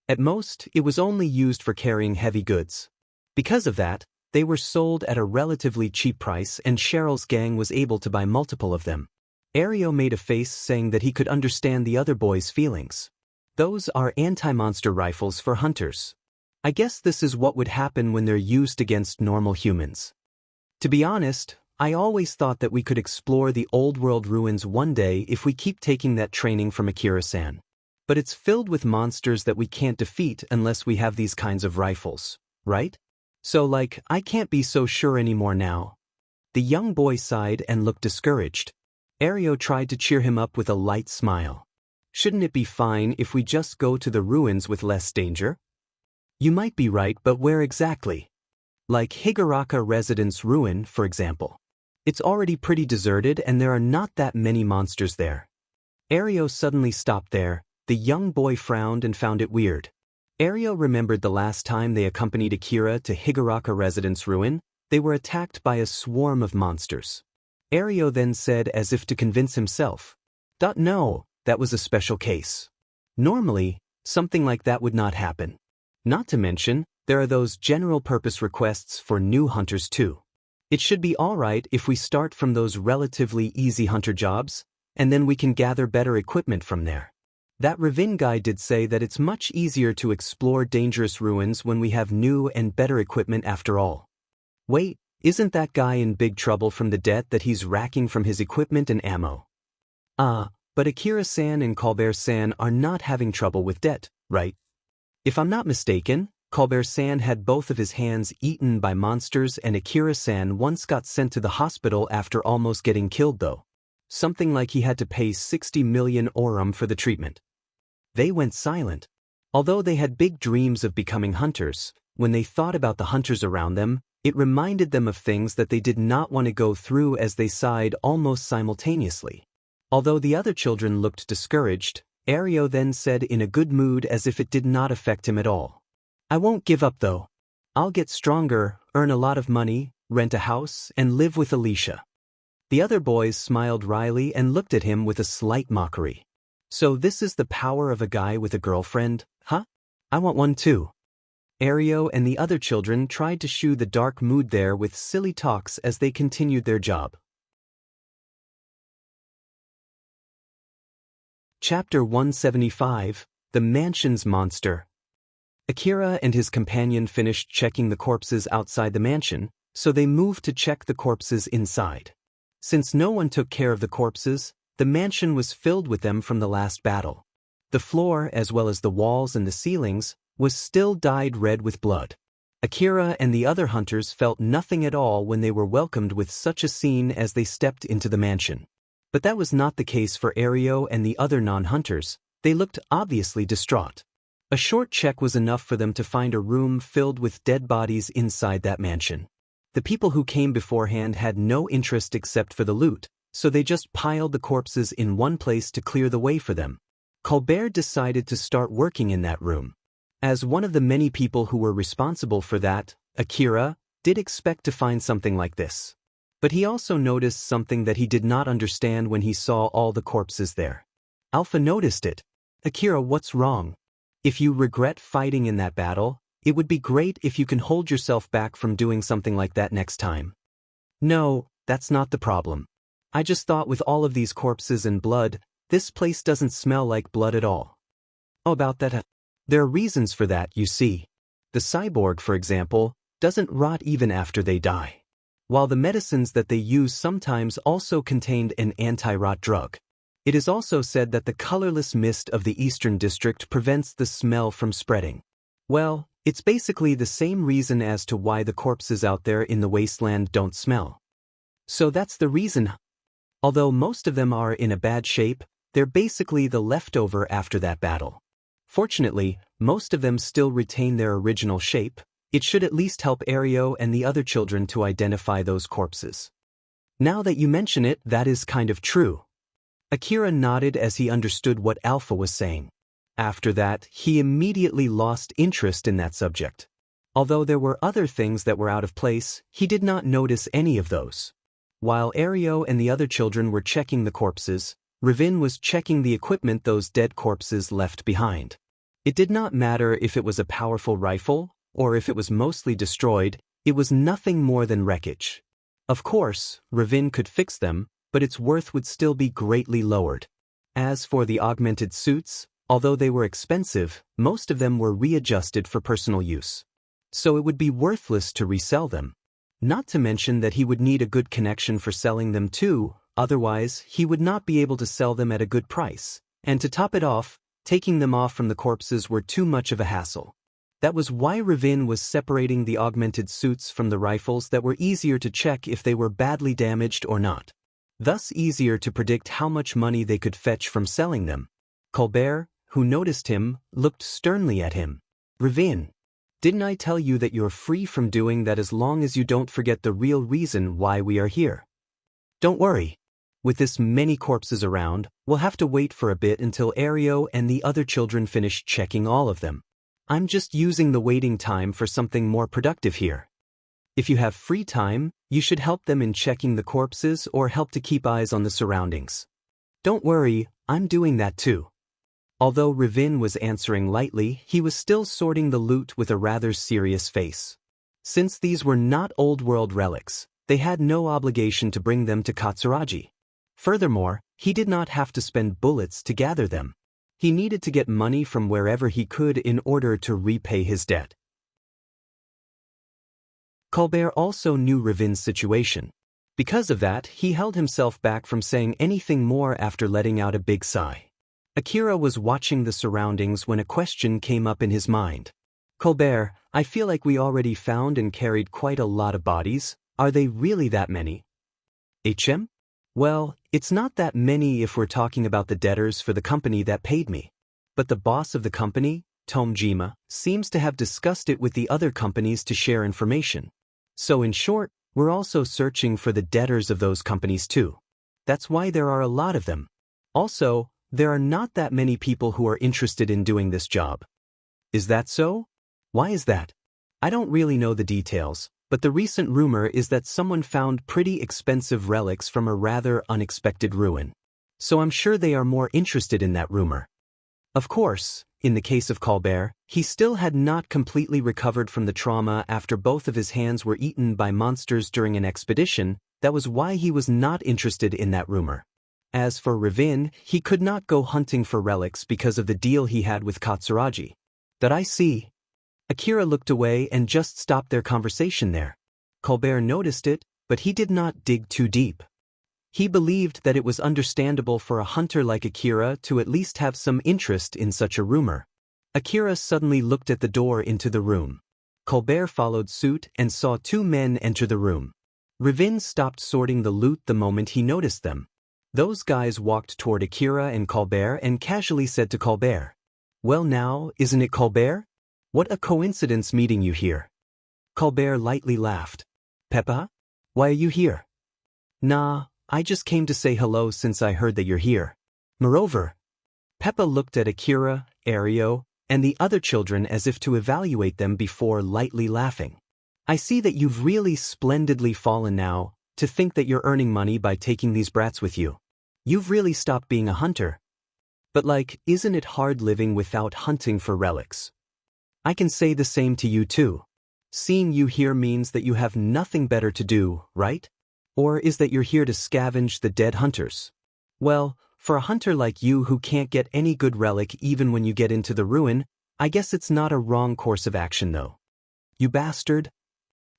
A: At most, it was only used for carrying heavy goods. Because of that, they were sold at a relatively cheap price and Cheryl's gang was able to buy multiple of them. Ario made a face saying that he could understand the other boys' feelings. Those are anti-monster rifles for hunters. I guess this is what would happen when they're used against normal humans. To be honest, I always thought that we could explore the old world ruins one day if we keep taking that training from Akira-san. But it's filled with monsters that we can't defeat unless we have these kinds of rifles, right? So I can't be so sure anymore now. The young boy sighed and looked discouraged. Ario tried to cheer him up with a light smile. Shouldn't it be fine if we just go to the ruins with less danger? You might be right, but where exactly? Like Higuraka Residence Ruin, for example. It's already pretty deserted and there are not that many monsters there. Ario suddenly stopped there. The young boy frowned and found it weird. Ario remembered the last time they accompanied Akira to Higuraka Residence Ruin, they were attacked by a swarm of monsters. Ario then said as if to convince himself, No, that was a special case. Normally, something like that would not happen. Not to mention, there are those general-purpose requests for new hunters too. It should be alright if we start from those relatively easy hunter jobs, and then we can gather better equipment from there. That Ravin guy did say that it's much easier to explore dangerous ruins when we have new and better equipment after all. Wait, isn't that guy in big trouble from the debt that he's racking from his equipment and ammo? But Akira-san and Colbert-san are not having trouble with debt, right? If I'm not mistaken, Colbert-san had both of his hands eaten by monsters and Akira-san once got sent to the hospital after almost getting killed though. Something like he had to pay 60 million orum for the treatment. They went silent. Although they had big dreams of becoming hunters, when they thought about the hunters around them, it reminded them of things that they did not want to go through as they sighed almost simultaneously. Although the other children looked discouraged, Ario then said in a good mood as if it did not affect him at all. I won't give up though. I'll get stronger, earn a lot of money, rent a house, and live with Alicia. The other boys smiled wryly and looked at him with a slight mockery. So this is the power of a guy with a girlfriend, huh? I want one too. Ario and the other children tried to shoo the dark mood there with silly talks as they continued their job. Chapter 175, The Mansion's Monster. Akira and his companion finished checking the corpses outside the mansion, so they moved to check the corpses inside. Since no one took care of the corpses, the mansion was filled with them from the last battle. The floor, as well as the walls and the ceilings, was still dyed red with blood. Akira and the other hunters felt nothing at all when they were welcomed with such a scene as they stepped into the mansion. But that was not the case for Ario and the other non-hunters. They looked obviously distraught. A short check was enough for them to find a room filled with dead bodies inside that mansion. The people who came beforehand had no interest except for the loot, so they just piled the corpses in one place to clear the way for them. Colbert decided to start working in that room. As one of the many people who were responsible for that, Akira did expect to find something like this. But he also noticed something that he did not understand when he saw all the corpses there. Alpha noticed it. Akira, what's wrong? If you regret fighting in that battle, it would be great if you can hold yourself back from doing something like that next time. No, that's not the problem. I just thought with all of these corpses and blood, this place doesn't smell like blood at all. Oh, about that. There are reasons for that, you see. The cyborg, for example, doesn't rot even after they die. While the medicines that they use sometimes also contained an anti-rot drug. It is also said that the colorless mist of the Eastern District prevents the smell from spreading. Well, it's basically the same reason as to why the corpses out there in the wasteland don't smell. So that's the reason. Although most of them are in a bad shape, they're basically the leftover after that battle. Fortunately, most of them still retain their original shape. It should at least help Ario and the other children to identify those corpses. Now that you mention it, that is kind of true. Akira nodded as he understood what Alpha was saying. After that, he immediately lost interest in that subject. Although there were other things that were out of place, he did not notice any of those. While Ario and the other children were checking the corpses, Ravin was checking the equipment those dead corpses left behind. It did not matter if it was a powerful rifle, or if it was mostly destroyed, it was nothing more than wreckage. Of course, Ravin could fix them, but its worth would still be greatly lowered. As for the augmented suits, although they were expensive, most of them were readjusted for personal use. So it would be worthless to resell them. Not to mention that he would need a good connection for selling them too, otherwise he would not be able to sell them at a good price. And to top it off, taking them off from the corpses were too much of a hassle. That was why Ravin was separating the augmented suits from the rifles that were easier to check if they were badly damaged or not. Thus easier to predict how much money they could fetch from selling them. Colbert, who noticed him, looked sternly at him. Ravin, didn't I tell you that you're free from doing that as long as you don't forget the real reason why we are here? Don't worry. With this many corpses around, we'll have to wait for a bit until Ario and the other children finish checking all of them. I'm just using the waiting time for something more productive here. If you have free time, you should help them in checking the corpses or help to keep eyes on the surroundings. Don't worry, I'm doing that too. Although Ravin was answering lightly, he was still sorting the loot with a rather serious face. Since these were not old-world relics, they had no obligation to bring them to Katsuragi. Furthermore, he did not have to spend bullets to gather them. He needed to get money from wherever he could in order to repay his debt. Colbert also knew Ravin's situation. Because of that, he held himself back from saying anything more after letting out a big sigh. Akira was watching the surroundings when a question came up in his mind. Colbert, I feel like we already found and carried quite a lot of bodies. Are they really that many? HM? Well, it's not that many if we're talking about the debtors for the company that paid me. But the boss of the company, Tomjima, seems to have discussed it with the other companies to share information. So in short, we're also searching for the debtors of those companies too. That's why there are a lot of them. Also, there are not that many people who are interested in doing this job. Is that so? Why is that? I don't really know the details, but the recent rumor is that someone found pretty expensive relics from a rather unexpected ruin. So I'm sure they are more interested in that rumor. Of course, in the case of Colbert, he still had not completely recovered from the trauma after both of his hands were eaten by monsters during an expedition. That was why he was not interested in that rumor. As for Ravin, he could not go hunting for relics because of the deal he had with Katsuragi. That I see. Akira looked away and just stopped their conversation there. Colbert noticed it, but he did not dig too deep. He believed that it was understandable for a hunter like Akira to at least have some interest in such a rumor. Akira suddenly looked at the door into the room. Colbert followed suit and saw two men enter the room. Ravin stopped sorting the loot the moment he noticed them. Those guys walked toward Akira and Colbert and casually said to Colbert, "Well now, isn't it Colbert? What a coincidence meeting you here." Colbert lightly laughed. "Peppa? Why are you here?" "Nah, I just came to say hello since I heard that you're here. Moreover." Peppa looked at Akira, Ario, and the other children as if to evaluate them before lightly laughing. "I see that you've really splendidly fallen now, to think that you're earning money by taking these brats with you. You've really stopped being a hunter. But isn't it hard living without hunting for relics? I can say the same to you too. Seeing you here means that you have nothing better to do, right? Or is that you're here to scavenge the dead hunters? Well, for a hunter like you who can't get any good relic even when you get into the ruin, I guess it's not a wrong course of action though. You bastard."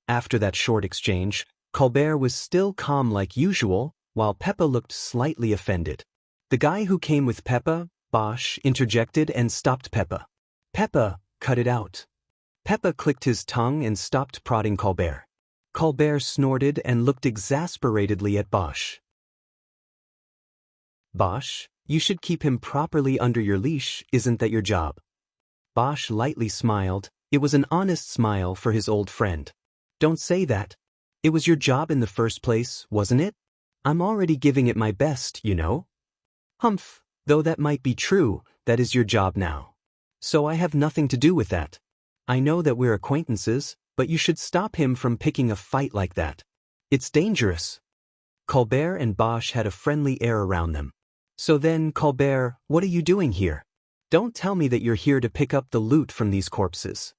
A: After that short exchange, Colbert was still calm like usual, while Peppa looked slightly offended. The guy who came with Peppa, Bosch, interjected and stopped Peppa. "Peppa, cut it out." Peppa clicked his tongue and stopped prodding Colbert. Colbert snorted and looked exasperatedly at Bosch. "Bosch, you should keep him properly under your leash, isn't that your job?" Bosch lightly smiled. It was an honest smile for his old friend. "Don't say that. It was your job in the first place, wasn't it? I'm already giving it my best, you know." "Humph, though that might be true, that is your job now. So I have nothing to do with that. I know that we're acquaintances, but you should stop him from picking a fight like that. It's dangerous." Colbert and Bosch had a friendly air around them. "So then, Colbert, what are you doing here? Don't tell me that you're here to pick up the loot from these corpses."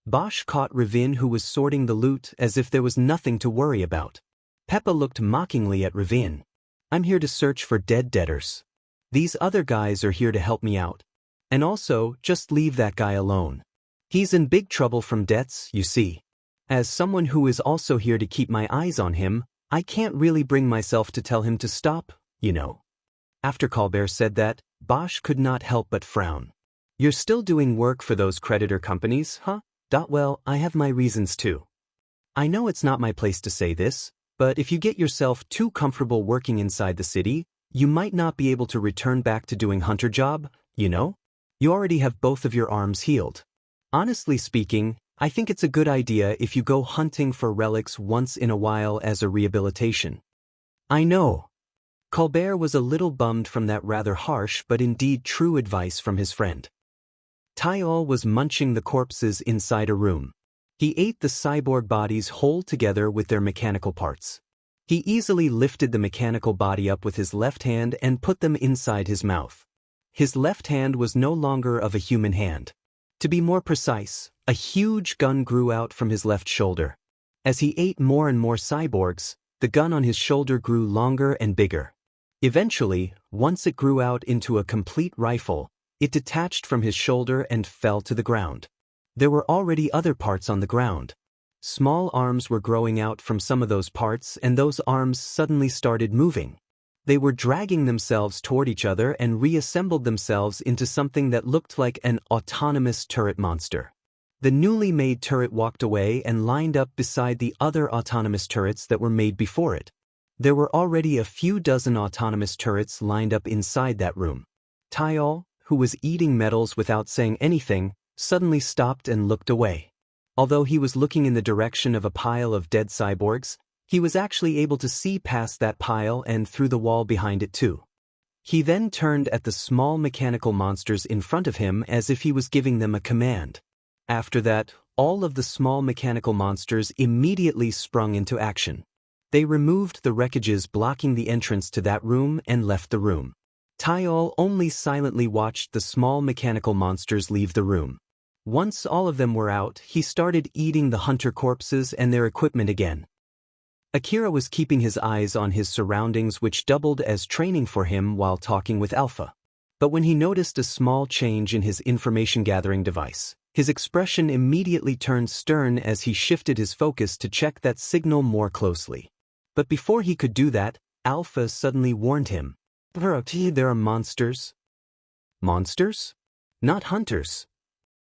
A: Bosch caught Ravin, who was sorting the loot as if there was nothing to worry about. Peppa looked mockingly at Ravin. "I'm here to search for dead debtors. These other guys are here to help me out. And also, just leave that guy alone. He's in big trouble from debts, you see. As someone who is also here to keep my eyes on him, I can't really bring myself to tell him to stop, you know." After Colbert said that, Bosch could not help but frown. "You're still doing work for those creditor companies, huh? Well, I have my reasons too. I know it's not my place to say this, but if you get yourself too comfortable working inside the city, you might not be able to return back to doing hunter job, you know? You already have both of your arms healed. Honestly speaking, I think it's a good idea if you go hunting for relics once in a while as a rehabilitation." "I know." Colbert was a little bummed from that rather harsh but indeed true advice from his friend. Tayol was munching the corpses inside a room. He ate the cyborg bodies whole together with their mechanical parts. He easily lifted the mechanical body up with his left hand and put them inside his mouth. His left hand was no longer of a human hand. To be more precise, a huge gun grew out from his left shoulder. As he ate more and more cyborgs, the gun on his shoulder grew longer and bigger. Eventually, once it grew out into a complete rifle, it detached from his shoulder and fell to the ground. There were already other parts on the ground. Small arms were growing out from some of those parts, and those arms suddenly started moving. They were dragging themselves toward each other and reassembled themselves into something that looked like an autonomous turret monster. The newly made turret walked away and lined up beside the other autonomous turrets that were made before it. There were already a few dozen autonomous turrets lined up inside that room. Tayol, who was eating metals without saying anything, suddenly stopped and looked away. Although he was looking in the direction of a pile of dead cyborgs, he was actually able to see past that pile and through the wall behind it too. He then turned at the small mechanical monsters in front of him as if he was giving them a command. After that, all of the small mechanical monsters immediately sprung into action. They removed the wreckages blocking the entrance to that room and left the room. Tayol only silently watched the small mechanical monsters leave the room. Once all of them were out, he started eating the hunter corpses and their equipment again. Akira was keeping his eyes on his surroundings, which doubled as training for him while talking with Alpha. But when he noticed a small change in his information-gathering device, his expression immediately turned stern as he shifted his focus to check that signal more closely. But before he could do that, Alpha suddenly warned him. "There are monsters." "Monsters? Not hunters."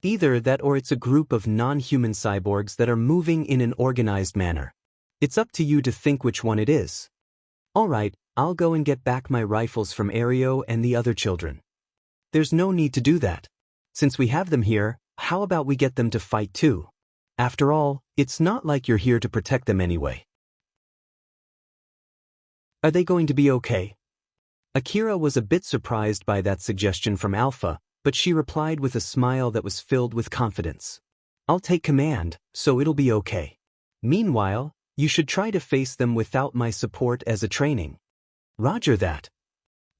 A: Either that or it's a group of non-human cyborgs that are moving in an organized manner. It's up to you to think which one it is. Alright, I'll go and get back my rifles from Ario and the other children. There's no need to do that. Since we have them here, how about we get them to fight too? After all, it's not like you're here to protect them anyway. Are they going to be okay? Akira was a bit surprised by that suggestion from Alpha, but she replied with a smile that was filled with confidence. I'll take command, so it'll be okay. Meanwhile, you should try to face them without my support as a training. Roger that.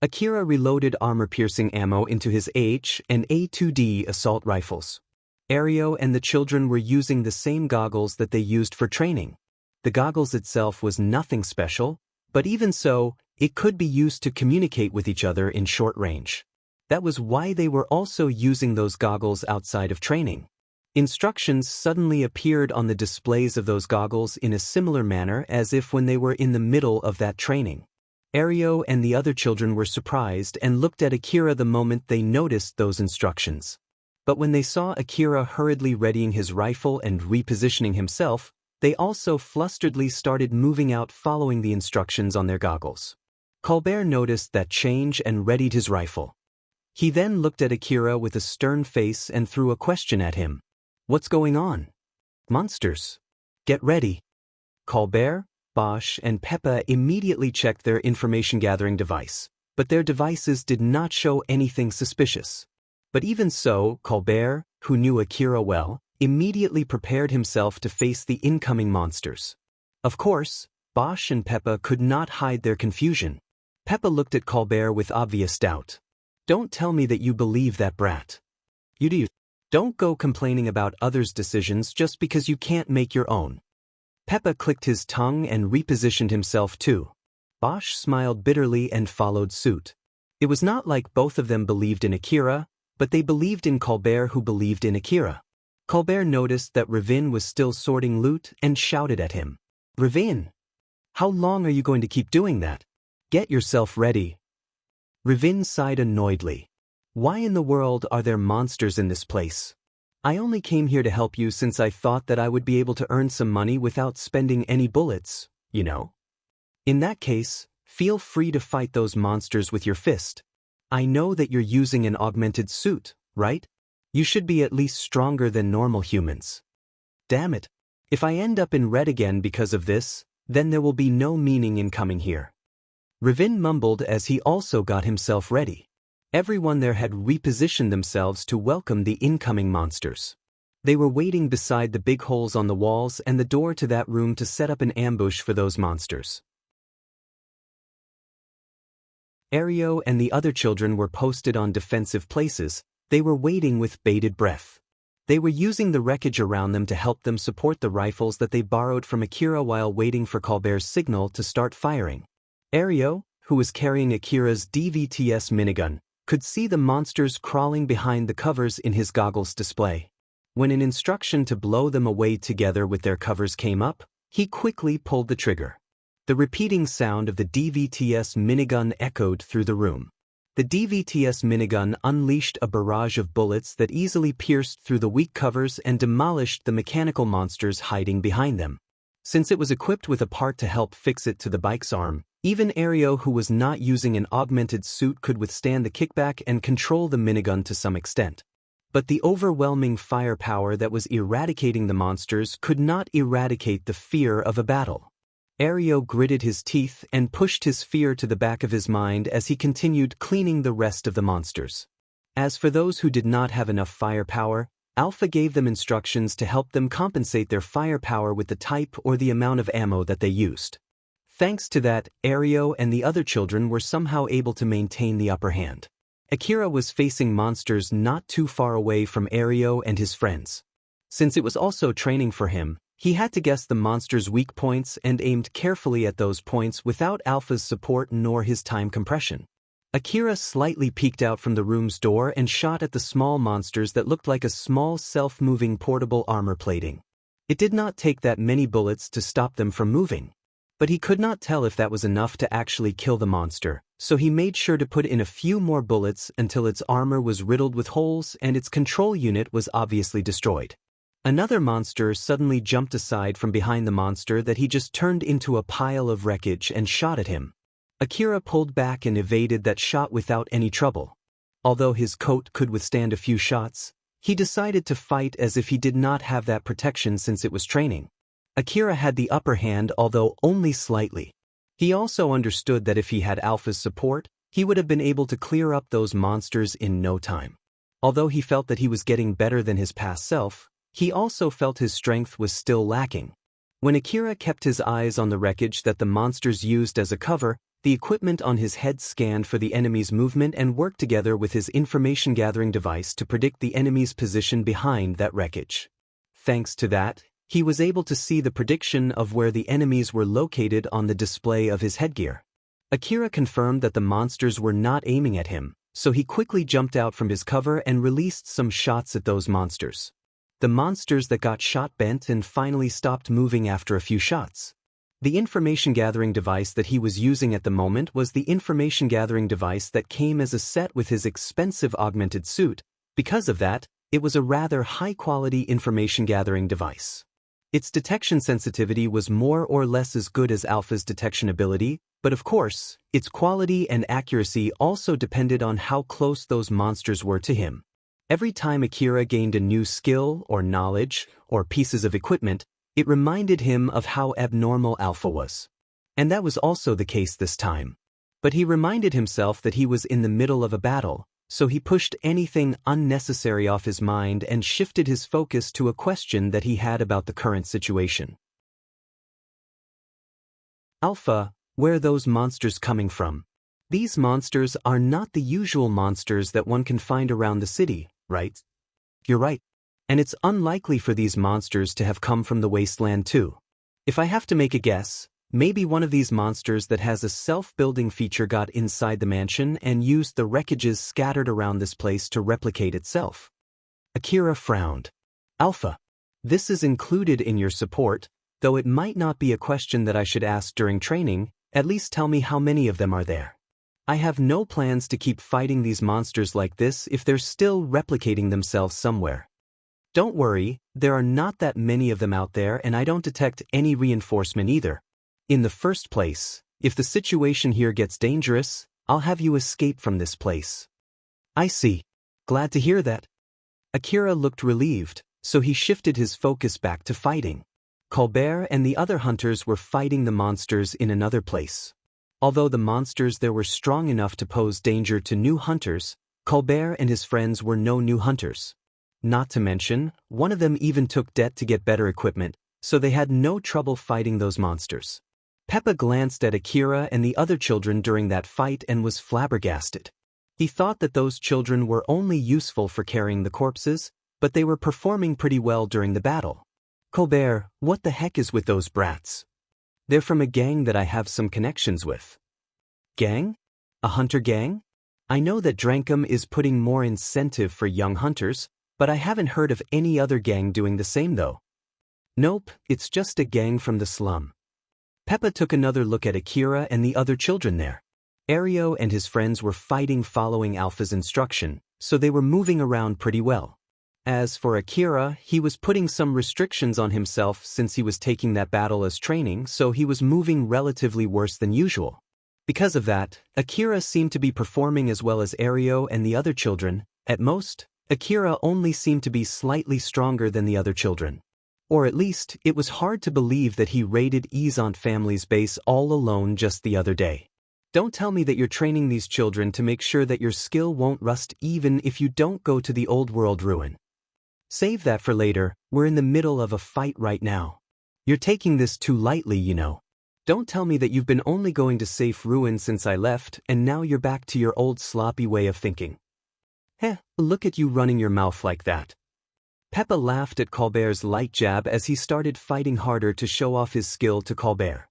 A: Akira reloaded armor-piercing ammo into his H and A2D assault rifles. Ario and the children were using the same goggles that they used for training. The goggles itself was nothing special, but even so, it could be used to communicate with each other in short range. That was why they were also using those goggles outside of training. Instructions suddenly appeared on the displays of those goggles in a similar manner as if when they were in the middle of that training. Ario and the other children were surprised and looked at Akira the moment they noticed those instructions. But when they saw Akira hurriedly readying his rifle and repositioning himself, they also flusteredly started moving out following the instructions on their goggles. Colbert noticed that change and readied his rifle. He then looked at Akira with a stern face and threw a question at him. What's going on? Monsters. Get ready. Colbert, Bosch, and Peppa immediately checked their information-gathering device, but their devices did not show anything suspicious. But even so, Colbert, who knew Akira well, immediately prepared himself to face the incoming monsters. Of course, Bosch and Peppa could not hide their confusion. Peppa looked at Colbert with obvious doubt. Don't tell me that you believe that brat. You do. Don't go complaining about others' decisions just because you can't make your own. Peppa clicked his tongue and repositioned himself too. Bosch smiled bitterly and followed suit. It was not like both of them believed in Akira, but they believed in Colbert who believed in Akira. Colbert noticed that Ravin was still sorting loot and shouted at him. Ravin! How long are you going to keep doing that? Get yourself ready. Ravin sighed annoyedly. Why in the world are there monsters in this place? I only came here to help you since I thought that I would be able to earn some money without spending any bullets, you know. In that case, feel free to fight those monsters with your fist. I know that you're using an augmented suit, right? You should be at least stronger than normal humans. Damn it. If I end up in red again because of this, then there will be no meaning in coming here. Ravin mumbled as he also got himself ready. Everyone there had repositioned themselves to welcome the incoming monsters. They were waiting beside the big holes on the walls and the door to that room to set up an ambush for those monsters. Ario and the other children were posted on defensive places. They were waiting with bated breath. They were using the wreckage around them to help them support the rifles that they borrowed from Akira while waiting for Colbert's signal to start firing. Ario, who was carrying Akira's DVTS minigun, could see the monsters crawling behind the covers in his goggles display. When an instruction to blow them away together with their covers came up, he quickly pulled the trigger. The repeating sound of the DVTS minigun echoed through the room. The DVTS minigun unleashed a barrage of bullets that easily pierced through the weak covers and demolished the mechanical monsters hiding behind them. Since it was equipped with a part to help fix it to the bike's arm, even Ario, who was not using an augmented suit, could withstand the kickback and control the minigun to some extent. But the overwhelming firepower that was eradicating the monsters could not eradicate the fear of a battle. Ario gritted his teeth and pushed his fear to the back of his mind as he continued cleaning the rest of the monsters. As for those who did not have enough firepower, Alpha gave them instructions to help them compensate their firepower with the type or the amount of ammo that they used. Thanks to that, Ario and the other children were somehow able to maintain the upper hand. Akira was facing monsters not too far away from Ario and his friends. Since it was also training for him, he had to guess the monsters' weak points and aimed carefully at those points without Alpha's support nor his time compression. Akira slightly peeked out from the room's door and shot at the small monsters that looked like a small self-moving portable armor plating. It did not take that many bullets to stop them from moving. But he could not tell if that was enough to actually kill the monster, so he made sure to put in a few more bullets until its armor was riddled with holes and its control unit was obviously destroyed. Another monster suddenly jumped aside from behind the monster that he just turned into a pile of wreckage and shot at him. Akira pulled back and evaded that shot without any trouble. Although his coat could withstand a few shots, he decided to fight as if he did not have that protection since it was training. Akira had the upper hand, although only slightly. He also understood that if he had Alpha's support, he would have been able to clear up those monsters in no time. Although he felt that he was getting better than his past self, he also felt his strength was still lacking. When Akira kept his eyes on the wreckage that the monsters used as a cover, the equipment on his head scanned for the enemy's movement and worked together with his information-gathering device to predict the enemy's position behind that wreckage. Thanks to that, he was able to see the prediction of where the enemies were located on the display of his headgear. Akira confirmed that the monsters were not aiming at him, so he quickly jumped out from his cover and released some shots at those monsters. The monsters that got shot bent and finally stopped moving after a few shots. The information-gathering device that he was using at the moment was the information-gathering device that came as a set with his expensive augmented suit. Because of that, it was a rather high-quality information-gathering device. Its detection sensitivity was more or less as good as Alpha's detection ability, but of course, its quality and accuracy also depended on how close those monsters were to him. Every time Akira gained a new skill or knowledge or pieces of equipment, it reminded him of how abnormal Alpha was. And that was also the case this time. But he reminded himself that he was in the middle of a battle, so he pushed anything unnecessary off his mind and shifted his focus to a question that he had about the current situation. Alpha, where are those monsters coming from? These monsters are not the usual monsters that one can find around the city, right? You're right. And it's unlikely for these monsters to have come from the wasteland too. If I have to make a guess, maybe one of these monsters that has a self-building feature got inside the mansion and used the wreckages scattered around this place to replicate itself. Akira frowned. Alpha, this is included in your support, though it might not be a question that I should ask during training. At least tell me how many of them are there. I have no plans to keep fighting these monsters like this if they're still replicating themselves somewhere. Don't worry, there are not that many of them out there and I don't detect any reinforcement either. In the first place, if the situation here gets dangerous, I'll have you escape from this place. I see. Glad to hear that. Akira looked relieved, so he shifted his focus back to fighting. Colbert and the other hunters were fighting the monsters in another place. Although the monsters there were strong enough to pose danger to new hunters, Colbert and his friends were no new hunters. Not to mention, one of them even took debt to get better equipment, so they had no trouble fighting those monsters. Peppa glanced at Akira and the other children during that fight and was flabbergasted. He thought that those children were only useful for carrying the corpses, but they were performing pretty well during the battle. Colbert, what the heck is with those brats? They're from a gang that I have some connections with. Gang? A hunter gang? I know that Drankum is putting more incentive for young hunters, but I haven't heard of any other gang doing the same though. Nope, it's just a gang from the slum. Peppa took another look at Akira and the other children there. Ario and his friends were fighting following Alpha's instruction, so they were moving around pretty well. As for Akira, he was putting some restrictions on himself since he was taking that battle as training, so he was moving relatively worse than usual. Because of that, Akira seemed to be performing as well as Ario and the other children. At most, Akira only seemed to be slightly stronger than the other children. Or at least, it was hard to believe that he raided Isant family's base all alone just the other day. Don't tell me that you're training these children to make sure that your skill won't rust even if you don't go to the old world ruin. Save that for later, we're in the middle of a fight right now. You're taking this too lightly, you know. Don't tell me that you've been only going to safe ruin since I left and now you're back to your old sloppy way of thinking. Heh, look at you running your mouth like that. Peppa laughed at Colbert's light jab as he started fighting harder to show off his skill to Colbert.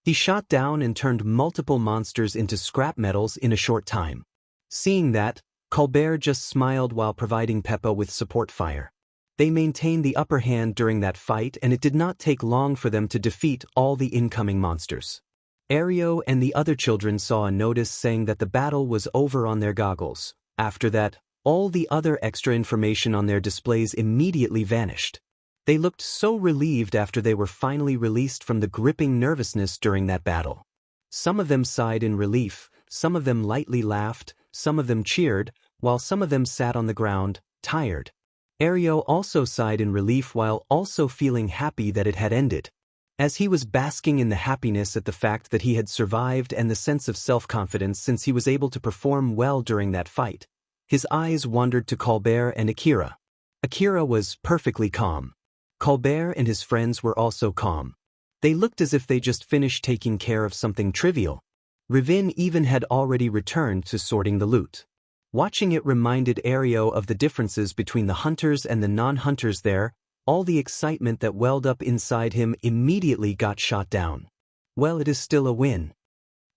A: He shot down and turned multiple monsters into scrap metals in a short time. Seeing that, Colbert just smiled while providing Peppa with support fire. They maintained the upper hand during that fight and it did not take long for them to defeat all the incoming monsters. Ario and the other children saw a notice saying that the battle was over on their goggles. After that, all the other extra information on their displays immediately vanished. They looked so relieved after they were finally released from the gripping nervousness during that battle. Some of them sighed in relief, some of them lightly laughed, some of them cheered, while some of them sat on the ground, tired. Ario also sighed in relief while also feeling happy that it had ended. As he was basking in the happiness at the fact that he had survived and the sense of self-confidence since he was able to perform well during that fight, his eyes wandered to Colbert and Akira. Akira was perfectly calm. Colbert and his friends were also calm. They looked as if they just finished taking care of something trivial. Ravin even had already returned to sorting the loot. Watching it reminded Ario of the differences between the hunters and the non-hunters there. All the excitement that welled up inside him immediately got shot down. Well, it is still a win.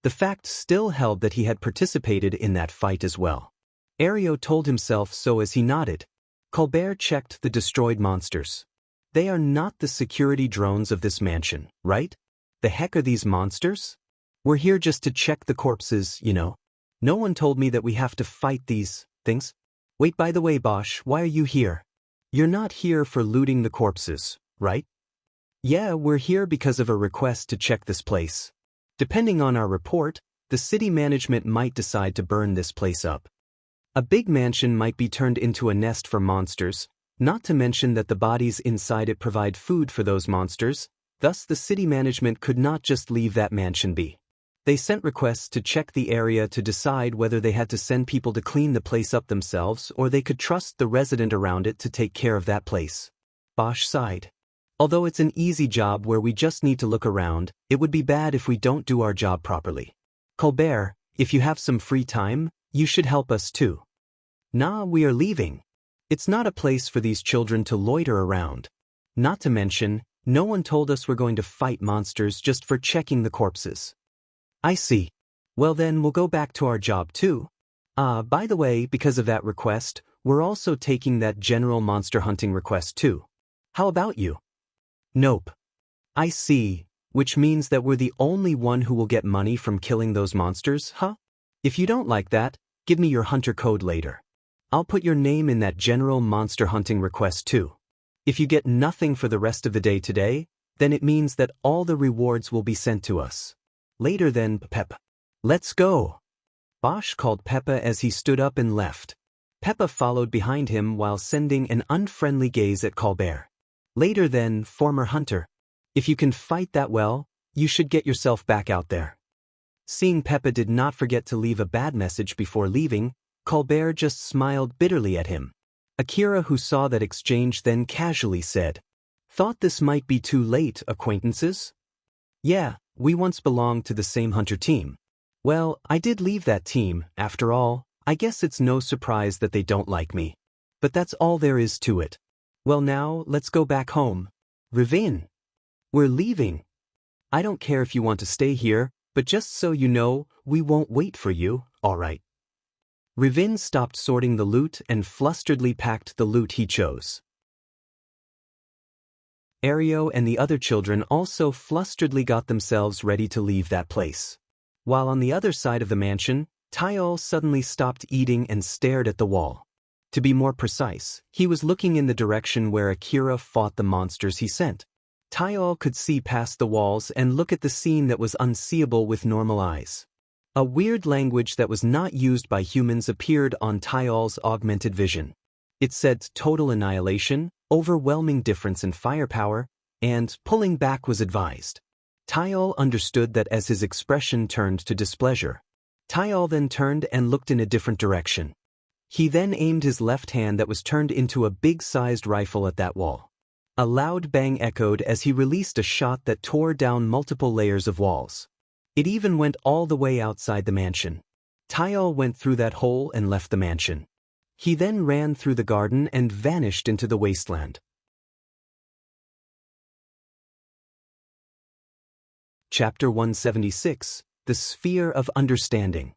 A: The fact still held that he had participated in that fight as well. Ario told himself so as he nodded. Colbert checked the destroyed monsters. They are not the security drones of this mansion, right? The heck are these monsters? We're here just to check the corpses, you know. No one told me that we have to fight these things. Wait, by the way, Bosch, why are you here? You're not here for looting the corpses, right? Yeah, we're here because of a request to check this place. Depending on our report, the city management might decide to burn this place up. A big mansion might be turned into a nest for monsters, not to mention that the bodies inside it provide food for those monsters, thus the city management could not just leave that mansion be. They sent requests to check the area to decide whether they had to send people to clean the place up themselves or they could trust the resident around it to take care of that place. Bosch sighed. Although it's an easy job where we just need to look around, it would be bad if we don't do our job properly. Colbert, if you have some free time, you should help us too. Nah, we are leaving. It's not a place for these children to loiter around. Not to mention, no one told us we're going to fight monsters just for checking the corpses. I see. Well then we'll go back to our job too. By the way, because of that request, we're also taking that general monster hunting request too. How about you? Nope. I see, which means that we're the only one who will get money from killing those monsters, huh? If you don't like that, give me your hunter code later. I'll put your name in that general monster hunting request too. If you get nothing for the rest of the day today, then it means that all the rewards will be sent to us. Later then, Peppa. Let's go. Bosch called Peppa as he stood up and left. Peppa followed behind him while sending an unfriendly gaze at Colbert. Later then, former hunter. If you can fight that well, you should get yourself back out there. Seeing Peppa did not forget to leave a bad message before leaving, Colbert just smiled bitterly at him. Akira, who saw that exchange, then casually said, "Thought this might be too late, acquaintances?" "Yeah, we once belonged to the same hunter team. Well, I did leave that team, after all. I guess it's no surprise that they don't like me. But that's all there is to it. Well now, let's go back home. Ravin. We're leaving. I don't care if you want to stay here, but just so you know, we won't wait for you, alright." Ravin stopped sorting the loot and flusteredly packed the loot he chose. Ario and the other children also flusteredly got themselves ready to leave that place. While on the other side of the mansion, Tayol suddenly stopped eating and stared at the wall. To be more precise, he was looking in the direction where Akira fought the monsters he sent. Tayol could see past the walls and look at the scene that was unseeable with normal eyes. A weird language that was not used by humans appeared on Tayol's augmented vision. It said total annihilation, overwhelming difference in firepower, and pulling back was advised. Tayol understood that as his expression turned to displeasure. Tayol then turned and looked in a different direction. He then aimed his left hand that was turned into a big-sized rifle at that wall. A loud bang echoed as he released a shot that tore down multiple layers of walls. It even went all the way outside the mansion. Tayol went through that hole and left the mansion. He then ran through the garden and vanished into the wasteland. Chapter 176, The Sphere of Understanding.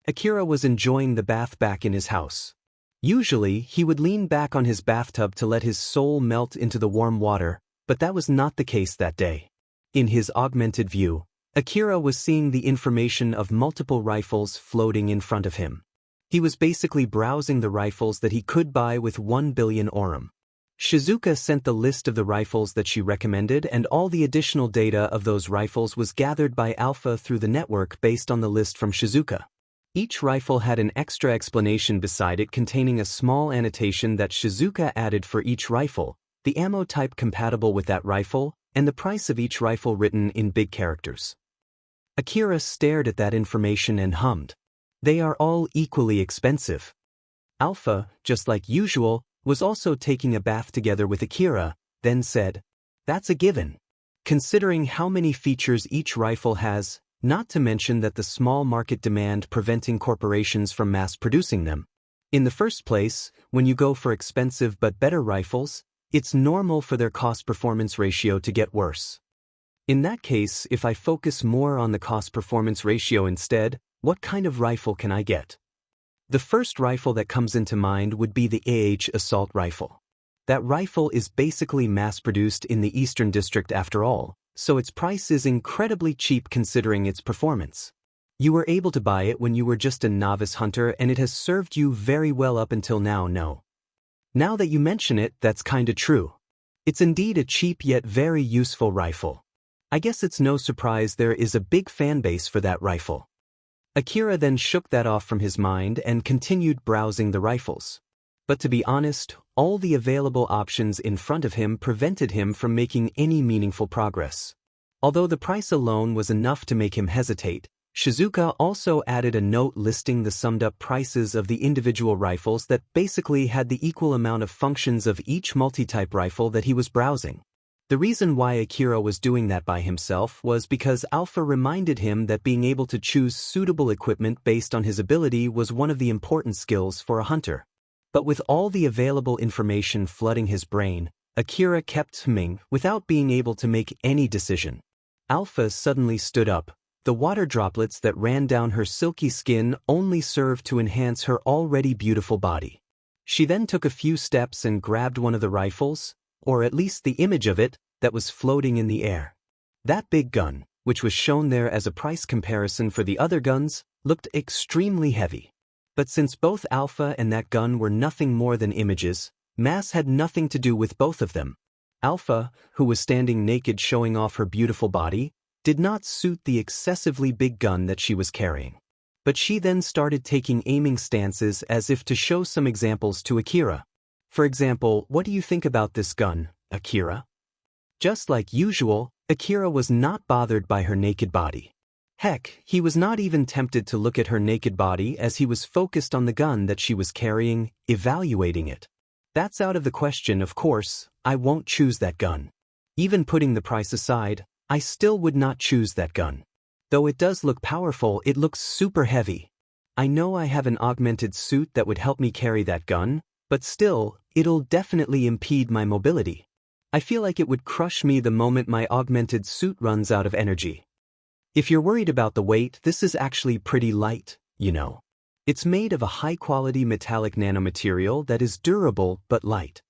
A: Akira was enjoying the bath back in his house. Usually, he would lean back on his bathtub to let his soul melt into the warm water, but that was not the case that day. In his augmented view, Akira was seeing the information of multiple rifles floating in front of him. He was basically browsing the rifles that he could buy with 1 billion orum. Shizuka sent the list of the rifles that she recommended, and all the additional data of those rifles was gathered by Alpha through the network based on the list from Shizuka. Each rifle had an extra explanation beside it containing a small annotation that Shizuka added for each rifle, the ammo type compatible with that rifle, and the price of each rifle written in big characters. Akira stared at that information and hummed. They are all equally expensive. Alpha, just like usual, was also taking a bath together with Akira, then said, "That's a given. Considering how many features each rifle has, not to mention that the small market demand preventing corporations from mass-producing them. In the first place, when you go for expensive but better rifles, it's normal for their cost-performance ratio to get worse. In that case, if I focus more on the cost-performance ratio instead, what kind of rifle can I get?" The first rifle that comes into mind would be the assault rifle. That rifle is basically mass-produced in the Eastern District after all, so its price is incredibly cheap considering its performance. You were able to buy it when you were just a novice hunter, and it has served you very well up until now, no? Now that you mention it, that's kinda true. It's indeed a cheap yet very useful rifle. I guess it's no surprise there is a big fan base for that rifle. Akira then shook that off from his mind and continued browsing the rifles. But to be honest, all the available options in front of him prevented him from making any meaningful progress. Although the price alone was enough to make him hesitate, Shizuka also added a note listing the summed-up prices of the individual rifles that basically had the equal amount of functions of each multi-type rifle that he was browsing. The reason why Akira was doing that by himself was because Alpha reminded him that being able to choose suitable equipment based on his ability was one of the important skills for a hunter. But with all the available information flooding his brain, Akira kept humming without being able to make any decision. Alpha suddenly stood up. The water droplets that ran down her silky skin only served to enhance her already beautiful body. She then took a few steps and grabbed one of the rifles, or at least the image of it, that was floating in the air. That big gun, which was shown there as a price comparison for the other guns, looked extremely heavy. But since both Alpha and that gun were nothing more than images, mass had nothing to do with both of them. Alpha, who was standing naked showing off her beautiful body, did not suit the excessively big gun that she was carrying. But she then started taking aiming stances as if to show some examples to Akira. For example, what do you think about this gun, Akira? Just like usual, Akira was not bothered by her naked body. Heck, he was not even tempted to look at her naked body as he was focused on the gun that she was carrying, evaluating it. That's out of the question, of course. I won't choose that gun. Even putting the price aside, I still would not choose that gun. Though it does look powerful, it looks super heavy. I know I have an augmented suit that would help me carry that gun, but still, it'll definitely impede my mobility. I feel like it would crush me the moment my augmented suit runs out of energy. If you're worried about the weight, this is actually pretty light, you know. It's made of a high-quality metallic nanomaterial that is durable but light.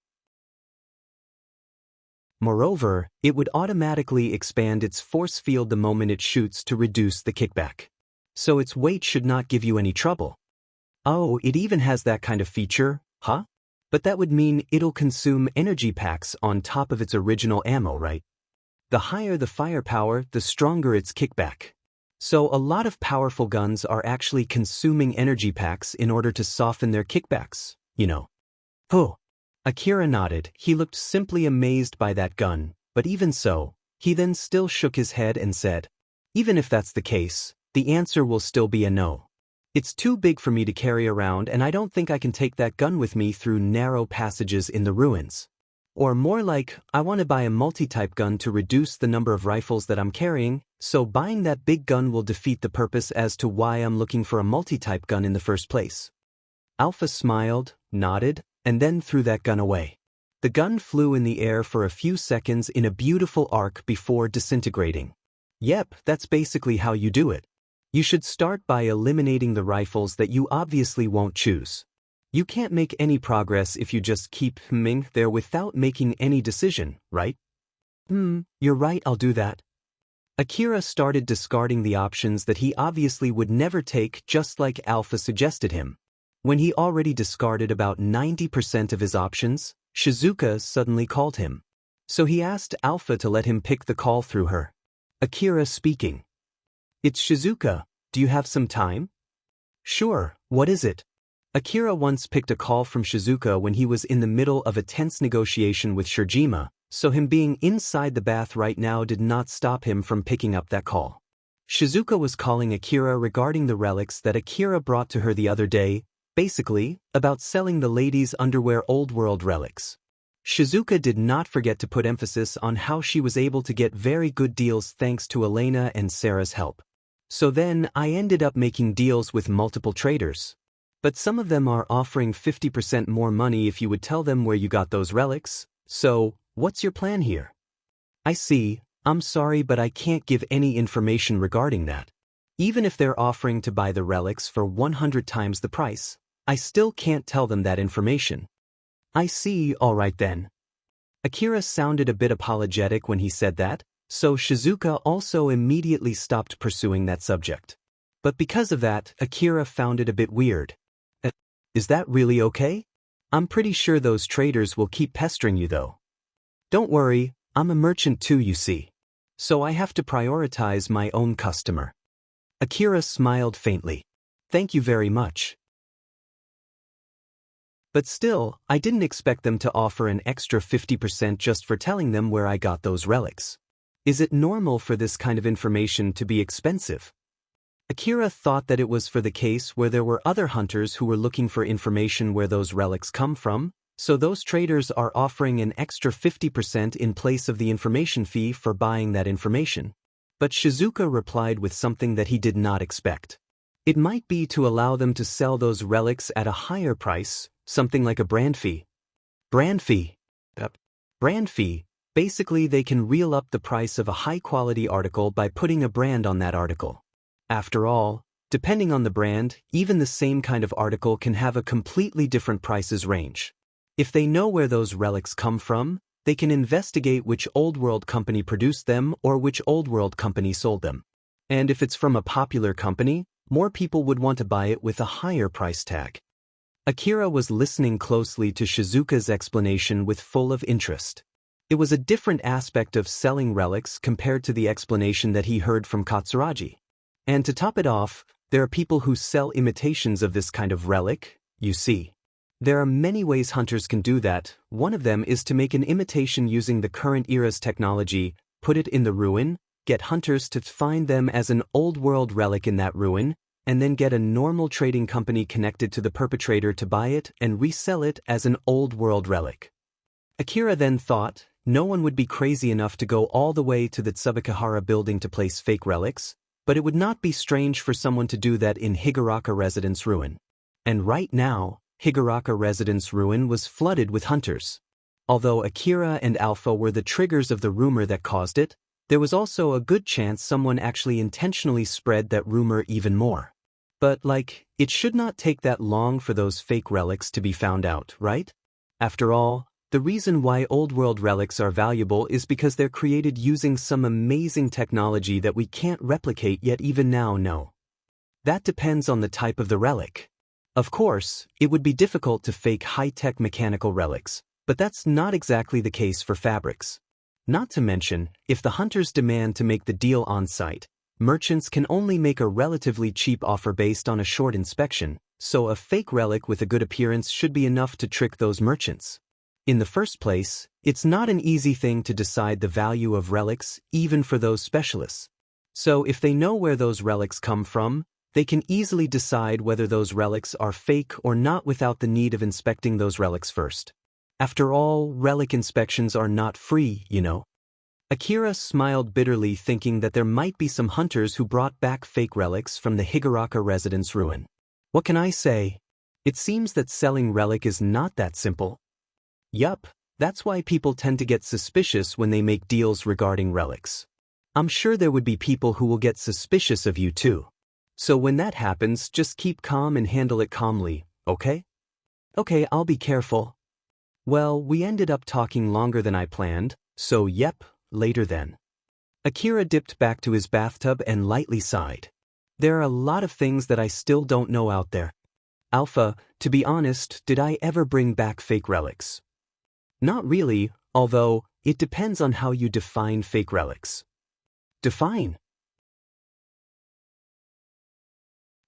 A: Moreover, it would automatically expand its force field the moment it shoots to reduce the kickback. So its weight should not give you any trouble. Oh, it even has that kind of feature, huh? But that would mean it'll consume energy packs on top of its original ammo, right? The higher the firepower, the stronger its kickback. So a lot of powerful guns are actually consuming energy packs in order to soften their kickbacks, you know. Oh. Akira nodded. He looked simply amazed by that gun, but even so, he then still shook his head and said, "Even if that's the case, the answer will still be a no. It's too big for me to carry around, and I don't think I can take that gun with me through narrow passages in the ruins. Or more like, I want to buy a multi-type gun to reduce the number of rifles that I'm carrying, so buying that big gun will defeat the purpose as to why I'm looking for a multi-type gun in the first place." Alpha smiled, nodded, and then threw that gun away. The gun flew in the air for a few seconds in a beautiful arc before disintegrating. Yep, that's basically how you do it. You should start by eliminating the rifles that you obviously won't choose. You can't make any progress if you just keep humming there without making any decision, right? You're right, I'll do that. Akira started discarding the options that he obviously would never take, just like Alpha suggested him. When he already discarded about 90% of his options, Shizuka suddenly called him. So he asked Alpha to let him pick the call through her. Akira speaking. "It's Shizuka, do you have some time?" "Sure, what is it?" Akira once picked a call from Shizuka when he was in the middle of a tense negotiation with Shirjima, so him being inside the bath right now did not stop him from picking up that call. Shizuka was calling Akira regarding the relics that Akira brought to her the other day, basically, about selling the ladies' underwear old world relics. Shizuka did not forget to put emphasis on how she was able to get very good deals thanks to Elena and Sarah's help. "So then I ended up making deals with multiple traders. But some of them are offering 50% more money if you would tell them where you got those relics, so what's your plan here?" "I see, I'm sorry but I can't give any information regarding that. Even if they're offering to buy the relics for 100 times the price, I still can't tell them that information." "I see, alright then." Akira sounded a bit apologetic when he said that, so Shizuka also immediately stopped pursuing that subject. But because of that, Akira found it a bit weird. Is that really okay? I'm pretty sure those traders will keep pestering you though." "Don't worry, I'm a merchant too, you see. So I have to prioritize my own customer." Akira smiled faintly. "Thank you very much. But still, I didn't expect them to offer an extra 50% just for telling them where I got those relics. Is it normal for this kind of information to be expensive?" Akira thought that it was for the case where there were other hunters who were looking for information where those relics come from, so those traders are offering an extra 50% in place of the information fee for buying that information. But Shizuka replied with something that he did not expect. It might be to allow them to sell those relics at a higher price, something like a brand fee. Brand fee. Brand fee. Basically they can reel up the price of a high-quality article by putting a brand on that article. After all, depending on the brand, even the same kind of article can have a completely different prices range. If they know where those relics come from, they can investigate which old world company produced them or which old world company sold them. And if it's from a popular company, more people would want to buy it with a higher price tag. Akira was listening closely to Shizuka's explanation with full of interest. It was a different aspect of selling relics compared to the explanation that he heard from Katsuragi. And to top it off, there are people who sell imitations of this kind of relic, you see. There are many ways hunters can do that. One of them is to make an imitation using the current era's technology, put it in the ruin, get hunters to find them as an old world relic in that ruin, and then get a normal trading company connected to the perpetrator to buy it and resell it as an old world relic. Akira then thought, no one would be crazy enough to go all the way to the Tsubakahara building to place fake relics, but it would not be strange for someone to do that in Higuraka Residence Ruin. And right now, Higuraka Residence Ruin was flooded with hunters. Although Akira and Alpha were the triggers of the rumor that caused it, there was also a good chance someone actually intentionally spread that rumor even more. But it should not take that long for those fake relics to be found out, right? After all, the reason why old world relics are valuable is because they're created using some amazing technology that we can't replicate yet even now know. That depends on the type of the relic. Of course, it would be difficult to fake high-tech mechanical relics, but that's not exactly the case for fabrics. Not to mention, if the hunters demand to make the deal on site, merchants can only make a relatively cheap offer based on a short inspection, so a fake relic with a good appearance should be enough to trick those merchants. In the first place, it's not an easy thing to decide the value of relics, even for those specialists. So if they know where those relics come from, they can easily decide whether those relics are fake or not without the need of inspecting those relics first. After all, relic inspections are not free, you know. Akira smiled bitterly, thinking that there might be some hunters who brought back fake relics from the Higuraka Residence Ruin. What can I say? It seems that selling relic is not that simple. Yup, that's why people tend to get suspicious when they make deals regarding relics. I'm sure there would be people who will get suspicious of you too. So when that happens, just keep calm and handle it calmly, okay? Okay, I'll be careful. Well, we ended up talking longer than I planned, so yep, later then. Akira dipped back to his bathtub and lightly sighed. There are a lot of things that I still don't know out there. Alpha, to be honest, did I ever bring back fake relics? Not really, although it depends on how you define fake relics. Define.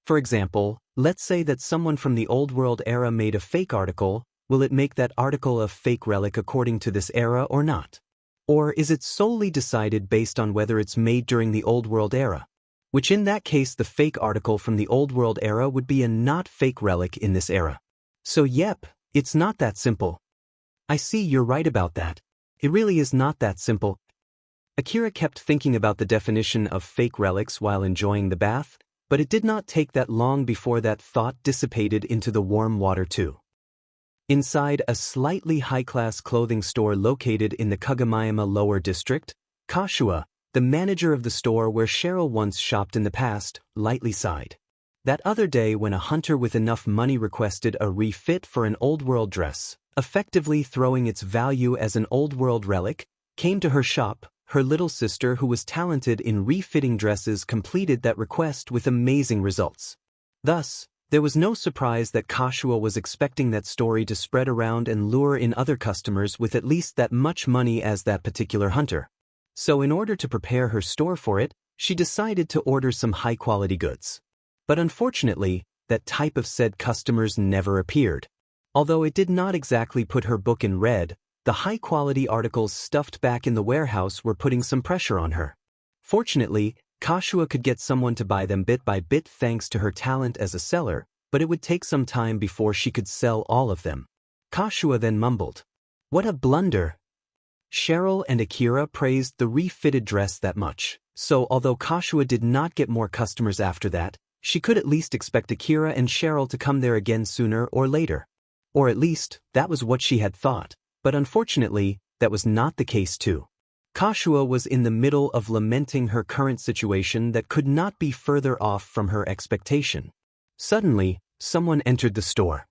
A: For example, let's say that someone from the Old World era made a fake article. Will it make that article a fake relic according to this era or not? Or is it solely decided based on whether it's made during the Old World era? Which in that case the fake article from the Old World era would be a not fake relic in this era. So yep, it's not that simple. I see, you're right about that. It really is not that simple. Akira kept thinking about the definition of fake relics while enjoying the bath, but it did not take that long before that thought dissipated into the warm water too. Inside a slightly high-class clothing store located in the Kagamayama Lower District, Kashua, the manager of the store where Cheryl once shopped in the past, lightly sighed. That other day when a hunter with enough money requested a refit for an old-world dress, effectively throwing its value as an old-world relic, came to her shop, her little sister who was talented in refitting dresses completed that request with amazing results. Thus, there was no surprise that Kashua was expecting that story to spread around and lure in other customers with at least that much money as that particular hunter. So in order to prepare her store for it, she decided to order some high-quality goods. But unfortunately, that type of said customers never appeared. Although it did not exactly put her book in red, the high-quality articles stuffed back in the warehouse were putting some pressure on her. Fortunately, Kashua could get someone to buy them bit by bit thanks to her talent as a seller, but it would take some time before she could sell all of them. Kashua then mumbled, "What a blunder!" Cheryl and Akira praised the refitted dress that much, so although Kashua did not get more customers after that, she could at least expect Akira and Cheryl to come there again sooner or later. Or at least, that was what she had thought, but unfortunately, that was not the case too. Kashua was in the middle of lamenting her current situation that could not be further off from her expectation. Suddenly, someone entered the store.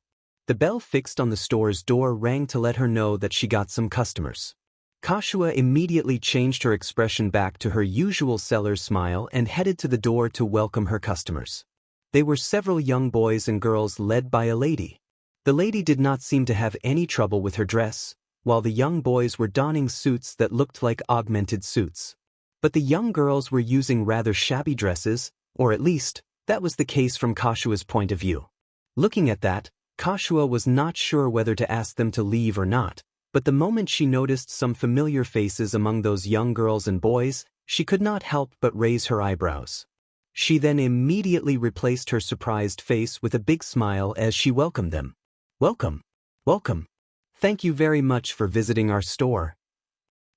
A: The bell fixed on the store's door rang to let her know that she got some customers. Kashua immediately changed her expression back to her usual seller's smile and headed to the door to welcome her customers. They were several young boys and girls led by a lady. The lady did not seem to have any trouble with her dress, while the young boys were donning suits that looked like augmented suits. But the young girls were using rather shabby dresses, or at least, that was the case from Kashua's point of view. Looking at that, Kashua was not sure whether to ask them to leave or not, but the moment she noticed some familiar faces among those young girls and boys, she could not help but raise her eyebrows. She then immediately replaced her surprised face with a big smile as she welcomed them. "Welcome. Welcome. Thank you very much for visiting our store."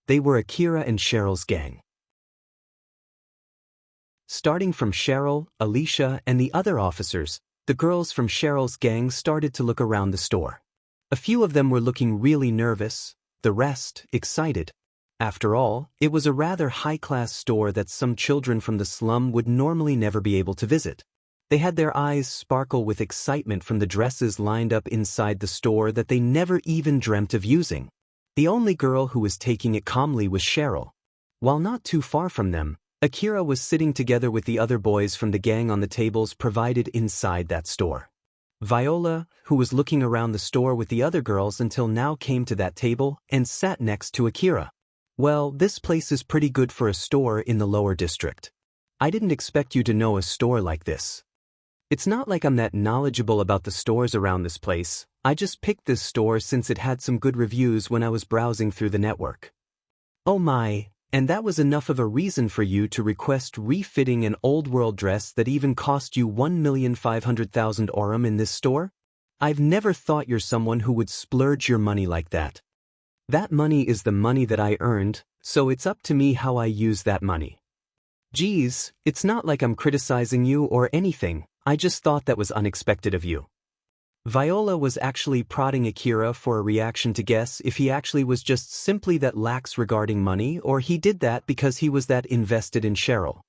A: They were Akira and Cheryl's gang. Starting from Cheryl, Alicia, and the other officers, the girls from Cheryl's gang started to look around the store. A few of them were looking really nervous, the rest, excited. After all, it was a rather high-class store that some children from the slum would normally never be able to visit. They had their eyes sparkle with excitement from the dresses lined up inside the store that they never even dreamt of using. The only girl who was taking it calmly was Cheryl. While not too far from them, Akira was sitting together with the other boys from the gang on the tables provided inside that store. Viola, who was looking around the store with the other girls until now, came to that table and sat next to Akira. "Well, this place is pretty good for a store in the lower district. I didn't expect you to know a store like this. It's not like I'm that knowledgeable about the stores around this place. I just picked this store since it had some good reviews when I was browsing through the network." "Oh my, and that was enough of a reason for you to request refitting an old-world dress that even cost you 1,500,000 orum in this store? I've never thought you're someone who would splurge your money like that." "That money is the money that I earned, so it's up to me how I use that money." "Geez, it's not like I'm criticizing you or anything. I just thought that was unexpected of you." Viola was actually prodding Akira for a reaction to guess if he actually was just simply that lax regarding money or he did that because he was that invested in Cheryl.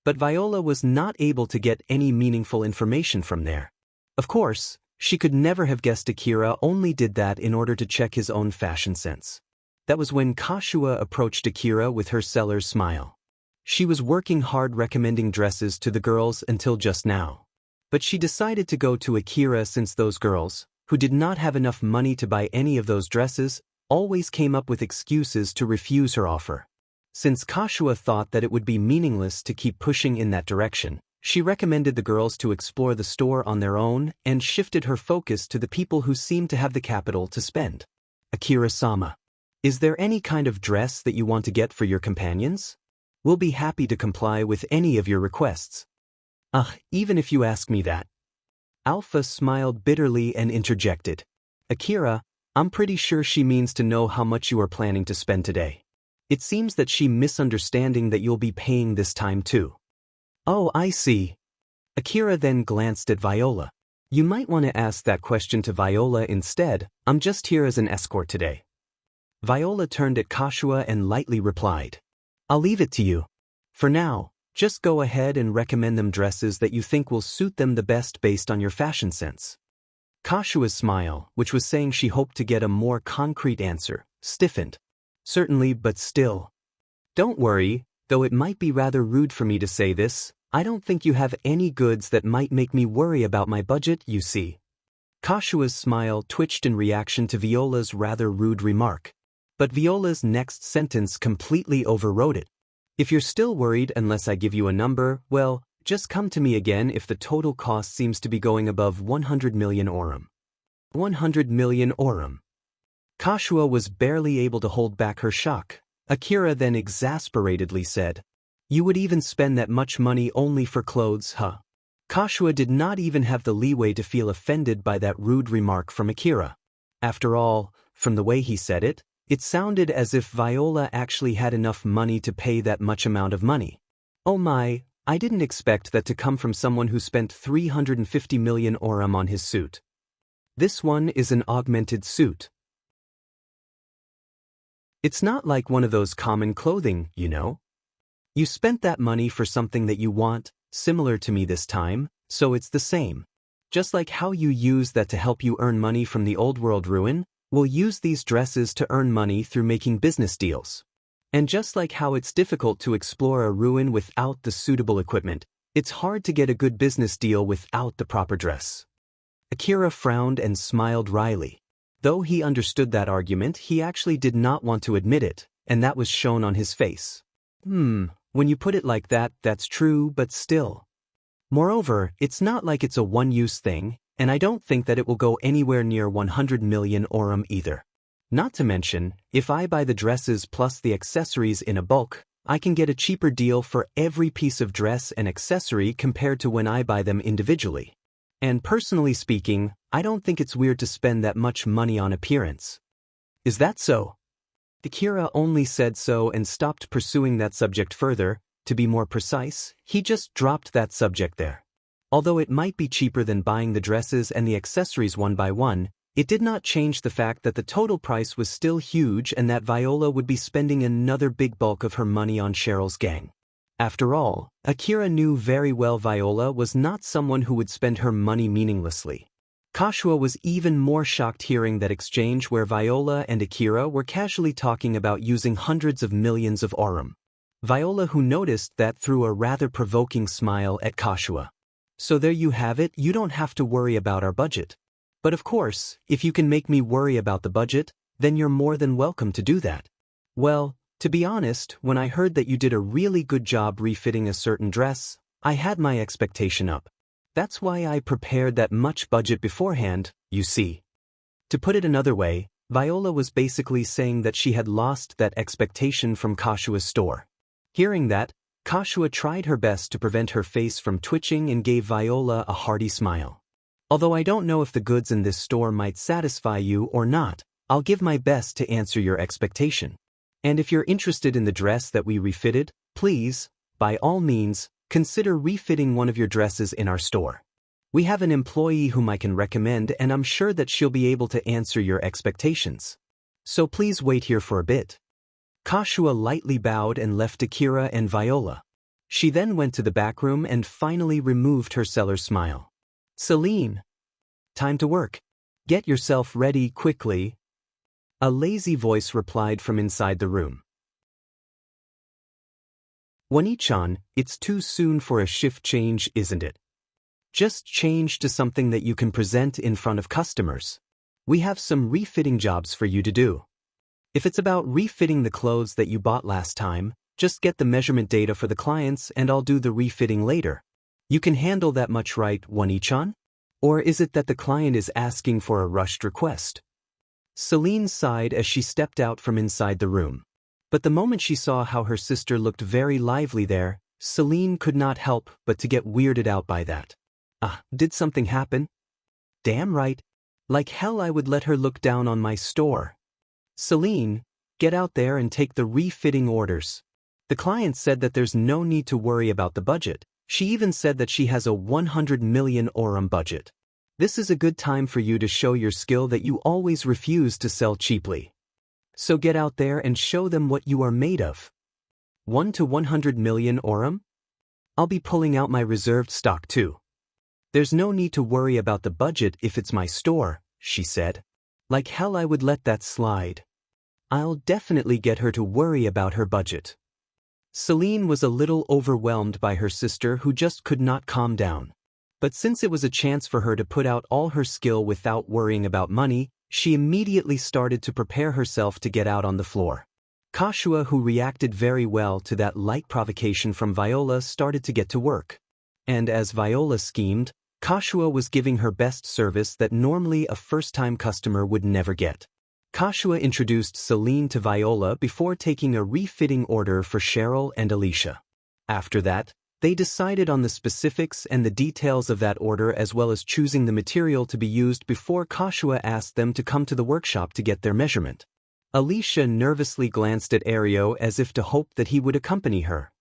A: But Viola was not able to get any meaningful information from there. Of course, she could never have guessed Akira only did that in order to check his own fashion sense. That was when Kashua approached Akira with her seller's smile. She was working hard recommending dresses to the girls until just now. But she decided to go to Akira since those girls, who did not have enough money to buy any of those dresses, always came up with excuses to refuse her offer. Since Kashua thought that it would be meaningless to keep pushing in that direction, she recommended the girls to explore the store on their own and shifted her focus to the people who seemed to have the capital to spend. Akira-sama, is there any kind of dress that you want to get for your companions? We'll be happy to comply with any of your requests. Even if you ask me that. Alpha smiled bitterly and interjected. Akira, I'm pretty sure she means to know how much you are planning to spend today. It seems that she misunderstanding that you'll be paying this time too. Oh, I see. Akira then glanced at Viola. You might want to ask that question to Viola instead. I'm just here as an escort today. Viola turned at Kashua and lightly replied. I'll leave it to you. For now, just go ahead and recommend them dresses that you think will suit them the best based on your fashion sense. Kashua's smile, which was saying she hoped to get a more concrete answer, stiffened. Certainly, but still. Don't worry, though it might be rather rude for me to say this, I don't think you have any goods that might make me worry about my budget, you see. Kashua's smile twitched in reaction to Viola's rather rude remark. But Viola's next sentence completely overrode it. If you're still worried unless I give you a number, well, just come to me again if the total cost seems to be going above 100 million orum. 100 million orum. Kashua was barely able to hold back her shock. Akira then exasperatedly said, You would even spend that much money only for clothes, huh? Kashua did not even have the leeway to feel offended by that rude remark from Akira. After all, from the way he said it, it sounded as if Viola actually had enough money to pay that much amount of money. Oh my, I didn't expect that to come from someone who spent 350 million orum on his suit. This one is an augmented suit. It's not like one of those common clothing, you know. You spent that money for something that you want, similar to me this time, so it's the same. Just like how you use that to help you earn money from the old world ruin, we'll use these dresses to earn money through making business deals. And just like how it's difficult to explore a ruin without the suitable equipment, it's hard to get a good business deal without the proper dress. Akira frowned and smiled wryly. Though he understood that argument, he actually did not want to admit it, and that was shown on his face. When you put it like that, that's true, but still. Moreover, it's not like it's a one-use thing, and I don't think that it will go anywhere near 100 million orum either. Not to mention, if I buy the dresses plus the accessories in a bulk, I can get a cheaper deal for every piece of dress and accessory compared to when I buy them individually. And personally speaking, I don't think it's weird to spend that much money on appearance. Is that so? Akira only said so and stopped pursuing that subject further. To be more precise, he just dropped that subject there. Although it might be cheaper than buying the dresses and the accessories one by one, it did not change the fact that the total price was still huge and that Viola would be spending another big bulk of her money on Cheryl's gang. After all, Akira knew very well Viola was not someone who would spend her money meaninglessly. Kashua was even more shocked hearing that exchange where Viola and Akira were casually talking about using hundreds of millions of orum. Viola, who noticed that, threw a rather provoking smile at Kashua. So there you have it, you don't have to worry about our budget. But of course, if you can make me worry about the budget, then you're more than welcome to do that. Well, to be honest, when I heard that you did a really good job refitting a certain dress, I had my expectation up. That's why I prepared that much budget beforehand, you see. To put it another way, Viola was basically saying that she had lost that expectation from Kashua's store. Hearing that, Kashua tried her best to prevent her face from twitching and gave Viola a hearty smile. Although I don't know if the goods in this store might satisfy you or not, I'll give my best to answer your expectation. And if you're interested in the dress that we refitted, please, by all means, consider refitting one of your dresses in our store. We have an employee whom I can recommend and I'm sure that she'll be able to answer your expectations. So please wait here for a bit. Kashua lightly bowed and left Akira and Viola. She then went to the back room and finally removed her seller's smile. Celine. Time to work. Get yourself ready quickly. A lazy voice replied from inside the room. Wani-chan, it's too soon for a shift change, isn't it? Just change to something that you can present in front of customers. We have some refitting jobs for you to do. If it's about refitting the clothes that you bought last time, just get the measurement data for the clients and I'll do the refitting later. You can handle that much, right, Wani-chan? Or is it that the client is asking for a rushed request? Celine sighed as she stepped out from inside the room. But the moment she saw how her sister looked very lively there, Celine could not help but to get weirded out by that. Did something happen? Damn right. Like hell I would let her look down on my store. Celine, get out there and take the refitting orders. The client said that there's no need to worry about the budget. She even said that she has a 100 million orum budget. This is a good time for you to show your skill that you always refuse to sell cheaply. So get out there and show them what you are made of. 1 to 100 million orum? I'll be pulling out my reserved stock too. There's no need to worry about the budget if it's my store, she said. Like hell I would let that slide. I'll definitely get her to worry about her budget. Celine was a little overwhelmed by her sister who just could not calm down. But since it was a chance for her to put out all her skill without worrying about money, she immediately started to prepare herself to get out on the floor. Kashua, who reacted very well to that light provocation from Viola, started to get to work. And as Viola schemed, Kashua was giving her best service that normally a first-time customer would never get. Kashua introduced Celine to Viola before taking a refitting order for Cheryl and Alicia. After that, they decided on the specifics and the details of that order as well as choosing the material to be used before Kashua asked them to come to the workshop to get their measurement. Alicia nervously glanced at Ario as if to hope that he would accompany her.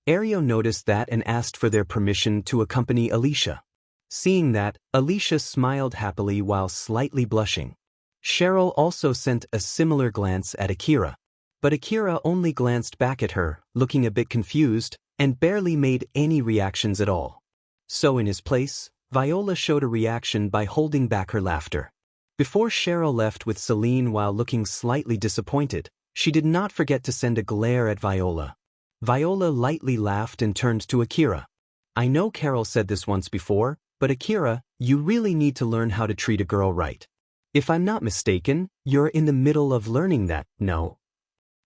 A: Ario noticed that and asked for their permission to accompany Alicia. Seeing that, Alicia smiled happily while slightly blushing. Cheryl also sent a similar glance at Akira. But Akira only glanced back at her, looking a bit confused, and barely made any reactions at all. So in his place, Viola showed a reaction by holding back her laughter. Before Cheryl left with Celine while looking slightly disappointed, she did not forget to send a glare at Viola. Viola lightly laughed and turned to Akira. I know Carol said this once before, but Akira, you really need to learn how to treat a girl right. If I'm not mistaken, you're in the middle of learning that, no?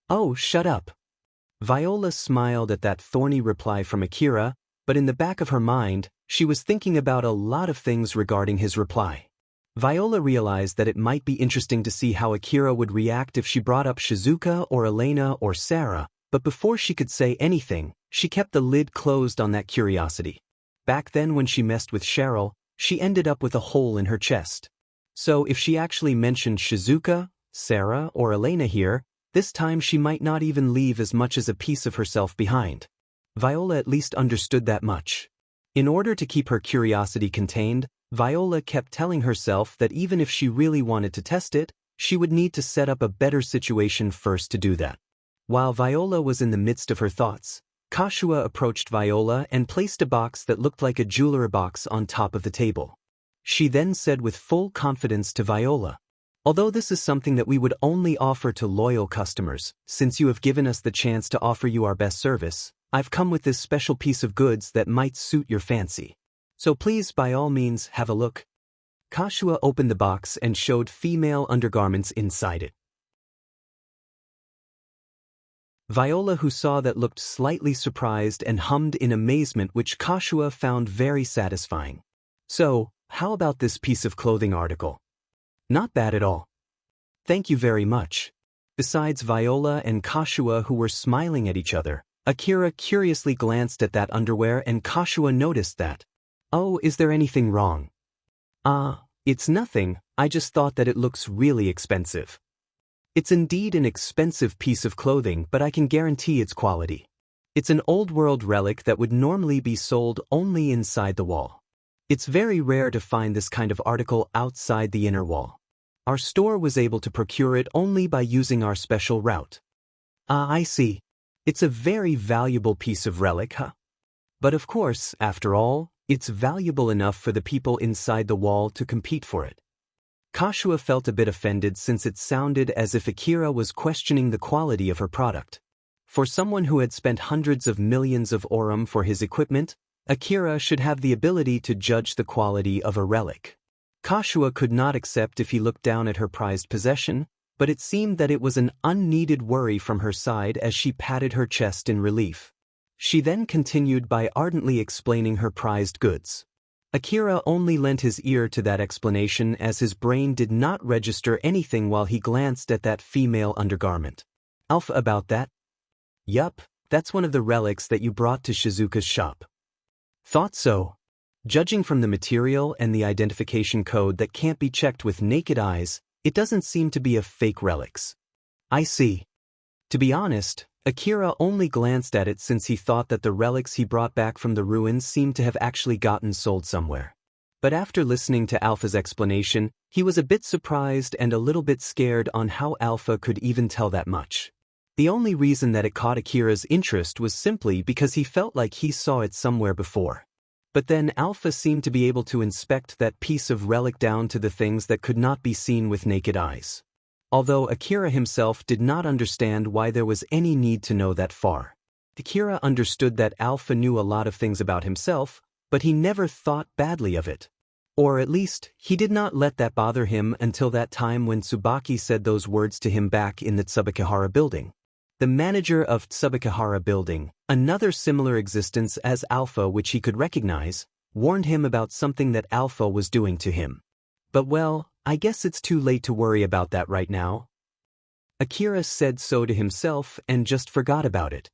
A: Oh, shut up. Viola smiled at that thorny reply from Akira, but in the back of her mind, she was thinking about a lot of things regarding his reply. Viola realized that it might be interesting to see how Akira would react if she brought up Shizuka or Elena or Sarah, but before she could say anything, she kept the lid closed on that curiosity. Back then when she messed with Cheryl, she ended up with a hole in her chest. So if she actually mentioned Shizuka, Sarah, or Elena here, this time she might not even leave as much as a piece of herself behind. Viola at least understood that much. In order to keep her curiosity contained, Viola kept telling herself that even if she really wanted to test it, she would need to set up a better situation first to do that. While Viola was in the midst of her thoughts, Kashua approached Viola and placed a box that looked like a jewelry box on top of the table. She then said with full confidence to Viola, although this is something that we would only offer to loyal customers, since you have given us the chance to offer you our best service, I've come with this special piece of goods that might suit your fancy. So please by all means have a look. Kashua opened the box and showed female undergarments inside it. Viola, who saw that, looked slightly surprised and hummed in amazement, which Kashua found very satisfying. So, how about this piece of clothing article? Not bad at all. Thank you very much. Besides Viola and Kashua, who were smiling at each other, Akira curiously glanced at that underwear and Kashua noticed that. Oh, is there anything wrong? It's nothing, I just thought that it looks really expensive. It's indeed an expensive piece of clothing, but I can guarantee its quality. It's an old-world relic that would normally be sold only inside the wall. It's very rare to find this kind of article outside the inner wall. Our store was able to procure it only by using our special route. I see. It's a very valuable piece of relic, huh? But of course, after all, it's valuable enough for the people inside the wall to compete for it. Kashua felt a bit offended since it sounded as if Akira was questioning the quality of her product. For someone who had spent hundreds of millions of aurum for his equipment, Akira should have the ability to judge the quality of a relic. Kashiwa could not accept if he looked down at her prized possession, but it seemed that it was an unneeded worry from her side as she patted her chest in relief. She then continued by ardently explaining her prized goods. Akira only lent his ear to that explanation as his brain did not register anything while he glanced at that female undergarment. Alpha, about that? Yup, that's one of the relics that you brought to Shizuka's shop. Thought so. Judging from the material and the identification code that can't be checked with naked eyes, it doesn't seem to be of fake relics. I see. To be honest, Akira only glanced at it since he thought that the relics he brought back from the ruins seemed to have actually gotten sold somewhere. But after listening to Alpha's explanation, he was a bit surprised and a little bit scared on how Alpha could even tell that much. The only reason that it caught Akira's interest was simply because he felt like he saw it somewhere before. But then Alpha seemed to be able to inspect that piece of relic down to the things that could not be seen with naked eyes. Although Akira himself did not understand why there was any need to know that far. Akira understood that Alpha knew a lot of things about himself, but he never thought badly of it. Or at least, he did not let that bother him until that time when Tsubaki said those words to him back in the Tsubakihara building. The manager of Tsubakihara building, another similar existence as Alpha which he could recognize, warned him about something that Alpha was doing to him. But well, I guess it's too late to worry about that right now. Akira said so to himself and just forgot about it.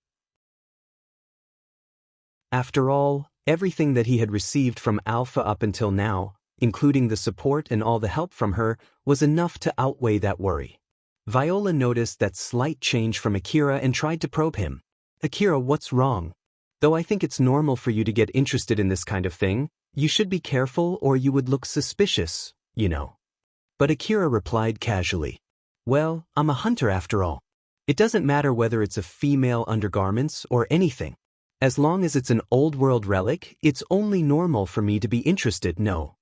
A: After all, everything that he had received from Alpha up until now, including the support and all the help from her, was enough to outweigh that worry. Viola noticed that slight change from Akira and tried to probe him. Akira, what's wrong? Though I think it's normal for you to get interested in this kind of thing, you should be careful or you would look suspicious, you know. But Akira replied casually. Well, I'm a hunter after all. It doesn't matter whether it's a female undergarments or anything. As long as it's an old world relic, it's only normal for me to be interested, no.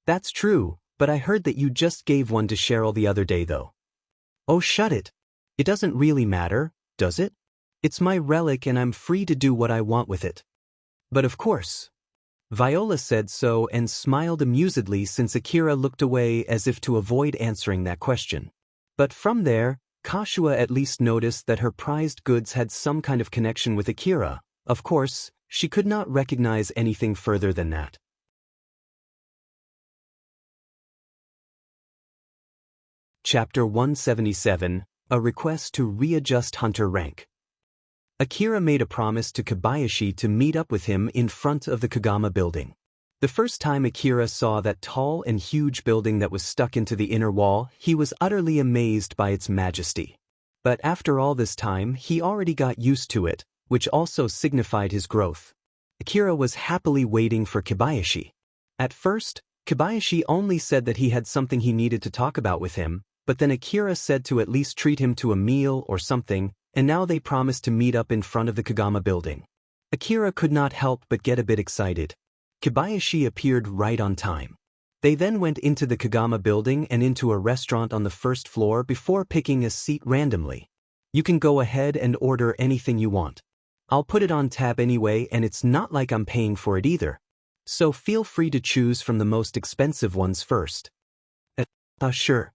A: That's true, but I heard that you just gave one to Cheryl the other day though. Oh, shut it. It doesn't really matter, does it? It's my relic and I'm free to do what I want with it. But of course. Viola said so and smiled amusedly since Akira looked away as if to avoid answering that question. But from there, Kashiwa at least noticed that her prized goods had some kind of connection with Akira. Of course, she could not recognize anything further than that. Chapter 177, A Request to Readjust Hunter Rank. Akira made a promise to Kobayashi to meet up with him in front of the Kagama building. The first time Akira saw that tall and huge building that was stuck into the inner wall, he was utterly amazed by its majesty. But after all this time, he already got used to it, which also signified his growth. Akira was happily waiting for Kobayashi. At first, Kobayashi only said that he had something he needed to talk about with him, but then Akira said to at least treat him to a meal or something, and now they promised to meet up in front of the Kagama building. Akira could not help but get a bit excited. Kobayashi appeared right on time. They then went into the Kagama building and into a restaurant on the first floor before picking a seat randomly. You can go ahead and order anything you want. I'll put it on tab anyway and it's not like I'm paying for it either. So feel free to choose from the most expensive ones first. Sure.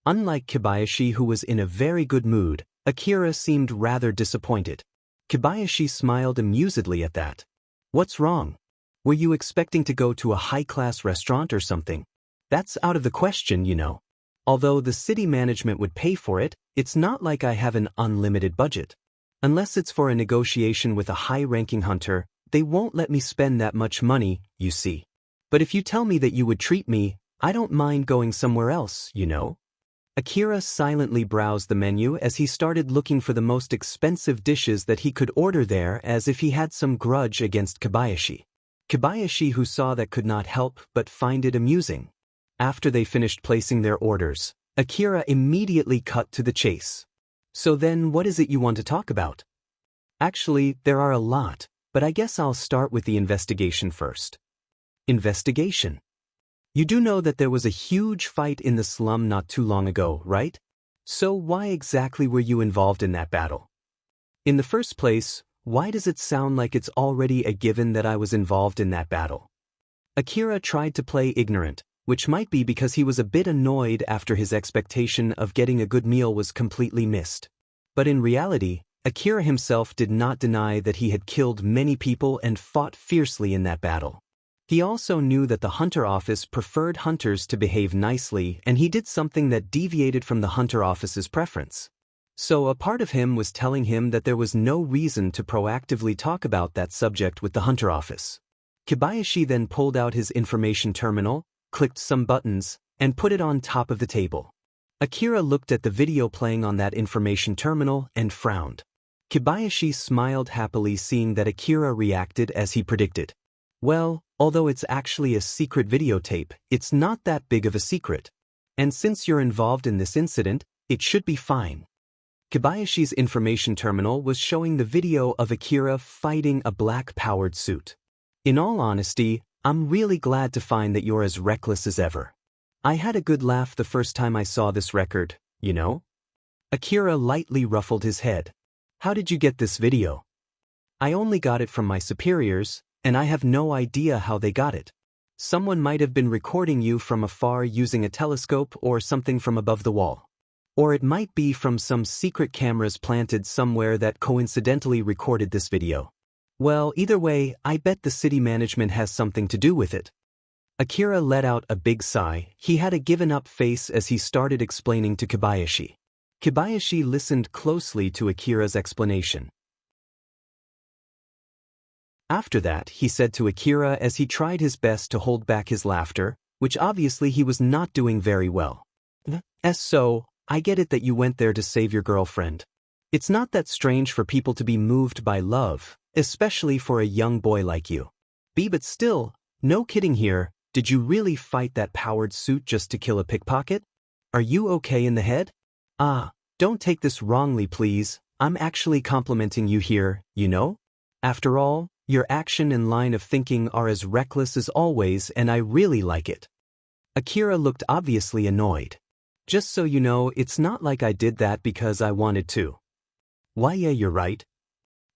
A: Unlike Kobayashi who was in a very good mood, Akira seemed rather disappointed. Kobayashi smiled amusedly at that. What's wrong? Were you expecting to go to a high-class restaurant or something? That's out of the question, you know. Although the city management would pay for it, it's not like I have an unlimited budget. Unless it's for a negotiation with a high-ranking hunter, they won't let me spend that much money, you see. But if you tell me that you would treat me, I don't mind going somewhere else, you know. Akira silently browsed the menu as he started looking for the most expensive dishes that he could order there as if he had some grudge against Kobayashi. Kobayashi who saw that could not help but find it amusing. After they finished placing their orders, Akira immediately cut to the chase. So then what is it you want to talk about? Actually, there are a lot, but I guess I'll start with the investigation first. Investigation? You do know that there was a huge fight in the slum not too long ago, right? So why exactly were you involved in that battle? In the first place, why does it sound like it's already a given that I was involved in that battle? Akira tried to play ignorant, which might be because he was a bit annoyed after his expectation of getting a good meal was completely missed. But in reality, Akira himself did not deny that he had killed many people and fought fiercely in that battle. He also knew that the Hunter Office preferred hunters to behave nicely, and he did something that deviated from the Hunter Office's preference. So a part of him was telling him that there was no reason to proactively talk about that subject with the Hunter Office. Kobayashi then pulled out his information terminal, clicked some buttons, and put it on top of the table. Akira looked at the video playing on that information terminal and frowned. Kobayashi smiled happily, seeing that Akira reacted as he predicted. Well, although it's actually a secret videotape, it's not that big of a secret. And since you're involved in this incident, it should be fine. Kobayashi's information terminal was showing the video of Akira fighting a black-powered suit. In all honesty, I'm really glad to find that you're as reckless as ever. I had a good laugh the first time I saw this record, you know? Akira lightly ruffled his head. How did you get this video? I only got it from my superiors, and I have no idea how they got it. Someone might have been recording you from afar using a telescope or something from above the wall. Or it might be from some secret cameras planted somewhere that coincidentally recorded this video. Well, either way, I bet the city management has something to do with it. Akira let out a big sigh. He had a given-up face as he started explaining to Kobayashi. Kobayashi listened closely to Akira's explanation. After that, he said to Akira as he tried his best to hold back his laughter, which obviously he was not doing very well. So, I get it that you went there to save your girlfriend. It's not that strange for people to be moved by love, especially for a young boy like you. But still, no kidding here, did you really fight that powered suit just to kill a pickpocket? Are you okay in the head? Don't take this wrongly please, I'm actually complimenting you here, you know? After all, your action and line of thinking are as reckless as always, and I really like it. Akira looked obviously annoyed. Just so you know, it's not like I did that because I wanted to. Why yeah, you're right.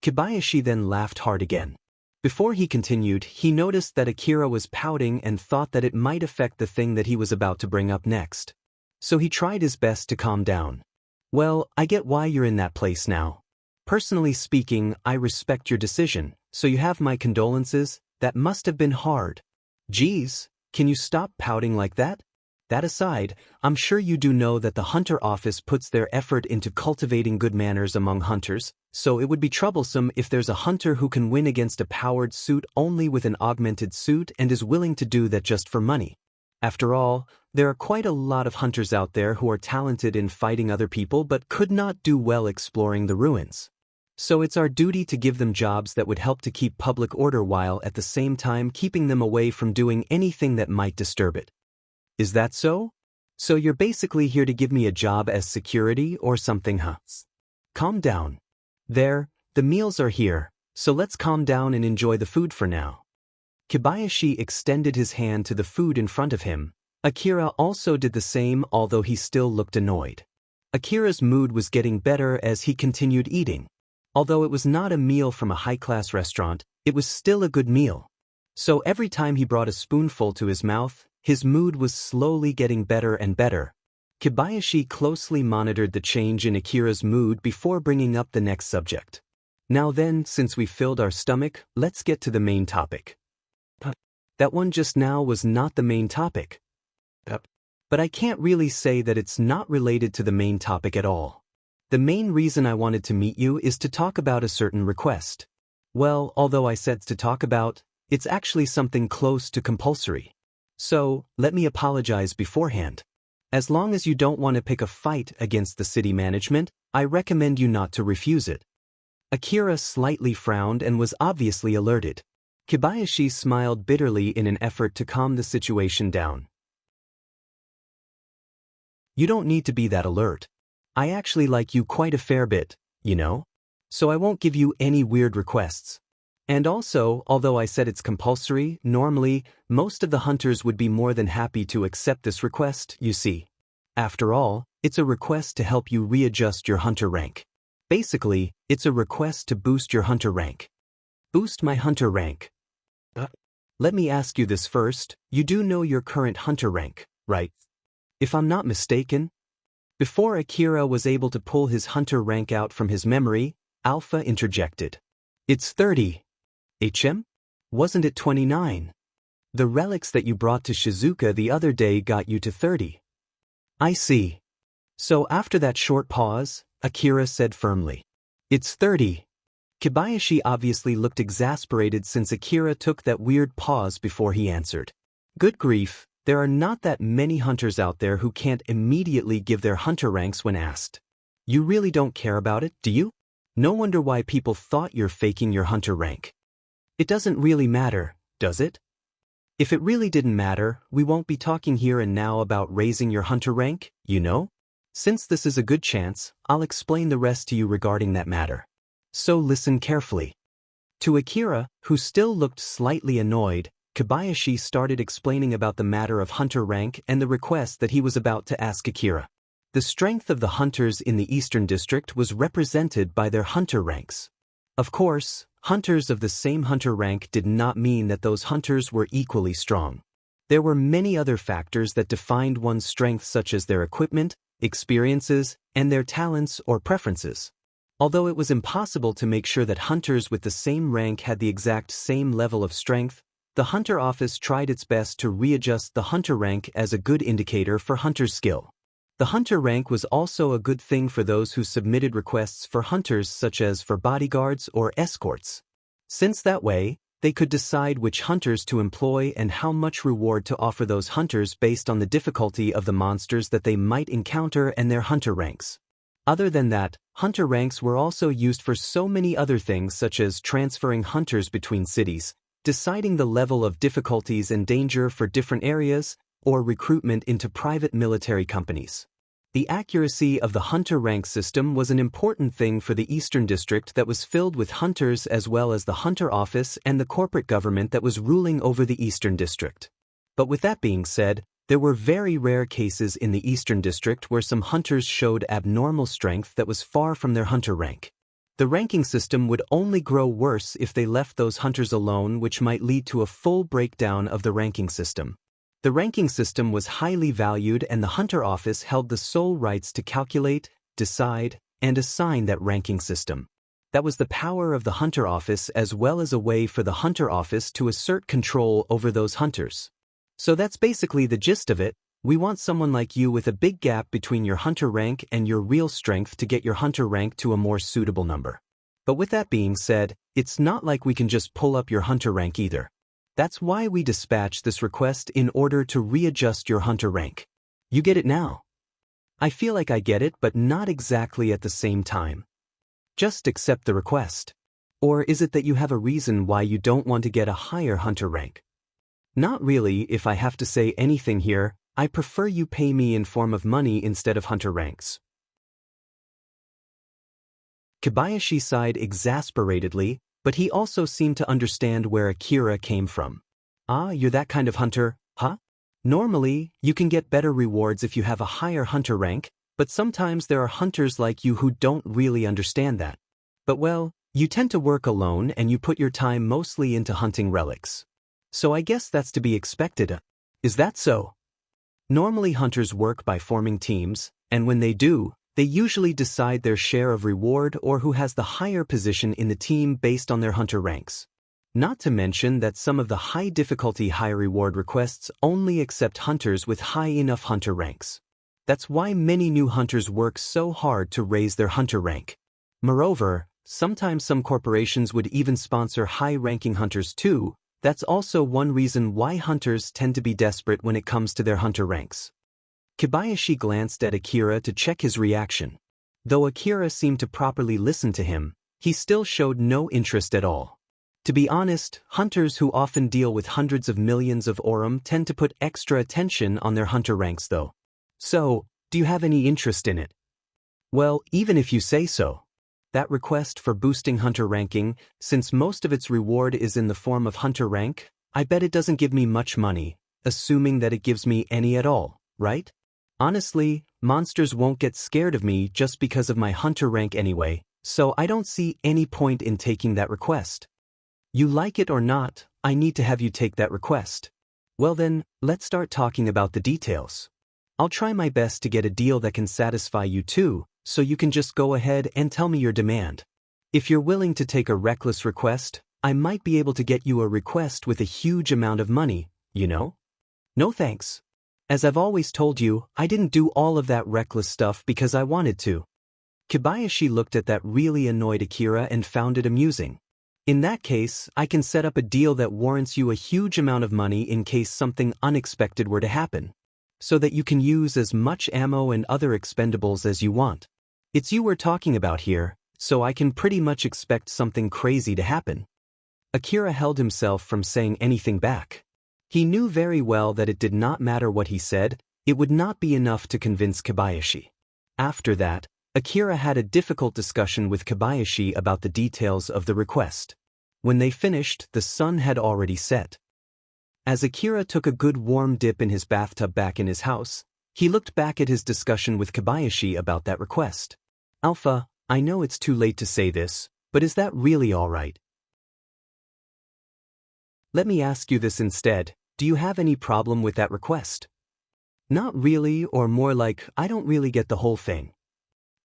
A: Kobayashi then laughed hard again. Before he continued, he noticed that Akira was pouting and thought that it might affect the thing that he was about to bring up next. So he tried his best to calm down. Well, I get why you're in that place now. Personally speaking, I respect your decision, so you have my condolences. That must have been hard. Geez, can you stop pouting like that? That aside, I'm sure you do know that the Hunter Office puts their effort into cultivating good manners among hunters, so it would be troublesome if there's a hunter who can win against a powered suit only with an augmented suit and is willing to do that just for money. After all, there are quite a lot of hunters out there who are talented in fighting other people but could not do well exploring the ruins. So it's our duty to give them jobs that would help to keep public order while at the same time keeping them away from doing anything that might disturb it. Is that so? So you're basically here to give me a job as security or something, huh? Calm down. There, the meals are here, so let's calm down and enjoy the food for now. Kobayashi extended his hand to the food in front of him. Akira also did the same, although he still looked annoyed. Akira's mood was getting better as he continued eating. Although it was not a meal from a high-class restaurant, it was still a good meal. So every time he brought a spoonful to his mouth, his mood was slowly getting better and better. Kobayashi closely monitored the change in Akira's mood before bringing up the next subject. Now then, since we filled our stomach, let's get to the main topic. That one just now was not the main topic. But I can't really say that it's not related to the main topic at all. The main reason I wanted to meet you is to talk about a certain request. Well, although I said to talk about, it's actually something close to compulsory. So, let me apologize beforehand. As long as you don't want to pick a fight against the city management, I recommend you not to refuse it. Akira slightly frowned and was obviously alerted. Kobayashi smiled bitterly in an effort to calm the situation down. You don't need to be that alert. I actually like you quite a fair bit, you know? So I won't give you any weird requests. And also, although I said it's compulsory, normally, most of the hunters would be more than happy to accept this request, you see. After all, it's a request to help you readjust your hunter rank. Basically, it's a request to boost your hunter rank. Boost my hunter rank. Let me ask you this first, you do know your current hunter rank, right? If I'm not mistaken? Before Akira was able to pull his hunter rank out from his memory, Alpha interjected. It's 30. HM? Wasn't it 29? The relics that you brought to Shizuka the other day got you to 30. I see. So after that short pause, Akira said firmly. It's 30. Kobayashi obviously looked exasperated since Akira took that weird pause before he answered. Good grief, there are not that many hunters out there who can't immediately give their hunter ranks when asked. You really don't care about it, do you? No wonder why people thought you're faking your hunter rank. It doesn't really matter, does it? If it really didn't matter, we won't be talking here and now about raising your hunter rank, you know? Since this is a good chance, I'll explain the rest to you regarding that matter. So listen carefully. To Akira, who still looked slightly annoyed, Kobayashi started explaining about the matter of hunter rank and the request that he was about to ask Akira. The strength of the hunters in the Eastern District was represented by their hunter ranks. Of course, hunters of the same hunter rank did not mean that those hunters were equally strong. There were many other factors that defined one's strength, such as their equipment, experiences, and their talents or preferences. Although it was impossible to make sure that hunters with the same rank had the exact same level of strength, the Hunter Office tried its best to readjust the hunter rank as a good indicator for hunter's skill. The hunter rank was also a good thing for those who submitted requests for hunters, such as for bodyguards or escorts. Since that way, they could decide which hunters to employ and how much reward to offer those hunters based on the difficulty of the monsters that they might encounter and their hunter ranks. Other than that, hunter ranks were also used for so many other things, such as transferring hunters between cities, deciding the level of difficulties and danger for different areas, or recruitment into private military companies. The accuracy of the hunter rank system was an important thing for the Eastern District that was filled with hunters, as well as the Hunter Office and the corporate government that was ruling over the Eastern District. But with that being said, there were very rare cases in the Eastern District where some hunters showed abnormal strength that was far from their hunter rank. The ranking system would only grow worse if they left those hunters alone, which might lead to a full breakdown of the ranking system. The ranking system was highly valued, and the Hunter Office held the sole rights to calculate, decide, and assign that ranking system. That was the power of the Hunter Office, as well as a way for the Hunter Office to assert control over those hunters. So that's basically the gist of it. We want someone like you with a big gap between your hunter rank and your real strength to get your hunter rank to a more suitable number. But with that being said, it's not like we can just pull up your hunter rank either. That's why we dispatched this request in order to readjust your hunter rank. You get it now? I feel like I get it, but not exactly at the same time. Just accept the request. Or is it that you have a reason why you don't want to get a higher hunter rank? Not really. If I have to say anything here, I prefer you pay me in form of money instead of hunter ranks. Kobayashi sighed exasperatedly, but he also seemed to understand where Akira came from. Ah, you're that kind of hunter, huh? Normally, you can get better rewards if you have a higher hunter rank, but sometimes there are hunters like you who don't really understand that. But well, you tend to work alone and you put your time mostly into hunting relics. So I guess that's to be expected. Is that so? Normally hunters work by forming teams, and when they do, they usually decide their share of reward or who has the higher position in the team based on their hunter ranks. Not to mention that some of the high-difficulty high-reward requests only accept hunters with high enough hunter ranks. That's why many new hunters work so hard to raise their hunter rank. Moreover, sometimes some corporations would even sponsor high-ranking hunters too. That's also one reason why hunters tend to be desperate when it comes to their hunter ranks. Kobayashi glanced at Akira to check his reaction. Though Akira seemed to properly listen to him, he still showed no interest at all. To be honest, hunters who often deal with hundreds of millions of Aurum tend to put extra attention on their hunter ranks though. So, do you have any interest in it? Well, even if you say so. That request for boosting hunter ranking, since most of its reward is in the form of hunter rank, I bet it doesn't give me much money, assuming that it gives me any at all, right? Honestly, monsters won't get scared of me just because of my hunter rank anyway, so I don't see any point in taking that request. You like it or not, I need to have you take that request. Well then, let's start talking about the details. I'll try my best to get a deal that can satisfy you too, so you can just go ahead and tell me your demand. If you're willing to take a reckless request, I might be able to get you a request with a huge amount of money, you know? No thanks. As I've always told you, I didn't do all of that reckless stuff because I wanted to. Kobayashi looked at that really annoyed Akira and found it amusing. In that case, I can set up a deal that warrants you a huge amount of money in case something unexpected were to happen, so that you can use as much ammo and other expendables as you want. It's you we're talking about here, so I can pretty much expect something crazy to happen. Akira held himself from saying anything back. He knew very well that it did not matter what he said, it would not be enough to convince Kobayashi. After that, Akira had a difficult discussion with Kobayashi about the details of the request. When they finished, the sun had already set. As Akira took a good warm dip in his bathtub back in his house, he looked back at his discussion with Kobayashi about that request. Alpha, I know it's too late to say this, but is that really all right? Let me ask you this instead, do you have any problem with that request? Not really, or more like, I don't really get the whole thing.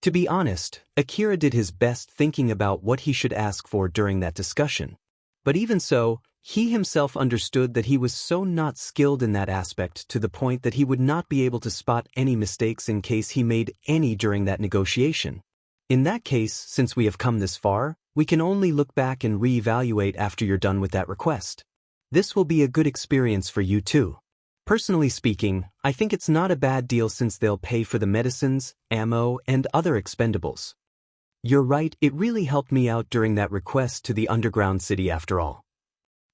A: To be honest, Akira did his best thinking about what he should ask for during that discussion. But even so, he himself understood that he was so not skilled in that aspect to the point that he would not be able to spot any mistakes in case he made any during that negotiation. In that case, since we have come this far, we can only look back and reevaluate after you're done with that request. This will be a good experience for you too. Personally speaking, I think it's not a bad deal since they'll pay for the medicines, ammo, and other expendables. You're right, it really helped me out during that request to the underground city after all.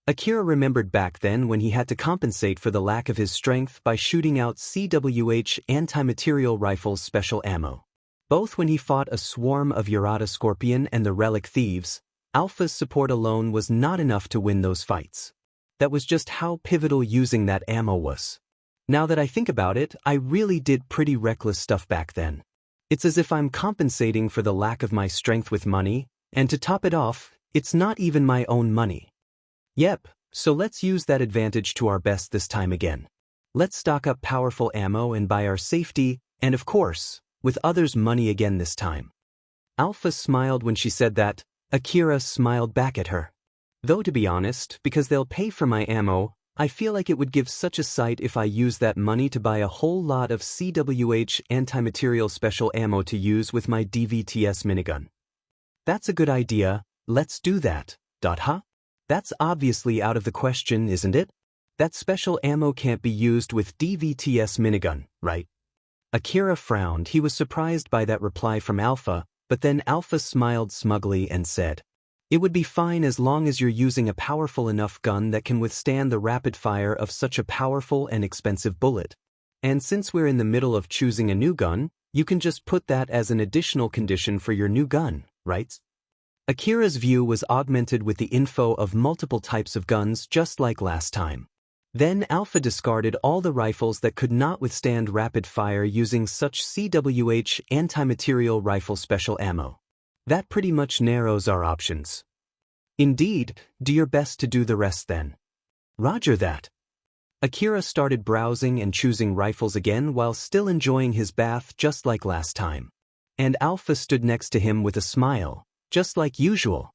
A: Akira remembered back then when he had to compensate for the lack of his strength by shooting out CWH anti-material rifles special ammo. Both when he fought a swarm of Yurata Scorpion and the Relic Thieves, Alpha's support alone was not enough to win those fights. That was just how pivotal using that ammo was. Now that I think about it, I really did pretty reckless stuff back then. It's as if I'm compensating for the lack of my strength with money, and to top it off, it's not even my own money. Yep, so let's use that advantage to our best this time again. Let's stock up powerful ammo and buy our safety, and of course, with others' money again this time. Alpha smiled when she said that. Akira smiled back at her. Though to be honest, because they'll pay for my ammo, I feel like it would give such a sight if I use that money to buy a whole lot of CWH anti-material special ammo to use with my DVTS minigun. That's a good idea, let's do that. Huh? That's obviously out of the question, isn't it? That special ammo can't be used with DVTS minigun, right? Akira frowned. He was surprised by that reply from Alpha, but then Alpha smiled smugly and said, "It would be fine as long as you're using a powerful enough gun that can withstand the rapid fire of such a powerful and expensive bullet. And since we're in the middle of choosing a new gun, you can just put that as an additional condition for your new gun, right?" Akira's view was augmented with the info of multiple types of guns just like last time. Then Alpha discarded all the rifles that could not withstand rapid fire using such CWH anti-material rifle special ammo. That pretty much narrows our options. Indeed, do your best to do the rest then. Roger that. Akira started browsing and choosing rifles again while still enjoying his bath just like last time. And Alpha stood next to him with a smile, just like usual.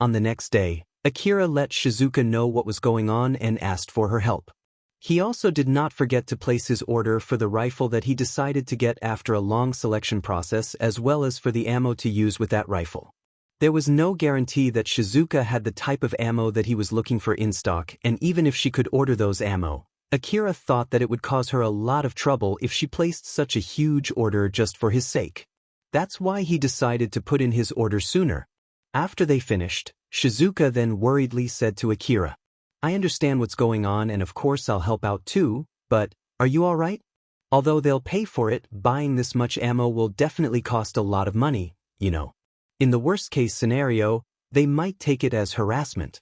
A: On the next day, Akira let Shizuka know what was going on and asked for her help. He also did not forget to place his order for the rifle that he decided to get after a long selection process as well as for the ammo to use with that rifle. There was no guarantee that Shizuka had the type of ammo that he was looking for in stock, and even if she could order those ammo, Akira thought that it would cause her a lot of trouble if she placed such a huge order just for his sake. That's why he decided to put in his order sooner. After they finished, Shizuka then worriedly said to Akira, "I understand what's going on and of course I'll help out too, but are you alright? Although they'll pay for it, buying this much ammo will definitely cost a lot of money, you know. In the worst case scenario, they might take it as harassment."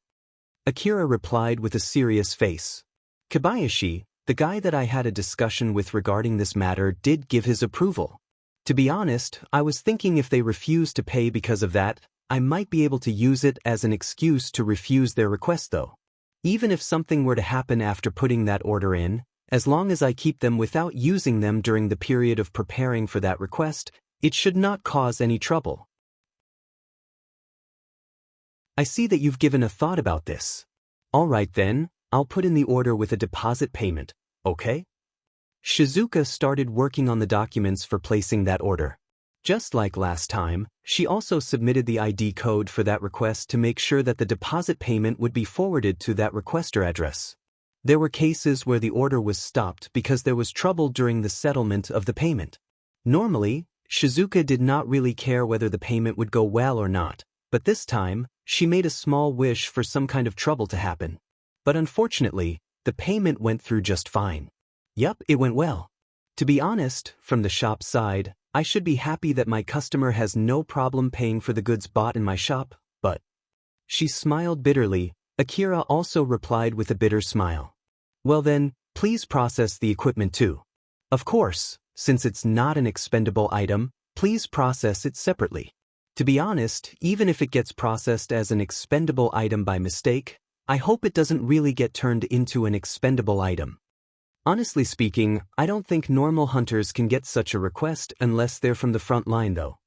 A: Akira replied with a serious face. Kobayashi, the guy that I had a discussion with regarding this matter, did give his approval. To be honest, I was thinking if they refuse to pay because of that, I might be able to use it as an excuse to refuse their request though. Even if something were to happen after putting that order in, as long as I keep them without using them during the period of preparing for that request, it should not cause any trouble. I see that you've given a thought about this. All right then, I'll put in the order with a deposit payment, okay? Shizuka started working on the documents for placing that order. Just like last time, she also submitted the ID code for that request to make sure that the deposit payment would be forwarded to that requester address. There were cases where the order was stopped because there was trouble during the settlement of the payment. Normally, Shizuka did not really care whether the payment would go well or not, but this time, she made a small wish for some kind of trouble to happen. But unfortunately, the payment went through just fine. Yup, it went well. To be honest, from the shop side, I should be happy that my customer has no problem paying for the goods bought in my shop, but... She smiled bitterly. Akira also replied with a bitter smile. Well then, please process the equipment too. Of course, since it's not an expendable item, please process it separately. To be honest, even if it gets processed as an expendable item by mistake, I hope it doesn't really get turned into an expendable item. Honestly speaking, I don't think normal hunters can get such a request unless they're from the front line though.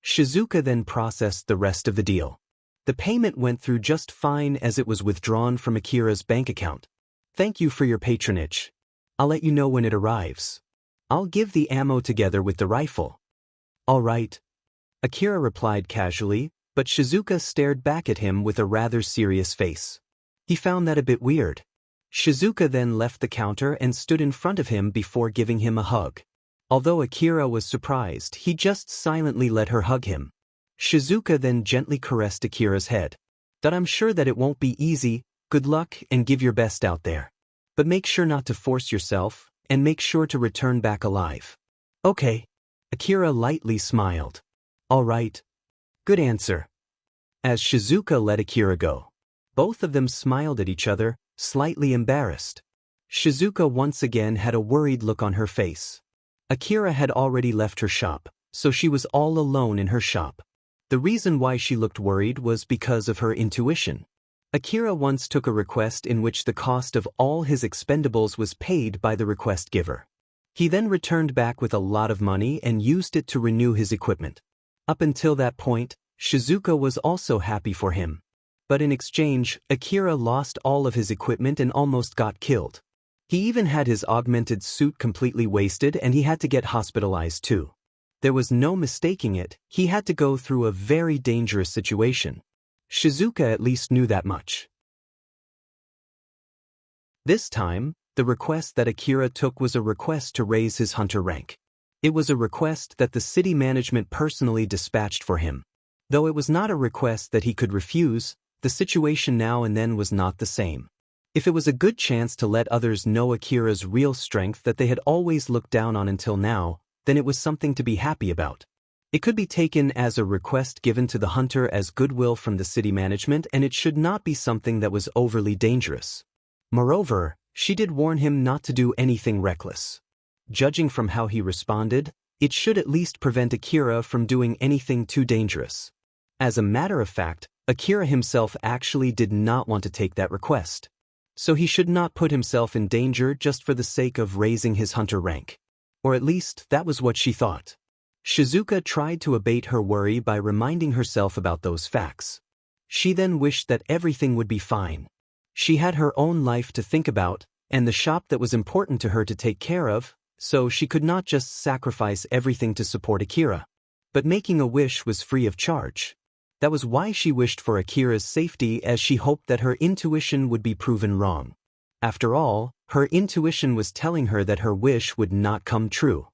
A: Shizuka then processed the rest of the deal. The payment went through just fine as it was withdrawn from Akira's bank account. Thank you for your patronage. I'll let you know when it arrives. I'll give the ammo together with the rifle. All right. Akira replied casually, but Shizuka stared back at him with a rather serious face. He found that a bit weird. Shizuka then left the counter and stood in front of him before giving him a hug. Although Akira was surprised, he just silently let her hug him. Shizuka then gently caressed Akira's head. "That I'm sure that it won't be easy, good luck and give your best out there. But make sure not to force yourself, and make sure to return back alive." "Okay." Akira lightly smiled. "All right. Good answer." As Shizuka let Akira go, both of them smiled at each other, slightly embarrassed. Shizuka once again had a worried look on her face. Akira had already left her shop, so she was all alone in her shop. The reason why she looked worried was because of her intuition. Akira once took a request in which the cost of all his expendables was paid by the request giver. He then returned back with a lot of money and used it to renew his equipment. Up until that point, Shizuka was also happy for him. But in exchange, Akira lost all of his equipment and almost got killed. He even had his augmented suit completely wasted and he had to get hospitalized too. There was no mistaking it, he had to go through a very dangerous situation. Shizuka at least knew that much. This time, the request that Akira took was a request to raise his hunter rank. It was a request that the city management personally dispatched for him. Though it was not a request that he could refuse, the situation now and then was not the same. If it was a good chance to let others know Akira's real strength that they had always looked down on until now, then it was something to be happy about. It could be taken as a request given to the hunter as goodwill from the city management, and it should not be something that was overly dangerous. Moreover, she did warn him not to do anything reckless. Judging from how he responded, it should at least prevent Akira from doing anything too dangerous. As a matter of fact, Akira himself actually did not want to take that request. So he should not put himself in danger just for the sake of raising his hunter rank. Or at least, that was what she thought. Shizuka tried to abate her worry by reminding herself about those facts. She then wished that everything would be fine. She had her own life to think about, and the shop that was important to her to take care of, so she could not just sacrifice everything to support Akira. But making a wish was free of charge. That was why she wished for Akira's safety, as she hoped that her intuition would be proven wrong. After all, her intuition was telling her that her wish would not come true.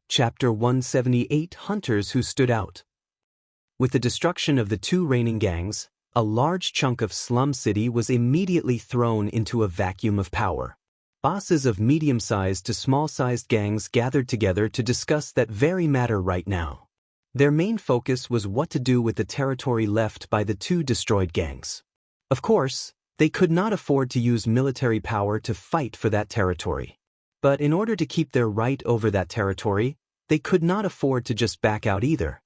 A: Chapter 178: Hunters Who Stood Out. With the destruction of the two reigning gangs, a large chunk of Slum City was immediately thrown into a vacuum of power. Bosses of medium-sized to small-sized gangs gathered together to discuss that very matter right now. Their main focus was what to do with the territory left by the two destroyed gangs. Of course, They could not afford to use military power to fight for that territory. But in order to keep their right over that territory, they could not afford to just back out either.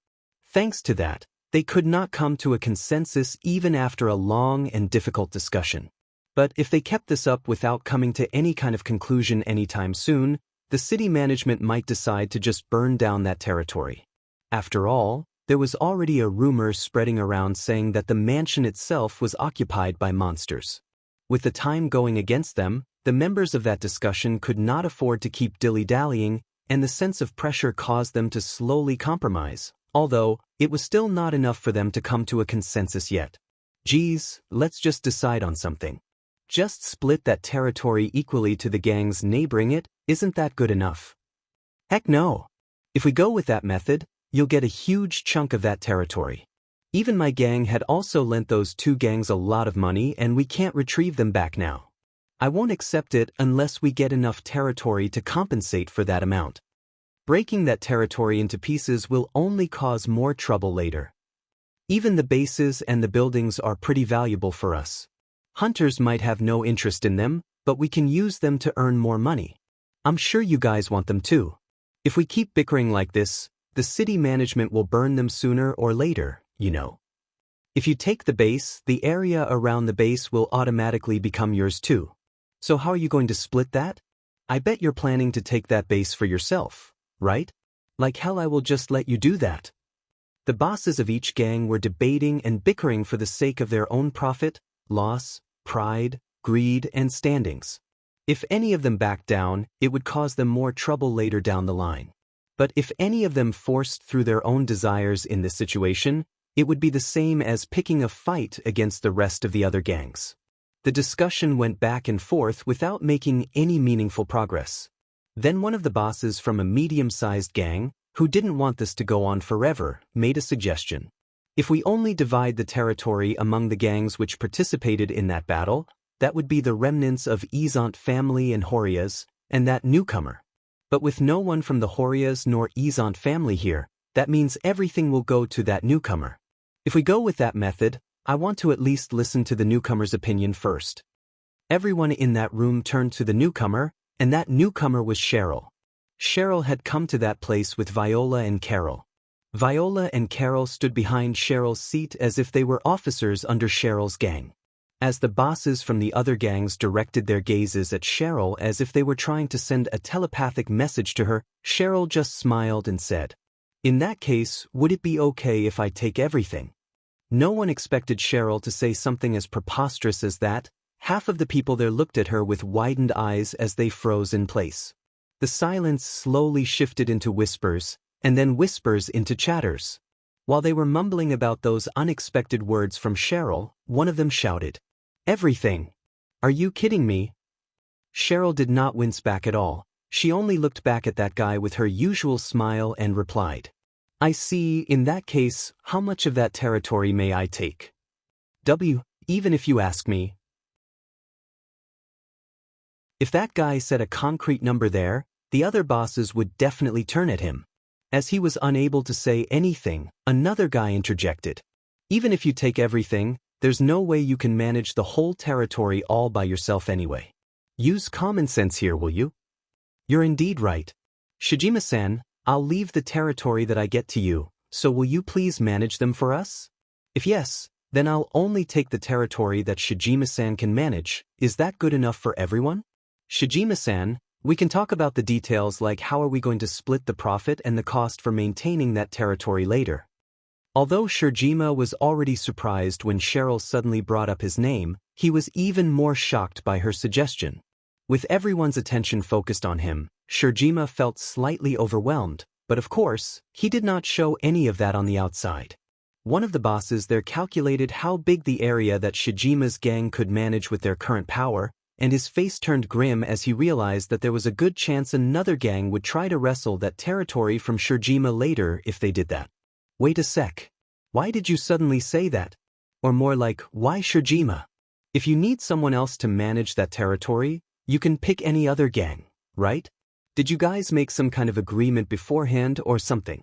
A: Thanks to that, they could not come to a consensus even after a long and difficult discussion. But if they kept this up without coming to any kind of conclusion anytime soon, the city management might decide to just burn down that territory. After all, there was already a rumor spreading around saying that the mansion itself was occupied by monsters. With the time going against them, the members of that discussion could not afford to keep dilly-dallying, and the sense of pressure caused them to slowly compromise, although it was still not enough for them to come to a consensus yet. Geez, let's just decide on something. Just split that territory equally to the gangs neighboring it, isn't that good enough? Heck no. If we go with that method, you'll get a huge chunk of that territory. Even my gang had also lent those two gangs a lot of money and we can't retrieve them back now. I won't accept it unless we get enough territory to compensate for that amount. Breaking that territory into pieces will only cause more trouble later. Even the bases and the buildings are pretty valuable for us. Hunters might have no interest in them, but we can use them to earn more money. I'm sure you guys want them too. If we keep bickering like this, the city management will burn them sooner or later, you know. If you take the base, the area around the base will automatically become yours too. So how are you going to split that? I bet you're planning to take that base for yourself, right? Like hell I will just let you do that. The bosses of each gang were debating and bickering for the sake of their own profit, loss, pride, greed, and standings. If any of them backed down, it would cause them more trouble later down the line. But if any of them forced through their own desires in this situation, it would be the same as picking a fight against the rest of the other gangs. The discussion went back and forth without making any meaningful progress. Then one of the bosses from a medium-sized gang, who didn't want this to go on forever, made a suggestion. If we only divide the territory among the gangs which participated in that battle, that would be the remnants of Ezant family and Horias, and that newcomer. But with no one from the Horias nor Ezant family here, that means everything will go to that newcomer. If we go with that method, I want to at least listen to the newcomer's opinion first. Everyone in that room turned to the newcomer, and that newcomer was Cheryl. Cheryl had come to that place with Viola and Carol. Viola and Carol stood behind Cheryl's seat as if they were officers under Cheryl's gang. As the bosses from the other gangs directed their gazes at Cheryl as if they were trying to send a telepathic message to her, Cheryl just smiled and said, "In that case, would it be okay if I take everything?" No one expected Cheryl to say something as preposterous as that. Half of the people there looked at her with widened eyes as they froze in place. The silence slowly shifted into whispers, and then whispers into chatters. While they were mumbling about those unexpected words from Cheryl, one of them shouted, "Everything! Are you kidding me?" Cheryl did not wince back at all. She only looked back at that guy with her usual smile and replied, "I see, in that case, how much of that territory may I take? Even if you ask me." If that guy said a concrete number there, the other bosses would definitely turn at him. As he was unable to say anything, another guy interjected. "Even if you take everything, there's no way you can manage the whole territory all by yourself anyway. Use common sense here, will you?" "You're indeed right. Shijima-san, I'll leave the territory that I get to you, so will you please manage them for us? If yes, then I'll only take the territory that Shijima-san can manage. Is that good enough for everyone?" "Shijima-san, we can talk about the details like how are we going to split the profit and the cost for maintaining that territory later." Although Shijima was already surprised when Cheryl suddenly brought up his name, he was even more shocked by her suggestion. With everyone's attention focused on him, Shijima felt slightly overwhelmed, but of course, he did not show any of that on the outside. One of the bosses there calculated how big the area that Shijima's gang could manage with their current power, and his face turned grim as he realized that there was a good chance another gang would try to wrestle that territory from Shijima later if they did that. "Wait a sec. Why did you suddenly say that? Or more like, why Shijima? If you need someone else to manage that territory, you can pick any other gang, right? Did you guys make some kind of agreement beforehand or something?"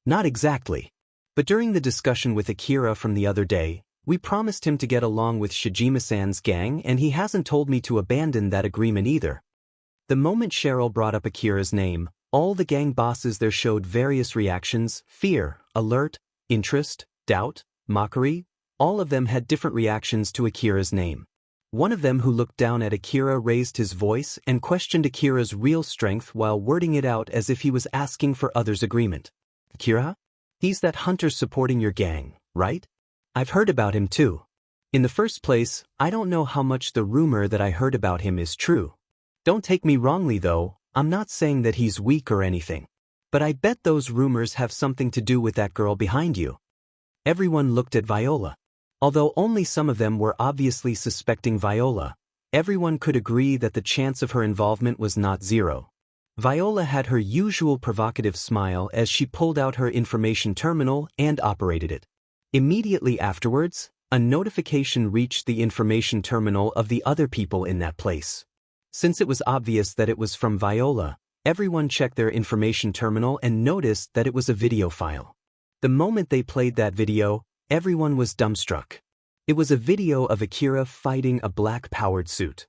A: "Not exactly. But during the discussion with Akira from the other day, We promised him to get along with Shijima-san's gang and he hasn't told me to abandon that agreement either. The moment Cheryl brought up Akira's name, all the gang bosses there showed various reactions: fear, alert, interest, doubt, mockery. All of them had different reactions to Akira's name. One of them who looked down at Akira raised his voice and questioned Akira's real strength while wording it out as if he was asking for others' agreement. Akira? He's that hunter supporting your gang, right? I've heard about him too. In the first place, I don't know how much the rumor that I heard about him is true. Don't take me wrongly though, I'm not saying that he's weak or anything. But I bet those rumors have something to do with that girl behind you. Everyone looked at Viola. Although only some of them were obviously suspecting Viola, everyone could agree that the chance of her involvement was not zero. Viola had her usual provocative smile as she pulled out her information terminal and operated it. Immediately afterwards, a notification reached the information terminal of the other people in that place. Since it was obvious that it was from Viola, everyone checked their information terminal and noticed that it was a video file. The moment they played that video, everyone was dumbstruck. It was a video of Akira fighting a black-powered suit.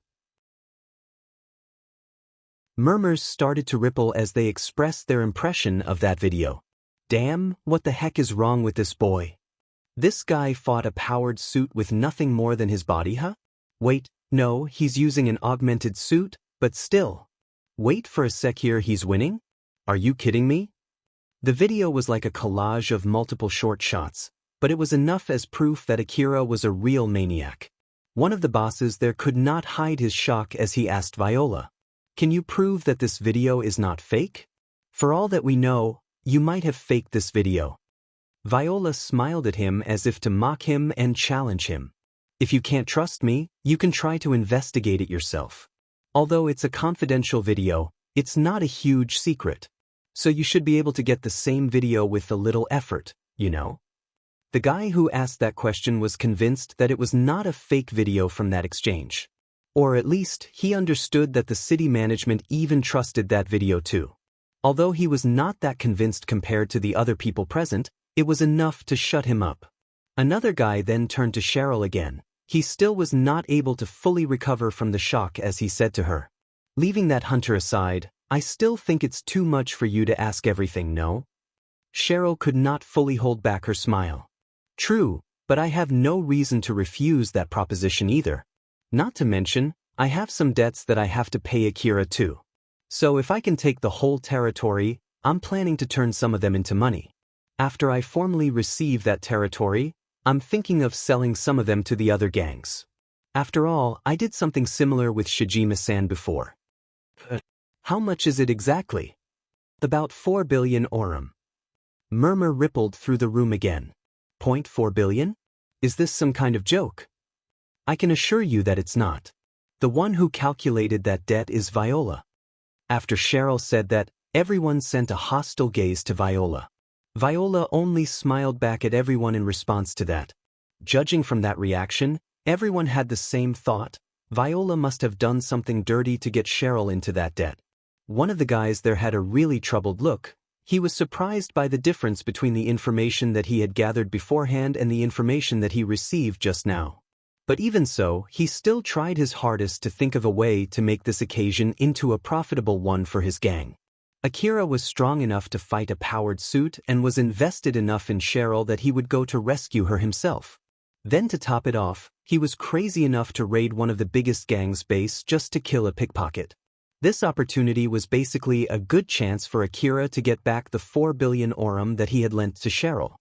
A: Murmurs started to ripple as they expressed their impression of that video. Damn, what the heck is wrong with this boy? This guy fought a powered suit with nothing more than his body, huh? Wait, no, he's using an augmented suit, but still. Wait for a sec here, he's winning? Are you kidding me? The video was like a collage of multiple short shots, but it was enough as proof that Akira was a real maniac. One of the bosses there could not hide his shock as he asked Viola, "Can you prove that this video is not fake? For all that we know, you might have faked this video." Viola smiled at him as if to mock him and challenge him. "If you can't trust me, you can try to investigate it yourself. Although it's a confidential video, it's not a huge secret. So you should be able to get the same video with a little effort, you know?" The guy who asked that question was convinced that it was not a fake video from that exchange. Or at least, he understood that the city management even trusted that video too. Although he was not that convinced compared to the other people present, it was enough to shut him up. Another guy then turned to Cheryl again. He still was not able to fully recover from the shock as he said to her, "Leaving that hunter aside, I still think it's too much for you to ask everything, no?" Cheryl could not fully hold back her smile. "True, but I have no reason to refuse that proposition either. Not to mention, I have some debts that I have to pay Akira too. So if I can take the whole territory, I'm planning to turn some of them into money. After I formally receive that territory, I'm thinking of selling some of them to the other gangs. After all, I did something similar with Shijima-san before." "How much is it exactly?" "About 4 billion orum." Murmur rippled through the room again. 0.4 billion? Is this some kind of joke? I can assure you that it's not. The one who calculated that debt is Viola. After Cheryl said that, everyone sent a hostile gaze to Viola. Viola only smiled back at everyone in response to that. Judging from that reaction, everyone had the same thought: Viola must have done something dirty to get Cheryl into that debt. One of the guys there had a really troubled look. He was surprised by the difference between the information that he had gathered beforehand and the information that he received just now. But even so, he still tried his hardest to think of a way to make this occasion into a profitable one for his gang. Akira was strong enough to fight a powered suit and was invested enough in Cheryl that he would go to rescue her himself. Then to top it off, he was crazy enough to raid one of the biggest gang's base just to kill a pickpocket. This opportunity was basically a good chance for Akira to get back the 4 billion orum that he had lent to Cheryl.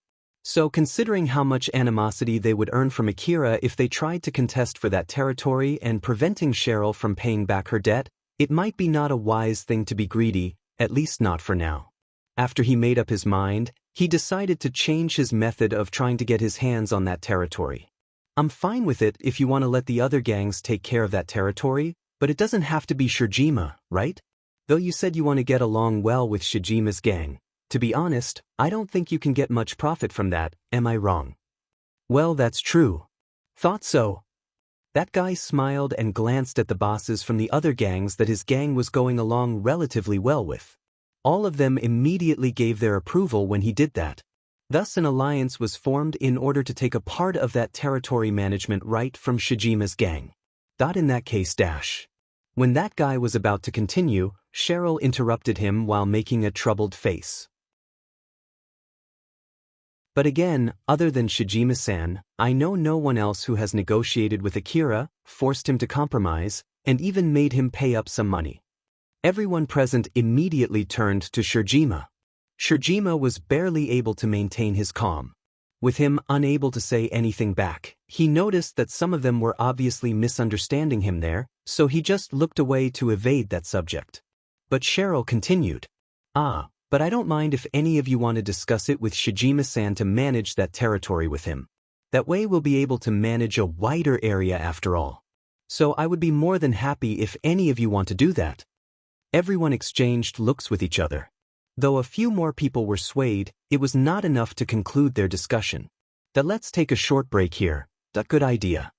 A: So considering how much animosity they would earn from Akira if they tried to contest for that territory and preventing Cheryl from paying back her debt, it might be not a wise thing to be greedy, at least not for now. After he made up his mind, he decided to change his method of trying to get his hands on that territory. "I'm fine with it if you want to let the other gangs take care of that territory, but it doesn't have to be Shijima, right? Though you said you want to get along well with Shijima's gang. To be honest, I don't think you can get much profit from that, am I wrong?" "Well, that's true. Thought so." That guy smiled and glanced at the bosses from the other gangs that his gang was going along relatively well with. All of them immediately gave their approval when he did that. Thus an alliance was formed in order to take a part of that territory management right from Shijima's gang. In that case dash. When that guy was about to continue, Cheryl interrupted him while making a troubled face. But again, other than Shijima-san, I know no one else who has negotiated with Akira, forced him to compromise, and even made him pay up some money. Everyone present immediately turned to Shijima. Shijima was barely able to maintain his calm. With him unable to say anything back, he noticed that some of them were obviously misunderstanding him there, so he just looked away to evade that subject. But Cheryl continued. But I don't mind if any of you want to discuss it with Shijima-san to manage that territory with him. That way we'll be able to manage a wider area after all. So I would be more than happy if any of you want to do that. Everyone exchanged looks with each other. Though a few more people were swayed, it was not enough to conclude their discussion. Let's take a short break here. Good idea.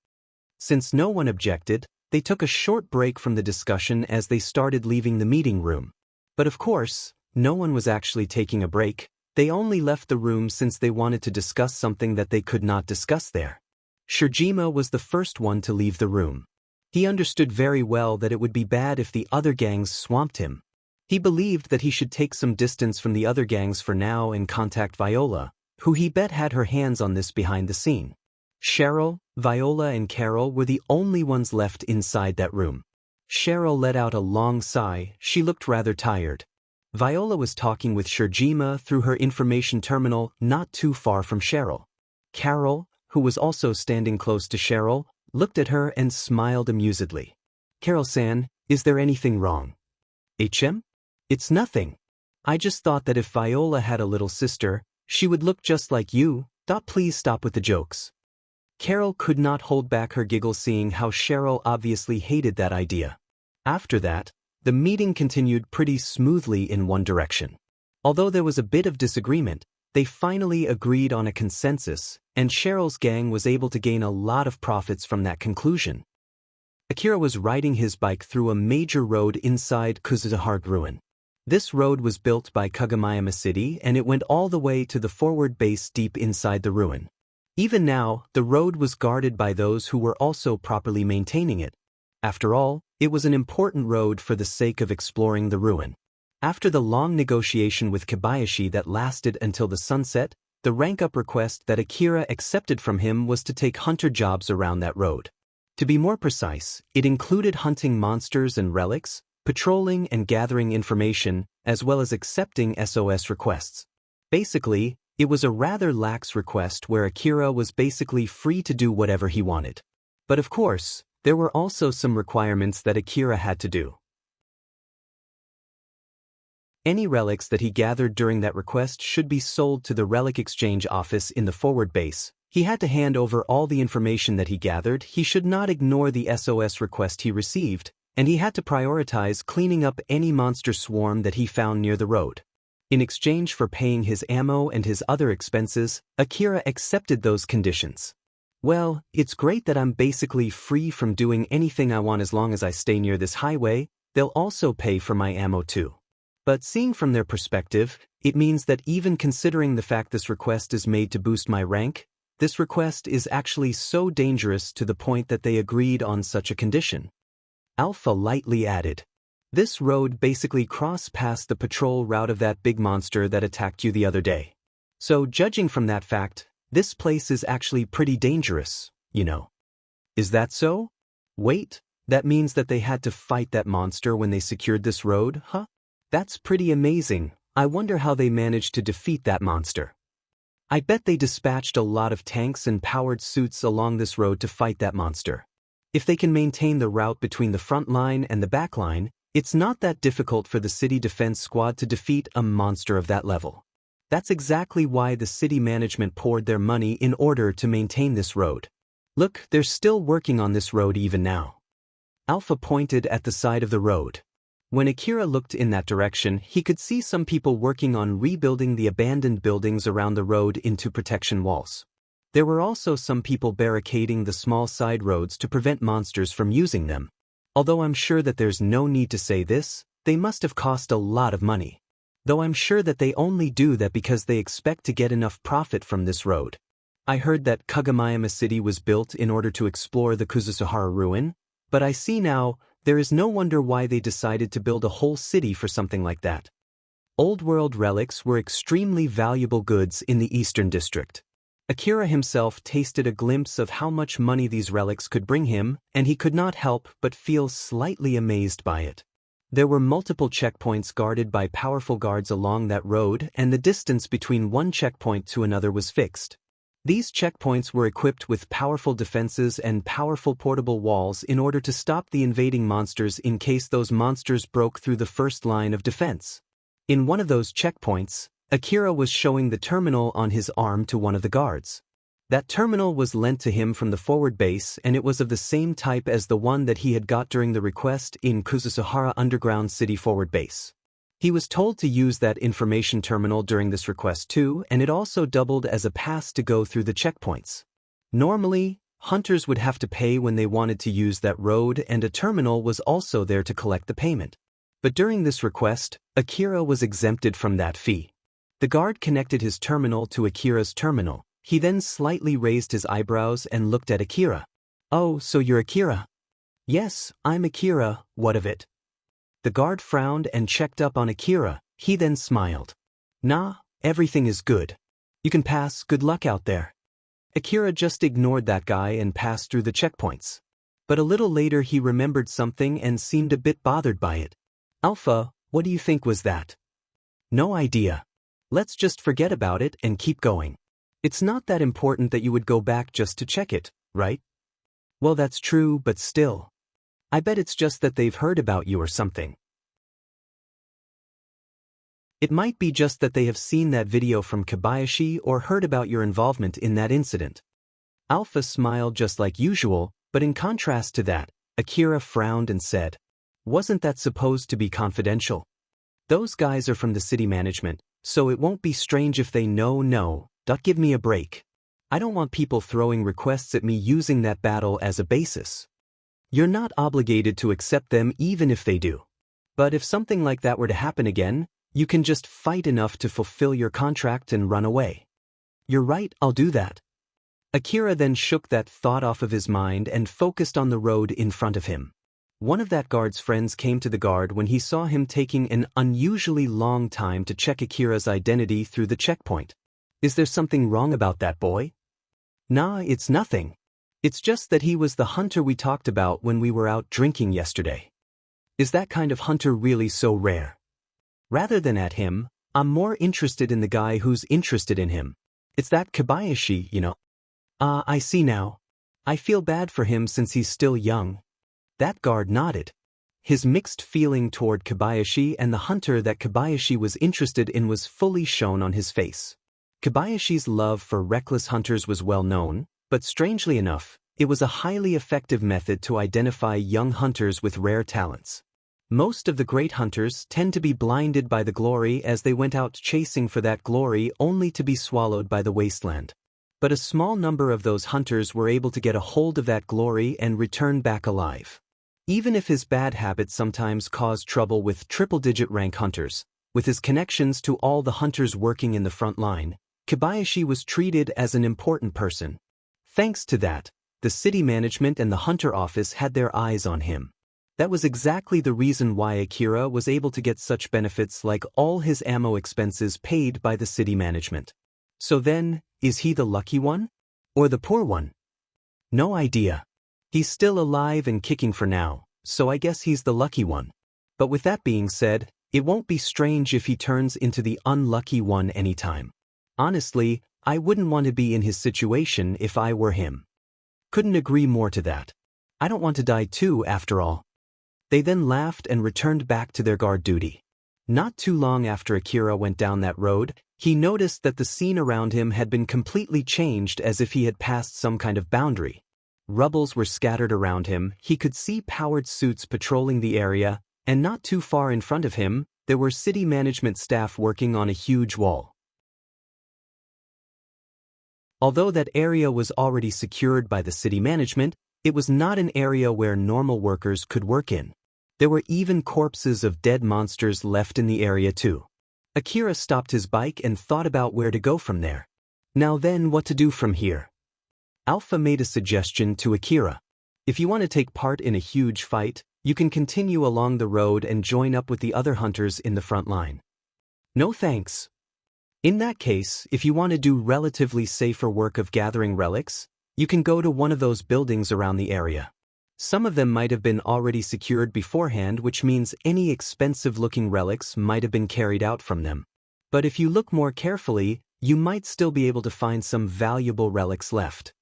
A: Since no one objected, they took a short break from the discussion as they started leaving the meeting room. But of course, no one was actually taking a break. They only left the room since they wanted to discuss something that they could not discuss there. Shijima was the first one to leave the room. He understood very well that it would be bad if the other gangs swamped him. He believed that he should take some distance from the other gangs for now and contact Viola, who he bet had her hands on this behind the scene. Cheryl, Viola and Carol were the only ones left inside that room. Cheryl let out a long sigh. She looked rather tired. Viola was talking with Shijima through her information terminal not too far from Cheryl. Carol, who was also standing close to Cheryl, looked at her and smiled amusedly. Carol-san, is there anything wrong? It's nothing. I just thought that if Viola had a little sister, she would look just like you. Please stop with the jokes. Carol could not hold back her giggle seeing how Cheryl obviously hated that idea. After that, the meeting continued pretty smoothly in one direction. Although there was a bit of disagreement, they finally agreed on a consensus, and Cheryl's gang was able to gain a lot of profits from that conclusion. Akira was riding his bike through a major road inside Kuzuhara Ruin. This road was built by Kagomayama City and it went all the way to the forward base deep inside the ruin. Even now, the road was guarded by those who were also properly maintaining it. After all, it was an important road for the sake of exploring the ruin. After the long negotiation with Kobayashi that lasted until the sunset, the rank-up request that Akira accepted from him was to take hunter jobs around that road. To be more precise, it included hunting monsters and relics, patrolling and gathering information, as well as accepting SOS requests. Basically, it was a rather lax request where Akira was basically free to do whatever he wanted. But of course, there were also some requirements that Akira had to do. Any relics that he gathered during that request should be sold to the relic exchange office in the forward base. He had to hand over all the information that he gathered. He should not ignore the SOS request he received, and he had to prioritize cleaning up any monster swarm that he found near the road. In exchange for paying his ammo and his other expenses, Akira accepted those conditions. Well, it's great that I'm basically free from doing anything I want as long as I stay near this highway. They'll also pay for my ammo too. But seeing from their perspective, it means that even considering the fact this request is made to boost my rank, this request is actually so dangerous to the point that they agreed on such a condition. Alpha lightly added. This road basically crossed past the patrol route of that big monster that attacked you the other day. So judging from that fact, this place is actually pretty dangerous, you know. Is that so? Wait, that means that they had to fight that monster when they secured this road, huh? That's pretty amazing. I wonder how they managed to defeat that monster. I bet they dispatched a lot of tanks and powered suits along this road to fight that monster. If they can maintain the route between the front line and the back line, it's not that difficult for the city defense squad to defeat a monster of that level. That's exactly why the city management poured their money in order to maintain this road. Look, they're still working on this road even now. Alpha pointed at the side of the road. When Akira looked in that direction, he could see some people working on rebuilding the abandoned buildings around the road into protection walls. There were also some people barricading the small side roads to prevent monsters from using them. Although I'm sure that there's no need to say this, they must have cost a lot of money. though I'm sure that they only do that because they expect to get enough profit from this road. I heard that Kagomayama City was built in order to explore the Kuzusuhara ruin, but I see now, there is no wonder why they decided to build a whole city for something like that. Old world relics were extremely valuable goods in the Eastern District. Akira himself tasted a glimpse of how much money these relics could bring him, and he could not help but feel slightly amazed by it. There were multiple checkpoints guarded by powerful guards along that road, and the distance between one checkpoint to another was fixed. These checkpoints were equipped with powerful defenses and powerful portable walls in order to stop the invading monsters in case those monsters broke through the first line of defense. In one of those checkpoints, Akira was showing the terminal on his arm to one of the guards. That terminal was lent to him from the forward base, and it was of the same type as the one that he had got during the request in Kuzusuhara Underground City forward base. He was told to use that information terminal during this request too, and it also doubled as a pass to go through the checkpoints. Normally, hunters would have to pay when they wanted to use that road, and a terminal was also there to collect the payment. But during this request, Akira was exempted from that fee. The guard connected his terminal to Akira's terminal. He then slightly raised his eyebrows and looked at Akira. "Oh, so you're Akira?" "Yes, I'm Akira, what of it?" The guard frowned and checked up on Akira. He then smiled. "Nah, everything is good. You can pass, good luck out there." Akira just ignored that guy and passed through the checkpoints. But a little later he remembered something and seemed a bit bothered by it. "Alpha, what do you think was that?" "No idea. Let's just forget about it and keep going. It's not that important that you would go back just to check it, right?" "Well, that's true, but still. I bet it's just that they've heard about you or something. It might be just that they have seen that video from Kobayashi or heard about your involvement in that incident." Alpha smiled just like usual, but in contrast to that, Akira frowned and said, "Wasn't that supposed to be confidential? Those guys are from the city management, so it won't be strange if they know. Give me a break. I don't want people throwing requests at me using that battle as a basis. You're not obligated to accept them even if they do. But if something like that were to happen again, you can just fight enough to fulfill your contract and run away." "You're right, I'll do that." Akira then shook that thought off of his mind and focused on the road in front of him. One of that guard's friends came to the guard when he saw him taking an unusually long time to check Akira's identity through the checkpoint. "Is there something wrong about that boy?" "Nah, it's nothing. It's just that he was the hunter we talked about when we were out drinking yesterday." "Is that kind of hunter really so rare?" "Rather than at him, I'm more interested in the guy who's interested in him. It's that Kobayashi, you know." "Ah, I see now. I feel bad for him since he's still young." That guard nodded. His mixed feeling toward Kobayashi and the hunter that Kobayashi was interested in was fully shown on his face. Kobayashi's love for reckless hunters was well known, but strangely enough, it was a highly effective method to identify young hunters with rare talents. Most of the great hunters tend to be blinded by the glory as they went out chasing for that glory only to be swallowed by the wasteland. But a small number of those hunters were able to get a hold of that glory and return back alive. Even if his bad habits sometimes caused trouble with triple-digit rank hunters, with his connections to all the hunters working in the front line, Kobayashi was treated as an important person. Thanks to that, the city management and the hunter office had their eyes on him. That was exactly the reason why Akira was able to get such benefits like all his ammo expenses paid by the city management. So then, is he the lucky one? Or the poor one? No idea. He's still alive and kicking for now, so I guess he's the lucky one. But with that being said, it won't be strange if he turns into the unlucky one anytime. Honestly, I wouldn't want to be in his situation if I were him. Couldn't agree more to that. I don't want to die too, after all. They then laughed and returned back to their guard duty. Not too long after Akira went down that road, he noticed that the scene around him had been completely changed as if he had passed some kind of boundary. Rubbles were scattered around him, he could see powered suits patrolling the area, and not too far in front of him, there were city management staff working on a huge wall. Although that area was already secured by the city management, it was not an area where normal workers could work in. There were even corpses of dead monsters left in the area too. Akira stopped his bike and thought about where to go from there. Now then, what to do from here? Alpha made a suggestion to Akira. If you want to take part in a huge fight, you can continue along the road and join up with the other hunters in the front line. No thanks. In that case, if you want to do relatively safer work of gathering relics, you can go to one of those buildings around the area. Some of them might have been already secured beforehand, which means any expensive-looking relics might have been carried out from them. But if you look more carefully, you might still be able to find some valuable relics left.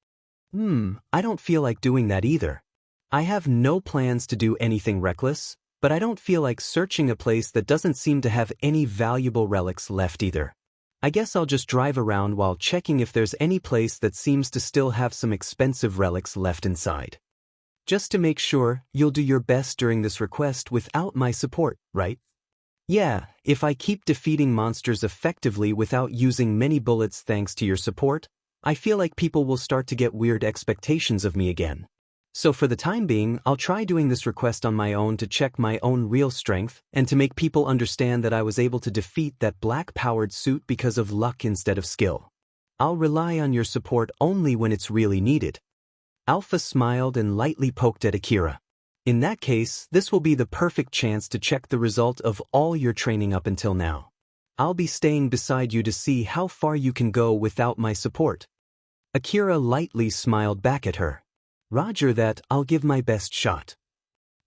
A: I don't feel like doing that either. I have no plans to do anything reckless, but I don't feel like searching a place that doesn't seem to have any valuable relics left either. I guess I'll just drive around while checking if there's any place that seems to still have some expensive relics left inside. Just to make sure, you'll do your best during this request without my support, right? Yeah, if I keep defeating monsters effectively without using many bullets thanks to your support, I feel like people will start to get weird expectations of me again. So for the time being, I'll try doing this request on my own to check my own real strength and to make people understand that I was able to defeat that black-powered suit because of luck instead of skill. I'll rely on your support only when it's really needed. Alpha smiled and lightly poked at Akira. In that case, this will be the perfect chance to check the result of all your training up until now. I'll be staying beside you to see how far you can go without my support. Akira lightly smiled back at her. Roger that, I'll give my best shot.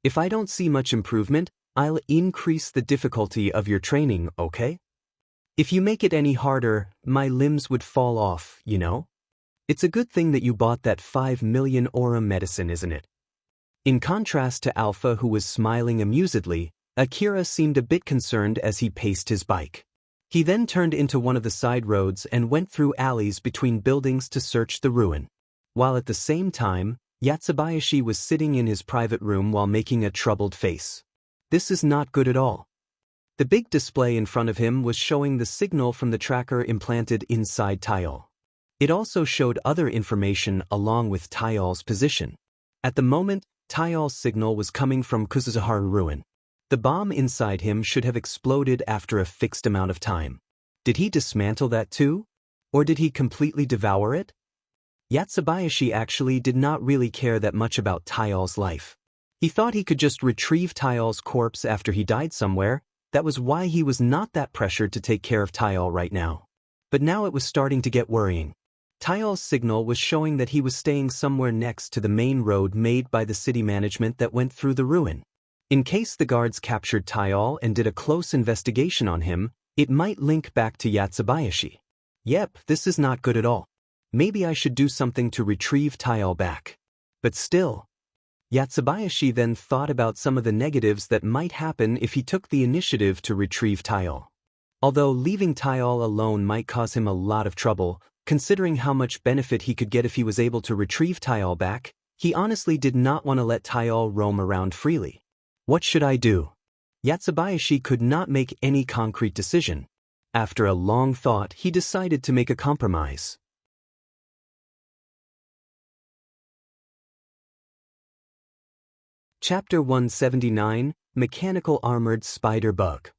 A: If I don't see much improvement, I'll increase the difficulty of your training, okay? If you make it any harder, my limbs would fall off, you know? It's a good thing that you bought that 5 million aura medicine, isn't it? In contrast to Alpha, who was smiling amusedly, Akira seemed a bit concerned as he paced his bike. He then turned into one of the side roads and went through alleys between buildings to search the ruin. While at the same time, Yatsubayashi was sitting in his private room while making a troubled face. This is not good at all. The big display in front of him was showing the signal from the tracker implanted inside Tayol. It also showed other information along with Tayol's position. At the moment, Tayol's signal was coming from Kuzuharu Ruin. The bomb inside him should have exploded after a fixed amount of time. Did he dismantle that too? Or did he completely devour it? Yatsubayashi actually did not really care that much about Tayol's life. He thought he could just retrieve Tayol's corpse after he died somewhere. That was why he was not that pressured to take care of Tayol right now. But now it was starting to get worrying. Tayol's signal was showing that he was staying somewhere next to the main road made by the city management that went through the ruin. In case the guards captured Tayol and did a close investigation on him, it might link back to Yatsubayashi. Yep, this is not good at all. Maybe I should do something to retrieve Tayol back. But still. Yatsubayashi then thought about some of the negatives that might happen if he took the initiative to retrieve Tayol. Although leaving Tayol alone might cause him a lot of trouble, considering how much benefit he could get if he was able to retrieve Tayol back, he honestly did not want to let Tayol roam around freely. What should I do? Yatsubayashi could not make any concrete decision. After a long thought, he decided to make a compromise. Chapter 179, Mechanical Armored Spider Bug.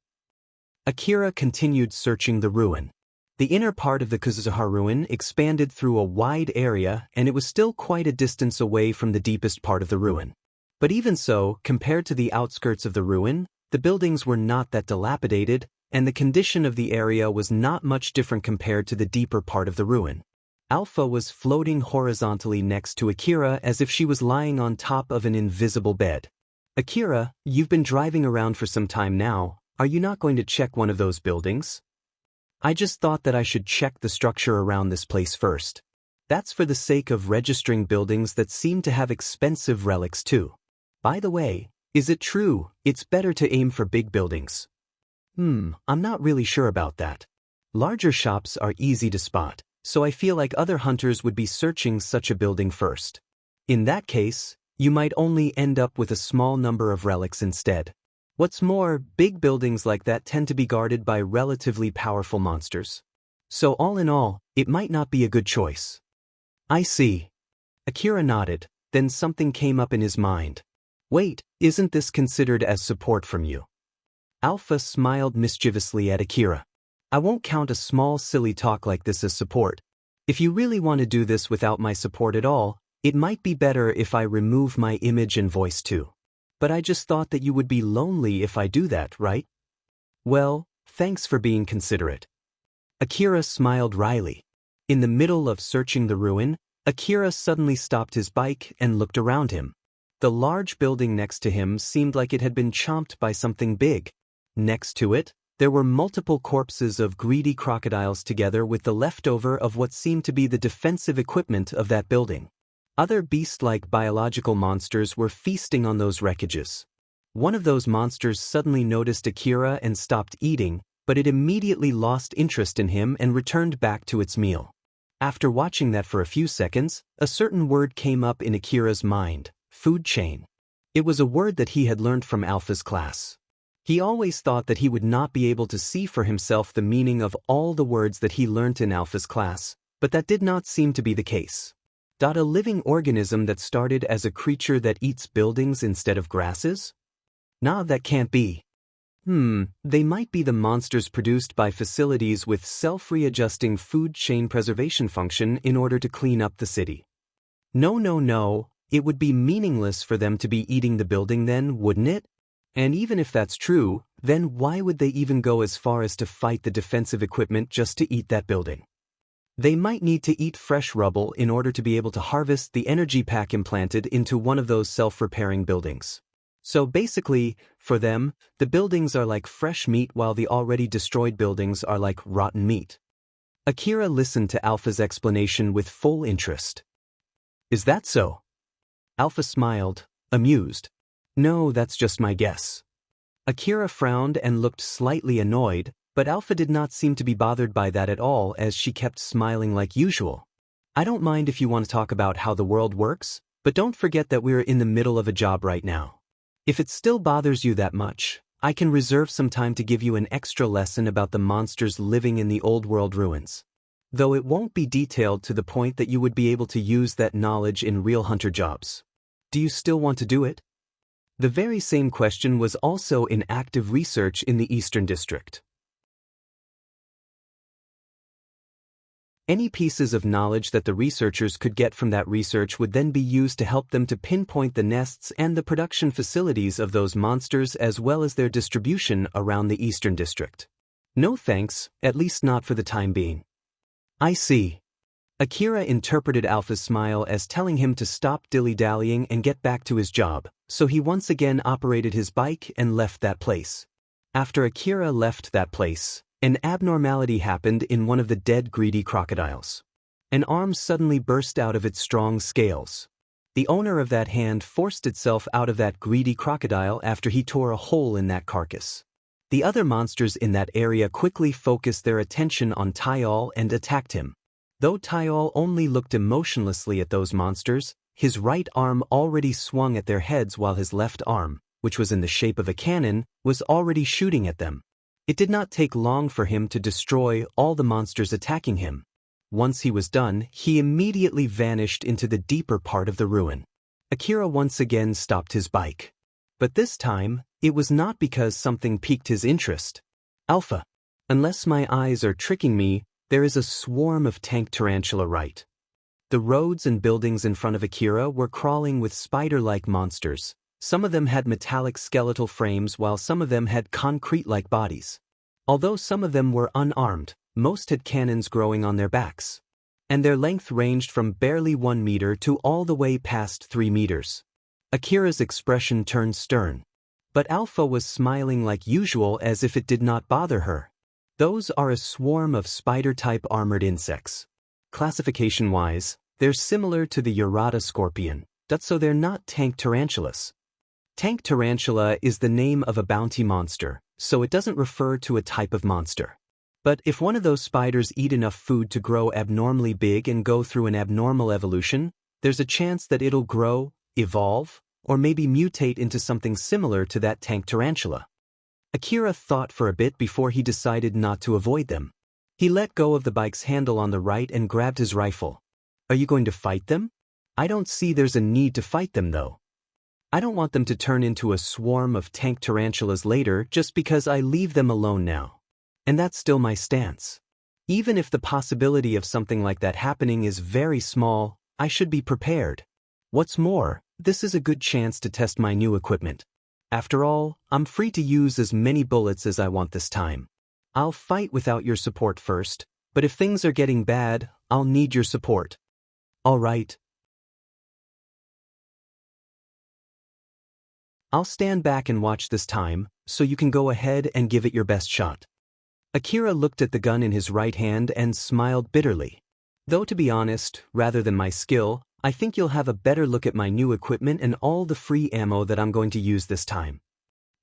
A: Akira continued searching the ruin. The inner part of the Kuzuharu ruin expanded through a wide area, and it was still quite a distance away from the deepest part of the ruin. But even so, compared to the outskirts of the ruin, the buildings were not that dilapidated, and the condition of the area was not much different compared to the deeper part of the ruin. Alpha was floating horizontally next to Akira as if she was lying on top of an invisible bed. Akira, you've been driving around for some time now. Are you not going to check one of those buildings? I just thought that I should check the structure around this place first. That's for the sake of registering buildings that seem to have expensive relics too. By the way, is it true it's better to aim for big buildings? I'm not really sure about that. Larger shops are easy to spot, so I feel like other hunters would be searching such a building first. In that case, you might only end up with a small number of relics instead. What's more, big buildings like that tend to be guarded by relatively powerful monsters. So all in all, it might not be a good choice. I see. Akira nodded, then something came up in his mind. Wait, isn't this considered as support from you? Alpha smiled mischievously at Akira. I won't count a small silly talk like this as support. If you really want to do this without my support at all, it might be better if I remove my image and voice too. But I just thought that you would be lonely if I do that, right? Well, thanks for being considerate. Akira smiled wryly. In the middle of searching the ruin, Akira suddenly stopped his bike and looked around him. The large building next to him seemed like it had been chomped by something big. Next to it, there were multiple corpses of greedy crocodiles together with the leftover of what seemed to be the defensive equipment of that building. Other beast-like biological monsters were feasting on those wreckages. One of those monsters suddenly noticed Akira and stopped eating, but it immediately lost interest in him and returned back to its meal. After watching that for a few seconds, a certain word came up in Akira's mind: food chain. It was a word that he had learned from Alpha's class. He always thought that he would not be able to see for himself the meaning of all the words that he learnt in Alpha's class, but that did not seem to be the case. A living organism that started as a creature that eats buildings instead of grasses? Nah, that can't be. They might be the monsters produced by facilities with self-readjusting food chain preservation function in order to clean up the city. No, it would be meaningless for them to be eating the building then, wouldn't it? And even if that's true, then why would they even go as far as to fight the defensive equipment just to eat that building? They might need to eat fresh rubble in order to be able to harvest the energy pack implanted into one of those self-repairing buildings. So basically, for them, the buildings are like fresh meat while the already destroyed buildings are like rotten meat. Akira listened to Alpha's explanation with full interest. Is that so? Alpha smiled, amused. No, that's just my guess. Akira frowned and looked slightly annoyed, but Alpha did not seem to be bothered by that at all as she kept smiling like usual. I don't mind if you want to talk about how the world works, but don't forget that we're in the middle of a job right now. If it still bothers you that much, I can reserve some time to give you an extra lesson about the monsters living in the old world ruins. Though it won't be detailed to the point that you would be able to use that knowledge in real hunter jobs. Do you still want to do it? The very same question was also in active research in the Eastern District. Any pieces of knowledge that the researchers could get from that research would then be used to help them to pinpoint the nests and the production facilities of those monsters as well as their distribution around the Eastern District. No thanks, at least not for the time being. I see. Akira interpreted Alpha's smile as telling him to stop dilly-dallying and get back to his job, so he once again operated his bike and left that place. After Akira left that place, an abnormality happened in one of the dead greedy crocodiles. An arm suddenly burst out of its strong scales. The owner of that hand forced itself out of that greedy crocodile after he tore a hole in that carcass. The other monsters in that area quickly focused their attention on Tyal and attacked him. Though Tyal only looked emotionlessly at those monsters, his right arm already swung at their heads while his left arm, which was in the shape of a cannon, was already shooting at them. It did not take long for him to destroy all the monsters attacking him. Once he was done, he immediately vanished into the deeper part of the ruin. Akira once again stopped his bike. But this time, it was not because something piqued his interest. Alpha, unless my eyes are tricking me, there is a swarm of tank tarantula right. The roads and buildings in front of Akira were crawling with spider-like monsters. Some of them had metallic skeletal frames while some of them had concrete-like bodies. Although some of them were unarmed, most had cannons growing on their backs. And their length ranged from barely 1 meter to all the way past 3 meters. Akira's expression turned stern. But Alpha was smiling like usual as if it did not bother her. Those are a swarm of spider-type armored insects. Classification-wise, they're similar to the Urata scorpion, so they're not tank tarantulas. Tank tarantula is the name of a bounty monster, so it doesn't refer to a type of monster. But if one of those spiders eat enough food to grow abnormally big and go through an abnormal evolution, there's a chance that it'll grow, evolve, or maybe mutate into something similar to that tank tarantula. Akira thought for a bit before he decided not to avoid them. He let go of the bike's handle on the right and grabbed his rifle. Are you going to fight them? I don't see there's a need to fight them though. I don't want them to turn into a swarm of tank tarantulas later just because I leave them alone now. And that's still my stance. Even if the possibility of something like that happening is very small, I should be prepared. What's more, this is a good chance to test my new equipment. After all, I'm free to use as many bullets as I want this time. I'll fight without your support first, but if things are getting bad, I'll need your support. All right. I'll stand back and watch this time, so you can go ahead and give it your best shot. Akira looked at the gun in his right hand and smiled bitterly. Though to be honest, rather than my skill, I think you'll have a better look at my new equipment and all the free ammo that I'm going to use this time.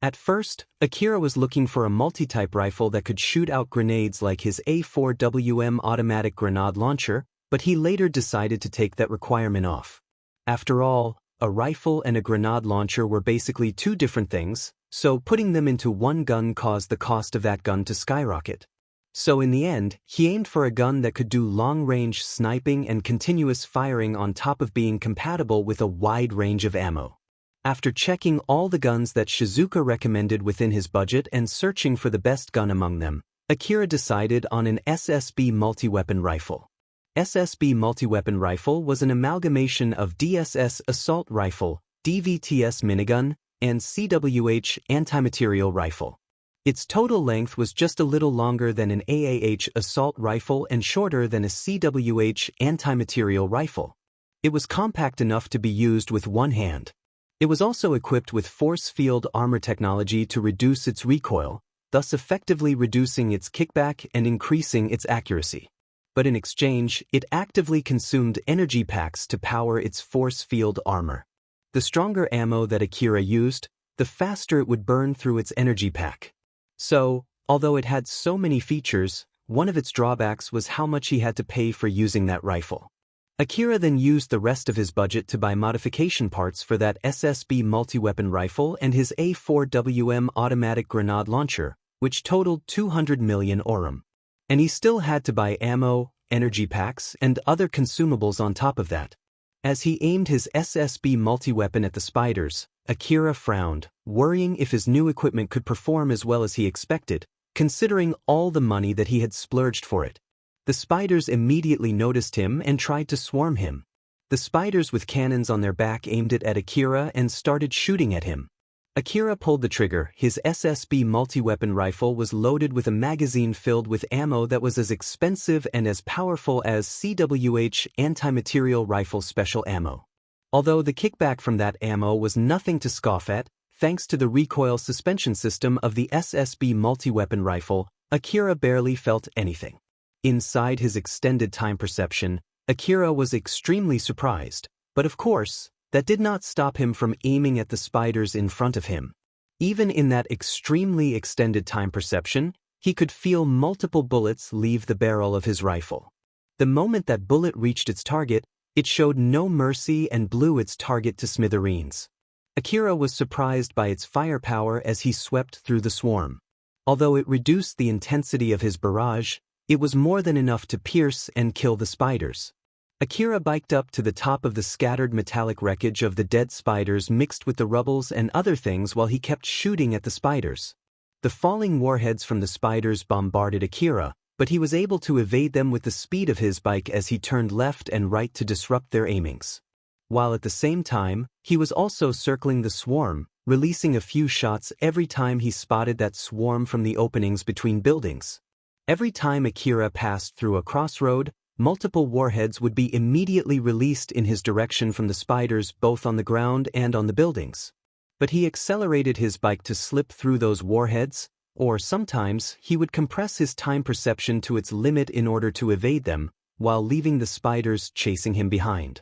A: At first, Akira was looking for a multi-type rifle that could shoot out grenades like his A4WM automatic grenade launcher, but he later decided to take that requirement off. After all, a rifle and a grenade launcher were basically two different things, so putting them into one gun caused the cost of that gun to skyrocket. So in the end, he aimed for a gun that could do long-range sniping and continuous firing on top of being compatible with a wide range of ammo. After checking all the guns that Shizuka recommended within his budget and searching for the best gun among them, Akira decided on an SSB multi-weapon rifle. SSB multi-weapon rifle was an amalgamation of DSS assault rifle, DVTS minigun, and CWH anti-material rifle. Its total length was just a little longer than an AAH assault rifle and shorter than a CWH anti-material rifle. It was compact enough to be used with one hand. It was also equipped with force field armor technology to reduce its recoil, thus effectively reducing its kickback and increasing its accuracy. But in exchange, it actively consumed energy packs to power its force field armor. The stronger ammo that Akira used, the faster it would burn through its energy pack. So, although it had so many features, one of its drawbacks was how much he had to pay for using that rifle. Akira then used the rest of his budget to buy modification parts for that SSB multi-weapon rifle and his A4WM automatic grenade launcher, which totaled 200 million orum. And he still had to buy ammo, energy packs, and other consumables on top of that. As he aimed his SSB multi-weapon at the spiders, Akira frowned, worrying if his new equipment could perform as well as he expected, considering all the money that he had splurged for it. The spiders immediately noticed him and tried to swarm him. The spiders with cannons on their back aimed it at Akira and started shooting at him. Akira pulled the trigger. His SSB multi-weapon rifle was loaded with a magazine filled with ammo that was as expensive and as powerful as CWH anti-material rifle special ammo. Although the kickback from that ammo was nothing to scoff at, thanks to the recoil suspension system of the SSB multi-weapon rifle, Akira barely felt anything. Inside his extended time perception, Akira was extremely surprised, but of course, that did not stop him from aiming at the spiders in front of him. Even in that extremely extended time perception, he could feel multiple bullets leave the barrel of his rifle. The moment that bullet reached its target, it showed no mercy and blew its target to smithereens. Akira was surprised by its firepower as he swept through the swarm. Although it reduced the intensity of his barrage, it was more than enough to pierce and kill the spiders. Akira biked up to the top of the scattered metallic wreckage of the dead spiders mixed with the rubbles and other things while he kept shooting at the spiders. The falling warheads from the spiders bombarded Akira, but he was able to evade them with the speed of his bike as he turned left and right to disrupt their aimings. While at the same time, he was also circling the swarm, releasing a few shots every time he spotted that swarm from the openings between buildings. Every time Akira passed through a crossroad, multiple warheads would be immediately released in his direction from the spiders both on the ground and on the buildings. But he accelerated his bike to slip through those warheads, or sometimes he would compress his time perception to its limit in order to evade them, while leaving the spiders chasing him behind.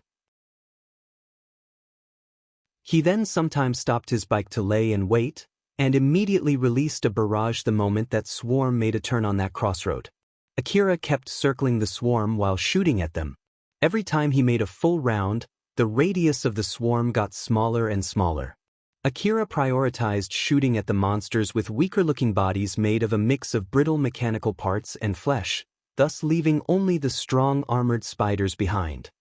A: He then sometimes stopped his bike to lay and wait, and immediately released a barrage the moment that swarm made a turn on that crossroad. Akira kept circling the swarm while shooting at them. Every time he made a full round, the radius of the swarm got smaller and smaller. Akira prioritized shooting at the monsters with weaker-looking bodies made of a mix of brittle mechanical parts and flesh, thus leaving only the strong armored spiders behind.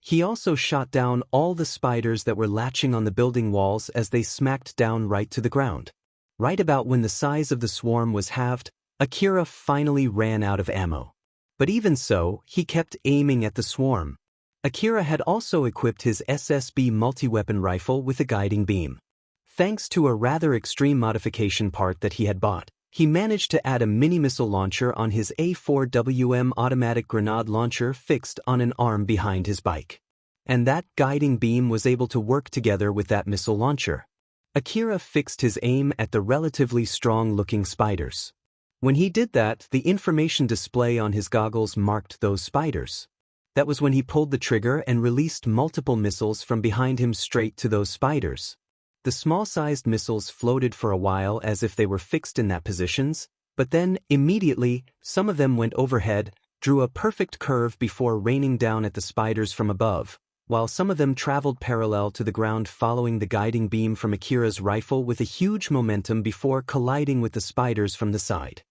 A: He also shot down all the spiders that were latching on the building walls as they smacked down right to the ground. Right about when the size of the swarm was halved, Akira finally ran out of ammo. But even so, he kept aiming at the swarm. Akira had also equipped his SSB multi-weapon rifle with a guiding beam. Thanks to a rather extreme modification part that he had bought, he managed to add a mini-missile launcher on his A4WM automatic grenade launcher fixed on an arm behind his bike. And that guiding beam was able to work together with that missile launcher. Akira fixed his aim at the relatively strong-looking spiders. When he did that, the information display on his goggles marked those spiders. That was when he pulled the trigger and released multiple missiles from behind him straight to those spiders. The small-sized missiles floated for a while as if they were fixed in that positions, but then, immediately, some of them went overhead, drew a perfect curve before raining down at the spiders from above, while some of them traveled parallel to the ground following the guiding beam from Akira's rifle with a huge momentum before colliding with the spiders from the side.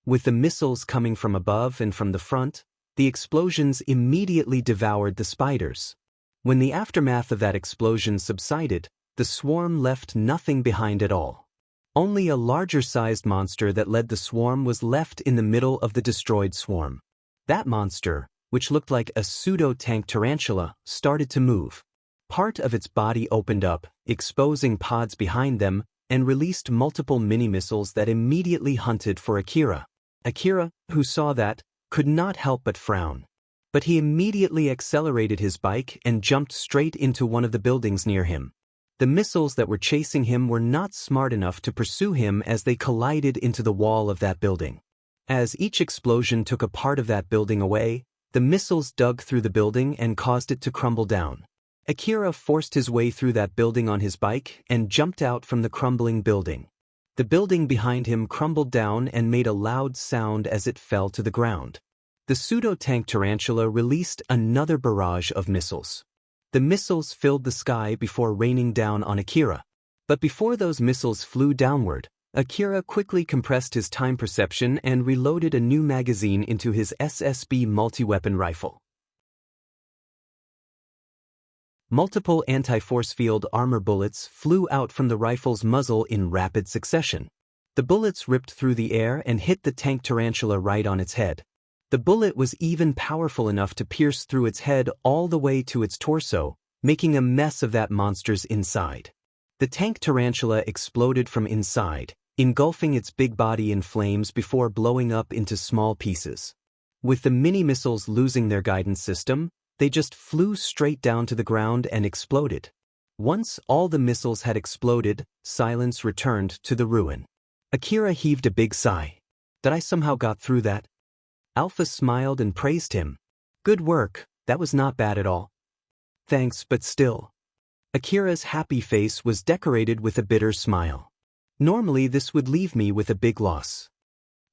A: With the missiles coming from above and from the front, the explosions immediately devoured the spiders. When the aftermath of that explosion subsided, the swarm left nothing behind at all. Only a larger-sized monster that led the swarm was left in the middle of the destroyed swarm. That monster, which looked like a pseudo-tank tarantula, started to move. Part of its body opened up, exposing pods behind them, and released multiple mini-missiles that immediately hunted for Akira. Akira, who saw that, could not help but frown. But he immediately accelerated his bike and jumped straight into one of the buildings near him. The missiles that were chasing him were not smart enough to pursue him as they collided into the wall of that building. As each explosion took a part of that building away, the missiles dug through the building and caused it to crumble down. Akira forced his way through that building on his bike and jumped out from the crumbling building. The building behind him crumbled down and made a loud sound as it fell to the ground. The pseudo-tank tarantula released another barrage of missiles. The missiles filled the sky before raining down on Akira. But before those missiles flew downward, Akira quickly compressed his time perception and reloaded a new magazine into his SSB multi-weapon rifle. Multiple anti-force field armor bullets flew out from the rifle's muzzle in rapid succession. The bullets ripped through the air and hit the tank tarantula right on its head. The bullet was even powerful enough to pierce through its head all the way to its torso, making a mess of that monster's inside. The tank tarantula exploded from inside, engulfing its big body in flames before blowing up into small pieces. With the mini-missiles losing their guidance system, they just flew straight down to the ground and exploded. Once all the missiles had exploded, silence returned to the ruin. Akira heaved a big sigh. Did I somehow got through that? Alpha smiled and praised him. Good work, that was not bad at all. Thanks, but still. Akira's happy face was decorated with a bitter smile. Normally this would leave me with a big loss.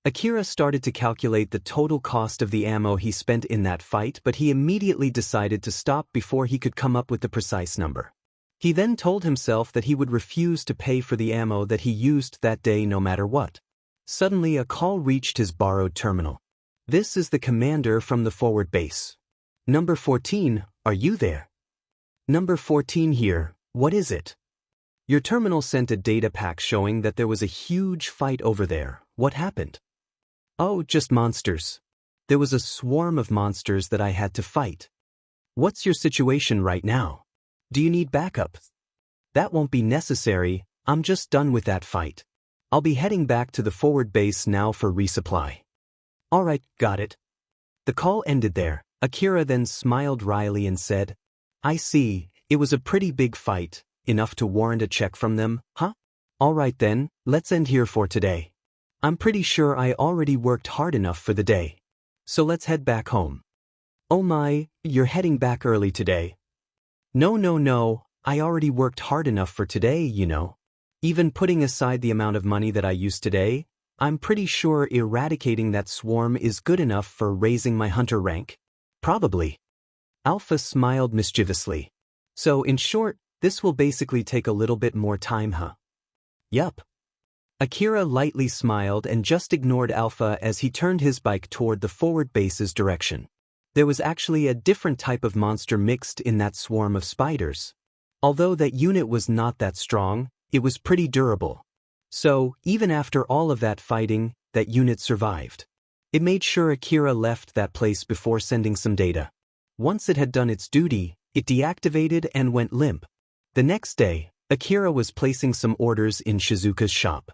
A: Akira started to calculate the total cost of the ammo he spent in that fight, but he immediately decided to stop before he could come up with the precise number. He then told himself that he would refuse to pay for the ammo that he used that day no matter what. Suddenly a call reached his borrowed terminal. This is the commander from the forward base. Number 14, are you there? Number 14 here, what is it? Your terminal sent a data pack showing that there was a huge fight over there. What happened? Oh, just monsters. There was a swarm of monsters that I had to fight. What's your situation right now? Do you need backup? That won't be necessary, I'm just done with that fight. I'll be heading back to the forward base now for resupply. Alright, got it. The call ended there. Akira then smiled wryly and said, I see, it was a pretty big fight, enough to warrant a check from them, huh? Alright then, let's end here for today. I'm pretty sure I already worked hard enough for the day. So let's head back home. Oh my, you're heading back early today. No, I already worked hard enough for today, you know. Even putting aside the amount of money that I used today, I'm pretty sure eradicating that swarm is good enough for raising my hunter rank. Probably. Alpha smiled mischievously. So in short, this will basically take a little bit more time, huh? Yup. Akira lightly smiled and just ignored Alpha as he turned his bike toward the forward base's direction. There was actually a different type of monster mixed in that swarm of spiders. Although that unit was not that strong, it was pretty durable. So, even after all of that fighting, that unit survived. It made sure Akira left that place before sending some data. Once it had done its duty, it deactivated and went limp. The next day, Akira was placing some orders in Shizuka's shop.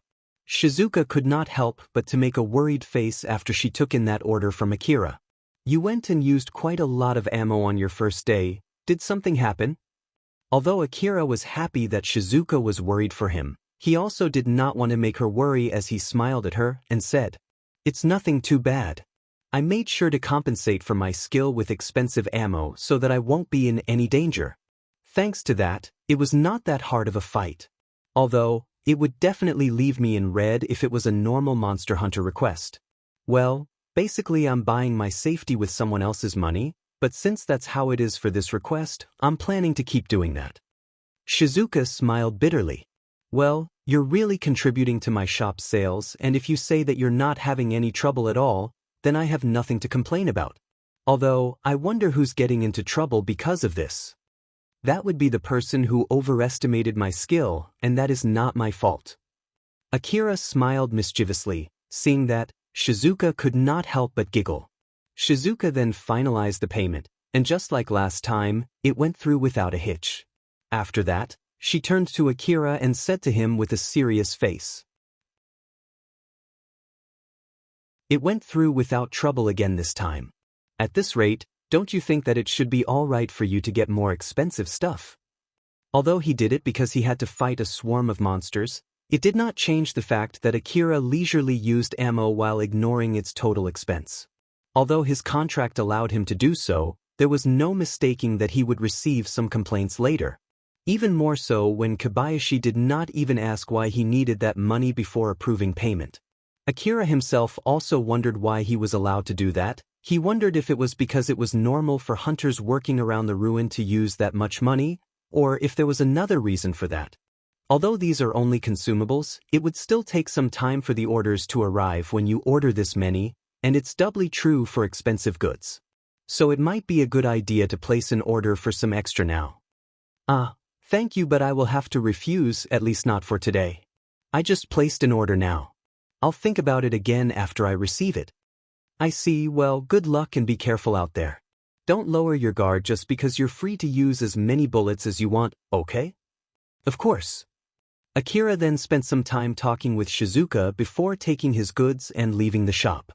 A: Shizuka could not help but to make a worried face after she took in that order from Akira. "You went and used quite a lot of ammo on your first day. Did something happen?" Although Akira was happy that Shizuka was worried for him, he also did not want to make her worry as he smiled at her and said, "It's nothing too bad. I made sure to compensate for my skill with expensive ammo so that I won't be in any danger. Thanks to that, it was not that hard of a fight. Although, it would definitely leave me in red if it was a normal Monster Hunter request. Well, basically I'm buying my safety with someone else's money, but since that's how it is for this request, I'm planning to keep doing that." Shizuka smiled bitterly. "Well, you're really contributing to my shop's sales, and if you say that you're not having any trouble at all, then I have nothing to complain about. Although, I wonder who's getting into trouble because of this. That would be the person who overestimated my skill, and that is not my fault." Akira smiled mischievously, seeing that Shizuka could not help but giggle. Shizuka then finalized the payment, and just like last time, it went through without a hitch. After that, she turned to Akira and said to him with a serious face, "It went through without trouble again this time. At this rate, don't you think that it should be all right for you to get more expensive stuff?" Although he did it because he had to fight a swarm of monsters, it did not change the fact that Akira leisurely used ammo while ignoring its total expense. Although his contract allowed him to do so, there was no mistaking that he would receive some complaints later. Even more so when Kobayashi did not even ask why he needed that money before approving payment. Akira himself also wondered why he was allowed to do that. He wondered if it was because it was normal for hunters working around the ruin to use that much money, or if there was another reason for that. Although these are only consumables, it would still take some time for the orders to arrive when you order this many, and it's doubly true for expensive goods. So it might be a good idea to place an order for some extra now. Thank you, but I will have to refuse, at least not for today. I just placed an order now. I'll think about it again after I receive it." "I see. Well, good luck and be careful out there. Don't lower your guard just because you're free to use as many bullets as you want, okay?" "Of course." Akira then spent some time talking with Shizuka before taking his goods and leaving the shop.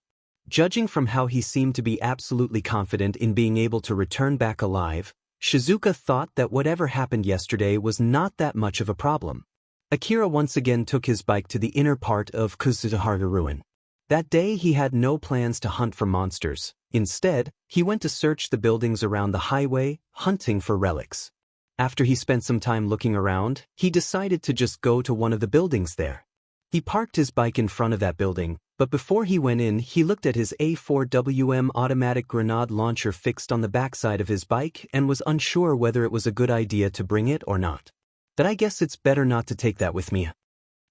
A: Judging from how he seemed to be absolutely confident in being able to return back alive, Shizuka thought that whatever happened yesterday was not that much of a problem. Akira once again took his bike to the inner part of Kuzuhara Ruin. That day he had no plans to hunt for monsters. Instead, he went to search the buildings around the highway, hunting for relics. After he spent some time looking around, he decided to just go to one of the buildings there. He parked his bike in front of that building, but before he went in, he looked at his A4WM automatic grenade launcher fixed on the backside of his bike and was unsure whether it was a good idea to bring it or not. "But I guess it's better not to take that with me."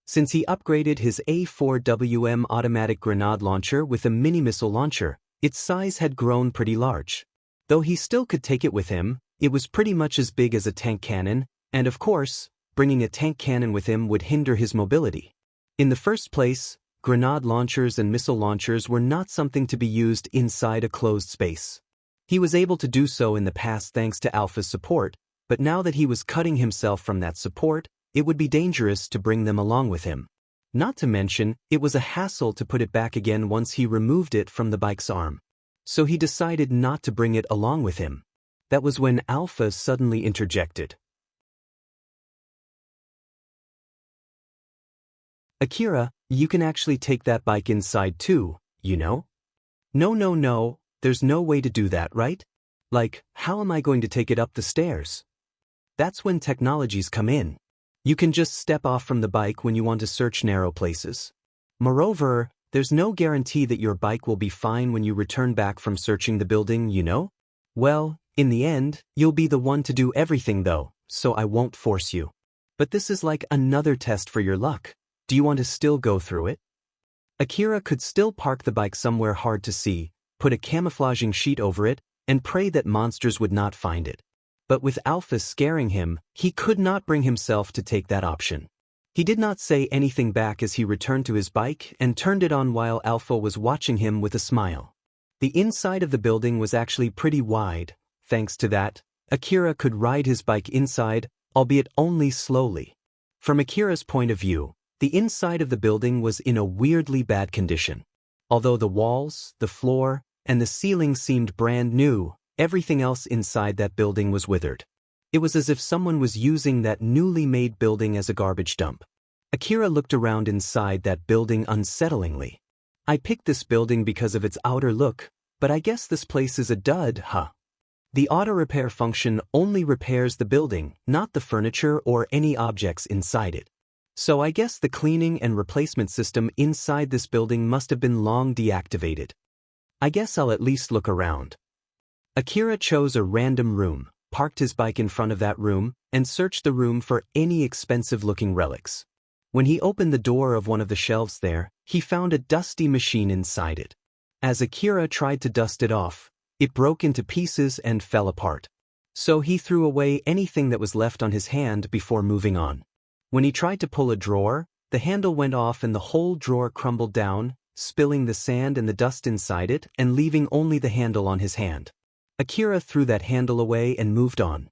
A: Since he upgraded his A4WM automatic grenade launcher with a mini-missile launcher, its size had grown pretty large. Though he still could take it with him, it was pretty much as big as a tank cannon, and of course, bringing a tank cannon with him would hinder his mobility. In the first place, grenade launchers and missile launchers were not something to be used inside a closed space. He was able to do so in the past thanks to Alpha's support, but now that he was cutting himself from that support, it would be dangerous to bring them along with him. Not to mention, it was a hassle to put it back again once he removed it from the bike's arm. So he decided not to bring it along with him. That was when Alpha suddenly interjected. "Akira, you can actually take that bike inside too, you know?" No, there's no way to do that, right? Like, how am I going to take it up the stairs?" That's when technologies come in. You can just step off from the bike when you want to search narrow places. Moreover, there's no guarantee that your bike will be fine when you return back from searching the building, you know? Well, in the end, you'll be the one to do everything though, so I won't force you. But this is like another test for your luck. Do you want to still go through it? Akira could still park the bike somewhere hard to see, put a camouflaging sheet over it, and pray that monsters would not find it. But with Alpha scaring him, he could not bring himself to take that option. He did not say anything back as he returned to his bike and turned it on while Alpha was watching him with a smile. The inside of the building was actually pretty wide. Thanks to that, Akira could ride his bike inside, albeit only slowly. From Akira's point of view, the inside of the building was in a weirdly bad condition. Although the walls, the floor, and the ceiling seemed brand new, everything else inside that building was withered. It was as if someone was using that newly made building as a garbage dump. Akira looked around inside that building unsettlingly. I picked this building because of its outer look, but I guess this place is a dud, huh? The auto repair function only repairs the building, not the furniture or any objects inside it. So I guess the cleaning and replacement system inside this building must have been long deactivated. I guess I'll at least look around. Akira chose a random room, parked his bike in front of that room, and searched the room for any expensive-looking relics. When he opened the door of one of the shelves there, he found a dusty machine inside it. As Akira tried to dust it off, it broke into pieces and fell apart. So he threw away anything that was left on his hand before moving on. When he tried to pull a drawer, the handle went off and the whole drawer crumbled down, spilling the sand and the dust inside it and leaving only the handle on his hand. Akira threw that handle away and moved on.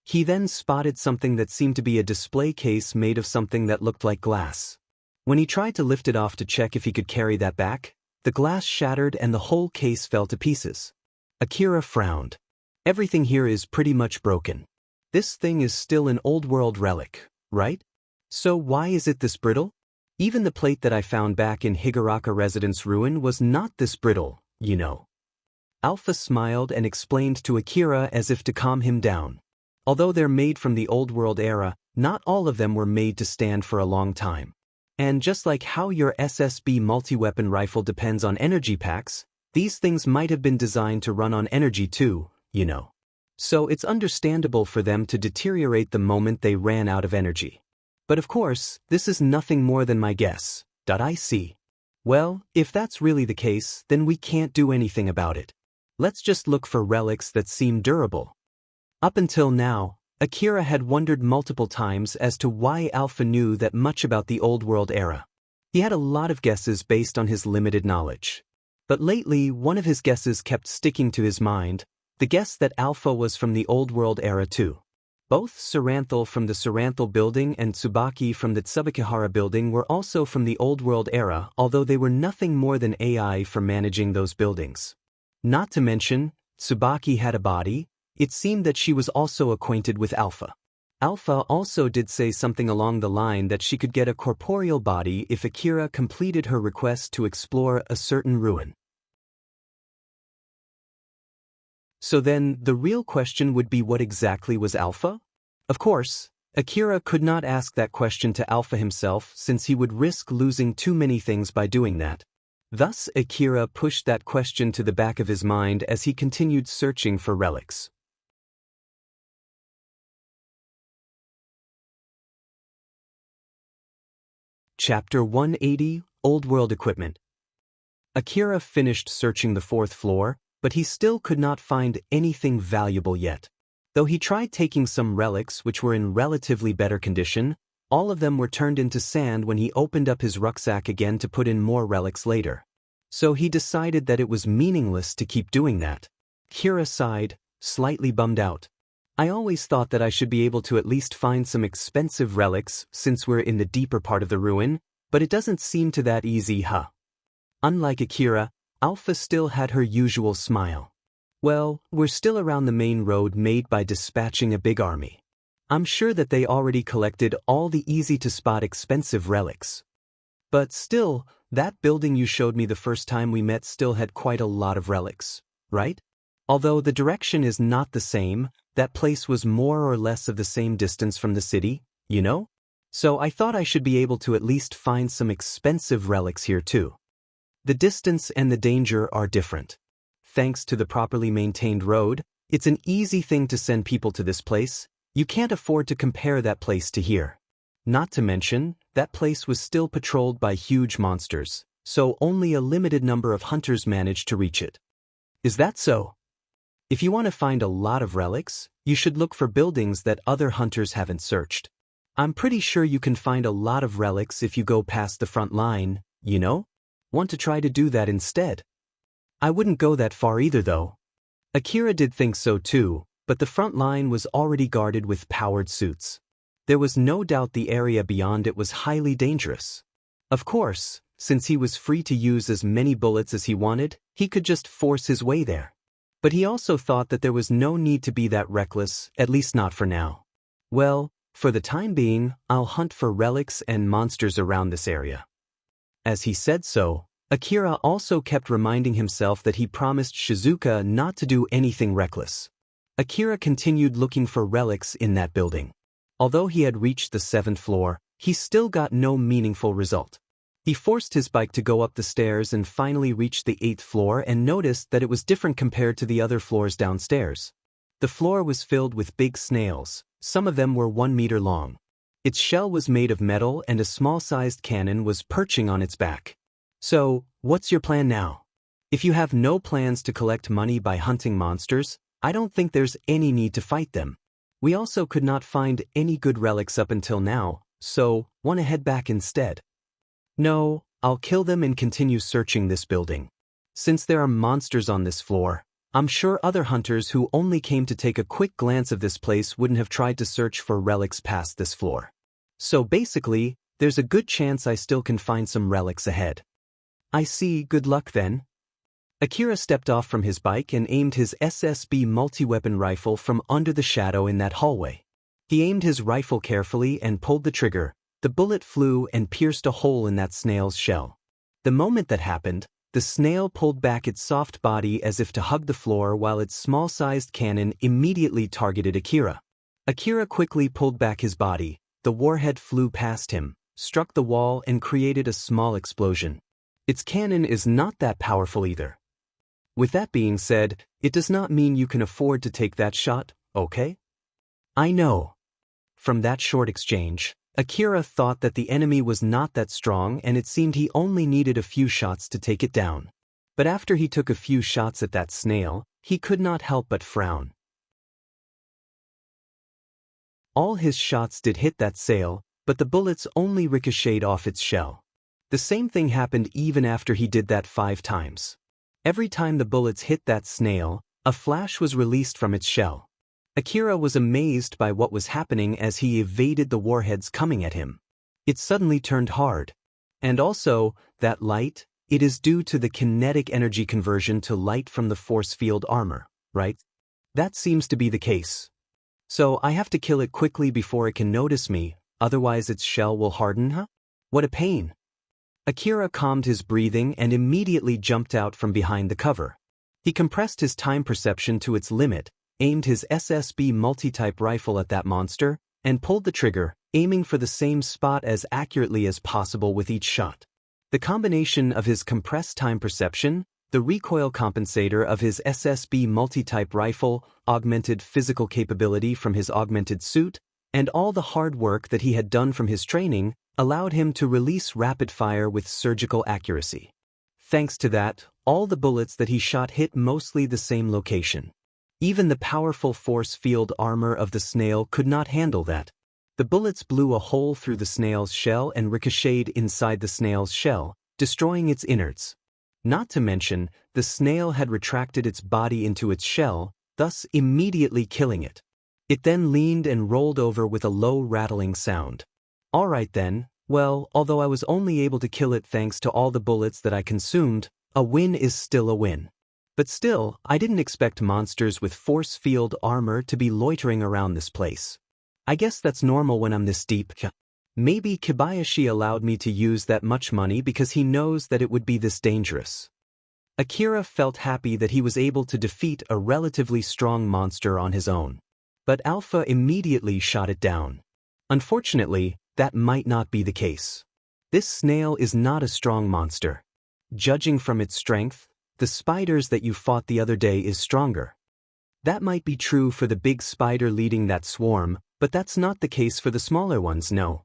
A: He then spotted something that seemed to be a display case made of something that looked like glass. When he tried to lift it off to check if he could carry that back, the glass shattered and the whole case fell to pieces. Akira frowned. Everything here is pretty much broken. This thing is still an old-world relic, right? So why is it this brittle? Even the plate that I found back in Higuraka Residence Ruin was not this brittle, you know. Alpha smiled and explained to Akira as if to calm him down. Although they're made from the old-world era, not all of them were made to stand for a long time. And just like how your SSB multi-weapon rifle depends on energy packs, these things might have been designed to run on energy too, you know. So it's understandable for them to deteriorate the moment they ran out of energy. But of course, this is nothing more than my guess. I see. Well, if that's really the case, then we can't do anything about it. Let's just look for relics that seem durable. Up until now, Akira had wondered multiple times as to why Alpha knew that much about the Old World era. He had a lot of guesses based on his limited knowledge. But lately, one of his guesses kept sticking to his mind, the guess that Alpha was from the Old World era too. Both Saranthal from the Saranthal building and Tsubaki from the Tsubakihara building were also from the Old World era, although they were nothing more than AI for managing those buildings. Not to mention, Tsubaki had a body. It seemed that she was also acquainted with Alpha. Alpha also did say something along the line that she could get a corporeal body if Akira completed her request to explore a certain ruin. So then, the real question would be, what exactly was Alpha? Of course, Akira could not ask that question to Alpha himself since he would risk losing too many things by doing that. Thus, Akira pushed that question to the back of his mind as he continued searching for relics. Chapter 180, Old World Equipment. Akira finished searching the 4th floor, but he still could not find anything valuable yet. Though he tried taking some relics which were in relatively better condition, all of them were turned into sand when he opened up his rucksack again to put in more relics later. So he decided that it was meaningless to keep doing that. Akira sighed, slightly bummed out. I always thought that I should be able to at least find some expensive relics since we're in the deeper part of the ruin, but it doesn't seem to that easy, huh? Unlike Akira, Alpha still had her usual smile. Well, we're still around the main road made by dispatching a big army. I'm sure that they already collected all the easy-to-spot expensive relics. But still, that building you showed me the first time we met still had quite a lot of relics, right? Although the direction is not the same, that place was more or less of the same distance from the city, you know? So I thought I should be able to at least find some expensive relics here too. The distance and the danger are different. Thanks to the properly maintained road, it's an easy thing to send people to this place. You can't afford to compare that place to here. Not to mention, that place was still patrolled by huge monsters, so only a limited number of hunters managed to reach it. Is that so? If you want to find a lot of relics, you should look for buildings that other hunters haven't searched. I'm pretty sure you can find a lot of relics if you go past the front line, you know? Want to try to do that instead? I wouldn't go that far either though. Akira did think so too, but the front line was already guarded with powered suits. There was no doubt the area beyond it was highly dangerous. Of course, since he was free to use as many bullets as he wanted, he could just force his way there. But he also thought that there was no need to be that reckless, at least not for now. Well, for the time being, I'll hunt for relics and monsters around this area. As he said so, Akira also kept reminding himself that he promised Shizuka not to do anything reckless. Akira continued looking for relics in that building. Although he had reached the 7th floor, he still got no meaningful result. He forced his bike to go up the stairs and finally reached the 8th floor and noticed that it was different compared to the other floors downstairs. The floor was filled with big snails, some of them were 1 meter long. Its shell was made of metal and a small-sized cannon was perching on its back. So, what's your plan now? If you have no plans to collect money by hunting monsters, I don't think there's any need to fight them. We also could not find any good relics up until now, so, want to head back instead? No, I'll kill them and continue searching this building. Since there are monsters on this floor, I'm sure other hunters who only came to take a quick glance of this place wouldn't have tried to search for relics past this floor. So basically, there's a good chance I still can find some relics ahead. I see, good luck then. Akira stepped off from his bike and aimed his SSB multi-weapon rifle from under the shadow in that hallway. He aimed his rifle carefully and pulled the trigger. The bullet flew and pierced a hole in that snail's shell. The moment that happened, the snail pulled back its soft body as if to hug the floor while its small-sized cannon immediately targeted Akira. Akira quickly pulled back his body. The warhead flew past him, struck the wall and created a small explosion. Its cannon is not that powerful either. With that being said, it does not mean you can afford to take that shot, okay? I know. From that short exchange, Akira thought that the enemy was not that strong and it seemed he only needed a few shots to take it down. But after he took a few shots at that snail, he could not help but frown. All his shots did hit that sail, but the bullets only ricocheted off its shell. The same thing happened even after he did that 5 times. Every time the bullets hit that snail, a flash was released from its shell. Akira was amazed by what was happening as he evaded the warheads coming at him. It suddenly turned hard. And also, that light, it is due to the kinetic energy conversion to light from the force field armor, right? That seems to be the case. So I have to kill it quickly before it can notice me, otherwise its shell will harden, huh? What a pain. Akira calmed his breathing and immediately jumped out from behind the cover. He compressed his time perception to its limit, aimed his SSB multi-type rifle at that monster, and pulled the trigger, aiming for the same spot as accurately as possible with each shot. The combination of his compressed time perception, the recoil compensator of his SSB multi-type rifle, augmented physical capability from his augmented suit, and all the hard work that he had done from his training, allowed him to release rapid fire with surgical accuracy. Thanks to that, all the bullets that he shot hit mostly the same location. Even the powerful force field armor of the snail could not handle that. The bullets blew a hole through the snail's shell and ricocheted inside the snail's shell, destroying its innards. Not to mention, the snail had retracted its body into its shell, thus immediately killing it. It then leaned and rolled over with a low rattling sound. Alright then, well, although I was only able to kill it thanks to all the bullets that I consumed, a win is still a win. But still, I didn't expect monsters with force field armor to be loitering around this place. I guess that's normal when I'm this deep. Maybe Kobayashi allowed me to use that much money because he knows that it would be this dangerous. Akira felt happy that he was able to defeat a relatively strong monster on his own. But Alpha immediately shot it down. Unfortunately, that might not be the case. This snail is not a strong monster. Judging from its strength, the spiders that you fought the other day is stronger. That might be true for the big spider leading that swarm, but that's not the case for the smaller ones, no.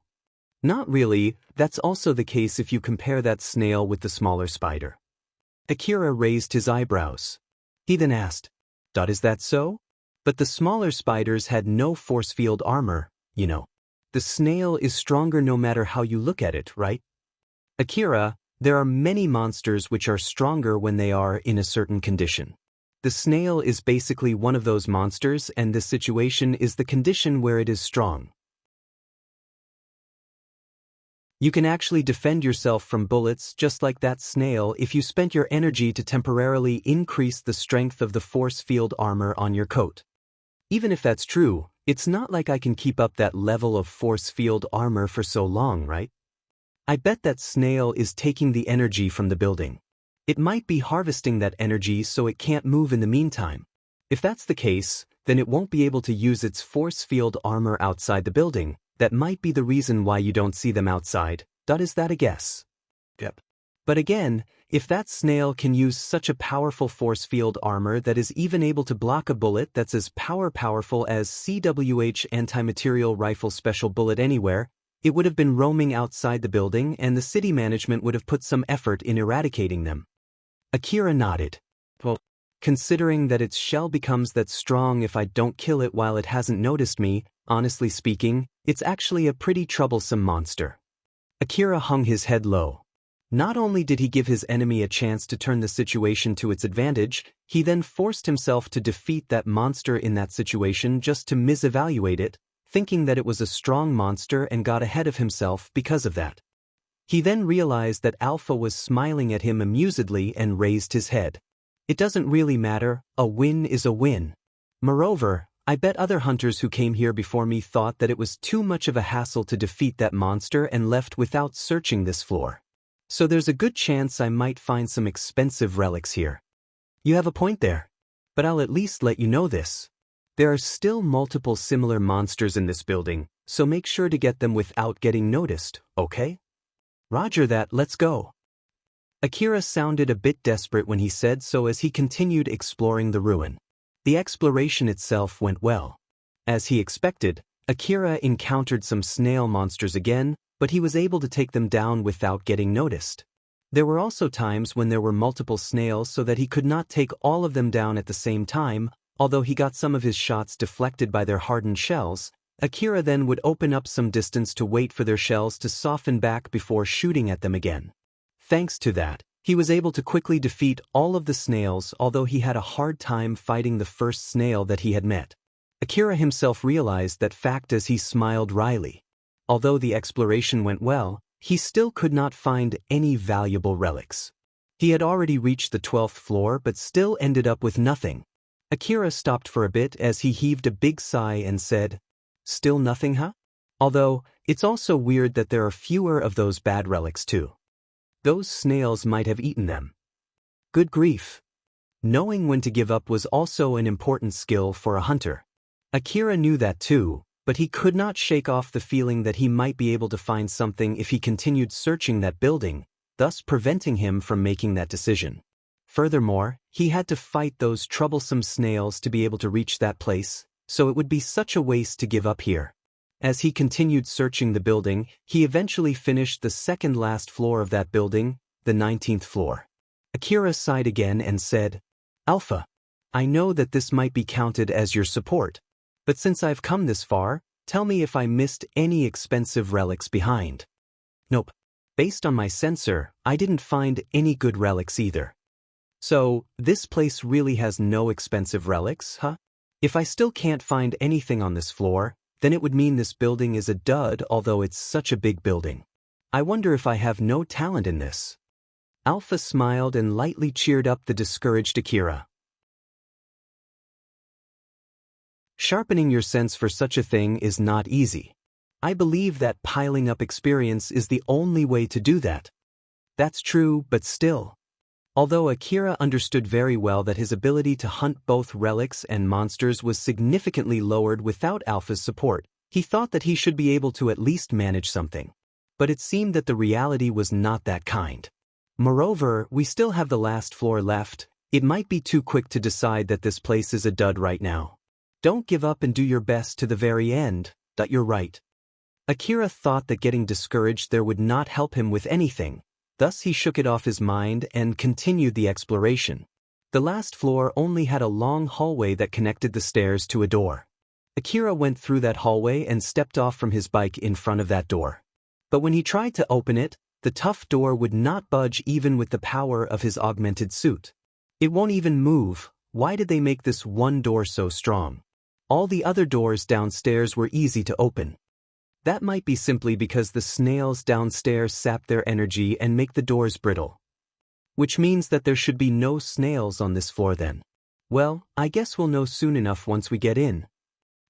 A: Not really, that's also the case if you compare that snail with the smaller spider. Akira raised his eyebrows. He then asked, "Is that so? But the smaller spiders had no force field armor, you know." The snail is stronger no matter how you look at it, right? Akira, there are many monsters which are stronger when they are in a certain condition. The snail is basically one of those monsters, and this situation is the condition where it is strong. You can actually defend yourself from bullets just like that snail if you spent your energy to temporarily increase the strength of the force field armor on your coat. Even if that's true, it's not like I can keep up that level of force field armor for so long, right? I bet that snail is taking the energy from the building. It might be harvesting that energy so it can't move in the meantime. If that's the case, then it won't be able to use its force field armor outside the building. That might be the reason why you don't see them outside. Is that a guess? Yep. But again, if that snail can use such a powerful force field armor that is even able to block a bullet that's as powerful as CWH anti-material rifle special bullet anywhere, it would have been roaming outside the building and the city management would have put some effort in eradicating them. Akira nodded. Well, considering that its shell becomes that strong if I don't kill it while it hasn't noticed me, honestly speaking, it's actually a pretty troublesome monster. Akira hung his head low. Not only did he give his enemy a chance to turn the situation to its advantage, he then forced himself to defeat that monster in that situation just to misevaluate it, thinking that it was a strong monster and got ahead of himself because of that. He then realized that Alpha was smiling at him amusedly and raised his head. It doesn't really matter, a win is a win. Moreover, I bet other hunters who came here before me thought that it was too much of a hassle to defeat that monster and left without searching this floor. So there's a good chance I might find some expensive relics here. You have a point there. But I'll at least let you know this. There are still multiple similar monsters in this building, so make sure to get them without getting noticed, okay? Roger that, let's go. Akira sounded a bit desperate when he said so as he continued exploring the ruin. The exploration itself went well. As he expected, Akira encountered some snail monsters again, but he was able to take them down without getting noticed. There were also times when there were multiple snails so that he could not take all of them down at the same time. Although he got some of his shots deflected by their hardened shells, Akira then would open up some distance to wait for their shells to soften back before shooting at them again. Thanks to that, he was able to quickly defeat all of the snails, although he had a hard time fighting the first snail that he had met. Akira himself realized that fact as he smiled wryly. Although the exploration went well, he still could not find any valuable relics. He had already reached the 12th floor but still ended up with nothing. Akira stopped for a bit as he heaved a big sigh and said, "Still nothing, huh? Although, it's also weird that there are fewer of those bad relics too. Those snails might have eaten them." Good grief. Knowing when to give up was also an important skill for a hunter. Akira knew that too, but he could not shake off the feeling that he might be able to find something if he continued searching that building, thus preventing him from making that decision. Furthermore, he had to fight those troublesome snails to be able to reach that place, so it would be such a waste to give up here. As he continued searching the building, he eventually finished the second last floor of that building, the 19th floor. Akira sighed again and said, "Alpha, I know that this might be counted as your support, but since I've come this far, tell me if I missed any expensive relics behind." Nope. Based on my sensor, I didn't find any good relics either. So, this place really has no expensive relics, huh? If I still can't find anything on this floor, then it would mean this building is a dud, although it's such a big building. I wonder if I have no talent in this. Alpha smiled and lightly cheered up the discouraged Akira. Sharpening your sense for such a thing is not easy. I believe that piling up experience is the only way to do that. That's true, but still. Although Akira understood very well that his ability to hunt both relics and monsters was significantly lowered without Alpha's support, he thought that he should be able to at least manage something. But it seemed that the reality was not that kind. Moreover, we still have the last floor left. It might be too quick to decide that this place is a dud right now. Don't give up and do your best to the very end. You're right. Akira thought that getting discouraged there would not help him with anything. Thus he shook it off his mind and continued the exploration. The last floor only had a long hallway that connected the stairs to a door. Akira went through that hallway and stepped off from his bike in front of that door. But when he tried to open it, the tough door would not budge even with the power of his augmented suit. It won't even move. Why did they make this one door so strong? All the other doors downstairs were easy to open. That might be simply because the snails downstairs sap their energy and make the doors brittle. Which means that there should be no snails on this floor then. Well, I guess we'll know soon enough once we get in.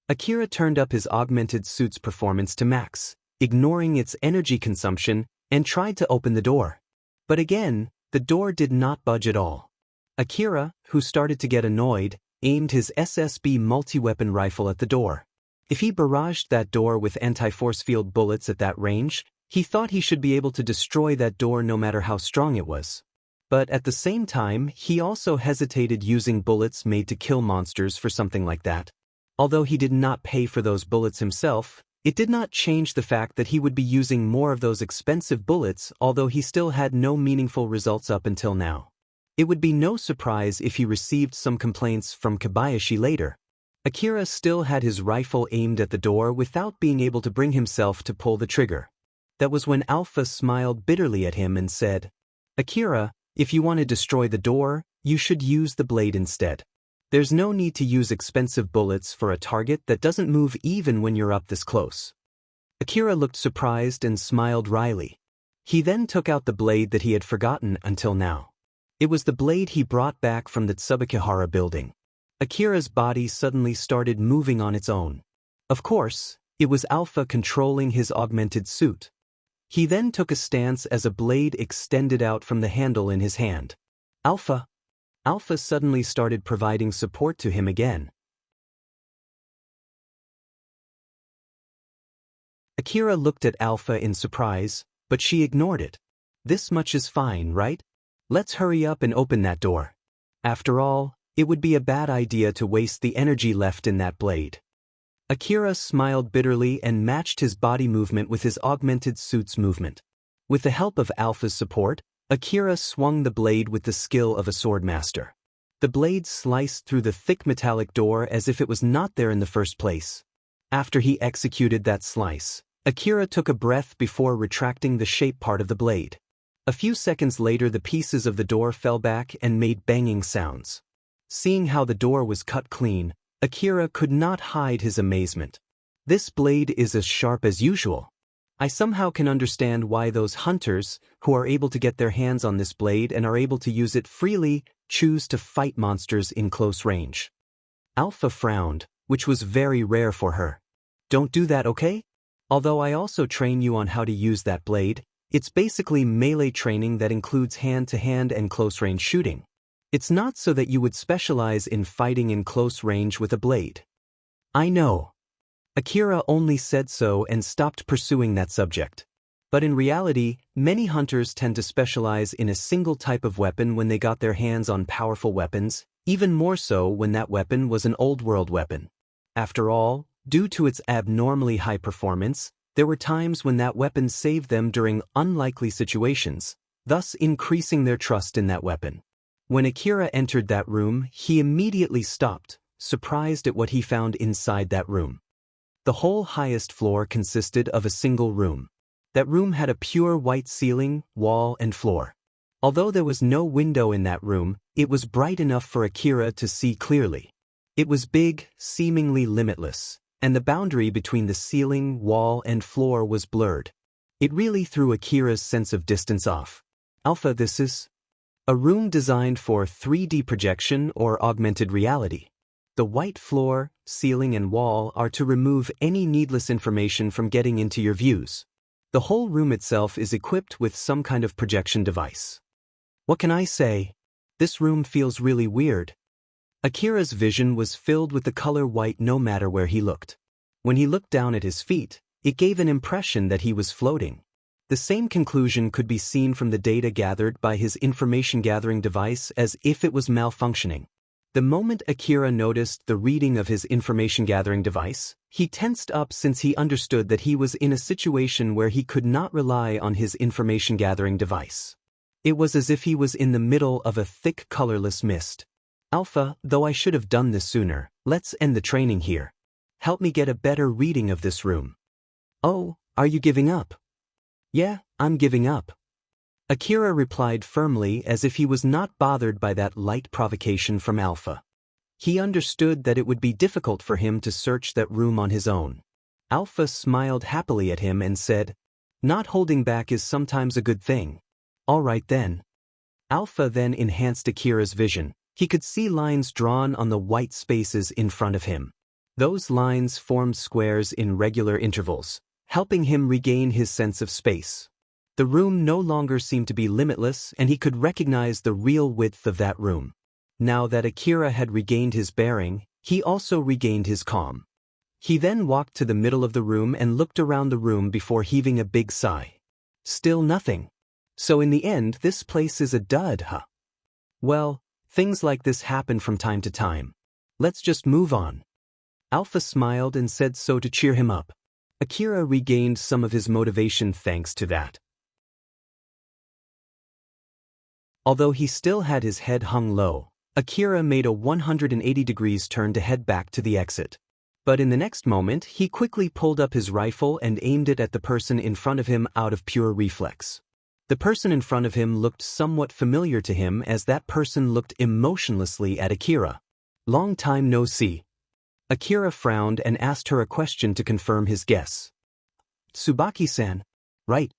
A: Akira turned up his augmented suit's performance to max, ignoring its energy consumption, and tried to open the door. But again, the door did not budge at all. Akira, who started to get annoyed, aimed his SSB multi-weapon rifle at the door. If he barraged that door with anti-force field bullets at that range, he thought he should be able to destroy that door no matter how strong it was. But at the same time, he also hesitated using bullets made to kill monsters for something like that. Although he did not pay for those bullets himself, it did not change the fact that he would be using more of those expensive bullets, although he still had no meaningful results up until now. It would be no surprise if he received some complaints from Kobayashi later. Akira still had his rifle aimed at the door without being able to bring himself to pull the trigger. That was when Alpha smiled bitterly at him and said, "Akira, if you want to destroy the door, you should use the blade instead. There's no need to use expensive bullets for a target that doesn't move even when you're up this close." Akira looked surprised and smiled wryly. He then took out the blade that he had forgotten until now. It was the blade he brought back from the Tsubakihara building. Akira's body suddenly started moving on its own. Of course, it was Alpha controlling his augmented suit. He then took a stance as a blade extended out from the handle in his hand. Alpha suddenly started providing support to him again. Akira looked at Alpha in surprise, but she ignored it. This much is fine, right? Let's hurry up and open that door. After all, it would be a bad idea to waste the energy left in that blade. Akira smiled bitterly and matched his body movement with his augmented suit's movement. With the help of Alpha's support, Akira swung the blade with the skill of a swordmaster. The blade sliced through the thick metallic door as if it was not there in the first place. After he executed that slice, Akira took a breath before retracting the shape part of the blade. A few seconds later, the pieces of the door fell back and made banging sounds. Seeing how the door was cut clean, Akira could not hide his amazement. This blade is as sharp as usual. I somehow can understand why those hunters, who are able to get their hands on this blade and are able to use it freely, choose to fight monsters in close range. Alpha frowned, which was very rare for her. Don't do that, okay? Although I also train you on how to use that blade, it's basically melee training that includes hand-to-hand and close-range shooting. It's not so that you would specialize in fighting in close range with a blade. I know. Akira only said so and stopped pursuing that subject. But in reality, many hunters tend to specialize in a single type of weapon when they got their hands on powerful weapons, even more so when that weapon was an old-world weapon. After all, due to its abnormally high performance, there were times when that weapon saved them during unlikely situations, thus increasing their trust in that weapon. When Akira entered that room, he immediately stopped, surprised at what he found inside that room. The whole highest floor consisted of a single room. That room had a pure white ceiling, wall, and floor. Although there was no window in that room, it was bright enough for Akira to see clearly. It was big, seemingly limitless, and the boundary between the ceiling, wall, and floor was blurred. It really threw Akira's sense of distance off. Alpha, this is a room designed for 3D projection or augmented reality. The white floor, ceiling, and wall are to remove any needless information from getting into your views. The whole room itself is equipped with some kind of projection device. What can I say? This room feels really weird. Akira's vision was filled with the color white no matter where he looked. When he looked down at his feet, it gave an impression that he was floating. The same conclusion could be seen from the data gathered by his information-gathering device as if it was malfunctioning. The moment Akira noticed the reading of his information-gathering device, he tensed up since he understood that he was in a situation where he could not rely on his information-gathering device. It was as if he was in the middle of a thick colorless mist. Alpha, though I should have done this sooner, let's end the training here. help me get a better reading of this room. Oh, are you giving up? Yeah, I'm giving up. Akira replied firmly as if he was not bothered by that light provocation from Alpha. He understood that it would be difficult for him to search that room on his own. Alpha smiled happily at him and said, "Not holding back is sometimes a good thing. All right then." Alpha then enhanced Akira's vision. He could see lines drawn on the white spaces in front of him. Those lines formed squares in regular intervals, helping him regain his sense of space. The room no longer seemed to be limitless, and he could recognize the real width of that room. Now that Akira had regained his bearing, he also regained his calm. He then walked to the middle of the room and looked around the room before heaving a big sigh. Still nothing. So in the end, this place is a dud, huh? Well, things like this happen from time to time. Let's just move on. Alpha smiled and said so to cheer him up. Akira regained some of his motivation thanks to that. Although he still had his head hung low, Akira made a 180 degrees turn to head back to the exit. But in the next moment, he quickly pulled up his rifle and aimed it at the person in front of him out of pure reflex. The person in front of him looked somewhat familiar to him as that person looked emotionlessly at Akira. Long time no see. Akira frowned and asked her a question to confirm his guess. Tsubaki-san. Right.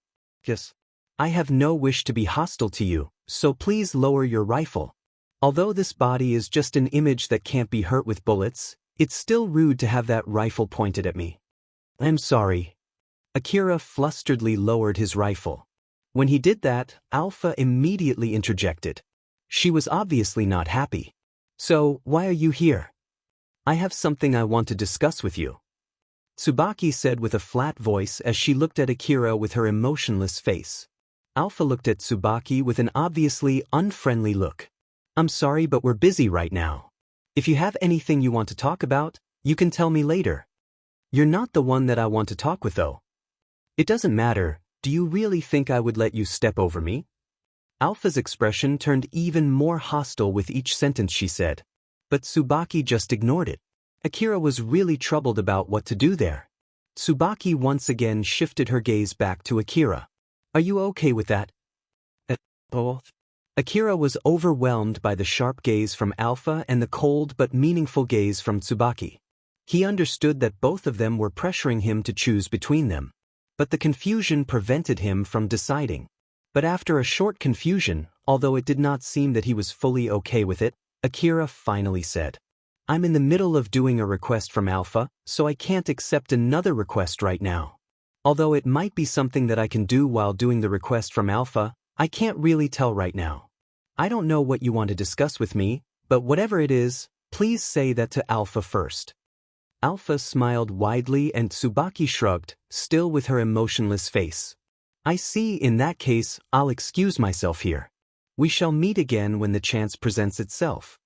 A: Yes. I have no wish to be hostile to you, so please lower your rifle. Although this body is just an image that can't be hurt with bullets, it's still rude to have that rifle pointed at me. I'm sorry. Akira flusteredly lowered his rifle. When he did that, Alpha immediately interjected. She was obviously not happy. So, why are you here? I have something I want to discuss with you. Tsubaki said with a flat voice as she looked at Akira with her emotionless face. Alpha looked at Tsubaki with an obviously unfriendly look. I'm sorry, but we're busy right now. If you have anything you want to talk about, you can tell me later. You're not the one that I want to talk with though. It doesn't matter. Do you really think I would let you step over me? Alpha's expression turned even more hostile with each sentence she said. But Tsubaki just ignored it. Akira was really troubled about what to do there. Tsubaki once again shifted her gaze back to Akira. Are you okay with that? Both. Akira was overwhelmed by the sharp gaze from Alpha and the cold but meaningful gaze from Tsubaki. He understood that both of them were pressuring him to choose between them. But the confusion prevented him from deciding. But after a short confusion, although it did not seem that he was fully okay with it, Akira finally said, I'm in the middle of doing a request from Alpha, so I can't accept another request right now. Although it might be something that I can do while doing the request from Alpha, I can't really tell right now. I don't know what you want to discuss with me, but whatever it is, please say that to Alpha first. Alpha smiled widely and Tsubaki shrugged, still with her emotionless face. I see, in that case, I'll excuse myself here. We shall meet again when the chance presents itself.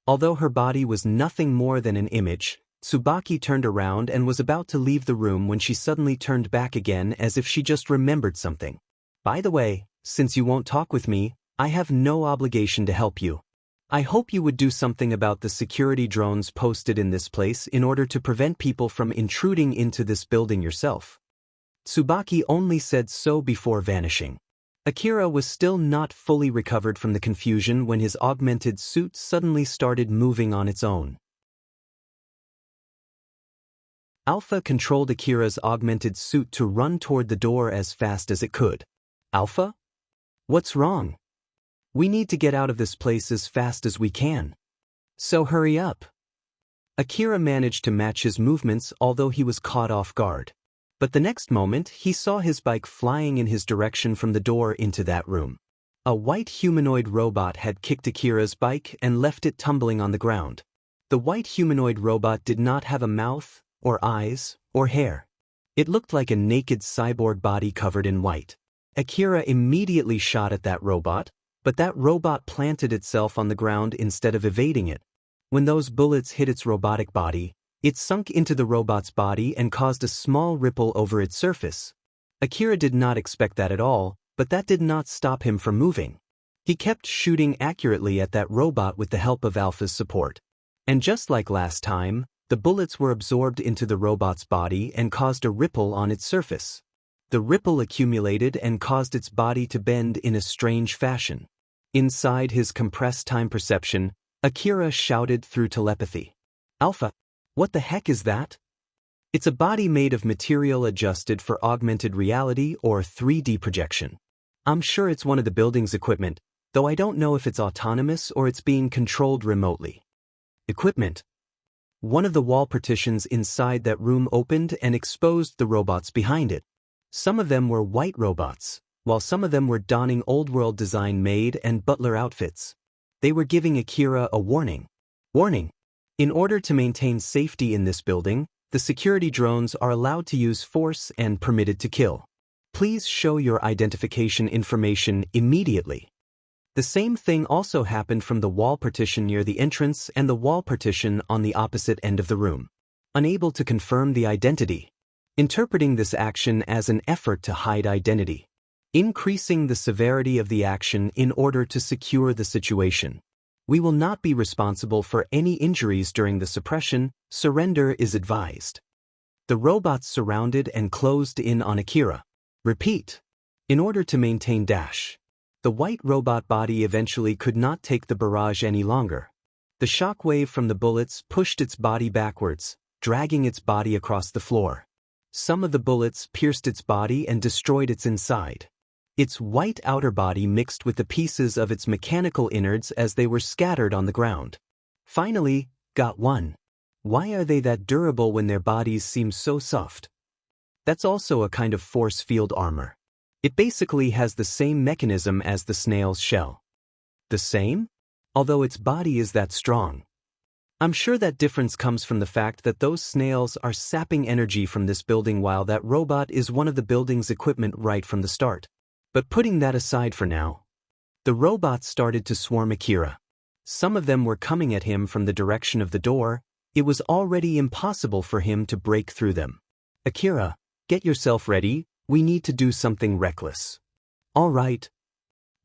A: Although her body was nothing more than an image, Tsubaki turned around and was about to leave the room when she suddenly turned back again as if she just remembered something. By the way, since you won't talk with me, I have no obligation to help you. I hope you would do something about the security drones posted in this place in order to prevent people from intruding into this building yourself. Tsubaki only said so before vanishing. Akira was still not fully recovered from the confusion when his augmented suit suddenly started moving on its own. Alpha controlled Akira's augmented suit to run toward the door as fast as it could. Alpha? What's wrong? We need to get out of this place as fast as we can. So hurry up. Akira managed to match his movements although he was caught off guard. But the next moment he saw his bike flying in his direction from the door into that room. A white humanoid robot had kicked Akira's bike and left it tumbling on the ground. The white humanoid robot did not have a mouth, or eyes, or hair. It looked like a naked cyborg body covered in white. Akira immediately shot at that robot, but that robot planted itself on the ground instead of evading it. When those bullets hit its robotic body, it sunk into the robot's body and caused a small ripple over its surface. Akira did not expect that at all, but that did not stop him from moving. He kept shooting accurately at that robot with the help of Alpha's support. And just like last time, The bullets were absorbed into the robot's body and caused a ripple on its surface. The ripple accumulated and caused its body to bend in a strange fashion. Inside his compressed time perception, Akira shouted through telepathy. "Alpha, what the heck is that?" "It's a body made of material adjusted for augmented reality or 3D projection. I'm sure it's one of the building's equipment, though I don't know if it's autonomous or it's being controlled remotely." Equipment. One of the wall partitions inside that room opened and exposed the robots behind it. Some of them were white robots, while some of them were donning old-world design maid and butler outfits. They were giving Akira a warning. Warning! In order to maintain safety in this building, the security drones are allowed to use force and permitted to kill. Please show your identification information immediately. The same thing also happened from the wall partition near the entrance and the wall partition on the opposite end of the room. Unable to confirm the identity. Interpreting this action as an effort to hide identity. Increasing the severity of the action in order to secure the situation. We will not be responsible for any injuries during the suppression. Surrender is advised. The robots surrounded and closed in on Akira. Repeat. In order to maintain dash. The white robot body eventually could not take the barrage any longer. The shockwave from the bullets pushed its body backwards, dragging its body across the floor. Some of the bullets pierced its body and destroyed its inside. Its white outer body mixed with the pieces of its mechanical innards as they were scattered on the ground. Finally, got one. Why are they that durable when their bodies seem so soft? That's also a kind of force field armor. It basically has the same mechanism as the snail's shell. The same? Although its body is that strong. I'm sure that difference comes from the fact that those snails are sapping energy from this building while that robot is one of the building's equipment right from the start. But putting that aside for now, the robots started to swarm Akira. Some of them were coming at him from the direction of the door. It was already impossible for him to break through them. "Akira, get yourself ready, we need to do something reckless." "All right."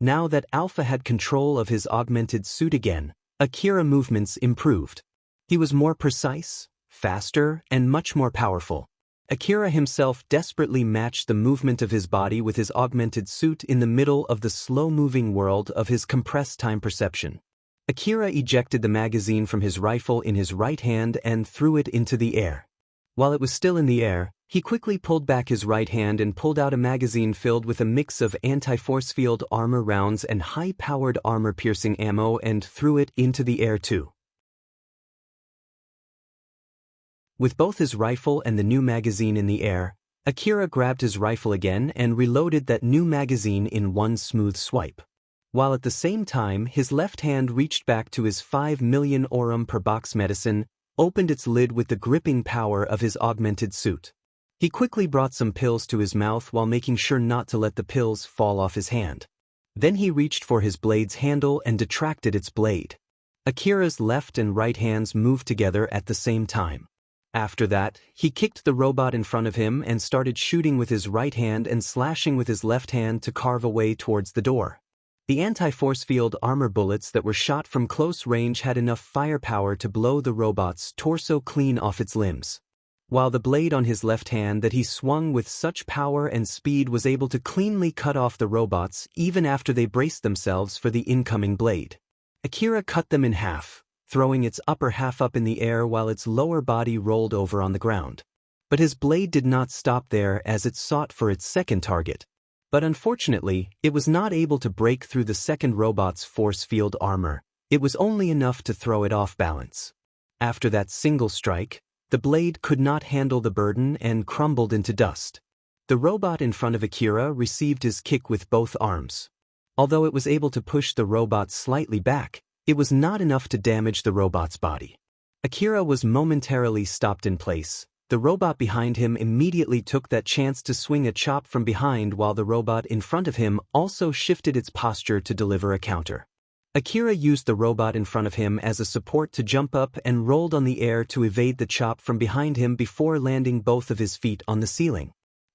A: Now that Alpha had control of his augmented suit again, Akira's movements improved. He was more precise, faster, and much more powerful. Akira himself desperately matched the movement of his body with his augmented suit in the middle of the slow-moving world of his compressed time perception. Akira ejected the magazine from his rifle in his right hand and threw it into the air. While it was still in the air, he quickly pulled back his right hand and pulled out a magazine filled with a mix of anti-force field armor rounds and high-powered armor-piercing ammo and threw it into the air too. With both his rifle and the new magazine in the air, Akira grabbed his rifle again and reloaded that new magazine in one smooth swipe. While at the same time his left hand reached back to his 5 million aurum per box medicine, opened its lid with the gripping power of his augmented suit. He quickly brought some pills to his mouth while making sure not to let the pills fall off his hand. Then he reached for his blade's handle and detracted its blade. Akira's left and right hands moved together at the same time. After that, he kicked the robot in front of him and started shooting with his right hand and slashing with his left hand to carve a way towards the door. The anti-force field armor bullets that were shot from close range had enough firepower to blow the robot's torso clean off its limbs, while the blade on his left hand that he swung with such power and speed was able to cleanly cut off the robots even after they braced themselves for the incoming blade. Akira cut them in half, throwing its upper half up in the air while its lower body rolled over on the ground. But his blade did not stop there as it sought for its second target. But unfortunately, it was not able to break through the second robot's force field armor. It was only enough to throw it off balance. After that single strike, the blade could not handle the burden and crumbled into dust. The robot in front of Akira received his kick with both arms. Although it was able to push the robot slightly back, it was not enough to damage the robot's body. Akira was momentarily stopped in place. The robot behind him immediately took that chance to swing a chop from behind while the robot in front of him also shifted its posture to deliver a counter. Akira used the robot in front of him as a support to jump up and rolled on the air to evade the chop from behind him before landing both of his feet on the ceiling.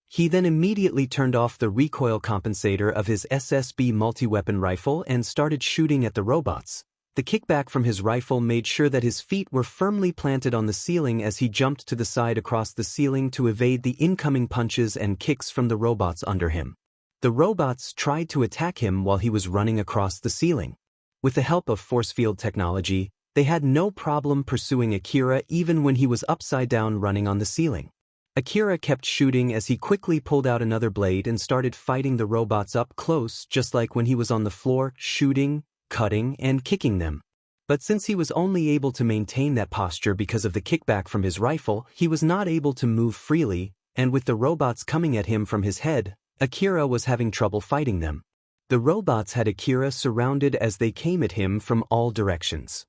A: He then immediately turned off the recoil compensator of his SSB multi-weapon rifle and started shooting at the robots. The kickback from his rifle made sure that his feet were firmly planted on the ceiling as he jumped to the side across the ceiling to evade the incoming punches and kicks from the robots under him. The robots tried to attack him while he was running across the ceiling. With the help of force field technology, they had no problem pursuing Akira even when he was upside down running on the ceiling. Akira kept shooting as he quickly pulled out another blade and started fighting the robots up close, just like when he was on the floor, shooting, cutting, and kicking them. But since he was only able to maintain that posture because of the kickback from his rifle, he was not able to move freely, and with the robots coming at him from his head, Akira was having trouble fighting them. The robots had Akira surrounded as they came at him from all directions.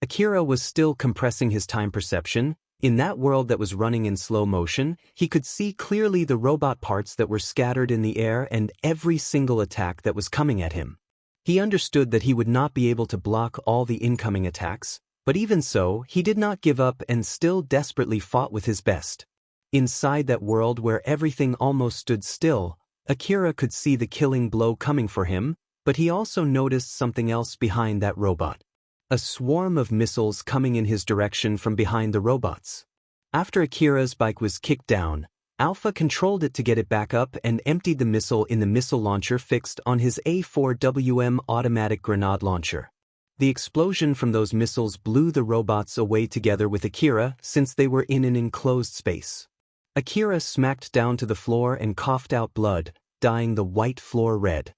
A: Akira was still compressing his time perception. In that world that was running in slow motion, he could see clearly the robot parts that were scattered in the air and every single attack that was coming at him. He understood that he would not be able to block all the incoming attacks, but even so, he did not give up and still desperately fought with his best. Inside that world where everything almost stood still, Akira could see the killing blow coming for him, but he also noticed something else behind that robot. A swarm of missiles coming in his direction from behind the robots. After Akira's bike was kicked down, Alpha controlled it to get it back up and emptied the missile in the missile launcher fixed on his A4WM automatic grenade launcher. The explosion from those missiles blew the robots away together with Akira since they were in an enclosed space. Akira smacked down to the floor and coughed out blood, dyeing the white floor red.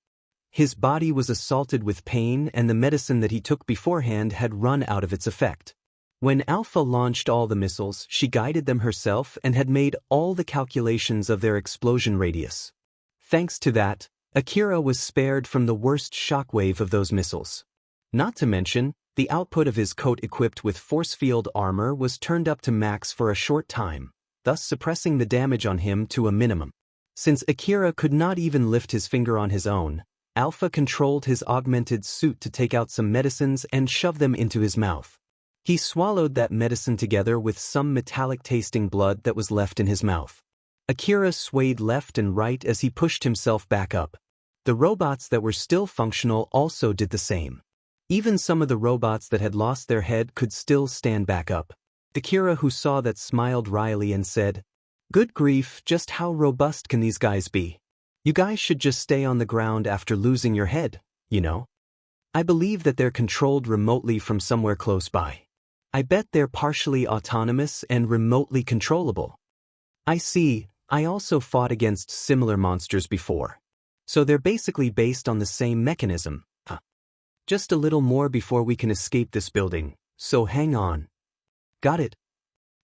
A: His body was assaulted with pain and the medicine that he took beforehand had run out of its effect. When Alpha launched all the missiles, she guided them herself and had made all the calculations of their explosion radius. Thanks to that, Akira was spared from the worst shockwave of those missiles. Not to mention, the output of his coat equipped with force field armor was turned up to max for a short time, thus suppressing the damage on him to a minimum. Since Akira could not even lift his finger on his own, Alpha controlled his augmented suit to take out some medicines and shove them into his mouth. He swallowed that medicine together with some metallic-tasting blood that was left in his mouth. Akira swayed left and right as he pushed himself back up. The robots that were still functional also did the same. Even some of the robots that had lost their head could still stand back up. Akira, who saw that, smiled wryly and said, "Good grief, just how robust can these guys be? You guys should just stay on the ground after losing your head, you know? I believe that they're controlled remotely from somewhere close by. I bet they're partially autonomous and remotely controllable. I see, I also fought against similar monsters before. So they're basically based on the same mechanism, huh? Just a little more before we can escape this building, so hang on." "Got it."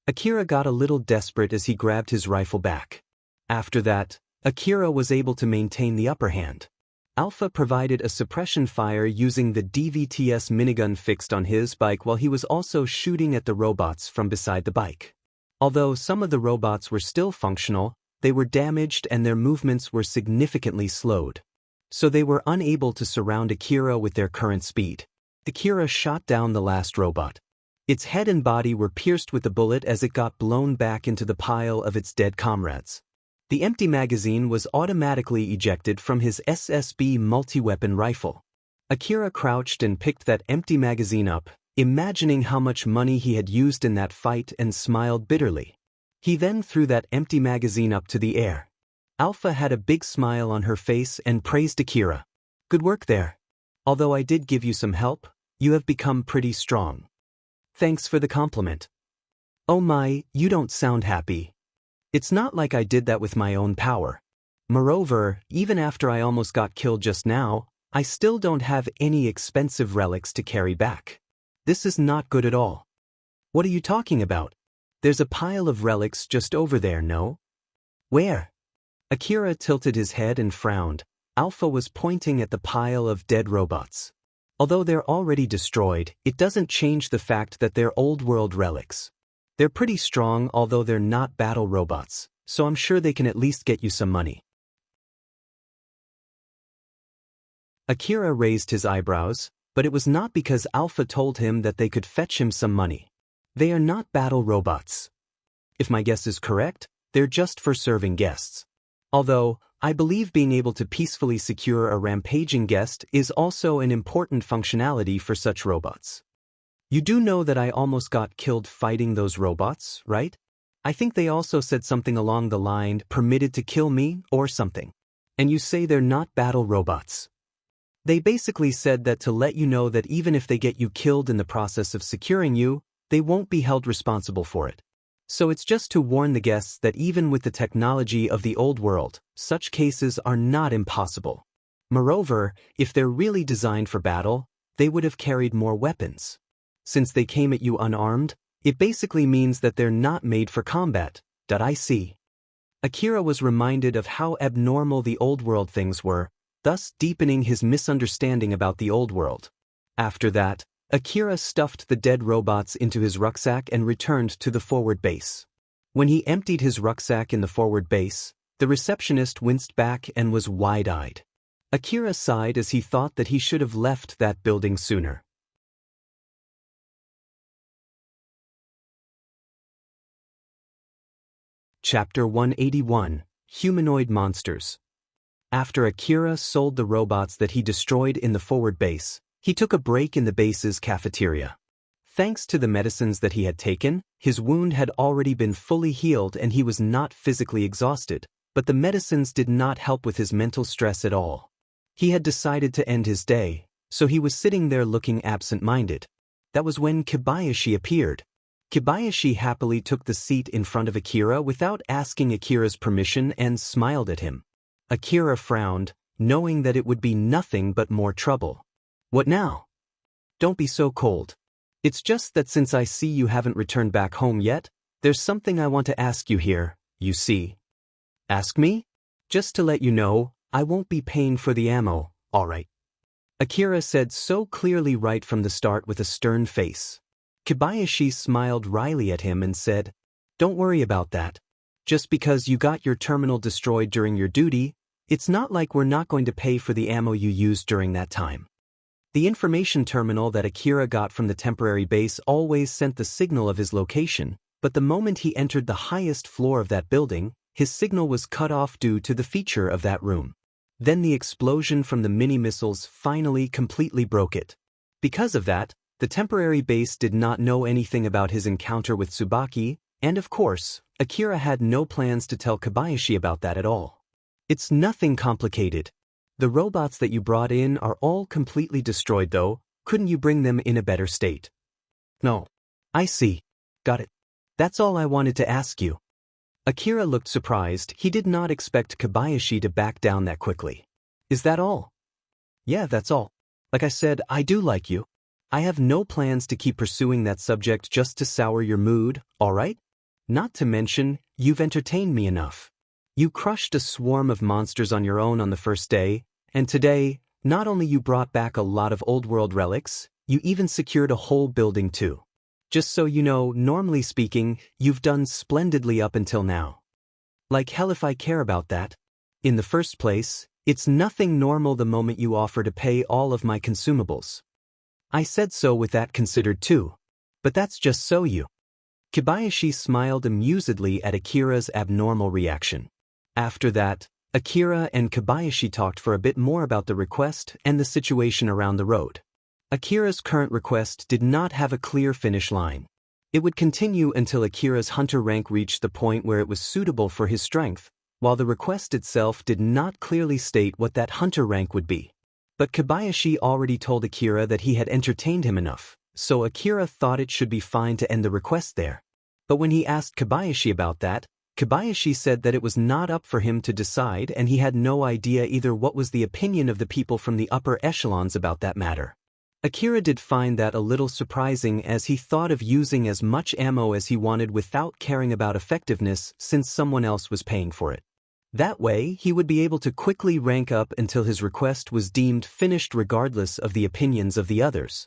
A: Akira got a little desperate as he grabbed his rifle back. After that, Akira was able to maintain the upper hand. Alpha provided a suppression fire using the DVTS minigun fixed on his bike while he was also shooting at the robots from beside the bike. Although some of the robots were still functional, they were damaged and their movements were significantly slowed. So they were unable to surround Akira with their current speed. Akira shot down the last robot. Its head and body were pierced with the bullet as it got blown back into the pile of its dead comrades. The empty magazine was automatically ejected from his SSB multi-weapon rifle. Akira crouched and picked that empty magazine up, imagining how much money he had used in that fight, and smiled bitterly. He then threw that empty magazine up to the air. Alpha had a big smile on her face and praised Akira. "Good work there. Although I did give you some help, you have become pretty strong." "Thanks for the compliment." "Oh my, you don't sound happy." "It's not like I did that with my own power. Moreover, even after I almost got killed just now, I still don't have any expensive relics to carry back. This is not good at all." "What are you talking about? There's a pile of relics just over there, no?" "Where?" Akira tilted his head and frowned. Alpha was pointing at the pile of dead robots. "Although they're already destroyed, it doesn't change the fact that they're old-world relics. They're pretty strong, although they're not battle robots, so I'm sure they can at least get you some money." Akira raised his eyebrows, but it was not because Alpha told him that they could fetch him some money. They are not battle robots. If my guess is correct, they're just for serving guests. Although, I believe being able to peacefully secure a rampaging guest is also an important functionality for such robots. You do know that I almost got killed fighting those robots, right? I think they also said something along the line, permitted to kill me, or something. And you say they're not battle robots. They basically said that to let you know that even if they get you killed in the process of securing you, they won't be held responsible for it. So it's just to warn the guests that even with the technology of the old world, such cases are not impossible. Moreover, if they're really designed for battle, they would have carried more weapons. Since they came at you unarmed, it basically means that they're not made for combat. I see. Akira was reminded of how abnormal the old world things were, thus deepening his misunderstanding about the old world. After that, Akira stuffed the dead robots into his rucksack and returned to the forward base. When he emptied his rucksack in the forward base, the receptionist winced back and was wide-eyed. Akira sighed as he thought that he should have left that building sooner. Chapter 181: Humanoid Monsters. After Akira sold the robots that he destroyed in the forward base, he took a break in the base's cafeteria. Thanks to the medicines that he had taken, his wound had already been fully healed and he was not physically exhausted, but the medicines did not help with his mental stress at all. He had decided to end his day, so he was sitting there looking absent-minded. That was when Kobayashi appeared. Kobayashi happily took the seat in front of Akira without asking Akira's permission and smiled at him. Akira frowned, knowing that it would be nothing but more trouble. What now? Don't be so cold. It's just that since I see you haven't returned back home yet, there's something I want to ask you here, you see. Ask me? Just to let you know, I won't be paying for the ammo, alright? Akira said so clearly right from the start with a stern face. Kobayashi smiled wryly at him and said, Don't worry about that. Just because you got your terminal destroyed during your duty, it's not like we're not going to pay for the ammo you used during that time. The information terminal that Akira got from the temporary base always sent the signal of his location, but the moment he entered the highest floor of that building, his signal was cut off due to the feature of that room. Then the explosion from the mini-missiles finally completely broke it. Because of that, the temporary base did not know anything about his encounter with Tsubaki, and of course, Akira had no plans to tell Kobayashi about that at all. It's nothing complicated. The robots that you brought in are all completely destroyed though, couldn't you bring them in a better state? No. I see. Got it. That's all I wanted to ask you. Akira looked surprised. He did not expect Kobayashi to back down that quickly. Is that all? Yeah, that's all. Like I said, I do like you. I have no plans to keep pursuing that subject just to sour your mood, alright? Not to mention, you've entertained me enough. You crushed a swarm of monsters on your own on the first day, and today, not only you brought back a lot of old world relics, you even secured a whole building too. Just so you know, normally speaking, you've done splendidly up until now. Like hell if I care about that. In the first place, it's nothing normal the moment you offer to pay all of my consumables. I said so with that considered too. But that's just so you. Kobayashi smiled amusedly at Akira's abnormal reaction. After that, Akira and Kobayashi talked for a bit more about the request and the situation around the road. Akira's current request did not have a clear finish line. It would continue until Akira's hunter rank reached the point where it was suitable for his strength, while the request itself did not clearly state what that hunter rank would be. But Kobayashi already told Akira that he had entertained him enough, so Akira thought it should be fine to end the request there. But when he asked Kobayashi about that, Kobayashi said that it was not up for him to decide and he had no idea either what was the opinion of the people from the upper echelons about that matter. Akira did find that a little surprising as he thought of using as much ammo as he wanted without caring about effectiveness since someone else was paying for it. That way, he would be able to quickly rank up until his request was deemed finished regardless of the opinions of the others.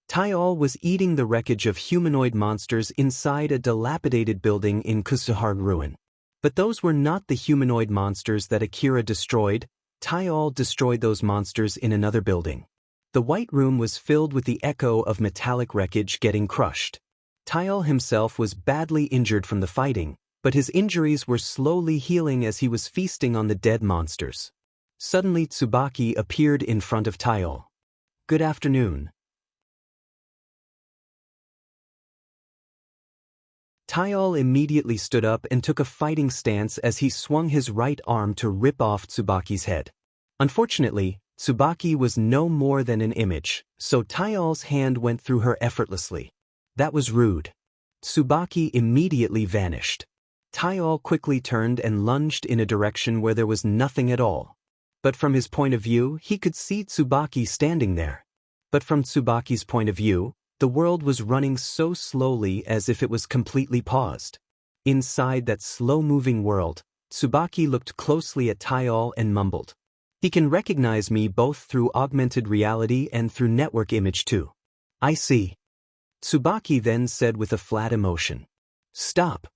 A: Taial was eating the wreckage of humanoid monsters inside a dilapidated building in Kusuhara ruin. But those were not the humanoid monsters that Akira destroyed. Taial destroyed those monsters in another building. The white room was filled with the echo of metallic wreckage getting crushed. Taial himself was badly injured from the fighting, but his injuries were slowly healing as he was feasting on the dead monsters. Suddenly Tsubaki appeared in front of Taiol. "Good afternoon." Taiol immediately stood up and took a fighting stance as he swung his right arm to rip off Tsubaki's head. Unfortunately, Tsubaki was no more than an image, so Taiol's hand went through her effortlessly. That was rude. Tsubaki immediately vanished. Taiol quickly turned and lunged in a direction where there was nothing at all. But from his point of view, he could see Tsubaki standing there. But from Tsubaki's point of view, the world was running so slowly as if it was completely paused. Inside that slow-moving world, Tsubaki looked closely at Taiol and mumbled, "He can recognize me both through augmented reality and through network image too." "I see." Tsubaki then said with a flat emotion, "Stop."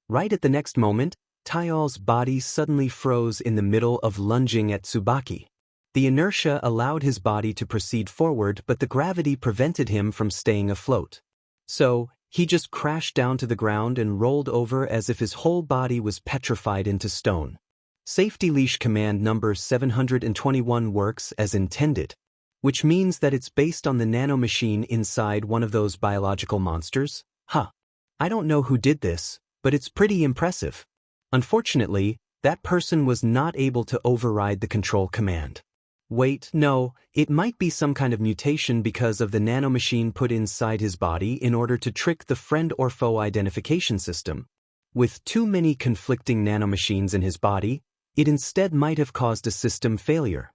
A: Right at the next moment, Taiol's body suddenly froze in the middle of lunging at Tsubaki. The inertia allowed his body to proceed forward, but the gravity prevented him from staying afloat. So, he just crashed down to the ground and rolled over as if his whole body was petrified into stone. Safety leash command number 721 works as intended, which means that it's based on the nanomachine inside one of those biological monsters. I don't know who did this, but it's pretty impressive. Unfortunately, that person was not able to override the control command. Wait, no, it might be some kind of mutation because of the nanomachine put inside his body in order to trick the friend or foe identification system. With too many conflicting nanomachines in his body, it instead might have caused a system failure.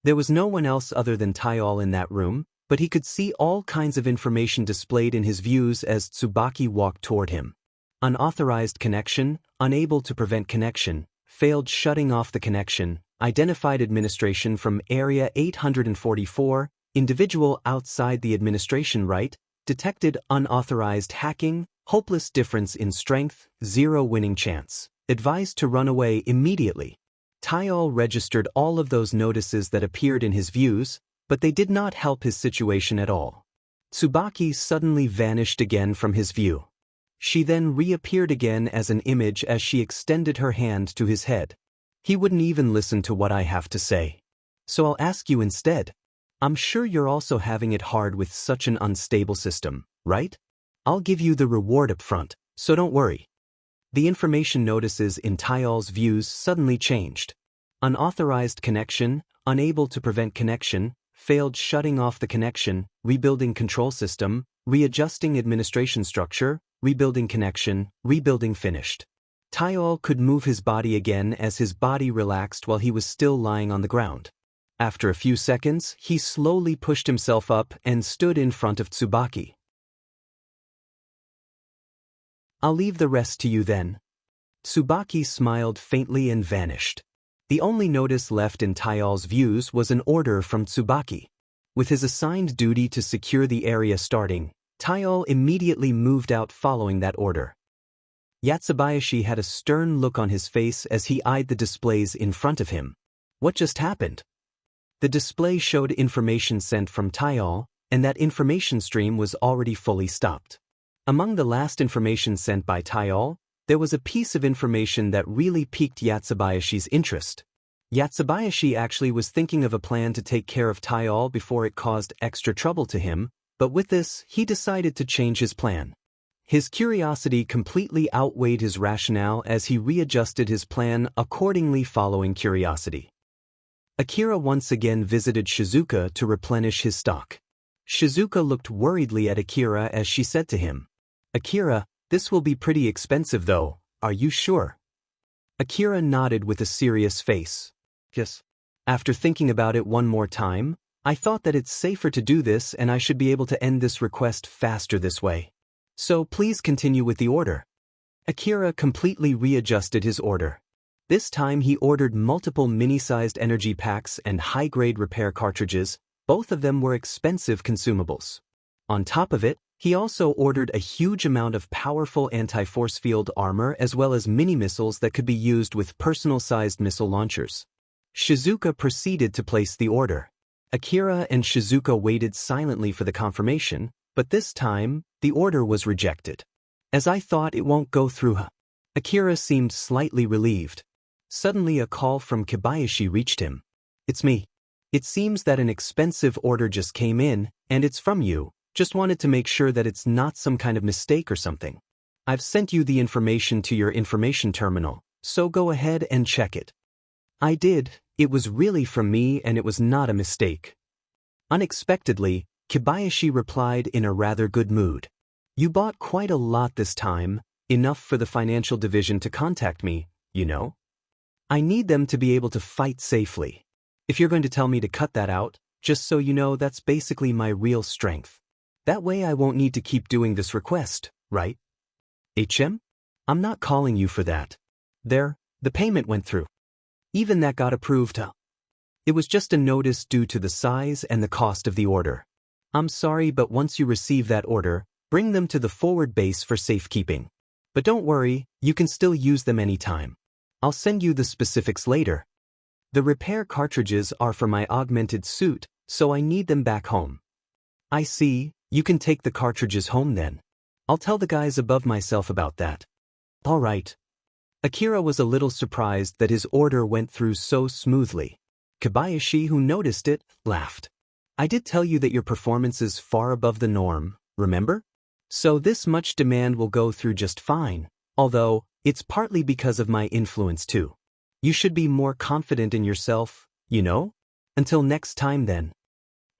A: There was no one else other than Taiol in that room, but he could see all kinds of information displayed in his views as Tsubaki walked toward him. Unauthorized connection, unable to prevent connection, failed shutting off the connection, identified administration from Area 844, individual outside the administration right, detected unauthorized hacking, hopeless difference in strength, 0 winning chance, advised to run away immediately. Taiol registered all of those notices that appeared in his views, but they did not help his situation at all. Tsubaki suddenly vanished again from his view. She then reappeared again as an image as she extended her hand to his head. "He wouldn't even listen to what I have to say. So I'll ask you instead. I'm sure you're also having it hard with such an unstable system, right? I'll give you the reward up front, so don't worry." The information notices in Taiol's views suddenly changed. Unauthorized connection, unable to prevent connection, failed shutting off the connection, rebuilding control system, readjusting administration structure, rebuilding connection, rebuilding finished. Taiol could move his body again as his body relaxed while he was still lying on the ground. After a few seconds, he slowly pushed himself up and stood in front of Tsubaki. "I'll leave the rest to you then." Tsubaki smiled faintly and vanished. The only notice left in Taiol's views was an order from Tsubaki. With his assigned duty to secure the area starting, Taiol immediately moved out following that order. Yatsubayashi had a stern look on his face as he eyed the displays in front of him. What just happened? The display showed information sent from Taiol, and that information stream was already fully stopped. Among the last information sent by Taiol, there was a piece of information that really piqued Yatsubayashi's interest. Yatsubayashi actually was thinking of a plan to take care of Taiol before it caused extra trouble to him, but with this, he decided to change his plan. His curiosity completely outweighed his rationale as he readjusted his plan accordingly following curiosity. Akira once again visited Shizuka to replenish his stock. Shizuka looked worriedly at Akira as she said to him, "Akira, this will be pretty expensive though, are you sure?" Akira nodded with a serious face. "Yes. After thinking about it one more time, I thought that it's safer to do this and I should be able to end this request faster this way. So please continue with the order." Akira completely readjusted his order. This time he ordered multiple mini-sized energy packs and high-grade repair cartridges. Both of them were expensive consumables. On top of it, he also ordered a huge amount of powerful anti-force field armor as well as mini-missiles that could be used with personal-sized missile launchers. Shizuka proceeded to place the order. Akira and Shizuka waited silently for the confirmation, but this time, the order was rejected. "As I thought, it won't go through." Akira seemed slightly relieved. Suddenly a call from Kobayashi reached him. "It's me. It seems that an expensive order just came in, and it's from you. Just wanted to make sure that it's not some kind of mistake or something. I've sent you the information to your information terminal, so go ahead and check it." "I did. It was really from me and it was not a mistake." Unexpectedly, Kobayashi replied in a rather good mood. "You bought quite a lot this time, enough for the financial division to contact me, you know? I need them to be able to fight safely. If you're going to tell me to cut that out, just so you know, that's basically my real strength. That way I won't need to keep doing this request, right? HM? I'm not calling you for that. There, the payment went through. Even that got approved, huh? It was just a notice due to the size and the cost of the order. I'm sorry, but once you receive that order, bring them to the forward base for safekeeping. But don't worry, you can still use them anytime. I'll send you the specifics later. The repair cartridges are for my augmented suit, so I need them back home." "I see, you can take the cartridges home then. I'll tell the guys above myself about that." "All right." Akira was a little surprised that his order went through so smoothly. Kobayashi, who noticed it, laughed. "I did tell you that your performance is far above the norm, remember? So this much demand will go through just fine, although it's partly because of my influence too. You should be more confident in yourself, you know? Until next time then."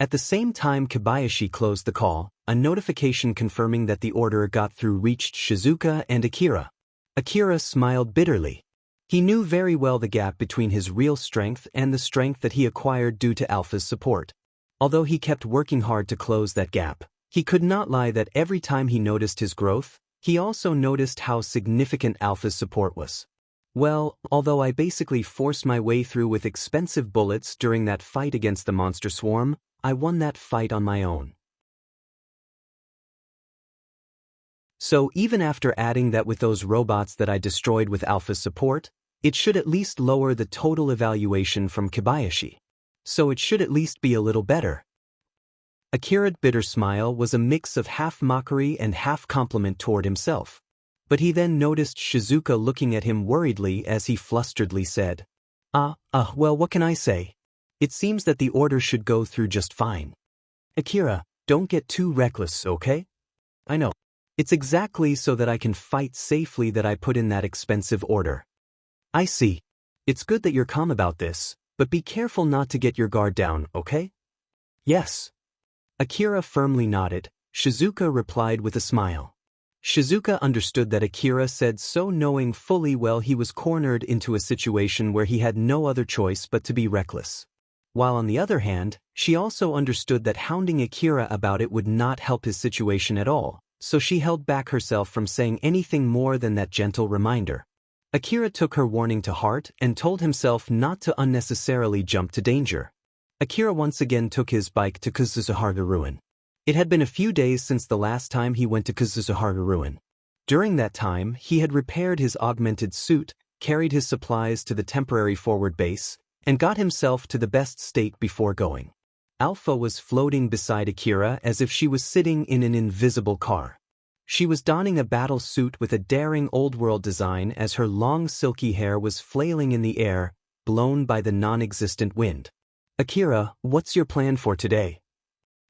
A: At the same time Kobayashi closed the call, a notification confirming that the order got through reached Shizuka and Akira. Akira smiled bitterly. He knew very well the gap between his real strength and the strength that he acquired due to Alpha's support. Although he kept working hard to close that gap, he could not lie that every time he noticed his growth, he also noticed how significant Alpha's support was. "Well, although I basically forced my way through with expensive bullets during that fight against the monster swarm, I won that fight on my own. So even after adding that with those robots that I destroyed with Alpha's support, it should at least lower the total evaluation from Kobayashi. So it should at least be a little better." Akira's bitter smile was a mix of half mockery and half compliment toward himself. But he then noticed Shizuka looking at him worriedly as he flusteredly said, Well, what can I say? It seems that the order should go through just fine. Akira, don't get too reckless, okay? I know. It's exactly so that I can fight safely that I put in that expensive order." "I see. It's good that you're calm about this, but be careful not to get your guard down, okay?" "Yes." Akira firmly nodded. Shizuka replied with a smile. Shizuka understood that Akira said so, knowing fully well he was cornered into a situation where he had no other choice but to be reckless. While on the other hand, she also understood that hounding Akira about it would not help his situation at all, so she held back herself from saying anything more than that gentle reminder. Akira took her warning to heart and told himself not to unnecessarily jump to danger. Akira once again took his bike to Kazuhara Ruin. It had been a few days since the last time he went to Kazuhara Ruin. During that time, he had repaired his augmented suit, carried his supplies to the temporary forward base, and got himself to the best state before going. Alpha was floating beside Akira as if she was sitting in an invisible car. She was donning a battle suit with a daring old-world design as her long silky hair was flailing in the air, blown by the non-existent wind. "Akira, what's your plan for today?"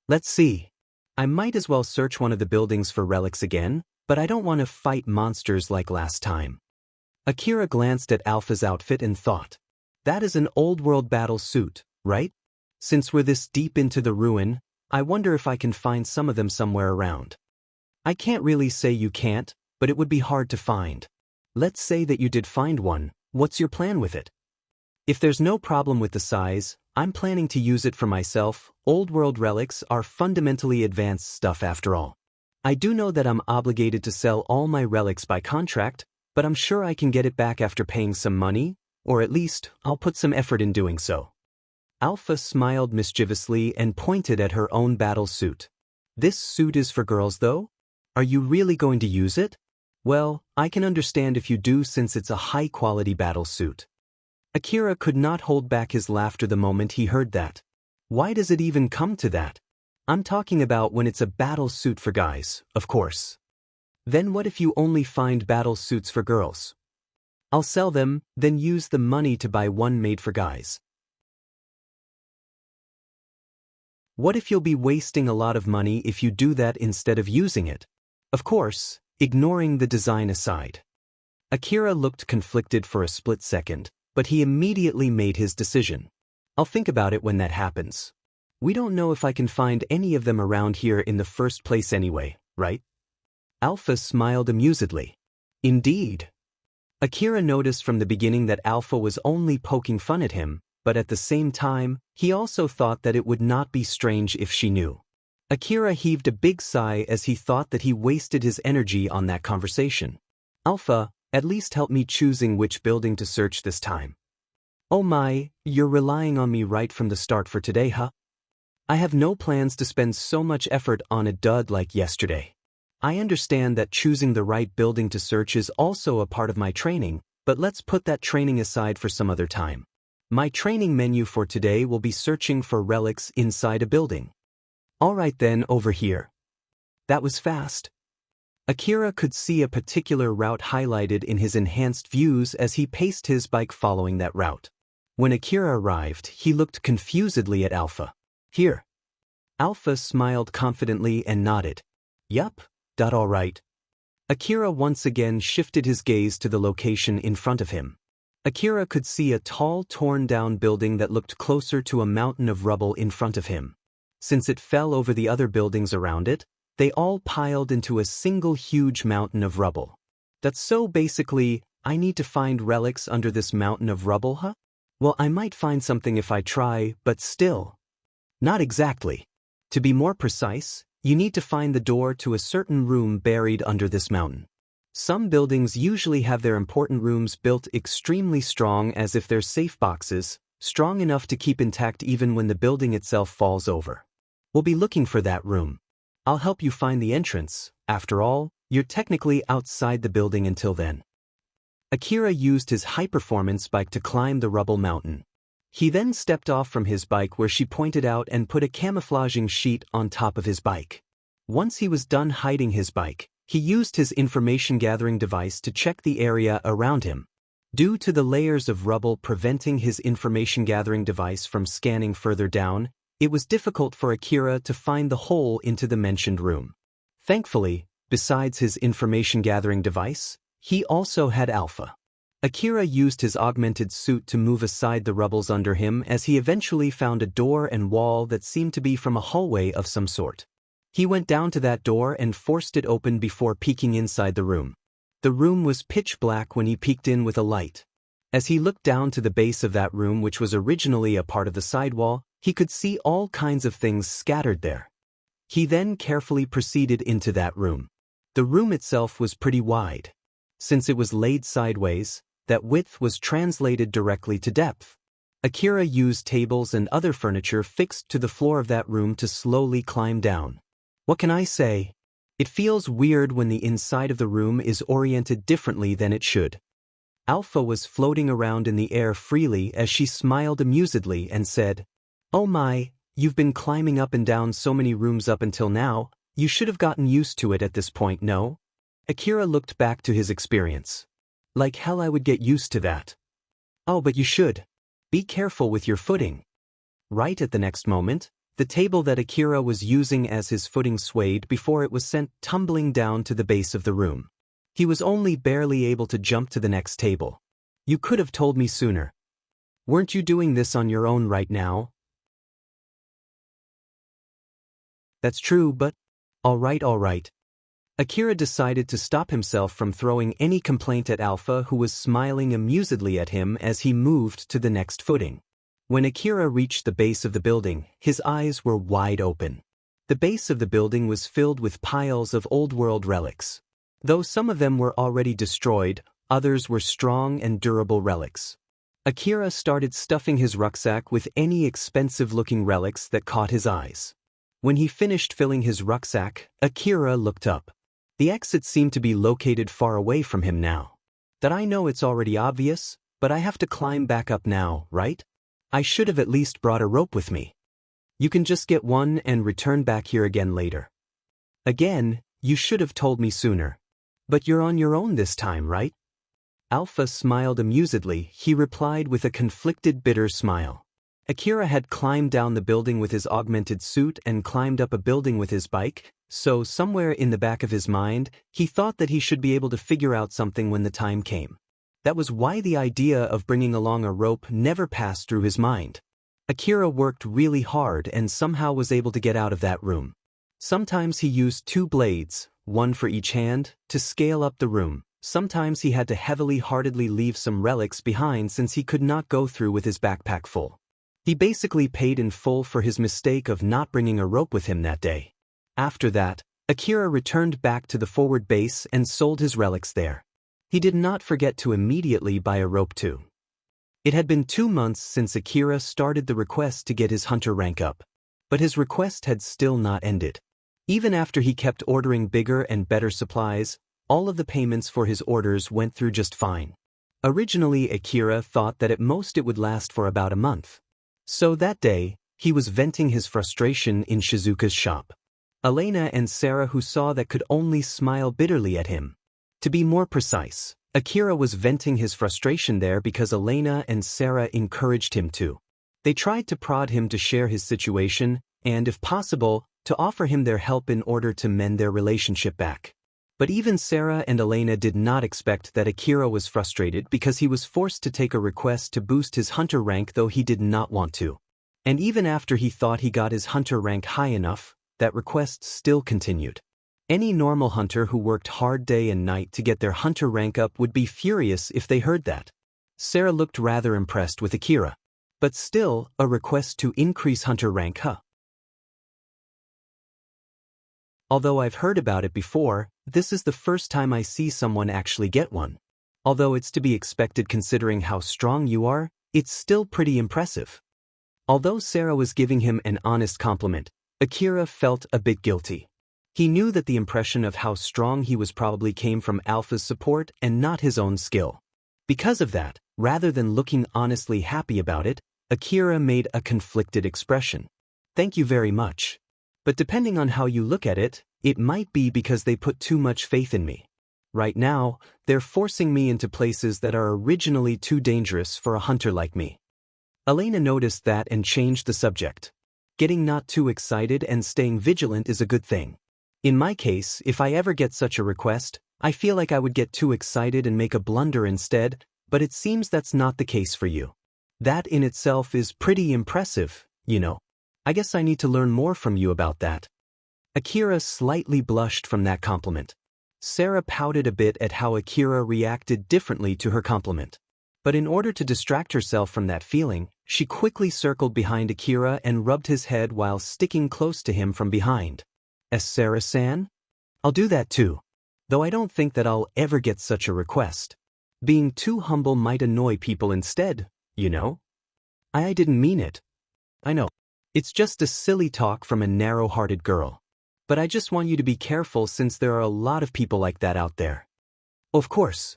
A: "Let's see. I might as well search one of the buildings for relics again, but I don't want to fight monsters like last time." Akira glanced at Alpha's outfit and thought, that is an old-world battle suit, right? Since we're this deep into the ruin, I wonder if I can find some of them somewhere around. I can't really say you can't, but it would be hard to find. Let's say that you did find one, what's your plan with it? If there's no problem with the size, I'm planning to use it for myself. Old-world relics are fundamentally advanced stuff after all. I do know that I'm obligated to sell all my relics by contract, but I'm sure I can get it back after paying some money, or at least, I'll put some effort in doing so. Alpha smiled mischievously and pointed at her own battle suit. This suit is for girls though? Are you really going to use it? Well, I can understand if you do since it's a high-quality battle suit. Akira could not hold back his laughter the moment he heard that. Why does it even come to that? I'm talking about when it's a battle suit for guys, of course. Then what if you only find battle suits for girls? I'll sell them, then use the money to buy one made for guys. What if you'll be wasting a lot of money if you do that instead of using it? Of course, ignoring the design aside. Akira looked conflicted for a split second, but he immediately made his decision. I'll think about it when that happens. We don't know if I can find any of them around here in the first place anyway, right? Alpha smiled amusedly. Indeed. Akira noticed from the beginning that Alpha was only poking fun at him, but at the same time, he also thought that it would not be strange if she knew. Akira heaved a big sigh as he thought that he wasted his energy on that conversation. Alpha, at least help me choosing which building to search this time. Oh my, you're relying on me right from the start for today, huh? I have no plans to spend so much effort on a dud like yesterday. I understand that choosing the right building to search is also a part of my training, but let's put that training aside for some other time. My training menu for today will be searching for relics inside a building. Alright then, over here. That was fast. Akira could see a particular route highlighted in his enhanced views as he paced his bike following that route. When Akira arrived, he looked confusedly at Alpha. Here. Alpha smiled confidently and nodded. Yup, alright. Akira once again shifted his gaze to the location in front of him. Akira could see a tall, torn-down building that looked closer to a mountain of rubble in front of him. Since it fell over the other buildings around it, they all piled into a single huge mountain of rubble. That's so basically, I need to find relics under this mountain of rubble, huh? Well, I might find something if I try, but still. Not exactly. To be more precise, you need to find the door to a certain room buried under this mountain. Some buildings usually have their important rooms built extremely strong, as if they're safe boxes, strong enough to keep intact even when the building itself falls over. We'll be looking for that room. I'll help you find the entrance. After all, you're technically outside the building until then. Akira used his high-performance bike to climb the rubble mountain. He then stepped off from his bike where she pointed out and put a camouflaging sheet on top of his bike. Once he was done hiding his bike, he used his information-gathering device to check the area around him. Due to the layers of rubble preventing his information-gathering device from scanning further down, it was difficult for Akira to find the hole into the mentioned room. Thankfully, besides his information-gathering device, he also had Alpha. Akira used his augmented suit to move aside the rubbles under him as he eventually found a door and wall that seemed to be from a hallway of some sort. He went down to that door and forced it open before peeking inside the room. The room was pitch black when he peeked in with a light. As he looked down to the base of that room, which was originally a part of the sidewall, he could see all kinds of things scattered there. He then carefully proceeded into that room. The room itself was pretty wide. Since it was laid sideways, that width was translated directly to depth. Akira used tables and other furniture fixed to the floor of that room to slowly climb down. What can I say? It feels weird when the inside of the room is oriented differently than it should. Alpha was floating around in the air freely as she smiled amusedly and said, "Oh my, you've been climbing up and down so many rooms up until now, you should have gotten used to it at this point, no?" Akira looked back to his experience. Like hell I would get used to that. Oh, but you should. Be careful with your footing. Right at the next moment, the table that Akira was using as his footing swayed before it was sent tumbling down to the base of the room. He was only barely able to jump to the next table. You could have told me sooner. Weren't you doing this on your own right now? That's true, but... All right. Akira decided to stop himself from throwing any complaint at Alpha, who was smiling amusedly at him as he moved to the next footing. When Akira reached the base of the building, his eyes were wide open. The base of the building was filled with piles of old-world relics. Though some of them were already destroyed, others were strong and durable relics. Akira started stuffing his rucksack with any expensive-looking relics that caught his eyes. When he finished filling his rucksack, Akira looked up. The exit seemed to be located far away from him now. That I know it's already obvious, but I have to climb back up now, right? I should have at least brought a rope with me. You can just get one and return back here again later. Again, you should have told me sooner. But you're on your own this time, right? Alpha smiled amusedly. He replied with a conflicted, bitter smile. Akira had climbed down the building with his augmented suit and climbed up a building with his bike, so somewhere in the back of his mind, he thought that he should be able to figure out something when the time came. That was why the idea of bringing along a rope never passed through his mind. Akira worked really hard and somehow was able to get out of that room. Sometimes he used 2 blades, one for each hand, to scale up the room. Sometimes he had to heavily-heartedly leave some relics behind since he could not go through with his backpack full. He basically paid in full for his mistake of not bringing a rope with him that day. After that, Akira returned back to the forward base and sold his relics there. He did not forget to immediately buy a rope too. It had been 2 months since Akira started the request to get his hunter rank up. But his request had still not ended. Even after he kept ordering bigger and better supplies, all of the payments for his orders went through just fine. Originally, Akira thought that at most it would last for about a month. So that day, he was venting his frustration in Shizuka's shop. Elena and Sarah, who saw that, could only smile bitterly at him. To be more precise, Akira was venting his frustration there because Elena and Sarah encouraged him to. They tried to prod him to share his situation and, if possible, to offer him their help in order to mend their relationship back. But even Sarah and Elena did not expect that Akira was frustrated because he was forced to take a request to boost his hunter rank, though he did not want to. And even after he thought he got his hunter rank high enough, that request still continued. Any normal hunter who worked hard day and night to get their hunter rank up would be furious if they heard that. Sarah looked rather impressed with Akira. But still, a request to increase hunter rank, huh? Although I've heard about it before, this is the first time I see someone actually get one. Although it's to be expected considering how strong you are, it's still pretty impressive. Although Sarah was giving him an honest compliment, Akira felt a bit guilty. He knew that the impression of how strong he was probably came from Alpha's support and not his own skill. Because of that, rather than looking honestly happy about it, Akira made a conflicted expression. Thank you very much. But depending on how you look at it, it might be because they put too much faith in me. Right now, they're forcing me into places that are originally too dangerous for a hunter like me. Elena noticed that and changed the subject. Getting not too excited and staying vigilant is a good thing. In my case, if I ever get such a request, I feel like I would get too excited and make a blunder instead, but it seems that's not the case for you. That in itself is pretty impressive, you know. I guess I need to learn more from you about that. Akira slightly blushed from that compliment. Sarah pouted a bit at how Akira reacted differently to her compliment. But in order to distract herself from that feeling, she quickly circled behind Akira and rubbed his head while sticking close to him from behind. Sarah-san? I'll do that too. Though I don't think that I'll ever get such a request. Being too humble might annoy people instead, you know? I didn't mean it. I know. It's just a silly talk from a narrow-hearted girl. But I just want you to be careful since there are a lot of people like that out there. Of course.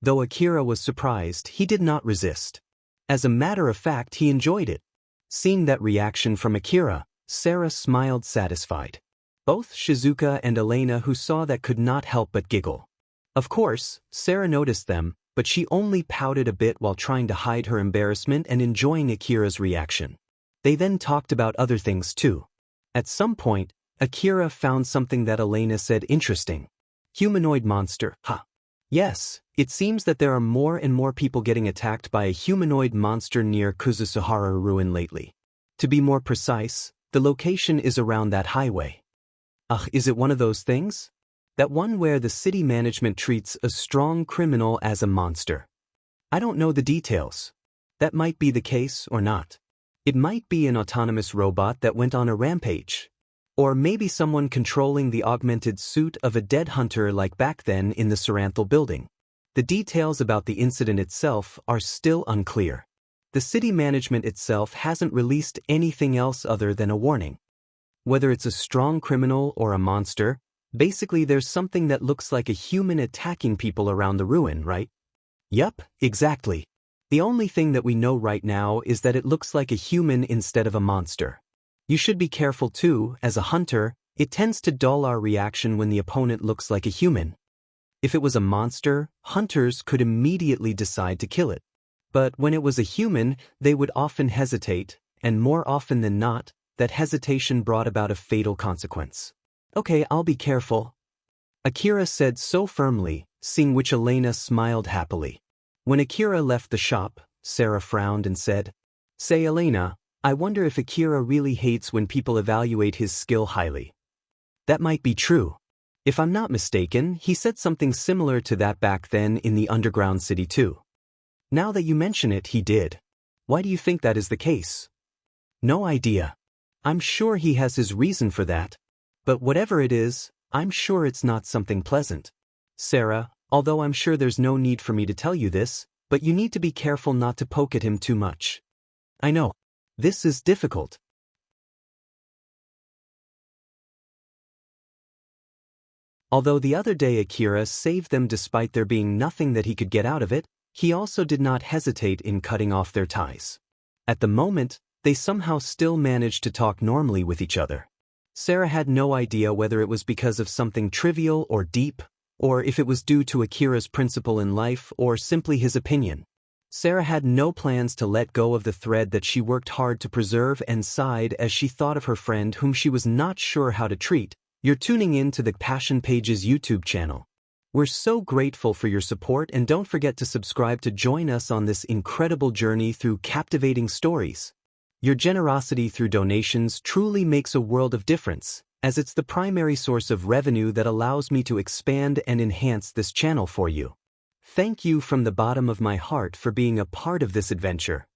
A: Though Akira was surprised, he did not resist. As a matter of fact, he enjoyed it. Seeing that reaction from Akira, Sarah smiled satisfied. Both Shizuka and Elena, who saw that, could not help but giggle. Of course, Sarah noticed them, but she only pouted a bit while trying to hide her embarrassment and enjoying Akira's reaction. They then talked about other things too. At some point, Akira found something that Elena said interesting. Humanoid monster, huh? Yes, it seems that there are more and more people getting attacked by a humanoid monster near Kuzusuhara ruin lately. To be more precise, the location is around that highway. Ugh, is it one of those things? That one where the city management treats a strong criminal as a monster. I don't know the details. That might be the case or not. It might be an autonomous robot that went on a rampage. Or maybe someone controlling the augmented suit of a dead hunter like back then in the Saranthal building. The details about the incident itself are still unclear. The city management itself hasn't released anything else other than a warning. Whether it's a strong criminal or a monster, basically there's something that looks like a human attacking people around the ruin, right? Yup, exactly. The only thing that we know right now is that it looks like a human instead of a monster. You should be careful too, as a hunter, it tends to dull our reaction when the opponent looks like a human. If it was a monster, hunters could immediately decide to kill it. But when it was a human, they would often hesitate, and more often than not, that hesitation brought about a fatal consequence. "Okay, I'll be careful," Akira said so firmly, seeing which Elena smiled happily. When Akira left the shop, Sarah frowned and said, "Say, Elena, I wonder if Akira really hates when people evaluate his skill highly." That might be true. If I'm not mistaken, he said something similar to that back then in the underground city too. Now that you mention it, he did. Why do you think that is the case? No idea. I'm sure he has his reason for that. But whatever it is, I'm sure it's not something pleasant. Sarah, although I'm sure there's no need for me to tell you this, but you need to be careful not to poke at him too much. I know. This is difficult. Although the other day Akira saved them despite there being nothing that he could get out of it, he also did not hesitate in cutting off their ties. At the moment, they somehow still managed to talk normally with each other. Sarah had no idea whether it was because of something trivial or deep, or if it was due to Akira's principle in life or simply his opinion. Sarah had no plans to let go of the thread that she worked hard to preserve and sighed as she thought of her friend whom she was not sure how to treat. You're tuning in to the Passion Pages YouTube channel. We're so grateful for your support, and don't forget to subscribe to join us on this incredible journey through captivating stories. Your generosity through donations truly makes a world of difference, as it's the primary source of revenue that allows me to expand and enhance this channel for you. Thank you from the bottom of my heart for being a part of this adventure.